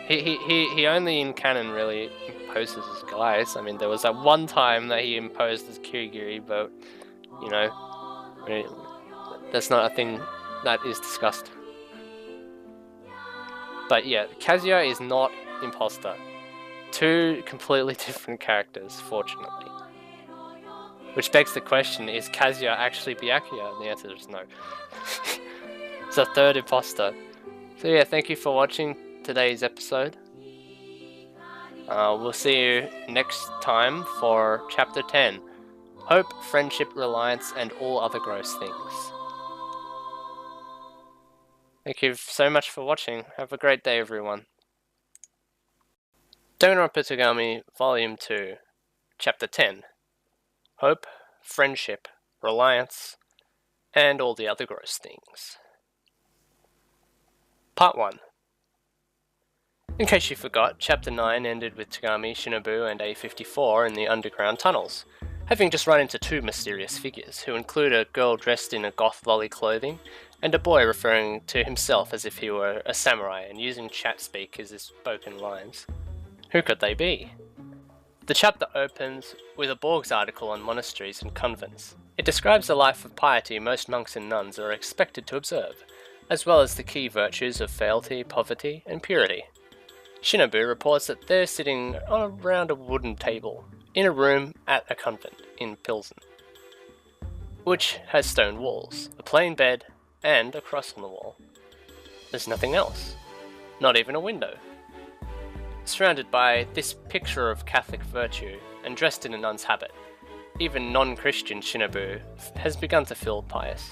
he only in canon really imposes as guys. I mean, there was that one time that he imposed as Kirigiri, but you know, that's not a thing that is discussed. But yeah, Kazuya is not imposter. Two completely different characters, fortunately. Which begs the question, is Kazuya actually Byakuya? And the answer is no. It's a third imposter. So yeah, thank you for watching today's episode. We'll see you next time for Chapter 10. Hope, Friendship, Reliance, and All Other Gross Things. Thank you so much for watching. Have a great day, everyone. Danganronpa Togami, Volume 2, Chapter 10. Hope, Friendship, Reliance, and All the Other Gross Things. Part 1. In case you forgot, Chapter 9 ended with Togami, Shinobu, and A54 in the underground tunnels, having just run into two mysterious figures, who include a girl dressed in a goth lolly clothing, and a boy referring to himself as if he were a samurai and using chat speak as his spoken lines. Who could they be? The chapter opens with a Borg's article on monasteries and convents. It describes the life of piety most monks and nuns are expected to observe, as well as the key virtues of fealty, poverty, and purity. Shinobu reports that they're sitting around a wooden table, in a room at a convent in Pilsen. which has stone walls, a plain bed, and a cross on the wall. There's nothing else, not even a window. Surrounded by this picture of Catholic virtue, and dressed in a nun's habit, even non-Christian Shinobu has begun to feel pious.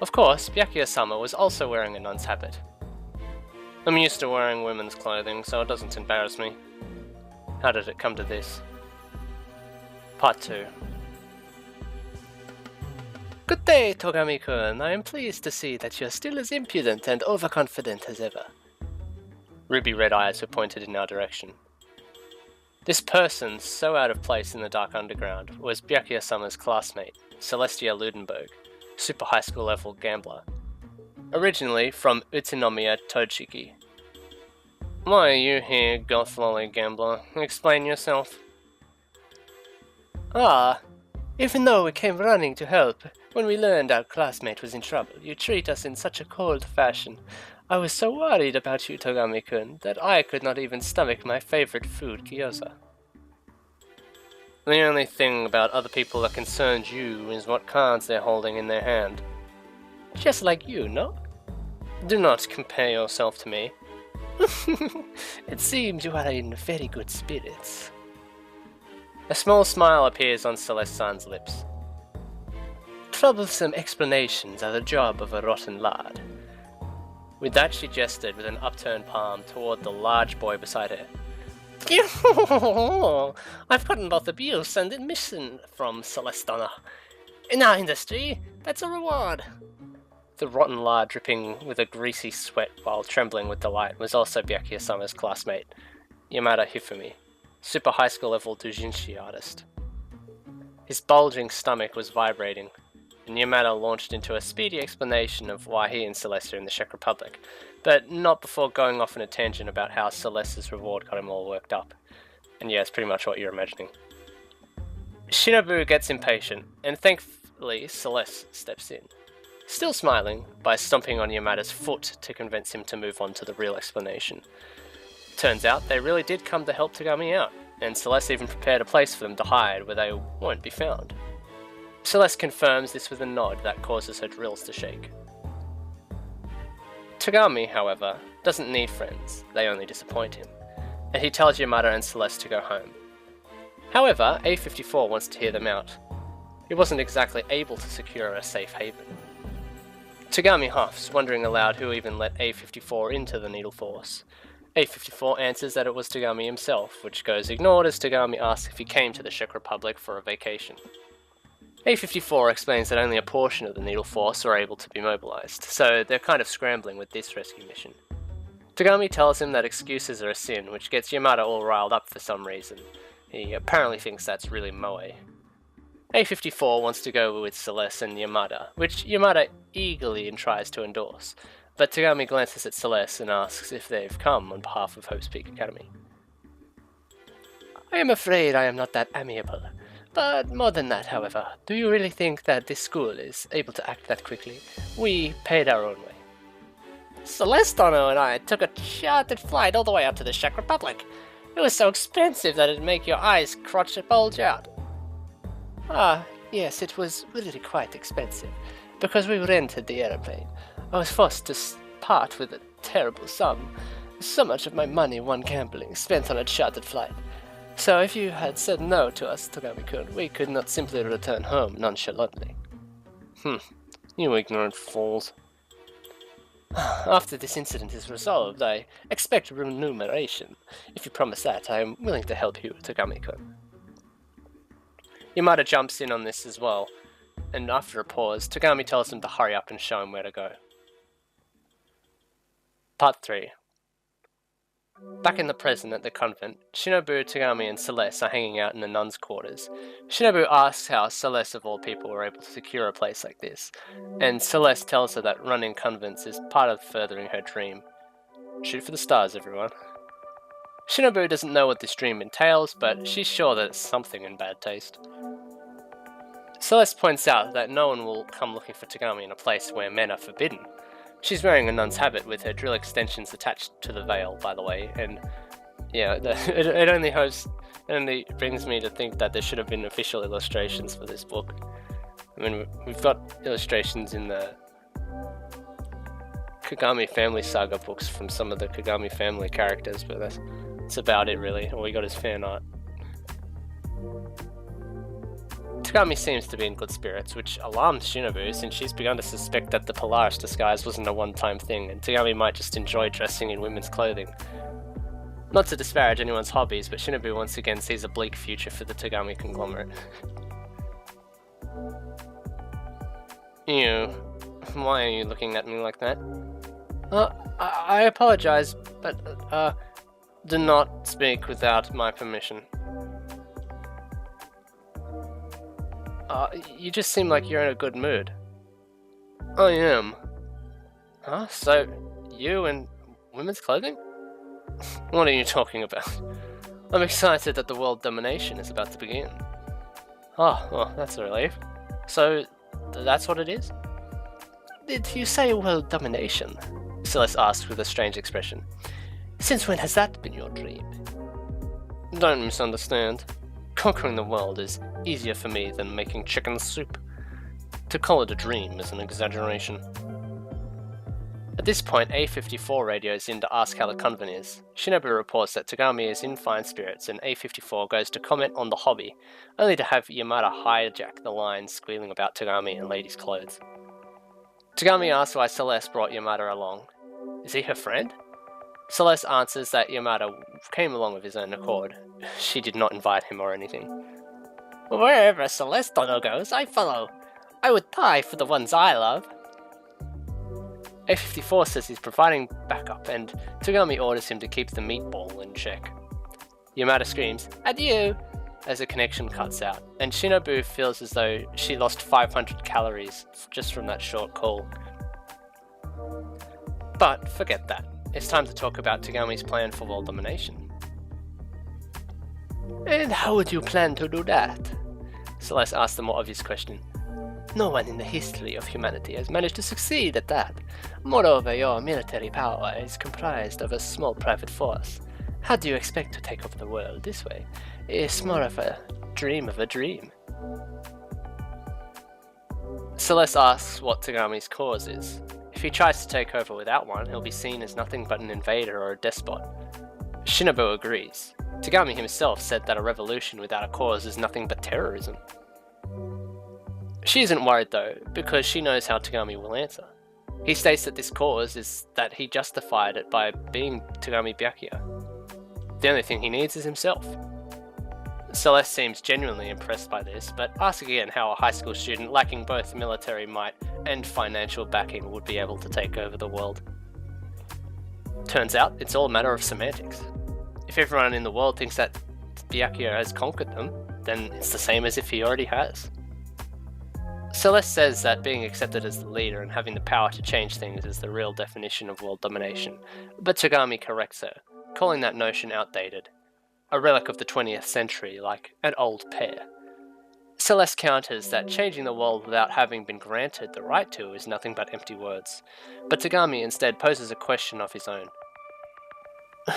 Of course, Byakuya-sama was also wearing a nun's habit. I'm used to wearing women's clothing, so it doesn't embarrass me. How did it come to this? Part 2. Good day, Togami-kun. I am pleased to see that you're still as impudent and overconfident as ever. Ruby red eyes were pointed in our direction. This person, so out of place in the dark underground, was Byakuya-sama's classmate, Celestia Ludenberg, super high school level gambler. Originally from Utsunomiya Tochigi. Why are you here, goth lolly gambler? Explain yourself. Ah, even though we came running to help, when we learned our classmate was in trouble, you treat us in such a cold fashion. I was so worried about you, Togami-kun, that I could not even stomach my favorite food, gyoza. The only thing about other people that concerns you is what cards they're holding in their hand. Just like you, no? Do not compare yourself to me. It seems you are in very good spirits. A small smile appears on Celeste-san's lips. Troublesome explanations are the job of a rotten lard. With that she gestured with an upturned palm toward the large boy beside her. I've gotten both abuse and admission from Celestana. In our industry, that's a reward. The rotten lard dripping with a greasy sweat while trembling with delight was also Byakuya-sama's classmate, Yamada Hifumi, super high school level doujinshi artist. His bulging stomach was vibrating, and Yamada launched into a speedy explanation of why he and Celeste are in the Czech Republic, but not before going off on a tangent about how Celeste's reward got him all worked up. And yeah, it's pretty much what you're imagining. Shinobu gets impatient, and thankfully Celeste steps in, still smiling, by stomping on Yamada's foot to convince him to move on to the real explanation. Turns out they really did come to help Togami out, and Celeste even prepared a place for them to hide where they won't be found. Celeste confirms this with a nod that causes her drills to shake. Togami, however, doesn't need friends, they only disappoint him, and he tells Yamada and Celeste to go home. However, A54 wants to hear them out. He wasn't exactly able to secure a safe haven. Togami huffs, wondering aloud who even let A54 into the Needle Force. A54 answers that it was Togami himself, which goes ignored as Togami asks if he came to the Czech Republic for a vacation. A54 explains that only a portion of the Needle Force are able to be mobilized, so they're kind of scrambling with this rescue mission. Togami tells him that excuses are a sin, which gets Yamada all riled up for some reason. He apparently thinks that's really moe. A54 wants to go with Celeste and Yamada, which Yamada eagerly tries to endorse, but Togami glances at Celeste and asks if they've come on behalf of Hope's Peak Academy. I am afraid I am not that amiable. But more than that, however, do you really think that this school is able to act that quickly? We paid our own way. Celestano and I took a chartered flight all the way out to the Czech Republic. It was so expensive that it'd make your eyes crotch and bulge out. Ah, yes, it was really quite expensive, because we rented the aeroplane. I was forced to part with a terrible sum. So much of my money won gambling, spent on a chartered flight. So if you had said no to us, Togami-kun, we could not simply return home nonchalantly. You ignorant fools. After this incident is resolved, I expect remuneration. If you promise that, I am willing to help you, Togami-kun. Yamada jumps in on this as well, and after a pause, Togami tells him to hurry up and show him where to go. Part 3. Back in the present at the convent, Shinobu, Togami, and Celeste are hanging out in the nuns' quarters. Shinobu asks how Celeste of all people were able to secure a place like this, and Celeste tells her that running convents is part of furthering her dream. Shoot for the stars, everyone. Shinobu doesn't know what this dream entails, but she's sure that it's something in bad taste. Celeste points out that no one will come looking for Togami in a place where men are forbidden. She's wearing a nun's habit with her drill extensions attached to the veil, by the way, and yeah, it only brings me to think that there should have been official illustrations for this book. I mean, we've got illustrations in the Kagami Family Saga books from some of the Kagami family characters, but that's about it really. All we got is fan art. Togami seems to be in good spirits, which alarms Shinobu since she's begun to suspect that the Polaris disguise wasn't a one-time thing, and Togami might just enjoy dressing in women's clothing. Not to disparage anyone's hobbies, but Shinobu once again sees a bleak future for the Togami conglomerate. Ew. Why are you looking at me like that? I apologize, but, do not speak without my permission. You just seem like you're in a good mood. I am. Huh? So, you in women's clothing? What are you talking about? I'm excited that the world domination is about to begin. Oh, well, that's a relief. So, that's what it is? Did you say world domination? Celeste asked with a strange expression. Since when has that been your dream? Don't misunderstand. Conquering the world is easier for me than making chicken soup. To call it a dream is an exaggeration. At this point, A54 radios in to ask how the convent is. Shinobu reports that Togami is in fine spirits, and A54 goes to comment on the hobby, only to have Yamada hijack the line squealing about Togami in ladies' clothes. Togami asks why Celeste brought Yamada along. Is he her friend? Celeste answers that Yamada came along of his own accord. She did not invite him or anything. Wherever Celeste goes, I follow. I would die for the ones I love. A54 says he's providing backup, and Togami orders him to keep the meatball in check. Yamada screams, "Adieu!" as a connection cuts out, and Shinobu feels as though she lost 500 calories just from that short call. But forget that. It's time to talk about Togami's plan for world domination. And how would you plan to do that? Celeste asked the more obvious question. No one in the history of humanity has managed to succeed at that. Moreover, your military power is comprised of a small private force. How do you expect to take over the world this way? It's more of a dream of a dream. Celeste asks what Togami's cause is. If he tries to take over without one, he'll be seen as nothing but an invader or a despot. Shinobu agrees. Togami himself said that a revolution without a cause is nothing but terrorism. She isn't worried though, because she knows how Togami will answer. He states that this cause is that he justified it by being Togami Byakuya. The only thing he needs is himself. Celeste seems genuinely impressed by this, but asks again how a high school student lacking both military might and financial backing would be able to take over the world. Turns out, it's all a matter of semantics. If everyone in the world thinks that Byakuya has conquered them, then it's the same as if he already has. Celeste says that being accepted as the leader and having the power to change things is the real definition of world domination, but Togami corrects her, calling that notion outdated. A relic of the 20th century, like an old pear. Celeste counters that changing the world without having been granted the right to is nothing but empty words, but Togami instead poses a question of his own.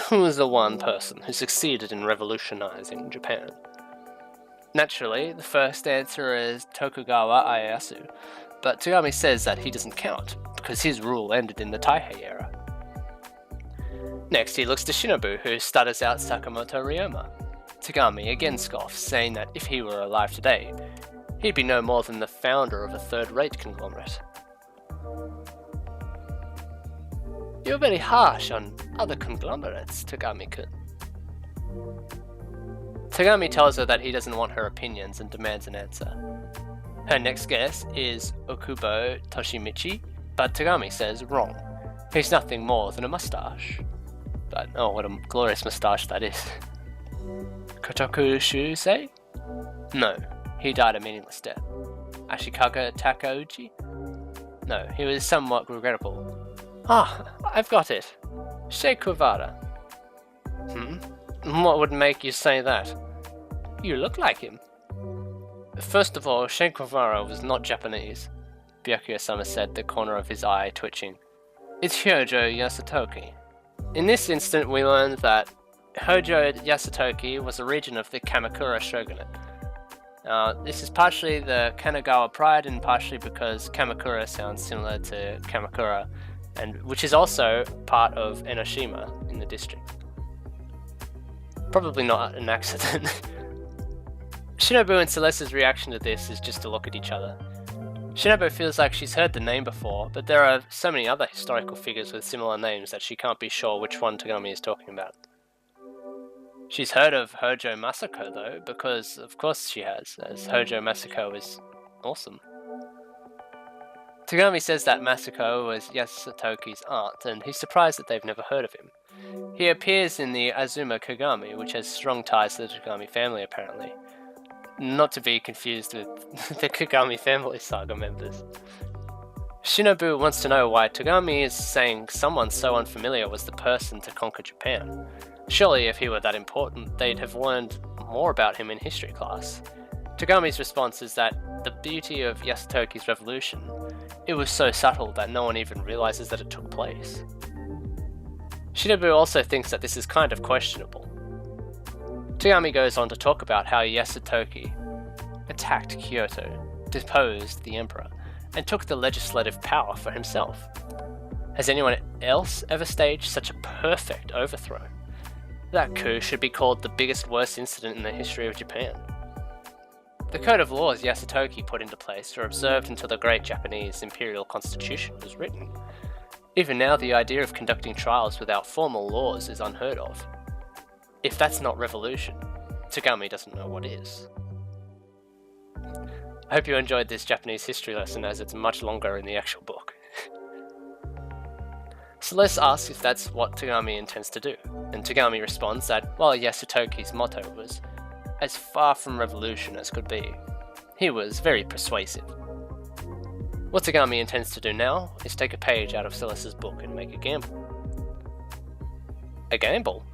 Who is the one person who succeeded in revolutionizing Japan? Naturally, the first answer is Tokugawa Ieyasu, but Togami says that he doesn't count, because his rule ended in the Taihei era. Next, he looks to Shinobu, who stutters out Sakamoto Ryoma. Togami again scoffs, saying that if he were alive today, he'd be no more than the founder of a third-rate conglomerate. You're very harsh on other conglomerates, Togami-kun. Togami tells her that he doesn't want her opinions and demands an answer. Her next guess is Okubo Toshimichi, but Togami says wrong. He's nothing more than a mustache. But oh, what a glorious moustache that is. Kotoku Shusei? No, he died a meaningless death. Ashikaga Takauchi? No, he was somewhat regrettable. Ah, I've got it. Che Guevara. What would make you say that? You look like him. First of all, Che Guevara was not Japanese, Byakuya-sama said, the corner of his eye twitching. It's Hojo Yasutoki. In this instant, we learned that Hojo Yasutoki was a region of the Kamakura shogunate. This is partially the Kanagawa pride and partially because Kamakura sounds similar to Kamakura, and which is also part of Enoshima in the district. Probably not an accident. Shinobu and Celeste's reaction to this is just to look at each other. Shinobu feels like she's heard the name before, but there are so many other historical figures with similar names that she can't be sure which one Togami is talking about. She's heard of Hojo Masako though, because of course she has, as Hojo Masako is awesome. Togami says that Masako was Yasutoki's aunt, and he's surprised that they've never heard of him. He appears in the Azuma Kagami, which has strong ties to the Togami family apparently. Not to be confused with the Kagami family saga members. Shinobu wants to know why Togami is saying someone so unfamiliar was the person to conquer Japan. Surely if he were that important, they'd have learned more about him in history class. Togami's response is that the beauty of Yasutoki's revolution, it was so subtle that no one even realizes that it took place. Shinobu also thinks that this is kind of questionable. Togami goes on to talk about how Yasutoki attacked Kyoto, deposed the emperor, and took the legislative power for himself. Has anyone else ever staged such a perfect overthrow? That coup should be called the biggest worst incident in the history of Japan. The code of laws Yasutoki put into place were observed until the great Japanese imperial constitution was written. Even now, the idea of conducting trials without formal laws is unheard of. If that's not revolution, Togami doesn't know what is. I hope you enjoyed this Japanese history lesson, as it's much longer in the actual book. Celeste asks if that's what Togami intends to do, and Togami responds that while Yasutoki's motto was as far from revolution as could be, he was very persuasive. What Togami intends to do now is take a page out of Celeste's book and make a gamble. A gamble?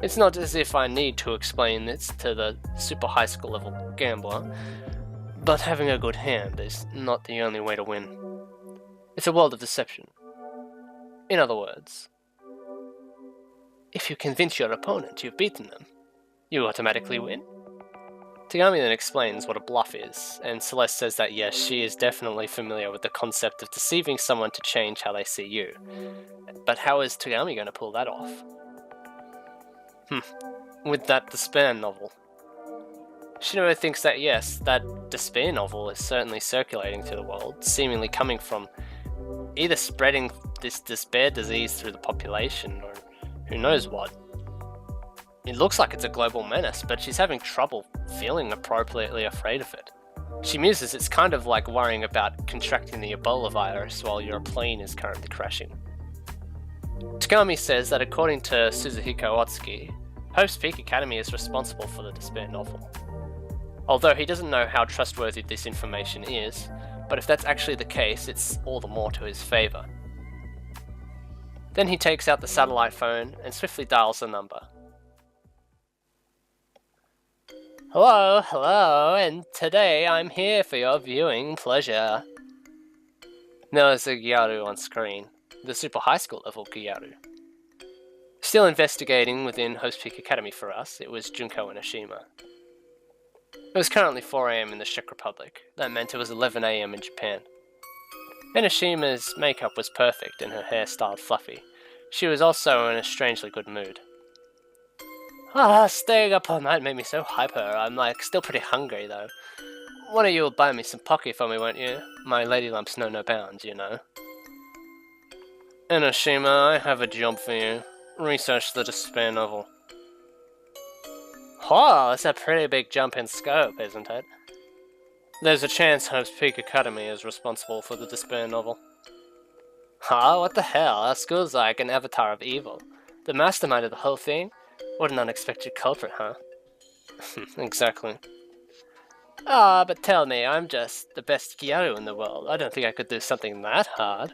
It's not as if I need to explain this to the super high school level gambler, but having a good hand is not the only way to win. It's a world of deception. In other words, if you convince your opponent you've beaten them, you automatically win. Togami then explains what a bluff is, and Celeste says that yes, she is definitely familiar with the concept of deceiving someone to change how they see you. But how is Togami going to pull that off? With that despair novel. Shinobu thinks that yes, that despair novel is certainly circulating to the world, seemingly coming from either spreading this despair disease through the population or who knows what. It looks like it's a global menace, but she's having trouble feeling appropriately afraid of it. She muses it's kind of like worrying about contracting the Ebola virus while your plane is currently crashing. Togami says that according to Suzuhiko Otsuki, Hope's Peak Academy is responsible for the despair novel. Although he doesn't know how trustworthy this information is, but if that's actually the case, it's all the more to his favour. Then he takes out the satellite phone and swiftly dials the number. Hello, and today I'm here for your viewing pleasure. There's a Gyaru on screen, the super high school level Gyaru. Still investigating within Hope's Peak Academy for us, it was Junko Enoshima. It was currently 4 AM in the Czech Republic. That meant it was 11 AM in Japan. Enoshima's makeup was perfect and her hair styled fluffy. She was also in a strangely good mood. Staying up all night made me so hyper. I'm still pretty hungry though. One of you will buy me some pocky for me, won't you? My lady lumps know no bounds, you know. Enoshima, I have a job for you. Research the despair novel. Oh, that's a pretty big jump in scope, isn't it? There's a chance Hope's Peak Academy is responsible for the despair novel. What the hell? Our school's like an avatar of evil. The mastermind of the whole thing? What an unexpected culprit, huh? Exactly. But tell me, I'm just the best Gyaru in the world. I don't think I could do something that hard.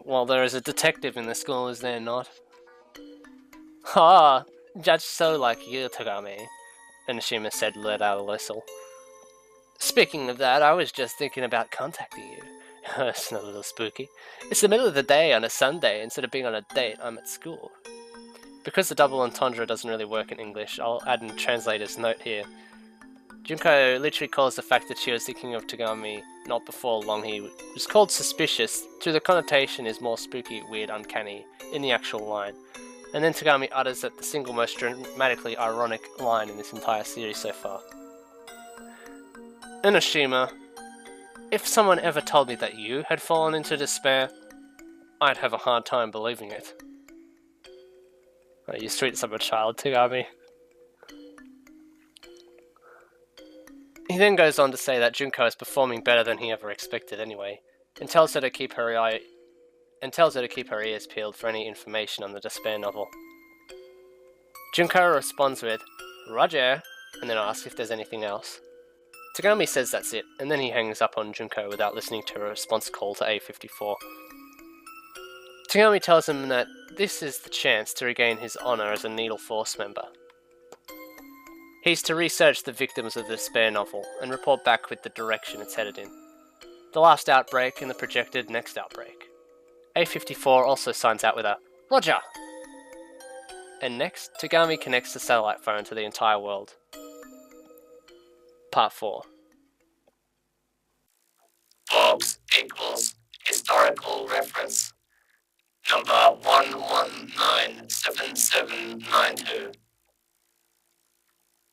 Well, there is a detective in the school, is there not? Judge so like you, Togami, Enoshima said, let out a whistle. Speaking of that, I was just thinking about contacting you. It's not a little spooky. It's the middle of the day on a Sunday. Instead of being on a date, I'm at school. because the double entendre doesn't really work in English, I'll add a translator's note here. Junko literally calls the fact that she was thinking of Togami not before long he was called suspicious to the connotation is more spooky, weird, uncanny in the actual line. And then Togami utters that the single most dramatically ironic line in this entire series so far. Enoshima, if someone ever told me that you had fallen into despair, I'd have a hard time believing it. Oh, you sweet summer child, Togami. He then goes on to say that Junko is performing better than he ever expected anyway, and tells her to keep her ears peeled for any information on the Despair novel. Junko responds with, "Roger," and then asks if there's anything else. Togami says that's it, and then he hangs up on Junko without listening to a response call to A54. Togami tells him that this is the chance to regain his honor as a Needle Force member. He's to research the victims of the Despair novel and report back with the direction it's headed in. The last outbreak and the projected next outbreak. A54 also signs out with a "Roger!" And next, Togami connects the satellite phone to the entire world. Part 4. Forbes equals historical reference. Number 1197792.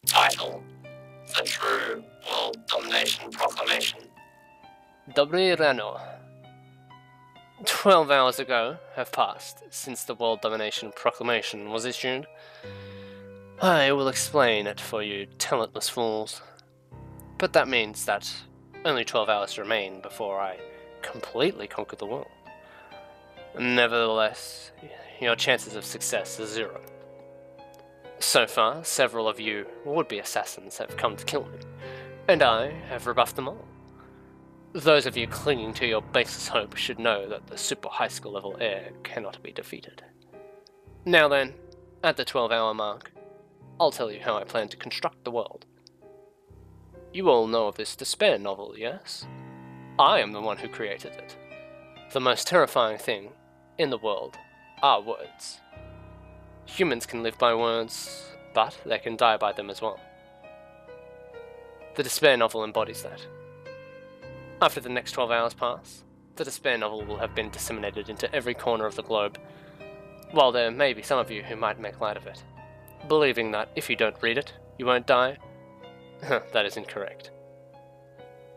Title: The True World Domination Proclamation. Dobry rano. 12 hours ago have passed since the World Domination Proclamation was issued. I will explain it for you talentless fools. But that means that only 12 hours remain before I completely conquer the world. Nevertheless, your chances of success are 0. So far, several of you would-be assassins have come to kill me, and I have rebuffed them all. Those of you clinging to your baseless hope should know that the super high school level heir cannot be defeated. Now then, at the 12-hour mark, I'll tell you how I plan to construct the world. You all know of this Despair novel, yes? I am the one who created it. The most terrifying thing in the world are words. Humans can live by words, but they can die by them as well. The Despair novel embodies that. After the next 12 hours pass, the Despair novel will have been disseminated into every corner of the globe, while there may be some of you who might make light of it, believing that if you don't read it, you won't die. That is incorrect.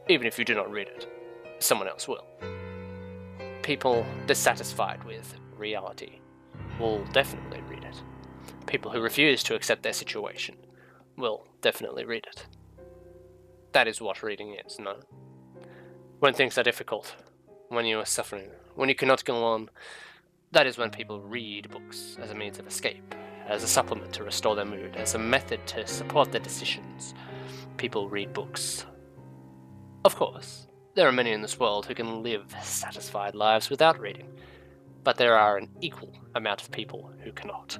Even if you do not read it, someone else will. People dissatisfied with reality will definitely read it. People who refuse to accept their situation will definitely read it. That is what reading is, no? When things are difficult, when you are suffering, when you cannot go on, that is when people read books as a means of escape, as a supplement to restore their mood, as a method to support their decisions. People read books. Of course, there are many in this world who can live satisfied lives without reading, but there are an equal amount of people who cannot.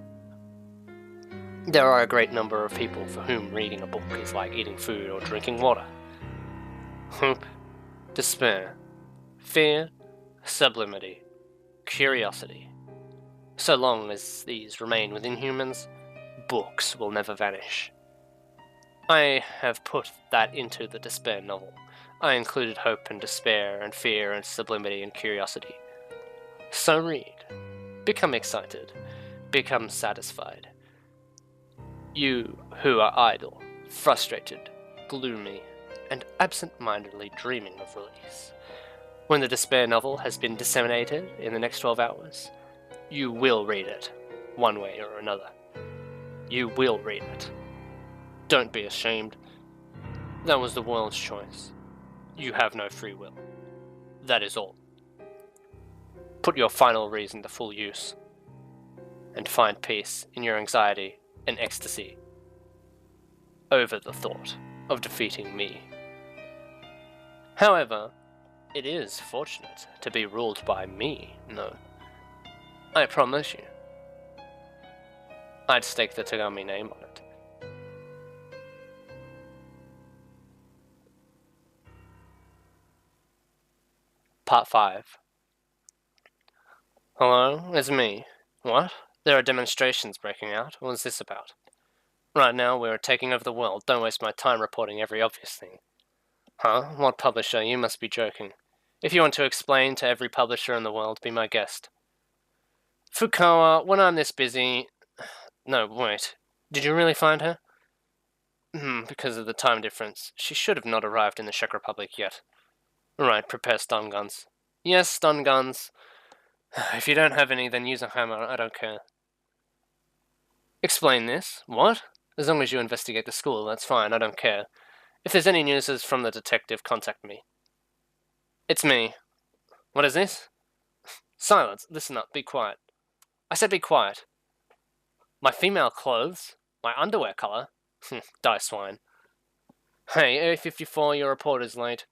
There are a great number of people for whom reading a book is like eating food or drinking water. Hope, despair, fear, sublimity, curiosity. So long as these remain within humans, books will never vanish. I have put that into the Despair novel. I included hope and despair and fear and sublimity and curiosity. So read. Become excited. Become satisfied. You who are idle, frustrated, gloomy, and absent-mindedly dreaming of release. When the Despair novel has been disseminated in the next 12 hours, you will read it, one way or another. You will read it. Don't be ashamed. That was the world's choice. You have no free will. That is all. Put your final reason to full use, and find peace in your anxiety and ecstasy over the thought of defeating me. However, it is fortunate to be ruled by me, no. I promise you. I'd stake the Togami name on it. Part 5. Hello, it's me. What? There are demonstrations breaking out. What's this about? Right now, we're taking over the world. Don't waste my time reporting every obvious thing. Huh? What publisher? You must be joking. If you want to explain to every publisher in the world, be my guest. Fukawa, when I'm this busy... No, wait. Did you really find her? Because of the time difference. She should have not arrived in the Czech Republic yet. Right, prepare stun guns. Yes, stun guns. If you don't have any, then use a hammer. I don't care. Explain this. What? As long as you investigate the school, that's fine. I don't care. If there's any news from the detective, contact me. It's me. What is this? Silence. Listen up. Be quiet. I said be quiet. My female clothes? My underwear color? Die, swine. Hey, A54, your reporter's late.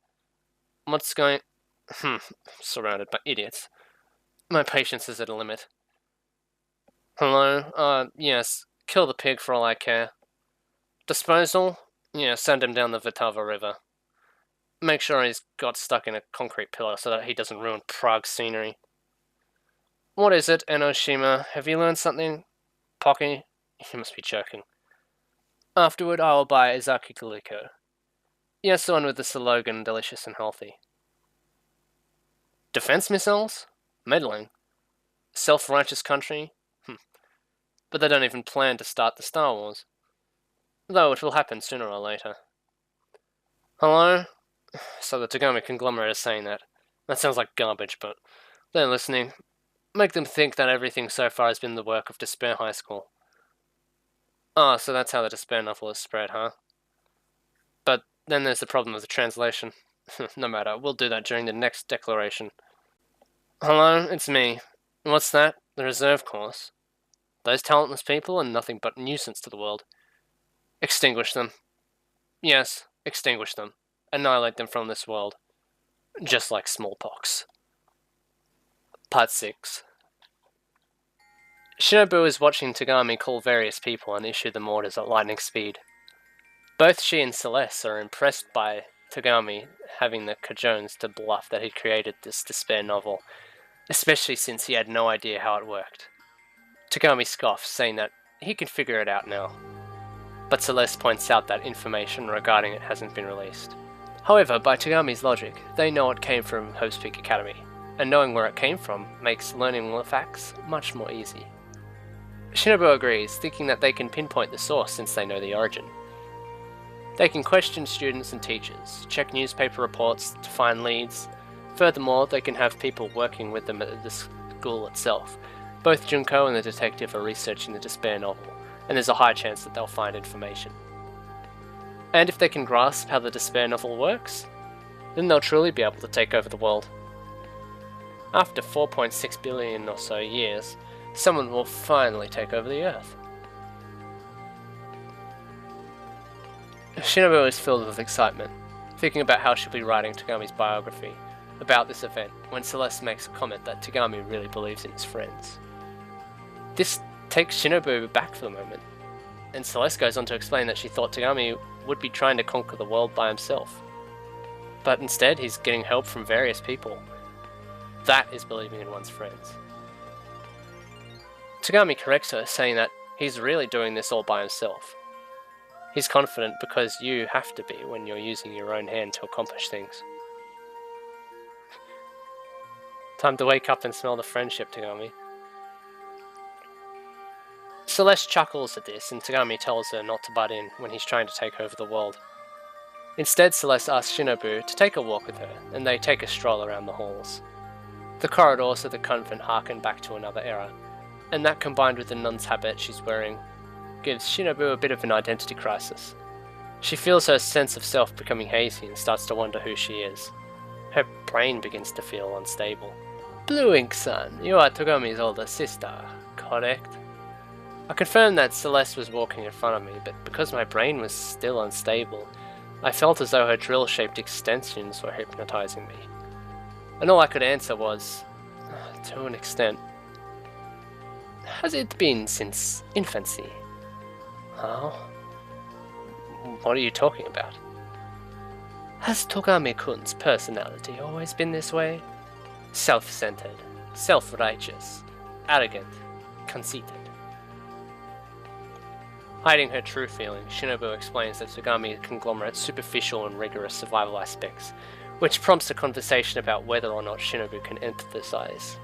What's going... surrounded by idiots. My patience is at a limit. Hello? Yes. Kill the pig for all I care. Disposal? Yeah, send him down the Vltava River. Make sure he's got stuck in a concrete pillar so that he doesn't ruin Prague's scenery. What is it, Enoshima? Have you learned something? Pocky? You must be joking. Afterward, I will buy Izaki Kaliko. Yes, the one with the slogan, delicious and healthy. Defense missiles? Meddling. Self-righteous country? But they don't even plan to start the Star Wars. Though it will happen sooner or later. Hello? So the Togami conglomerate is saying that. That sounds like garbage, but they're listening. Make them think that everything so far has been the work of Despair High School. Ah, so that's how the Despair novel is spread, huh? But then there's the problem of the translation. No matter, we'll do that during the next declaration. Hello, it's me. What's that? The reserve course. Those talentless people are nothing but nuisance to the world. Extinguish them. Yes, extinguish them. Annihilate them from this world. Just like smallpox. Part 6. Shinobu is watching Togami call various people and issue them orders at lightning speed. Both she and Celeste are impressed by Togami having the cajones to bluff that he created this despair novel, especially since he had no idea how it worked. Togami scoffs, saying that he can figure it out now, but Celeste points out that information regarding it hasn't been released. However, by Togami's logic, they know it came from Hope's Peak Academy, and knowing where it came from makes learning the facts much more easy. Shinobu agrees, thinking that they can pinpoint the source since they know the origin. They can question students and teachers, check newspaper reports to find leads. Furthermore, they can have people working with them at the school itself. Both Junko and the detective are researching the Despair novel, and there's a high chance that they'll find information. And if they can grasp how the Despair novel works, then they'll truly be able to take over the world. After 4.6 billion or so years, someone will finally take over the Earth. Shinobu is filled with excitement, thinking about how she'll be writing Togami's biography about this event when Celeste makes a comment that Togami really believes in his friends. This takes Shinobu back for the moment, and Celeste goes on to explain that she thought Togami would be trying to conquer the world by himself. But instead, he's getting help from various people. That is believing in one's friends. Togami corrects her, saying that he's really doing this all by himself. He's confident because you have to be when you're using your own hand to accomplish things. Time to wake up and smell the friendship, Togami. Celeste chuckles at this, and Togami tells her not to butt in when he's trying to take over the world. Instead, Celeste asks Shinobu to take a walk with her, and they take a stroll around the halls. The corridors of the convent harken back to another era, and that combined with the nun's habit she's wearing gives Shinobu a bit of an identity crisis. She feels her sense of self becoming hazy and starts to wonder who she is. Her brain begins to feel unstable. Blue Ink-san, you are Togami's older sister, correct? I confirmed that Celeste was walking in front of me, but because my brain was still unstable, I felt as though her drill-shaped extensions were hypnotizing me. And all I could answer was, to an extent, has it been since infancy? Huh? What are you talking about? Has Togami-kun's personality always been this way? Self-centered, self-righteous, arrogant, conceited. Hiding her true feelings, Shinobu explains that Togami conglomerates superficial and rigorous survival aspects, which prompts a conversation about whether or not Shinobu can empathize.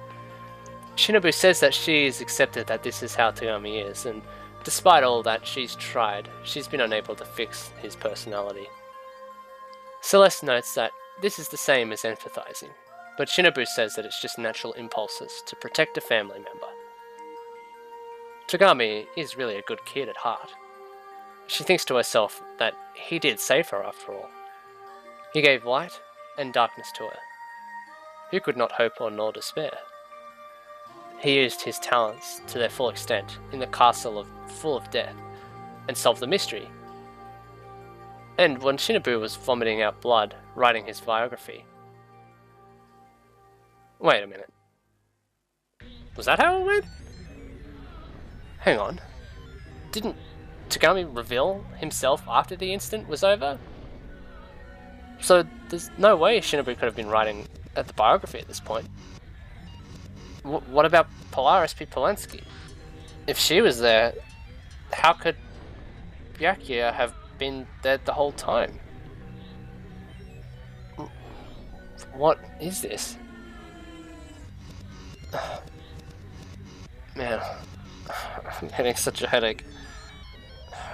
Shinobu says that she is accepted that this is how Togami is, and despite all that she's tried, she's been unable to fix his personality. Celeste notes that this is the same as empathizing, but Shinobu says that it's just natural impulses to protect a family member. Togami is really a good kid at heart. She thinks to herself that he did save her after all. He gave light and darkness to her. Who could not hope or nor despair? He used his talents to their full extent in the castle full of death and solved the mystery. And when Shinobu was vomiting out blood, writing his biography... Wait a minute. Was that how it went? Hang on. Didn't Togami reveal himself after the incident was over? So there's no way Shinobu could have been writing at the biography at this point. What about Polaris P. Polensky? If she was there, how could Byakuya have been dead the whole time? What is this? Man, I'm getting such a headache.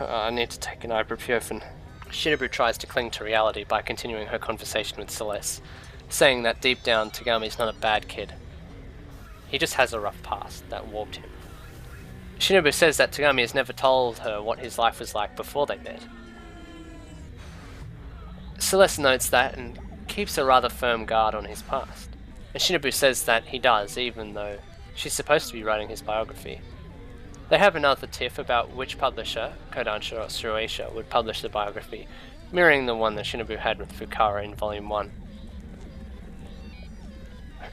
I need to take an ibuprofen. Shinobu tries to cling to reality by continuing her conversation with Celeste, saying that deep down Togami's not a bad kid. He just has a rough past that warped him. Shinobu says that Togami has never told her what his life was like before they met. Celeste notes that and keeps a rather firm guard on his past. And Shinobu says that he does, even though she's supposed to be writing his biography. They have another tiff about which publisher, Kodansha or Shueisha, would publish the biography, mirroring the one that Shinobu had with Fukawa in Volume 1.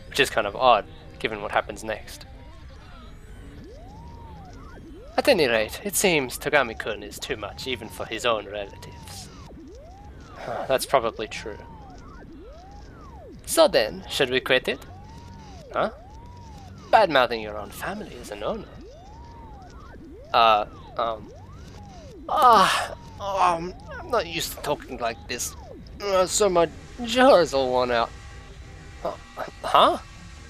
Which is kind of odd, given what happens next. At any rate, it seems Togami-kun is too much even for his own relatives. That's probably true. So then, should we quit it? Huh? Bad-mouthing your own family is a no-no. I'm not used to talking like this. So my jaw is all worn out. Huh?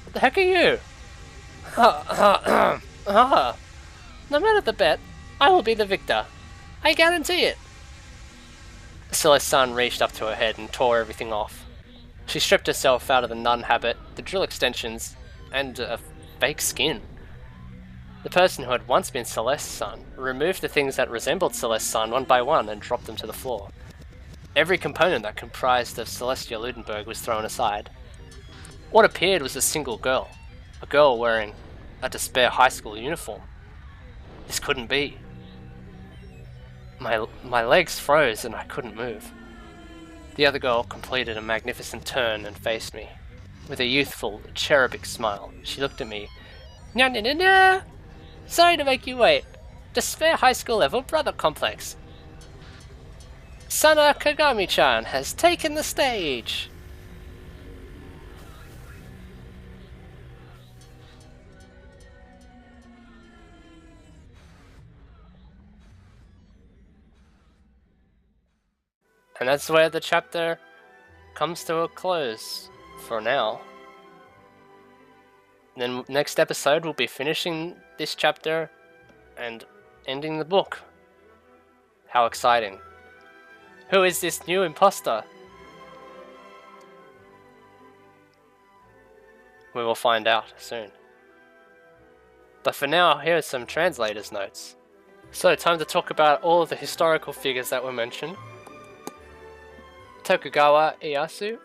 What the heck are you? No matter the bet, I will be the victor. I guarantee it. Celeste's reached up to her head and tore everything off. She stripped herself out of the nun habit, the drill extensions, and a fake skin. The person who had once been Celeste's son removed the things that resembled Celeste's son one by one and dropped them to the floor. Every component that comprised of Celestia Ludenberg was thrown aside. What appeared was a single girl, a girl wearing a Despair high school uniform. This couldn't be. My legs froze and I couldn't move. The other girl completed a magnificent turn and faced me. With a youthful, cherubic smile, she looked at me. Nya nya nya nya! Sorry to make you wait. Despair high school level brother complex. Sana Kagami-chan has taken the stage. And that's where the chapter comes to a close for now. Then next episode we'll be finishing this chapter and ending the book. How exciting. Who is this new imposter? We will find out soon. But for now, here are some translator's notes. So, time to talk about all of the historical figures that were mentioned. Tokugawa Ieyasu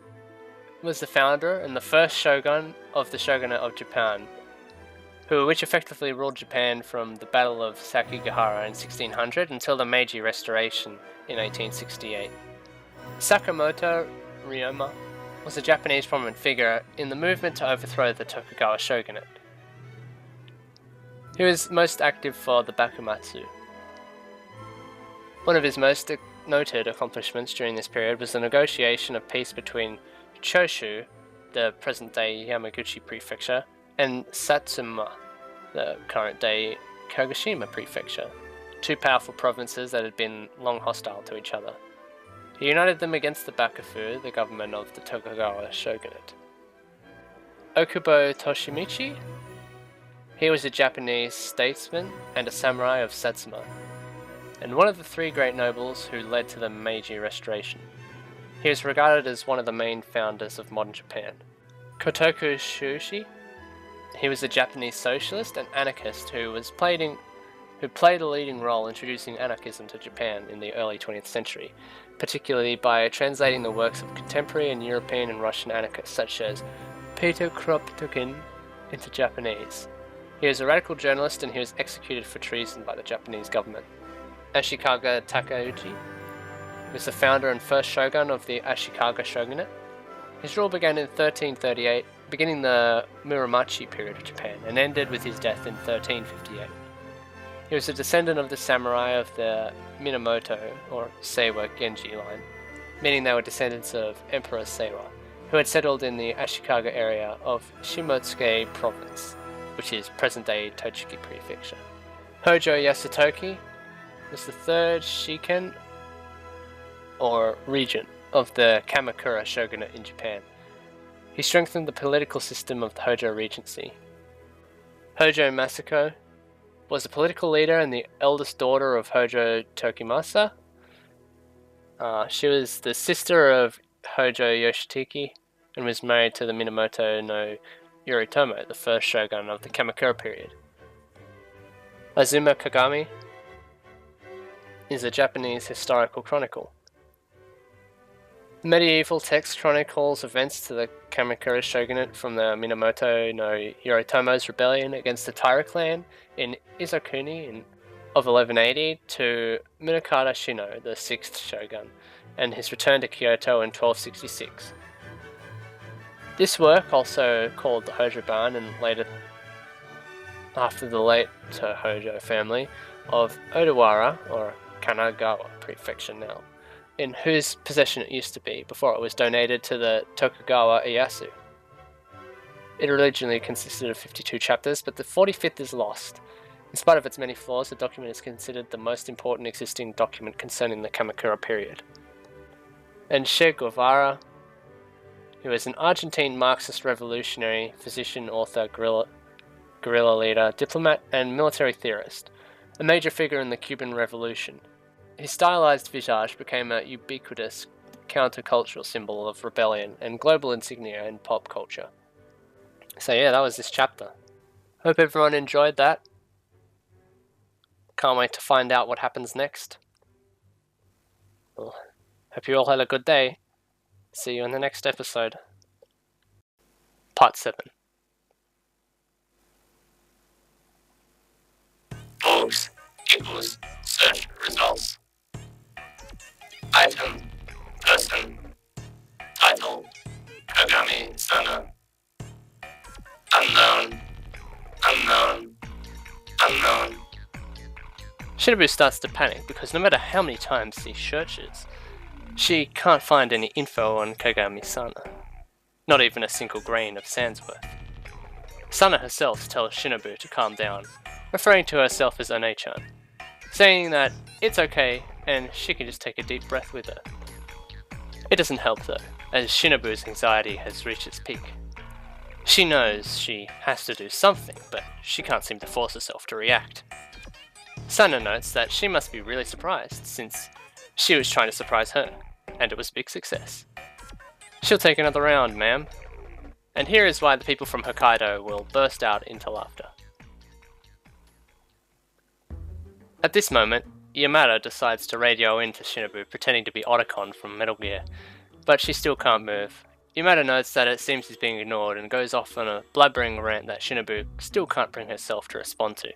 was the founder and the first shogun of the shogunate of Japan, which effectively ruled Japan from the Battle of Sakigahara in 1600 until the Meiji Restoration in 1868. Sakamoto Ryoma was a Japanese prominent figure in the movement to overthrow the Tokugawa shogunate. He was most active for the Bakumatsu. One of his most noted accomplishments during this period was the negotiation of peace between Choshu, the present-day Yamaguchi prefecture, and Satsuma, the current-day Kagoshima prefecture, two powerful provinces that had been long hostile to each other. He united them against the Bakufu, the government of the Tokugawa shogunate. Okubo Toshimichi? He was a Japanese statesman and a samurai of Satsuma, and one of the three great nobles who led to the Meiji Restoration. He is regarded as one of the main founders of modern Japan. Kotoku Shushi? He was a Japanese socialist and anarchist who played a leading role introducing anarchism to Japan in the early 20th century, particularly by translating the works of contemporary and European and Russian anarchists such as Peter Kropotkin into Japanese. He was a radical journalist and he was executed for treason by the Japanese government. Ashikaga Takeuchi was the founder and first shogun of the Ashikaga shogunate. His rule began in 1338, beginning the Muromachi period of Japan, and ended with his death in 1358. He was a descendant of the samurai of the Minamoto or Seiwa Genji line, meaning they were descendants of Emperor Seiwa, who had settled in the Ashikaga area of Shimotsuke province, which is present-day Tochigi prefecture. Hojo Yasutoki was the third shiken, or regent, of the Kamakura shogunate in Japan. He strengthened the political system of the Hojo regency. Hojo Masako was a political leader and the eldest daughter of Hojo Tokimasa. She was the sister of Hojo Yoshitake and was married to the Minamoto no Yoritomo, the first shogun of the Kamakura period. Azuma Kagami is a Japanese historical chronicle. The medieval text chronicles events to the Kamakura shogunate from the Minamoto no Yoritomo's rebellion against the Taira clan in Izakuni of 1180 to Munakata Shino, the 6th shogun, and his return to Kyoto in 1266. This work, also called the Hojoban, and later after the late Hojo family of Odawara, or Kanagawa prefecture now, in whose possession it used to be before it was donated to the Tokugawa Ieyasu. It originally consisted of 52 chapters, but the 45th is lost. In spite of its many flaws, the document is considered the most important existing document concerning the Kamakura period. And Che Guevara, who is an Argentine Marxist revolutionary, physician, author, guerrilla leader, diplomat, and military theorist, a major figure in the Cuban Revolution. His stylized visage became a ubiquitous countercultural symbol of rebellion and global insignia in pop culture. So yeah, that was this chapter. Hope everyone enjoyed that. Can't wait to find out what happens next. Well, hope you all had a good day. See you in the next episode. Part 7. Books equals search results. Item, person, title, Kagami-sana. Unknown, unknown, unknown. Shinobu starts to panic because no matter how many times she searches, she can't find any info on Kagami-sana. Not even a single grain of sand's worth. Sana herself tells Shinobu to calm down, referring to herself as One-chan, saying that it's okay and she can just take a deep breath with her. It doesn't help though, as Shinobu's anxiety has reached its peak. She knows she has to do something, but she can't seem to force herself to react. Sana notes that she must be really surprised, since she was trying to surprise her, and it was a big success. She'll take another round, ma'am. And here is why the people from Hokkaido will burst out into laughter. At this moment, Yamada decides to radio in to Shinobu, pretending to be Otacon from Metal Gear, but she still can't move. Yamada notes that it seems he's being ignored and goes off on a blubbering rant that Shinobu still can't bring herself to respond to.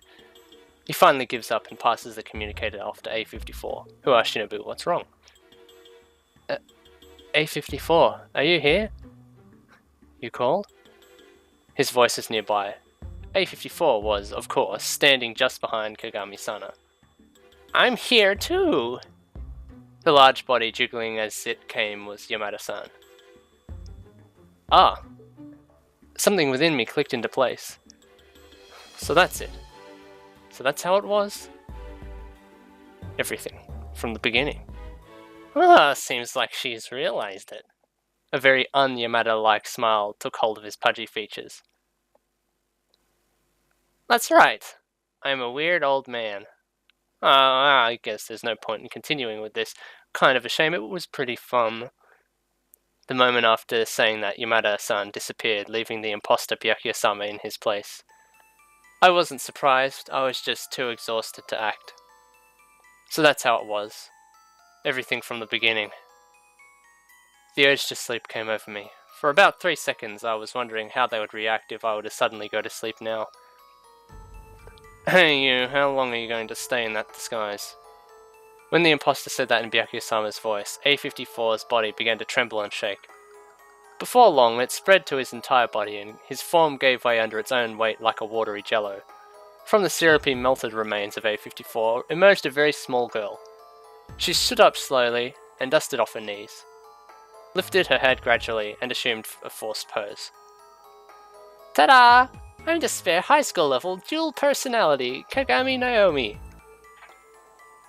He finally gives up and passes the communicator off to A54, who asks Shinobu what's wrong. A54, are you here? You called? His voice is nearby. A54 was, of course, standing just behind Kagami-sana. I'm here too! The large body jiggling as it came was Yamada-san. Ah! Something within me clicked into place. So that's it. So that's how it was? everything from the beginning. Ah, seems like she's realized it. A very un-Yamada-like smile took hold of his pudgy features. That's right. I'm a weird old man. I guess there's no point in continuing with this. Kind of a shame, it was pretty fun. The moment after saying that, Yamada-san disappeared, leaving the imposter Byakuya-sama in his place. I wasn't surprised, I was just too exhausted to act. So that's how it was. Everything from the beginning. The urge to sleep came over me. For about 3 seconds, I was wondering how they would react if I were to suddenly go to sleep now. Hey you, how long are you going to stay in that disguise? When the imposter said that in Byakuya-sama's voice, A54's body began to tremble and shake. Before long, it spread to his entire body and his form gave way under its own weight like a watery jello. From the syrupy melted remains of A54 emerged a very small girl. She stood up slowly and dusted off her knees, lifted her head gradually and assumed a forced pose. Ta-da! I'm Despair High School level dual personality Kagami Naomi.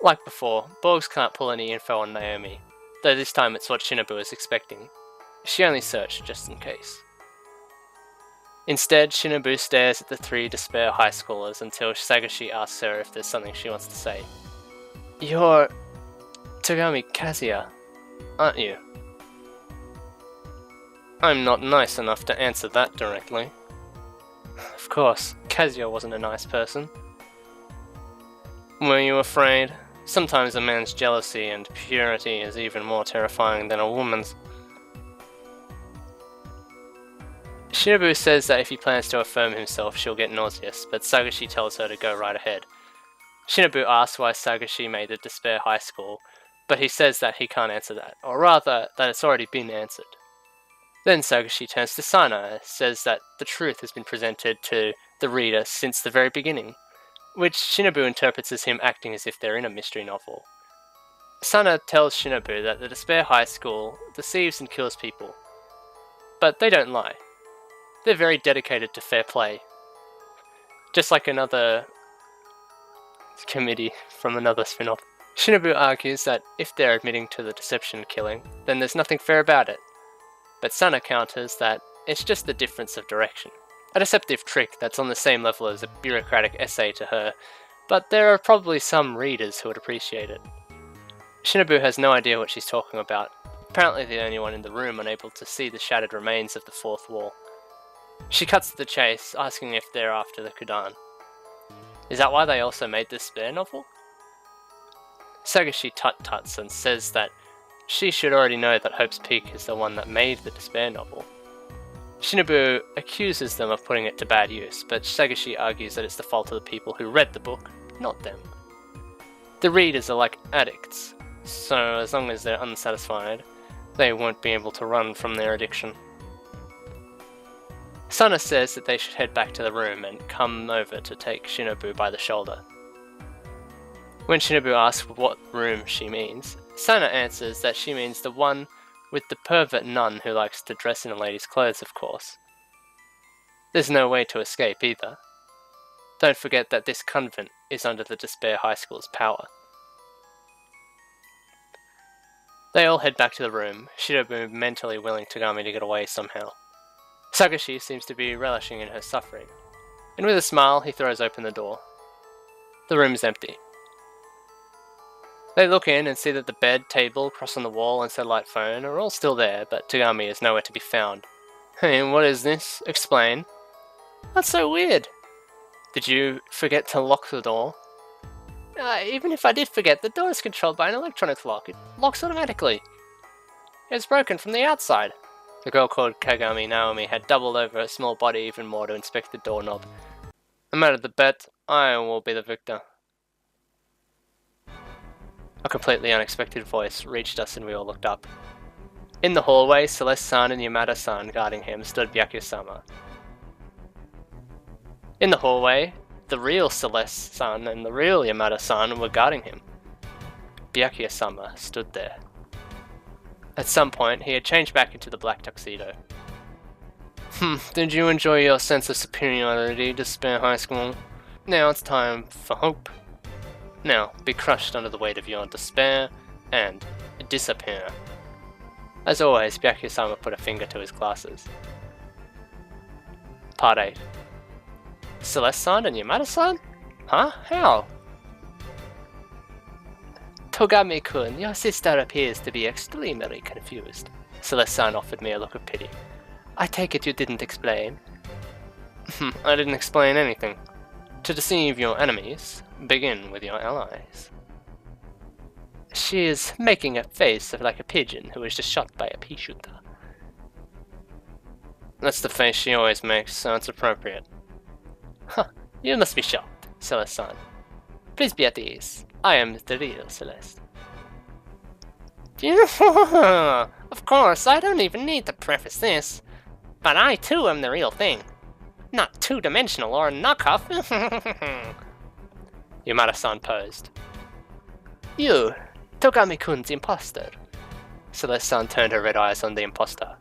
Like before, Borgs can't pull any info on Naomi, though this time it's what Shinobu is expecting. She only searched just in case. Instead, Shinobu stares at the 3 Despair High Schoolers until Sagashi asks her if there's something she wants to say. You're Togami Kazuya, aren't you? I'm not nice enough to answer that directly. Of course, Kazuya wasn't a nice person. Were you afraid? Sometimes a man's jealousy and purity is even more terrifying than a woman's. Shinobu says that if he plans to affirm himself, she'll get nauseous, but Sagashi tells her to go right ahead. Shinobu asks why Sagashi made the Despair High School, but he says that he can't answer that, or rather, that it's already been answered. Then Sagashi turns to Sana and says that the truth has been presented to the reader since the very beginning, which Shinobu interprets as him acting as if they're in a mystery novel. Sana tells Shinobu that the Despair High School deceives and kills people, but they don't lie. They're very dedicated to fair play. Just like another committee from another spin-off. Shinobu argues that if they're admitting to the deception and killing, then there's nothing fair about it. But Sana counters that it's just the difference of direction. A deceptive trick that's on the same level as a bureaucratic essay to her, but there are probably some readers who would appreciate it. Shinobu has no idea what she's talking about, apparently the only one in the room unable to see the shattered remains of the 4th wall. She cuts to the chase, asking if they're after the Kudan. Is that why they also made this Despair novel? Sagashi tut-tuts and says that she should already know that Hope's Peak is the one that made the Despair novel. Shinobu accuses them of putting it to bad use, but Sagashi argues that it's the fault of the people who read the book, not them. The readers are like addicts, so as long as they're unsatisfied, they won't be able to run from their addiction. Sana says that they should head back to the room and come over to take Shinobu by the shoulder. When Shinobu asks what room she means, Sana answers that she means the one with the pervert nun who likes to dress in a lady's clothes, of course. There's no way to escape either. Don't forget that this convent is under the Despair High School's power. They all head back to the room, Shinobu mentally willing Togami to get away somehow. Sagashi seems to be relishing in her suffering, and with a smile he throws open the door. The room is empty. They look in and see that the bed, table, cross on the wall and satellite phone are all still there, but Togami is nowhere to be found. Hey, what is this? Explain. That's so weird. Did you forget to lock the door? Even if I did forget, the door is controlled by an electronic lock. It locks automatically. It's broken from the outside. The girl called Kagami Naomi had doubled over her small body even more to inspect the doorknob. I'm out of the bet. I will be the victor. A completely unexpected voice reached us and we all looked up. In the hallway, Celeste-san and Yamada-san guarding him stood Byakuya-sama. In the hallway, the real Celeste-san and the real Yamada-san were guarding him. Byakuya-sama stood there. At some point, he had changed back into the black tuxedo. Did you enjoy your sense of superiority, Despair High School? Now it's time for Hope. Now, be crushed under the weight of your despair and disappear. As always, Byakuya-sama put a finger to his glasses. Part 8. Celeste-san and Yamada-san? Huh? How? Togami-kun, your sister appears to be extremely confused. Celeste-san offered me a look of pity. I take it you didn't explain. I didn't explain anything. To deceive your enemies, begin with your allies. She is making a face like a pigeon who was just shot by a pea shooter. That's the face she always makes, so it's appropriate. Huh, you must be shocked, Celeste-san. Please be at ease. I am the real Celeste. Of course, I don't even need to preface this. But I too am the real thing. Not two-dimensional or a knockoff. Yamada-san posed. You, Togami-kun's imposter. Celeste-san turned her red eyes on the imposter.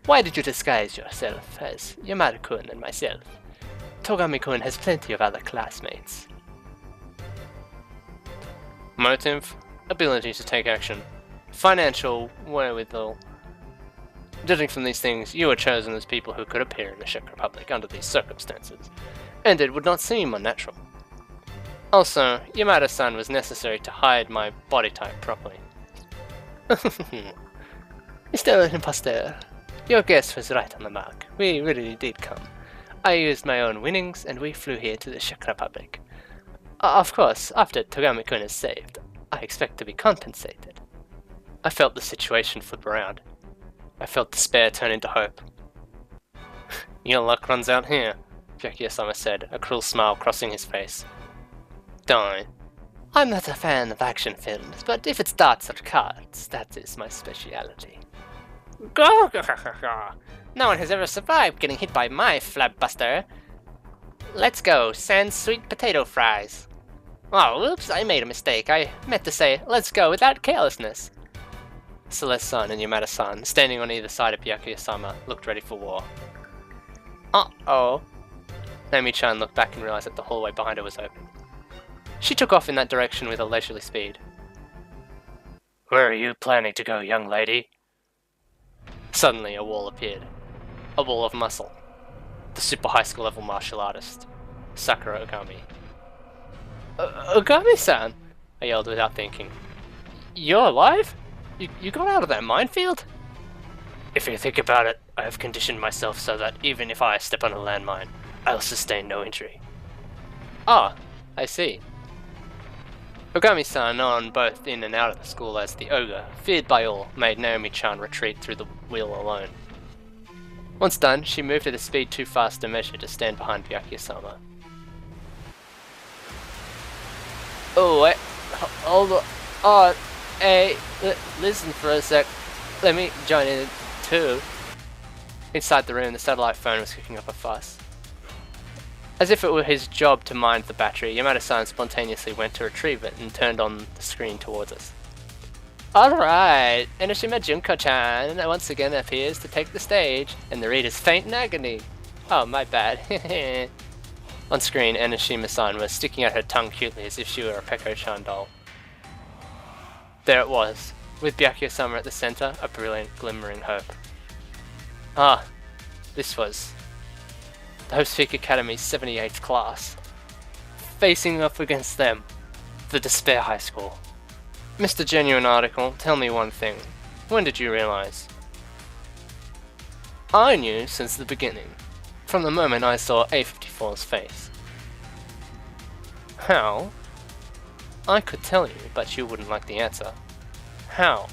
Why did you disguise yourself as Yamada-kun and myself? Togami-kun has plenty of other classmates. Motive, ability to take action, financial wherewithal. Judging from these things, you were chosen as people who could appear in the Czech Republic under these circumstances, and it would not seem unnatural. Also, Yamada-san was necessary to hide my body type properly. Mr. Impostor, your guess was right on the mark. We really did come. I used my own winnings, and we flew here to the Czech Republic. Of course, after Togami-kun is saved, I expect to be compensated. I felt the situation flip around. I felt despair turn into hope. Your luck runs out here, Byakuya-sama said, a cruel smile crossing his face. Die. I'm not a fan of action films, but if it's darts or cards, that is my speciality. Go! No one has ever survived getting hit by my flabbuster. Let's go, sans sweet potato fries. Oh, oops, I made a mistake. I meant to say, let's go without carelessness. Celeste-san and Yamada-san, standing on either side of Byakuya-sama, looked ready for war. Uh-oh. Naomi-chan looked back and realized that the hallway behind her was open. She took off in that direction with a leisurely speed. Where are you planning to go, young lady? Suddenly, a wall appeared. A wall of muscle. The super high school level martial artist, Sakura Ogami. Ogami-san! I yelled without thinking. You're alive? You got out of that minefield? If you think about it, I have conditioned myself so that even if I step on a landmine, I'll sustain no injury. Ah, I see. Ogami-san, known both in and out of the school as the ogre, feared by all, made Naomi-chan retreat through the wheel alone. Once done, she moved at a speed too fast to measure to stand behind Byakuya-sama. Oh, wait, hold on. Oh, hey, listen for a sec. Let me join in too. Inside the room, the satellite phone was kicking up a fuss. As if it were his job to mind the battery, Yamada-san spontaneously went to retrieve it and turned on the screen towards us. Alright, Enoshima Junko-chan once again appears to take the stage, and the readers faint in agony. Oh, my bad. On screen, Enoshima-san was sticking out her tongue cutely as if she were a Peko-chan doll. There it was, with Byakuya-sama at the center, a brilliant, glimmering hope. Ah, this was the Hope Speak Academy's 78th class. Facing up against them, the Despair High School. Mr. Genuine Article, tell me one thing. When did you realize? I knew since the beginning, from the moment I saw A54's face. How? I could tell you, but you wouldn't like the answer. How?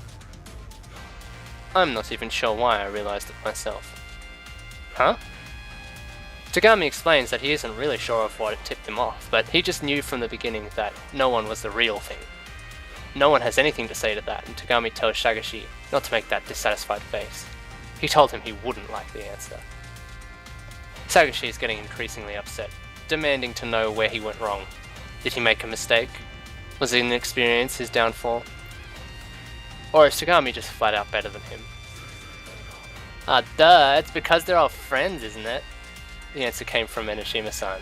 I'm not even sure why I realized it myself. Huh? Togami explains that he isn't really sure of what tipped him off, but he just knew from the beginning that no one was the real thing. No one has anything to say to that, and Togami tells Shagashi not to make that dissatisfied face. He told him he wouldn't like the answer. Sagashi is getting increasingly upset, demanding to know where he went wrong. Did he make a mistake? Was inexperience his downfall? Or is Togami just flat out better than him? Ah, duh, it's because they're all friends, isn't it? The answer came from Enoshima-san.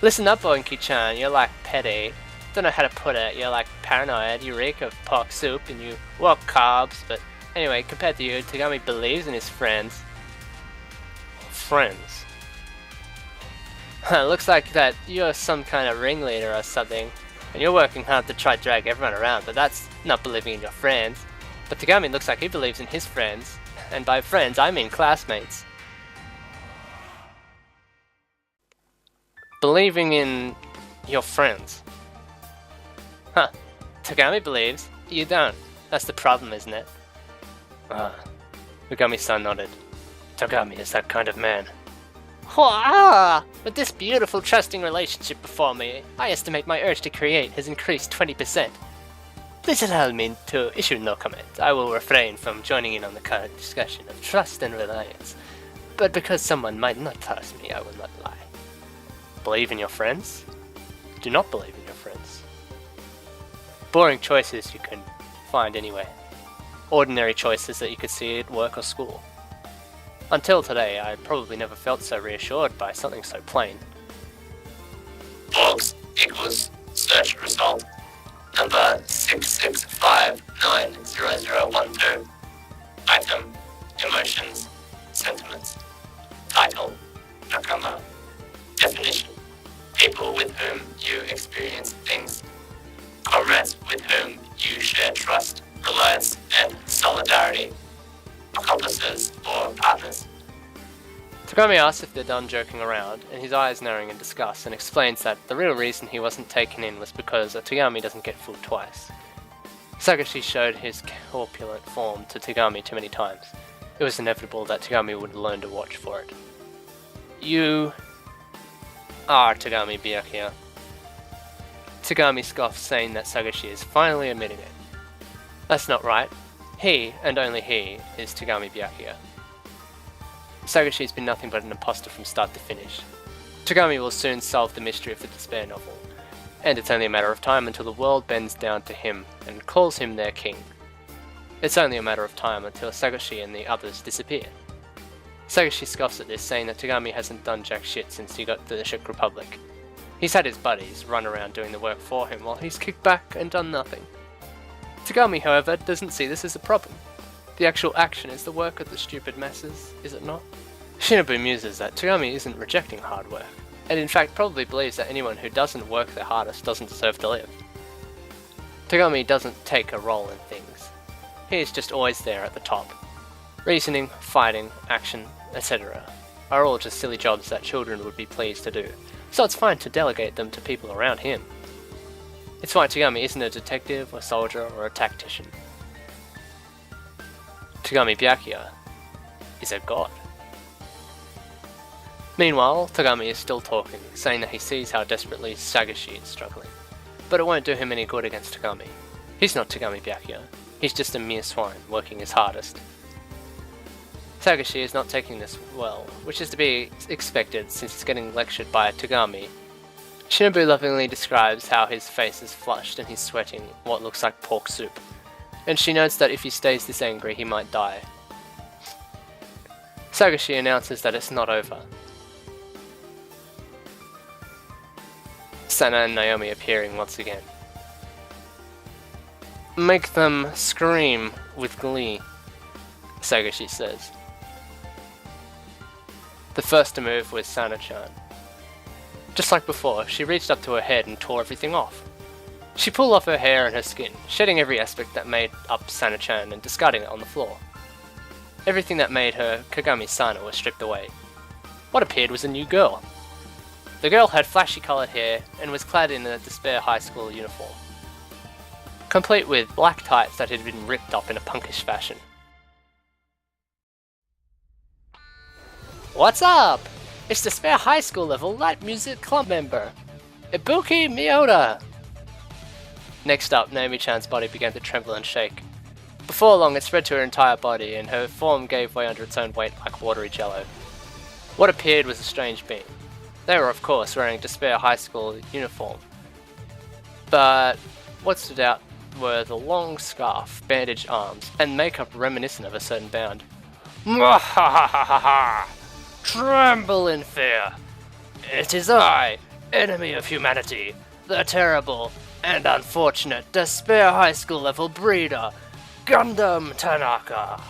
Listen up, Oinki-chan, you're like petty. Don't know how to put it, you're like paranoid, you reek of pork soup and you walk carbs, but anyway, compared to you, Togami believes in his friends. Friends? Looks like that you're some kind of ringleader or something, and you're working hard to try to drag everyone around, but that's not believing in your friends. But Togami looks like he believes in his friends, and by friends I mean classmates. Believing in your friends. Huh. Togami believes, you don't. That's the problem, isn't it? Togami-san nodded. Togami is that kind of man. With this beautiful, trusting relationship before me, I estimate my urge to create has increased 20%. Please allow me to issue no comment. I will refrain from joining in on the current discussion of trust and reliance. But because someone might not trust me, I will not lie. Believe in your friends? Do not believe in your friends. Boring choices you can find anyway. Ordinary choices that you could see at work or school. Until today, I probably never felt so reassured by something so plain. Logs equals search result number 665900012. Item emotions sentiments. Title Nakama. Definition: people with whom you experience things. Comrades with whom you share trust, reliance, and solidarity. Accomplices or partners. Togami asks if they're done joking around, and his eyes narrowing in disgust, and explains that the real reason he wasn't taken in was because a Togami doesn't get fooled twice. Sagashi showed his corpulent form to Togami too many times. It was inevitable that Togami would learn to watch for it. You are Togami Byakuya. Togami scoffs, saying that Sagashi is finally admitting it. That's not right. He, and only he, is Togami Byakuya. Sagashi's been nothing but an imposter from start to finish. Togami will soon solve the mystery of the Despair novel, and it's only a matter of time until the world bends down to him and calls him their king. It's only a matter of time until Sagashi and the others disappear. Sagashi scoffs at this, saying that Togami hasn't done jack shit since he got to the Czech Republic. He's had his buddies run around doing the work for him while he's kicked back and done nothing. Togami, however, doesn't see this as a problem. The actual action is the work of the stupid masses, is it not? Shinobu muses that Togami isn't rejecting hard work, and in fact probably believes that anyone who doesn't work their hardest doesn't deserve to live. Togami doesn't take a role in things. He is just always there at the top. Reasoning, fighting, action, etc. are all just silly jobs that children would be pleased to do, so it's fine to delegate them to people around him. It's why Togami isn't a detective, a soldier, or a tactician. Togami Byakuya is a god. Meanwhile, Togami is still talking, saying that he sees how desperately Sagashi is struggling. But it won't do him any good against Togami. He's not Togami Byakuya, he's just a mere swine working his hardest. Sagashi is not taking this well, which is to be expected since he's getting lectured by Togami. Shinobu lovingly describes how his face is flushed and he's sweating what looks like pork soup, and she notes that if he stays this angry he might die. Sagashi announces that it's not over. Sana and Naomi appearing once again. Make them scream with glee, Sagashi says. The first to move was Sana-chan. Just like before, she reached up to her head and tore everything off. She pulled off her hair and her skin, shedding every aspect that made up Sana-chan and discarding it on the floor. Everything that made her Kagami-sana was stripped away. What appeared was a new girl. The girl had flashy coloured hair and was clad in a Despair High School uniform, complete with black tights that had been ripped up in a punkish fashion. What's up? It's Despair High School level light music club member, Ibuki Miota! Next up, Naomi-chan's body began to tremble and shake. Before long, it spread to her entire body, and her form gave way under its own weight like watery jello. What appeared was a strange being. They were, of course, wearing Despair High School uniform. But what stood out were the long scarf, bandaged arms, and makeup reminiscent of a certain band. Mwahahaha! Tremble in fear! It is I, enemy of humanity, the terrible and unfortunate Despair High School level breeder, Gundam Tanaka.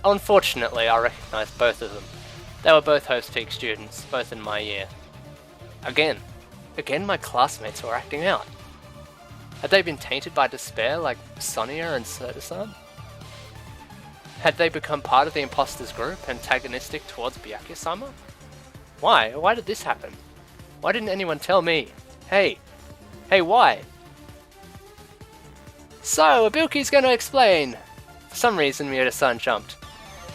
Unfortunately, I recognised both of them. They were both Hope's Peak students, both in my year. Again my classmates were acting out. Had they been tainted by despair like Sonia and Soda-san? Had they become part of the imposters group, antagonistic towards Byakuya-sama? Why? Why did this happen? Why didn't anyone tell me? Hey, why? So, Ibuki's gonna explain. For some reason, Miura-san jumped.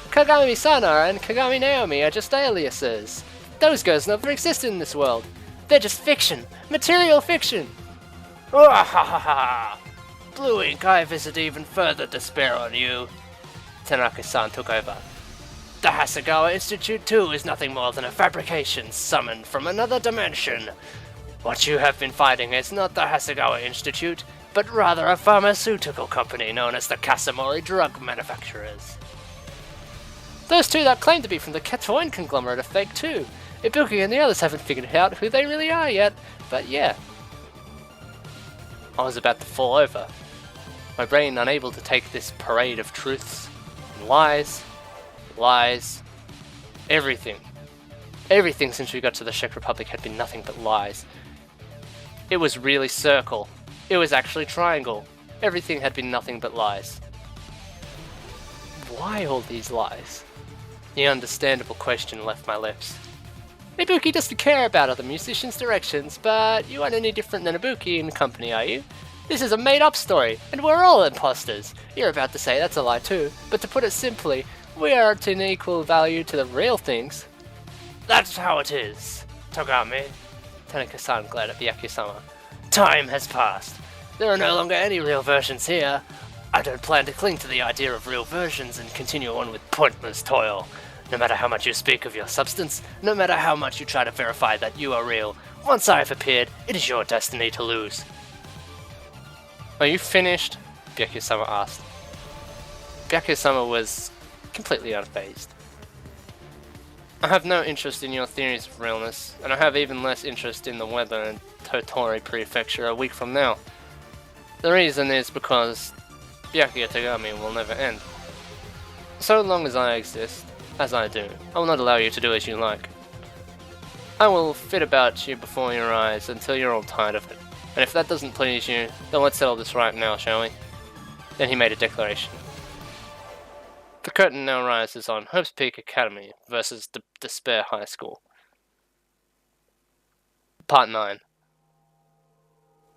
Kagami-sana and Kagami Naomi are just aliases. Those girls never existed in this world. They're just fiction. Material fiction. Blue Ink, I visit even further despair on you. Tanaka-san took over. The Hasegawa Institute too is nothing more than a fabrication summoned from another dimension. What you have been fighting is not the Hasegawa Institute, but rather a pharmaceutical company known as the Kasamori Drug Manufacturers. Those two that claim to be from the Katoin conglomerate are fake too. Ibuki and the others haven't figured out who they really are yet, but yeah. I was about to fall over, my brain unable to take this parade of truths and lies, everything. Everything since we got to the Czech Republic had been nothing but lies. It was really circle. It was actually triangle. Everything had been nothing but lies. Why all these lies? The understandable question left my lips. Ibuki doesn't care about other musicians' directions, but you aren't any different than Ibuki in company, are you? This is a made-up story, and we're all imposters. You're about to say that's a lie too, but to put it simply, we aren't in equal value to the real things. That's how it is, Togami. Tanaka-san glared at Byakuya-sama. Time has passed. There are no longer any real versions here. I don't plan to cling to the idea of real versions and continue on with pointless toil. No matter how much you speak of your substance, no matter how much you try to verify that you are real, once I have appeared, it is your destiny to lose. Are you finished? Byakuya-sama asked. Byakuya-sama was completely unfazed. I have no interest in your theories of realness, and I have even less interest in the weather in Totori Prefecture a week from now. The reason is because Byakuya Togami will never end. So long as I exist, as I do, I will not allow you to do as you like. I will fit about you before your eyes until you're all tired of it. And if that doesn't please you, then let's settle this right now, shall we? Then he made a declaration. The curtain now rises on Hope's Peak Academy versus the Despair High School. Part 9.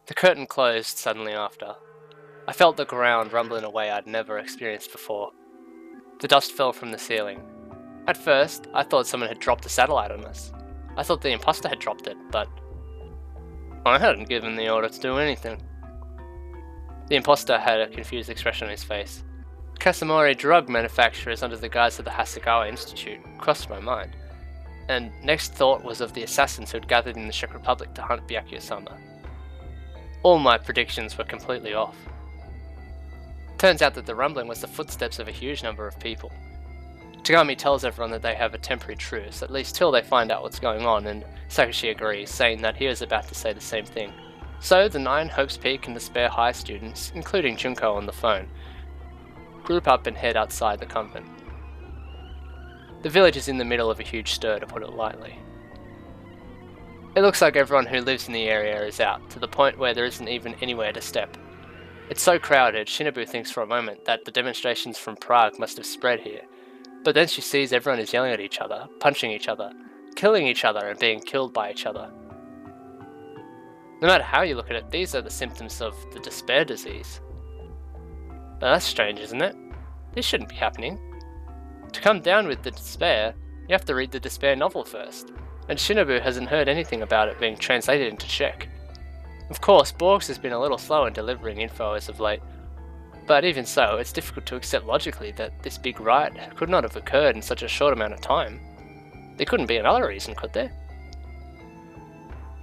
The curtain closed suddenly after. I felt the ground rumble in a way I'd never experienced before. The dust fell from the ceiling. At first, I thought someone had dropped a satellite on us. I thought the imposter had dropped it, but I hadn't given the order to do anything. The imposter had a confused expression on his face. Kasamori Drug Manufacturers under the guise of the Hasegawa Institute crossed my mind, and next thought was of the assassins who had gathered in the Czech Republic to hunt Byakuya-sama. All my predictions were completely off. Turns out that the rumbling was the footsteps of a huge number of people. Togami tells everyone that they have a temporary truce, at least till they find out what's going on, and Sakashi agrees, saying that he was about to say the same thing. So the 9 Hope's Peak and Despair High students, including Junko on the phone, group up and head outside the convent. The village is in the middle of a huge stir, to put it lightly. It looks like everyone who lives in the area is out, to the point where there isn't even anywhere to step. It's so crowded, Shinobu thinks for a moment that the demonstrations from Prague must have spread here. But then she sees everyone is yelling at each other, punching each other, killing each other and being killed by each other. No matter how you look at it, these are the symptoms of the despair disease. Now that's strange, isn't it? This shouldn't be happening. To come down with the despair, you have to read the despair novel first, and Shinobu hasn't heard anything about it being translated into Czech. Of course, Borgs has been a little slow in delivering info as of late, but even so, it's difficult to accept logically that this big riot could not have occurred in such a short amount of time. There couldn't be another reason, could there?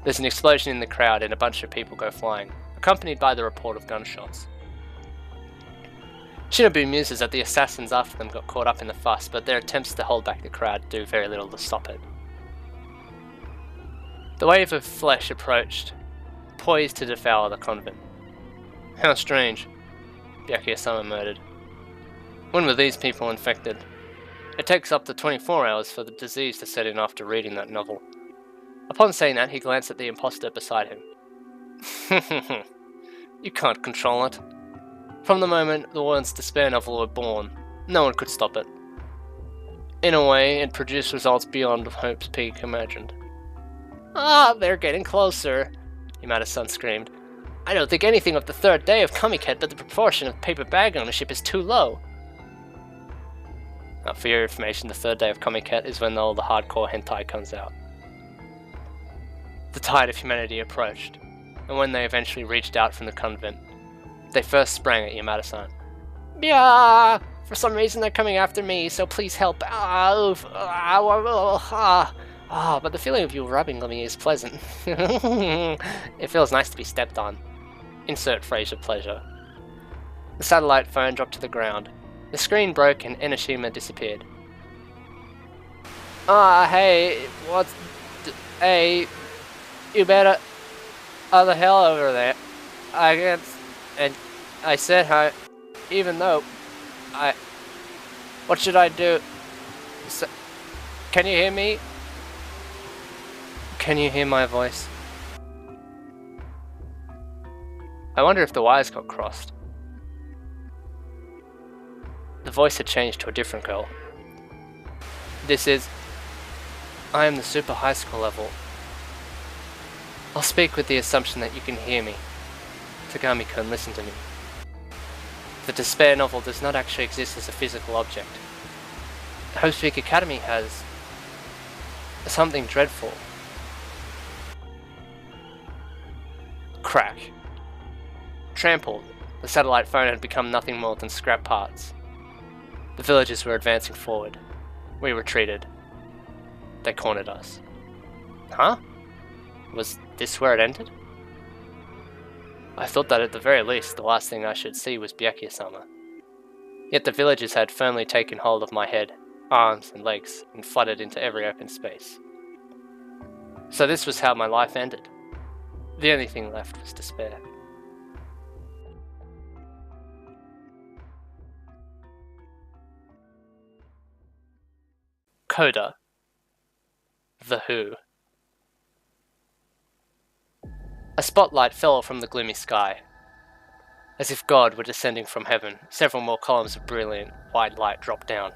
There's an explosion in the crowd and a bunch of people go flying, accompanied by the report of gunshots. Shinobu muses that the assassins after them got caught up in the fuss, but their attempts to hold back the crowd do very little to stop it. The wave of flesh approached, poised to devour the convent. How strange, Byakuya-sama murmured. When were these people infected? It takes up to 24 hours for the disease to set in after reading that novel. Upon saying that, he glanced at the imposter beside him. You can't control it. From the moment the words Despair novel were born, no one could stop it. In a way, it produced results beyond Hope's Peak imagined. Ah, they're getting closer, Yamada-san screamed. I don't think anything of the third day of Kamiket, but the proportion of paper bag ownership is too low. Now, for your information, the third day of Kamiket is when all the hardcore hentai comes out. The tide of humanity approached, and when they eventually reached out from the convent, they first sprang at Yamada-san. Yeah, for some reason they're coming after me, so please help. But the feeling of you rubbing me is pleasant. It feels nice to be stepped on. Insert phrase of pleasure. The satellite phone dropped to the ground. The screen broke and Enoshima disappeared. Hey, hey, you better... Oh, the hell over there. I can't... And I said hi, even though what should I do? Can you hear me? Can you hear my voice? I wonder if the wires got crossed. The voice had changed to a different girl. I am the super high school level. I'll speak with the assumption that you can hear me. Togami-kun, listen to me. The Despair novel does not actually exist as a physical object. Hope's Peak Academy has something dreadful. Crack. Trampled, the satellite phone had become nothing more than scrap parts. The villagers were advancing forward. We retreated. They cornered us. Huh? Was this where it ended? I thought that at the very least the last thing I should see was Byakuya-sama. Yet the villagers had firmly taken hold of my head, arms and legs, and flooded into every open space. So this was how my life ended. The only thing left was despair. Coda. The Who. A spotlight fell from the gloomy sky. As if God were descending from heaven, several more columns of brilliant, white light dropped down.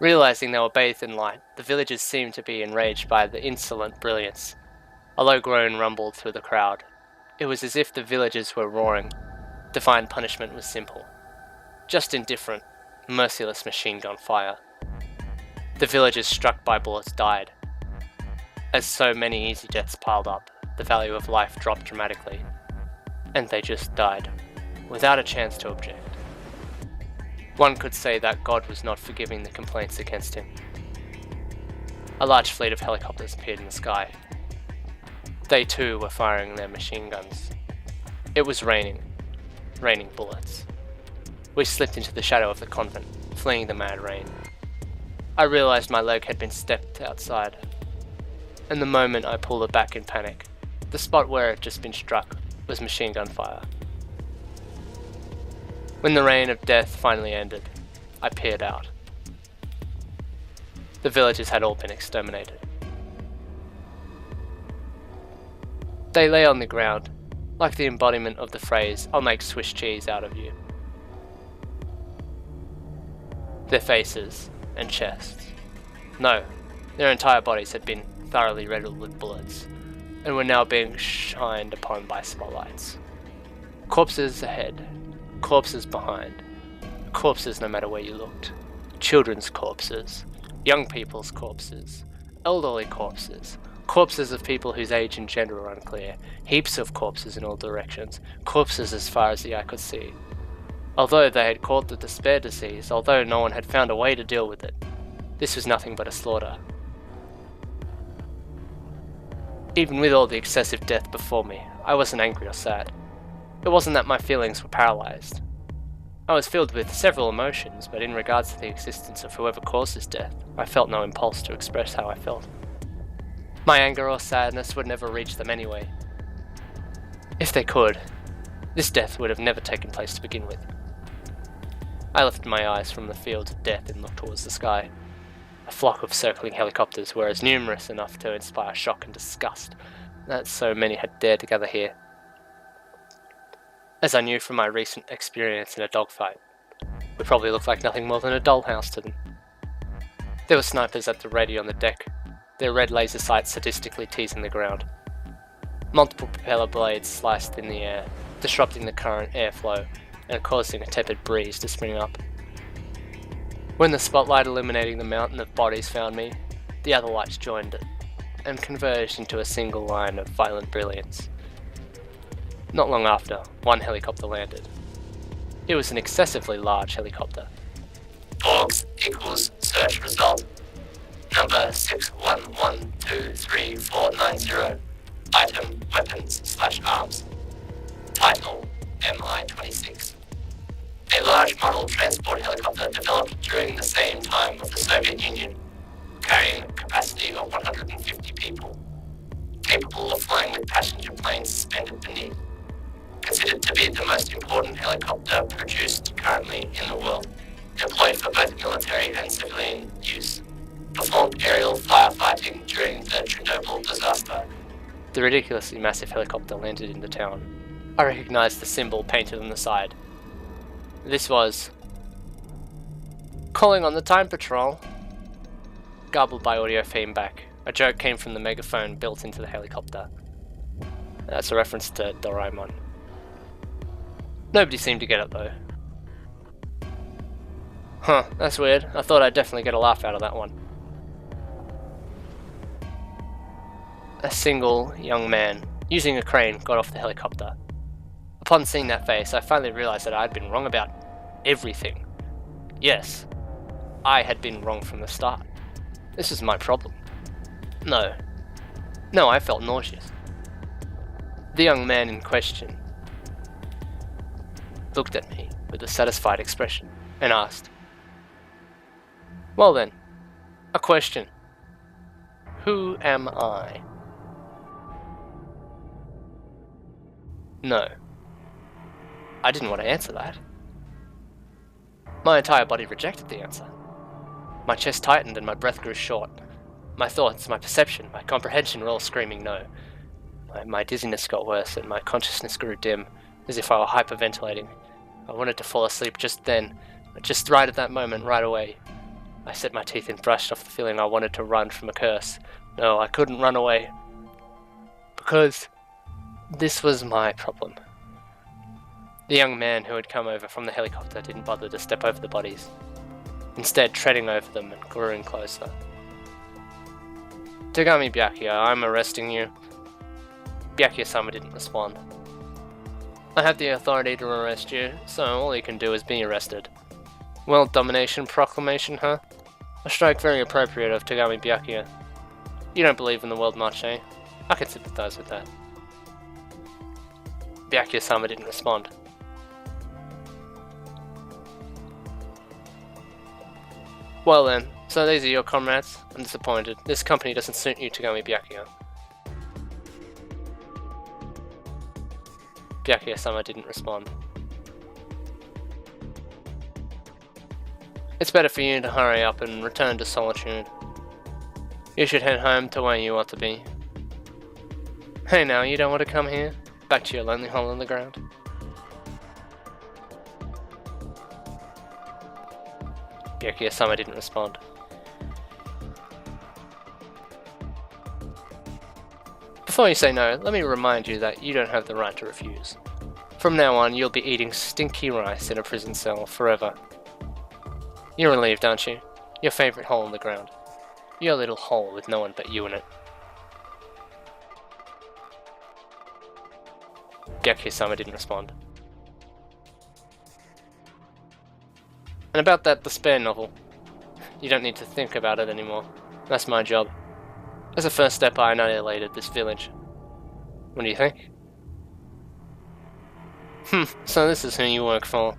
Realizing they were bathed in light, the villagers seemed to be enraged by the insolent brilliance. A low groan rumbled through the crowd. It was as if the villagers were roaring. Divine punishment was simple. Just indifferent, merciless machine gun fire. The villagers struck by bullets died. As so many easy deaths piled up, the value of life dropped dramatically. And they just died, without a chance to object. One could say that God was not forgiving the complaints against him. A large fleet of helicopters appeared in the sky. They too were firing their machine guns. It was raining bullets. We slipped into the shadow of the convent, fleeing the mad rain. I realized my leg had been stepped outside, and the moment I pulled it back in panic, the spot where it had just been struck was machine gun fire. When the rain of death finally ended, I peered out. The villagers had all been exterminated. They lay on the ground, like the embodiment of the phrase, "I'll make Swiss cheese out of you." Their faces and chests. No, their entire bodies had been thoroughly riddled with bullets, and were now being shined upon by spotlights. Corpses ahead, corpses behind, corpses no matter where you looked. Children's corpses, young people's corpses, elderly corpses, corpses of people whose age and gender are unclear, heaps of corpses in all directions, corpses as far as the eye could see. Although they had caught the despair disease, although no one had found a way to deal with it, this was nothing but a slaughter. Even with all the excessive death before me, I wasn't angry or sad. It wasn't that my feelings were paralyzed. I was filled with several emotions, but in regards to the existence of whoever caused this death, I felt no impulse to express how I felt. My anger or sadness would never reach them anyway. If they could, this death would have never taken place to begin with. I lifted my eyes from the fields of death and looked towards the sky. A flock of circling helicopters were as numerous enough to inspire shock and disgust that so many had dared to gather here. As I knew from my recent experience in a dogfight, we probably looked like nothing more than a dollhouse to them. There were snipers at the ready on the deck, their red laser sights sadistically teasing the ground. Multiple propeller blades sliced in the air, disrupting the current airflow and causing a tepid breeze to spring up. When the spotlight illuminating the mountain of bodies found me, the other lights joined it and converged into a single line of violent brilliance. Not long after, one helicopter landed. It was an excessively large helicopter. Borgs equals search result. Number 61123490. Item weapons/arms. Title MI-26. A large model transport helicopter developed during the same time with the Soviet Union, carrying a capacity of 150 people. Capable of flying with passenger planes suspended beneath. Considered to be the most important helicopter produced currently in the world. Employed for both military and civilian use. Performed aerial firefighting during the Chernobyl disaster. The ridiculously massive helicopter landed in the town. I recognized the symbol painted on the side. This was calling on the time patrol. Garbled by audio feedback, a joke came from the megaphone built into the helicopter. That's a reference to Doraemon. Nobody seemed to get it though. Huh, that's weird. I thought I'd definitely get a laugh out of that one. A single young man, using a crane, got off the helicopter. Upon seeing that face, I finally realized that I had been wrong about everything. Yes, I had been wrong from the start. This was my problem. No, I felt nauseous. The young man in question looked at me with a satisfied expression and asked, "Well then, a question. Who am I?" No. I didn't want to answer that. My entire body rejected the answer. My chest tightened and my breath grew short. My thoughts, my perception, my comprehension were all screaming no. My dizziness got worse and my consciousness grew dim, as if I were hyperventilating. I wanted to fall asleep just then, but just right at that moment, right away. I set my teeth and brushed off the feeling I wanted to run from a curse. No, I couldn't run away. Because this was my problem. The young man who had come over from the helicopter didn't bother to step over the bodies, instead treading over them and growing closer. "Togami Byakuya, I'm arresting you." Byakuya-sama didn't respond. "I have the authority to arrest you, so all you can do is be arrested." World domination proclamation, huh? A strike very appropriate of Togami Byakuya. You don't believe in the world march, eh? I can sympathize with that. Byakuya-sama didn't respond. "Well then, so these are your comrades? I'm disappointed. This company doesn't suit you, Togami Byakuya." Byakuya-sama didn't respond. "It's better for you to hurry up and return to solitude. You should head home to where you ought to be. Hey now, you don't want to come here? Back to your lonely hole in the ground?" Byakuya-sama didn't respond. "Before you say no, let me remind you that you don't have the right to refuse. From now on, you'll be eating stinky rice in a prison cell forever. You're relieved, aren't you? Your favorite hole in the ground. Your little hole with no one but you in it." Byakuya-sama didn't respond. "And about that despair novel, you don't need to think about it anymore. That's my job. As a first step, I annihilated this village. What do you think?" So this is who you work for."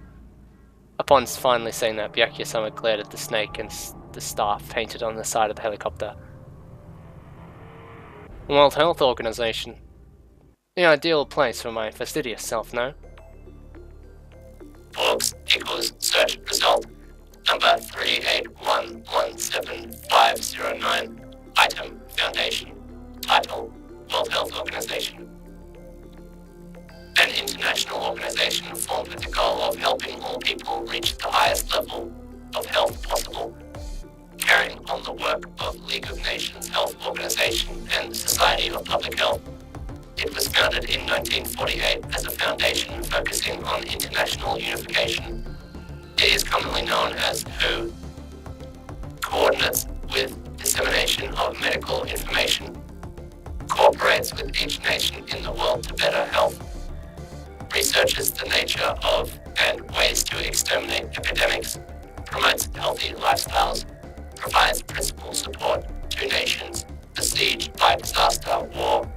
Upon finally saying that, Byakuya-sama glared at the snake and the staff painted on the side of the helicopter. World Health Organization. The ideal place for my fastidious self, no? Books equals search result. Number 381175509. Item Foundation. Title World Health Organization. An international organization formed with the goal of helping all people reach the highest level of health possible, carrying on the work of League of Nations Health Organization and the Society of Public Health. It was founded in 1948 as a foundation focusing on international unification. It is commonly known as WHO. Coordinates with dissemination of medical information. Cooperates with each nation in the world to better health. Researches the nature of and ways to exterminate epidemics. Promotes healthy lifestyles. Provides principal support to nations besieged by disaster, war,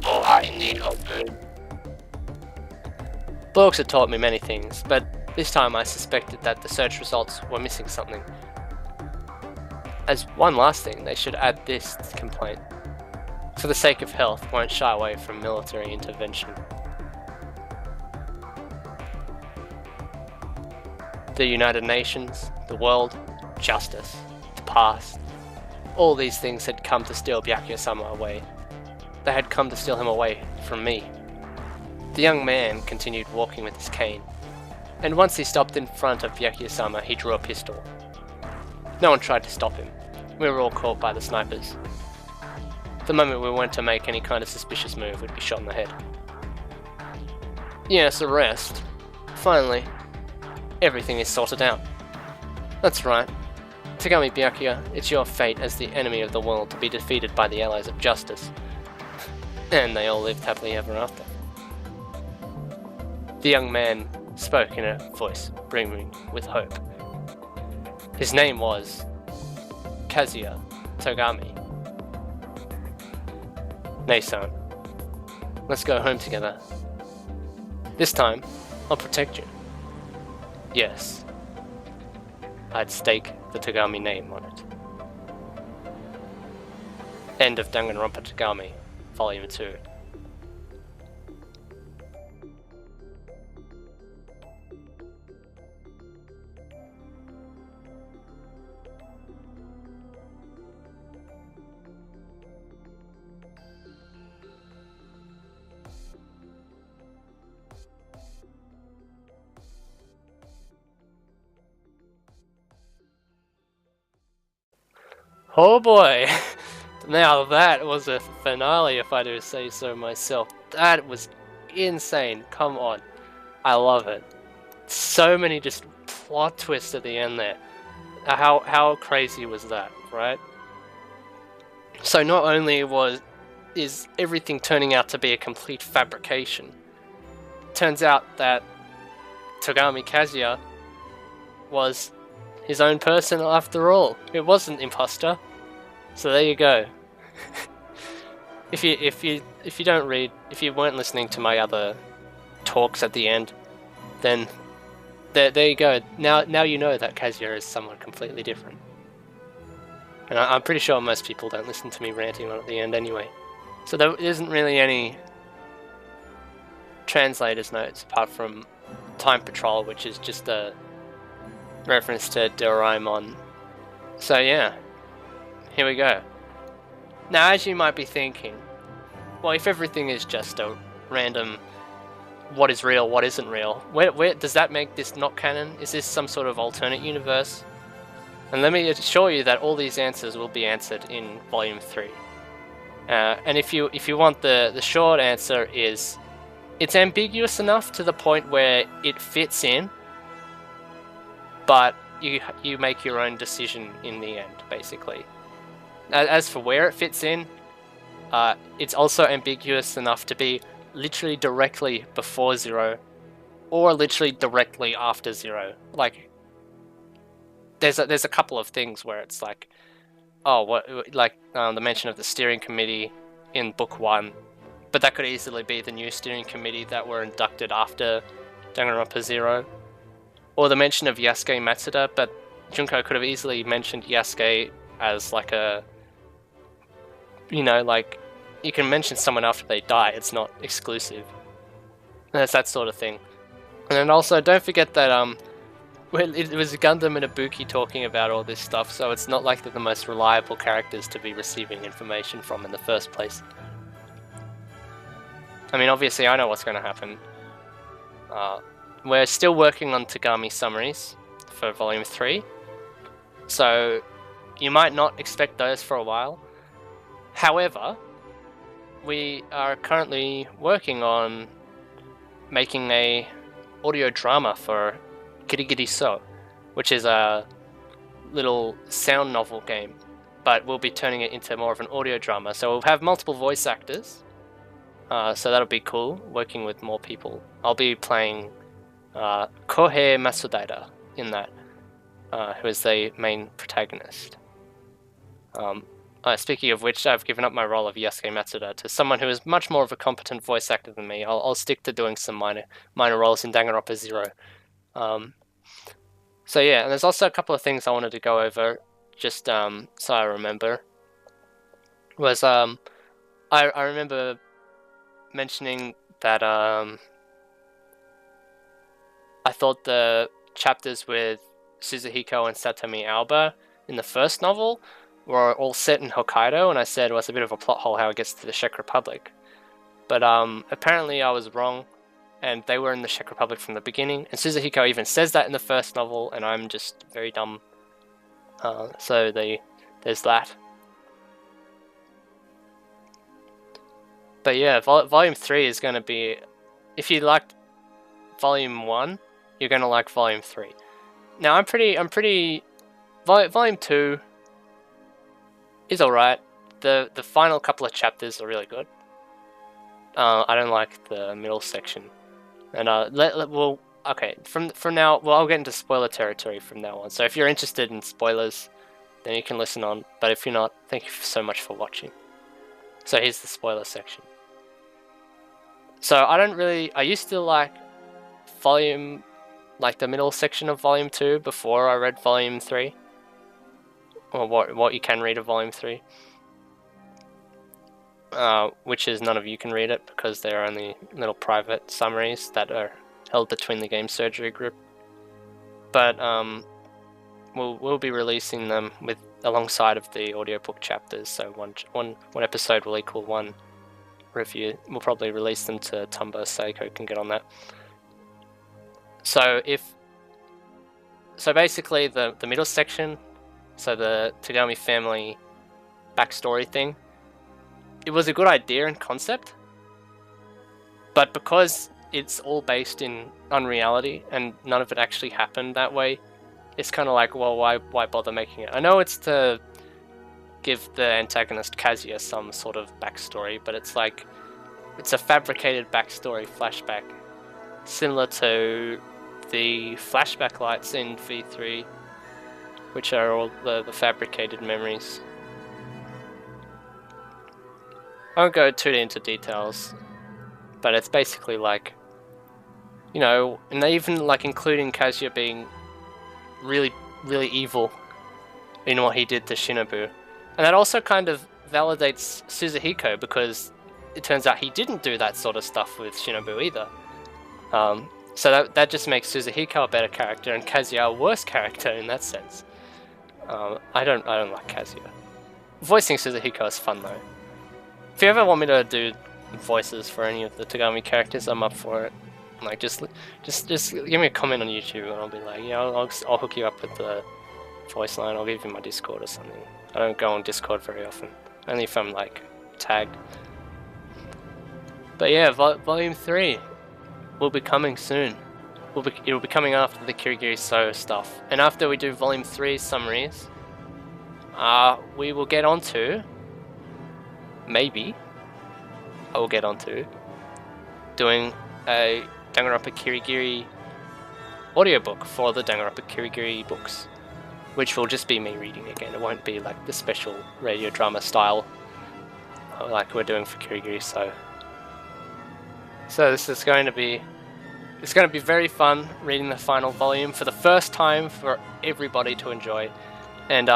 or are in need of food. Books had taught me many things, but this time I suspected that the search results were missing something. As one last thing, they should add this complaint. For the sake of health, won't shy away from military intervention. The United Nations, the world, justice, the past. All these things had come to steal Byakuya-sama away. They had come to steal him away from me. The young man continued walking with his cane, and once he stopped in front of Byakuya-sama, he drew a pistol. No one tried to stop him. We were all caught by the snipers. The moment we went to make any kind of suspicious move, we'd be shot in the head. Yes, arrest. Finally, everything is sorted out. That's right. Togami Byakuya, it's your fate as the enemy of the world to be defeated by the allies of justice. And they all lived happily ever after. The young man spoke in a voice brimming with hope. His name was Kazuya Togami. Nay-san, let's go home together. This time, I'll protect you. Yes. I'd stake the Togami name on it. End of Danganronpa Togami, Volume 2. Oh boy! Now that was a finale, if I do say so myself. That was insane. Come on. I love it. So many just plot twists at the end there. How crazy was that, right? So not only is everything turning out to be a complete fabrication, turns out that Togami Kazuya was his own person after all. It wasn't imposter. So there you go. If you don't read, if you weren't listening to my other talks at the end, then there you go. Now you know that Kazuya is someone completely different. And I'm pretty sure most people don't listen to me ranting on at the end anyway. So there isn't really any translator's notes apart from Time Patrol, which is just a reference to Doraemon. So yeah, here we go. Now, as you might be thinking, well, if everything is just a random what is real, what isn't real, where does that make this not canon? Is this some sort of alternate universe? And let me assure you that all these answers will be answered in Volume 3. And if you want the short answer is, it's ambiguous enough to the point where it fits in, but you make your own decision in the end, basically. As for where it fits in, it's also ambiguous enough to be literally directly before Zero, or literally directly after Zero. Like, there's a couple of things where it's like, oh, what, like the mention of the steering committee in Book 1, but that could easily be the new steering committee that were inducted after Danganronpa Zero. Or the mention of Yasuke Matsuda, but Junko could have easily mentioned Yasuke as like a, you know, like you can mention someone after they die. It's not exclusive. And it's that sort of thing. And then also, don't forget that well, it was Gundam and Ibuki talking about all this stuff, so it's not like they're the most reliable characters to be receiving information from in the first place. I mean, obviously, I know what's going to happen. We're still working on Togami summaries for Volume 3, so you might not expect those for a while. However, we are currently working on making a audio drama for Kirigiri So, which is a little sound novel game, but we'll be turning it into more of an audio drama. So we'll have multiple voice actors, so that'll be cool, working with more people. I'll be playing Kohei Masudaira in that, who is the main protagonist. Speaking of which, I've given up my role of Yasuke Matsuda to someone who is much more of a competent voice actor than me. I'll stick to doing some minor roles in Danganronpa 0. So yeah, and there's also a couple of things I wanted to go over, just so I remember. Was I remember mentioning that I thought the chapters with Suzuhiko and Satomi Aoba in the first novel were all set in Hokkaido, and I said it was a bit of a plot hole how it gets to the Czech Republic. But apparently I was wrong, and they were in the Czech Republic from the beginning, and Suzuhiko even says that in the first novel, and I'm just very dumb. So there's that. But yeah, Volume 3 is going to be... If you liked Volume 1, you're going to like Volume 3. Now, I'm pretty... Volume 2 is alright. The final couple of chapters are really good. I don't like the middle section. And okay, from now, well, I'll get into spoiler territory from now on. So if you're interested in spoilers, then you can listen on. But if you're not, thank you so much for watching. So here's the spoiler section. So I used to like the middle section of Volume 2 before I read Volume 3. Or what you can read of Volume 3. Which is none of you can read it because they're only little private summaries that are held between the Game Surgery group. But we'll be releasing them alongside of the audiobook chapters. So one episode will equal one review. We'll probably release them to Tumblr so Seiko can get on that. So basically the middle section, so the Togami family backstory thing, it was a good idea and concept, but because it's all based in unreality and none of it actually happened that way, it's kind of like, well, why bother making it? I know it's to give the antagonist Kazuya some sort of backstory, but it's like, it's a fabricated backstory flashback, similar to the flashback lights in V3, which are all the fabricated memories. I won't go too into details, but it's basically like, you know, and they even like including Kazuya being really, really evil in what he did to Shinobu. And that also kind of validates Suzuhiko, because it turns out he didn't do that sort of stuff with Shinobu either. So that just makes Suzuhiko a better character and Kazuya a worse character in that sense. I don't like Kazuya. Voicing Suzuhiko is fun though. If you ever want me to do voices for any of the Togami characters, I'm up for it. Like, just give me a comment on YouTube and I'll be like, yeah, I'll hook you up with the voice line. I'll give you my Discord or something. I don't go on Discord very often, only if I'm like tagged. But yeah, Volume 3 will be coming soon. It'll be coming after the Kirigiri So stuff, and after we do Volume 3 summaries, we will get onto. Maybe I will get onto doing a Danganronpa Kirigiri audiobook for the Danganronpa Kirigiri books, which will just be me reading again. It won't be like the special radio drama style like we're doing for Kirigiri So this is going to be very fun reading the final volume for the first time for everybody to enjoy, and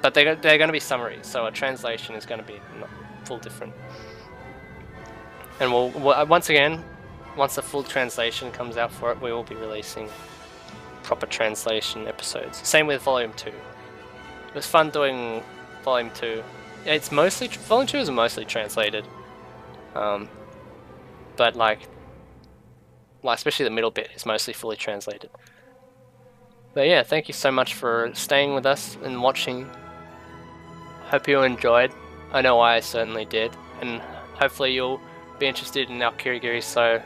but they're going to be summaries, so a translation is going to be full different. And we'll once again, once the full translation comes out for it, we will be releasing proper translation episodes. Same with Volume 2. It was fun doing Volume 2. It's mostly Volume 2 is mostly translated, but like especially the middle bit is mostly fully translated. But yeah, thank you so much for staying with us and watching. Hope you enjoyed. I know I certainly did, and hopefully you'll be interested in our Kirigiri So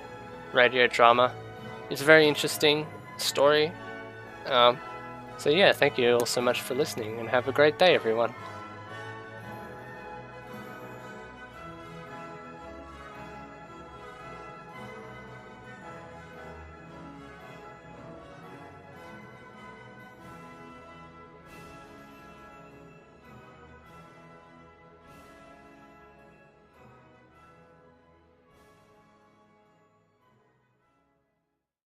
radio drama. It's a very interesting story. So yeah, thank you all so much for listening, and have a great day, everyone.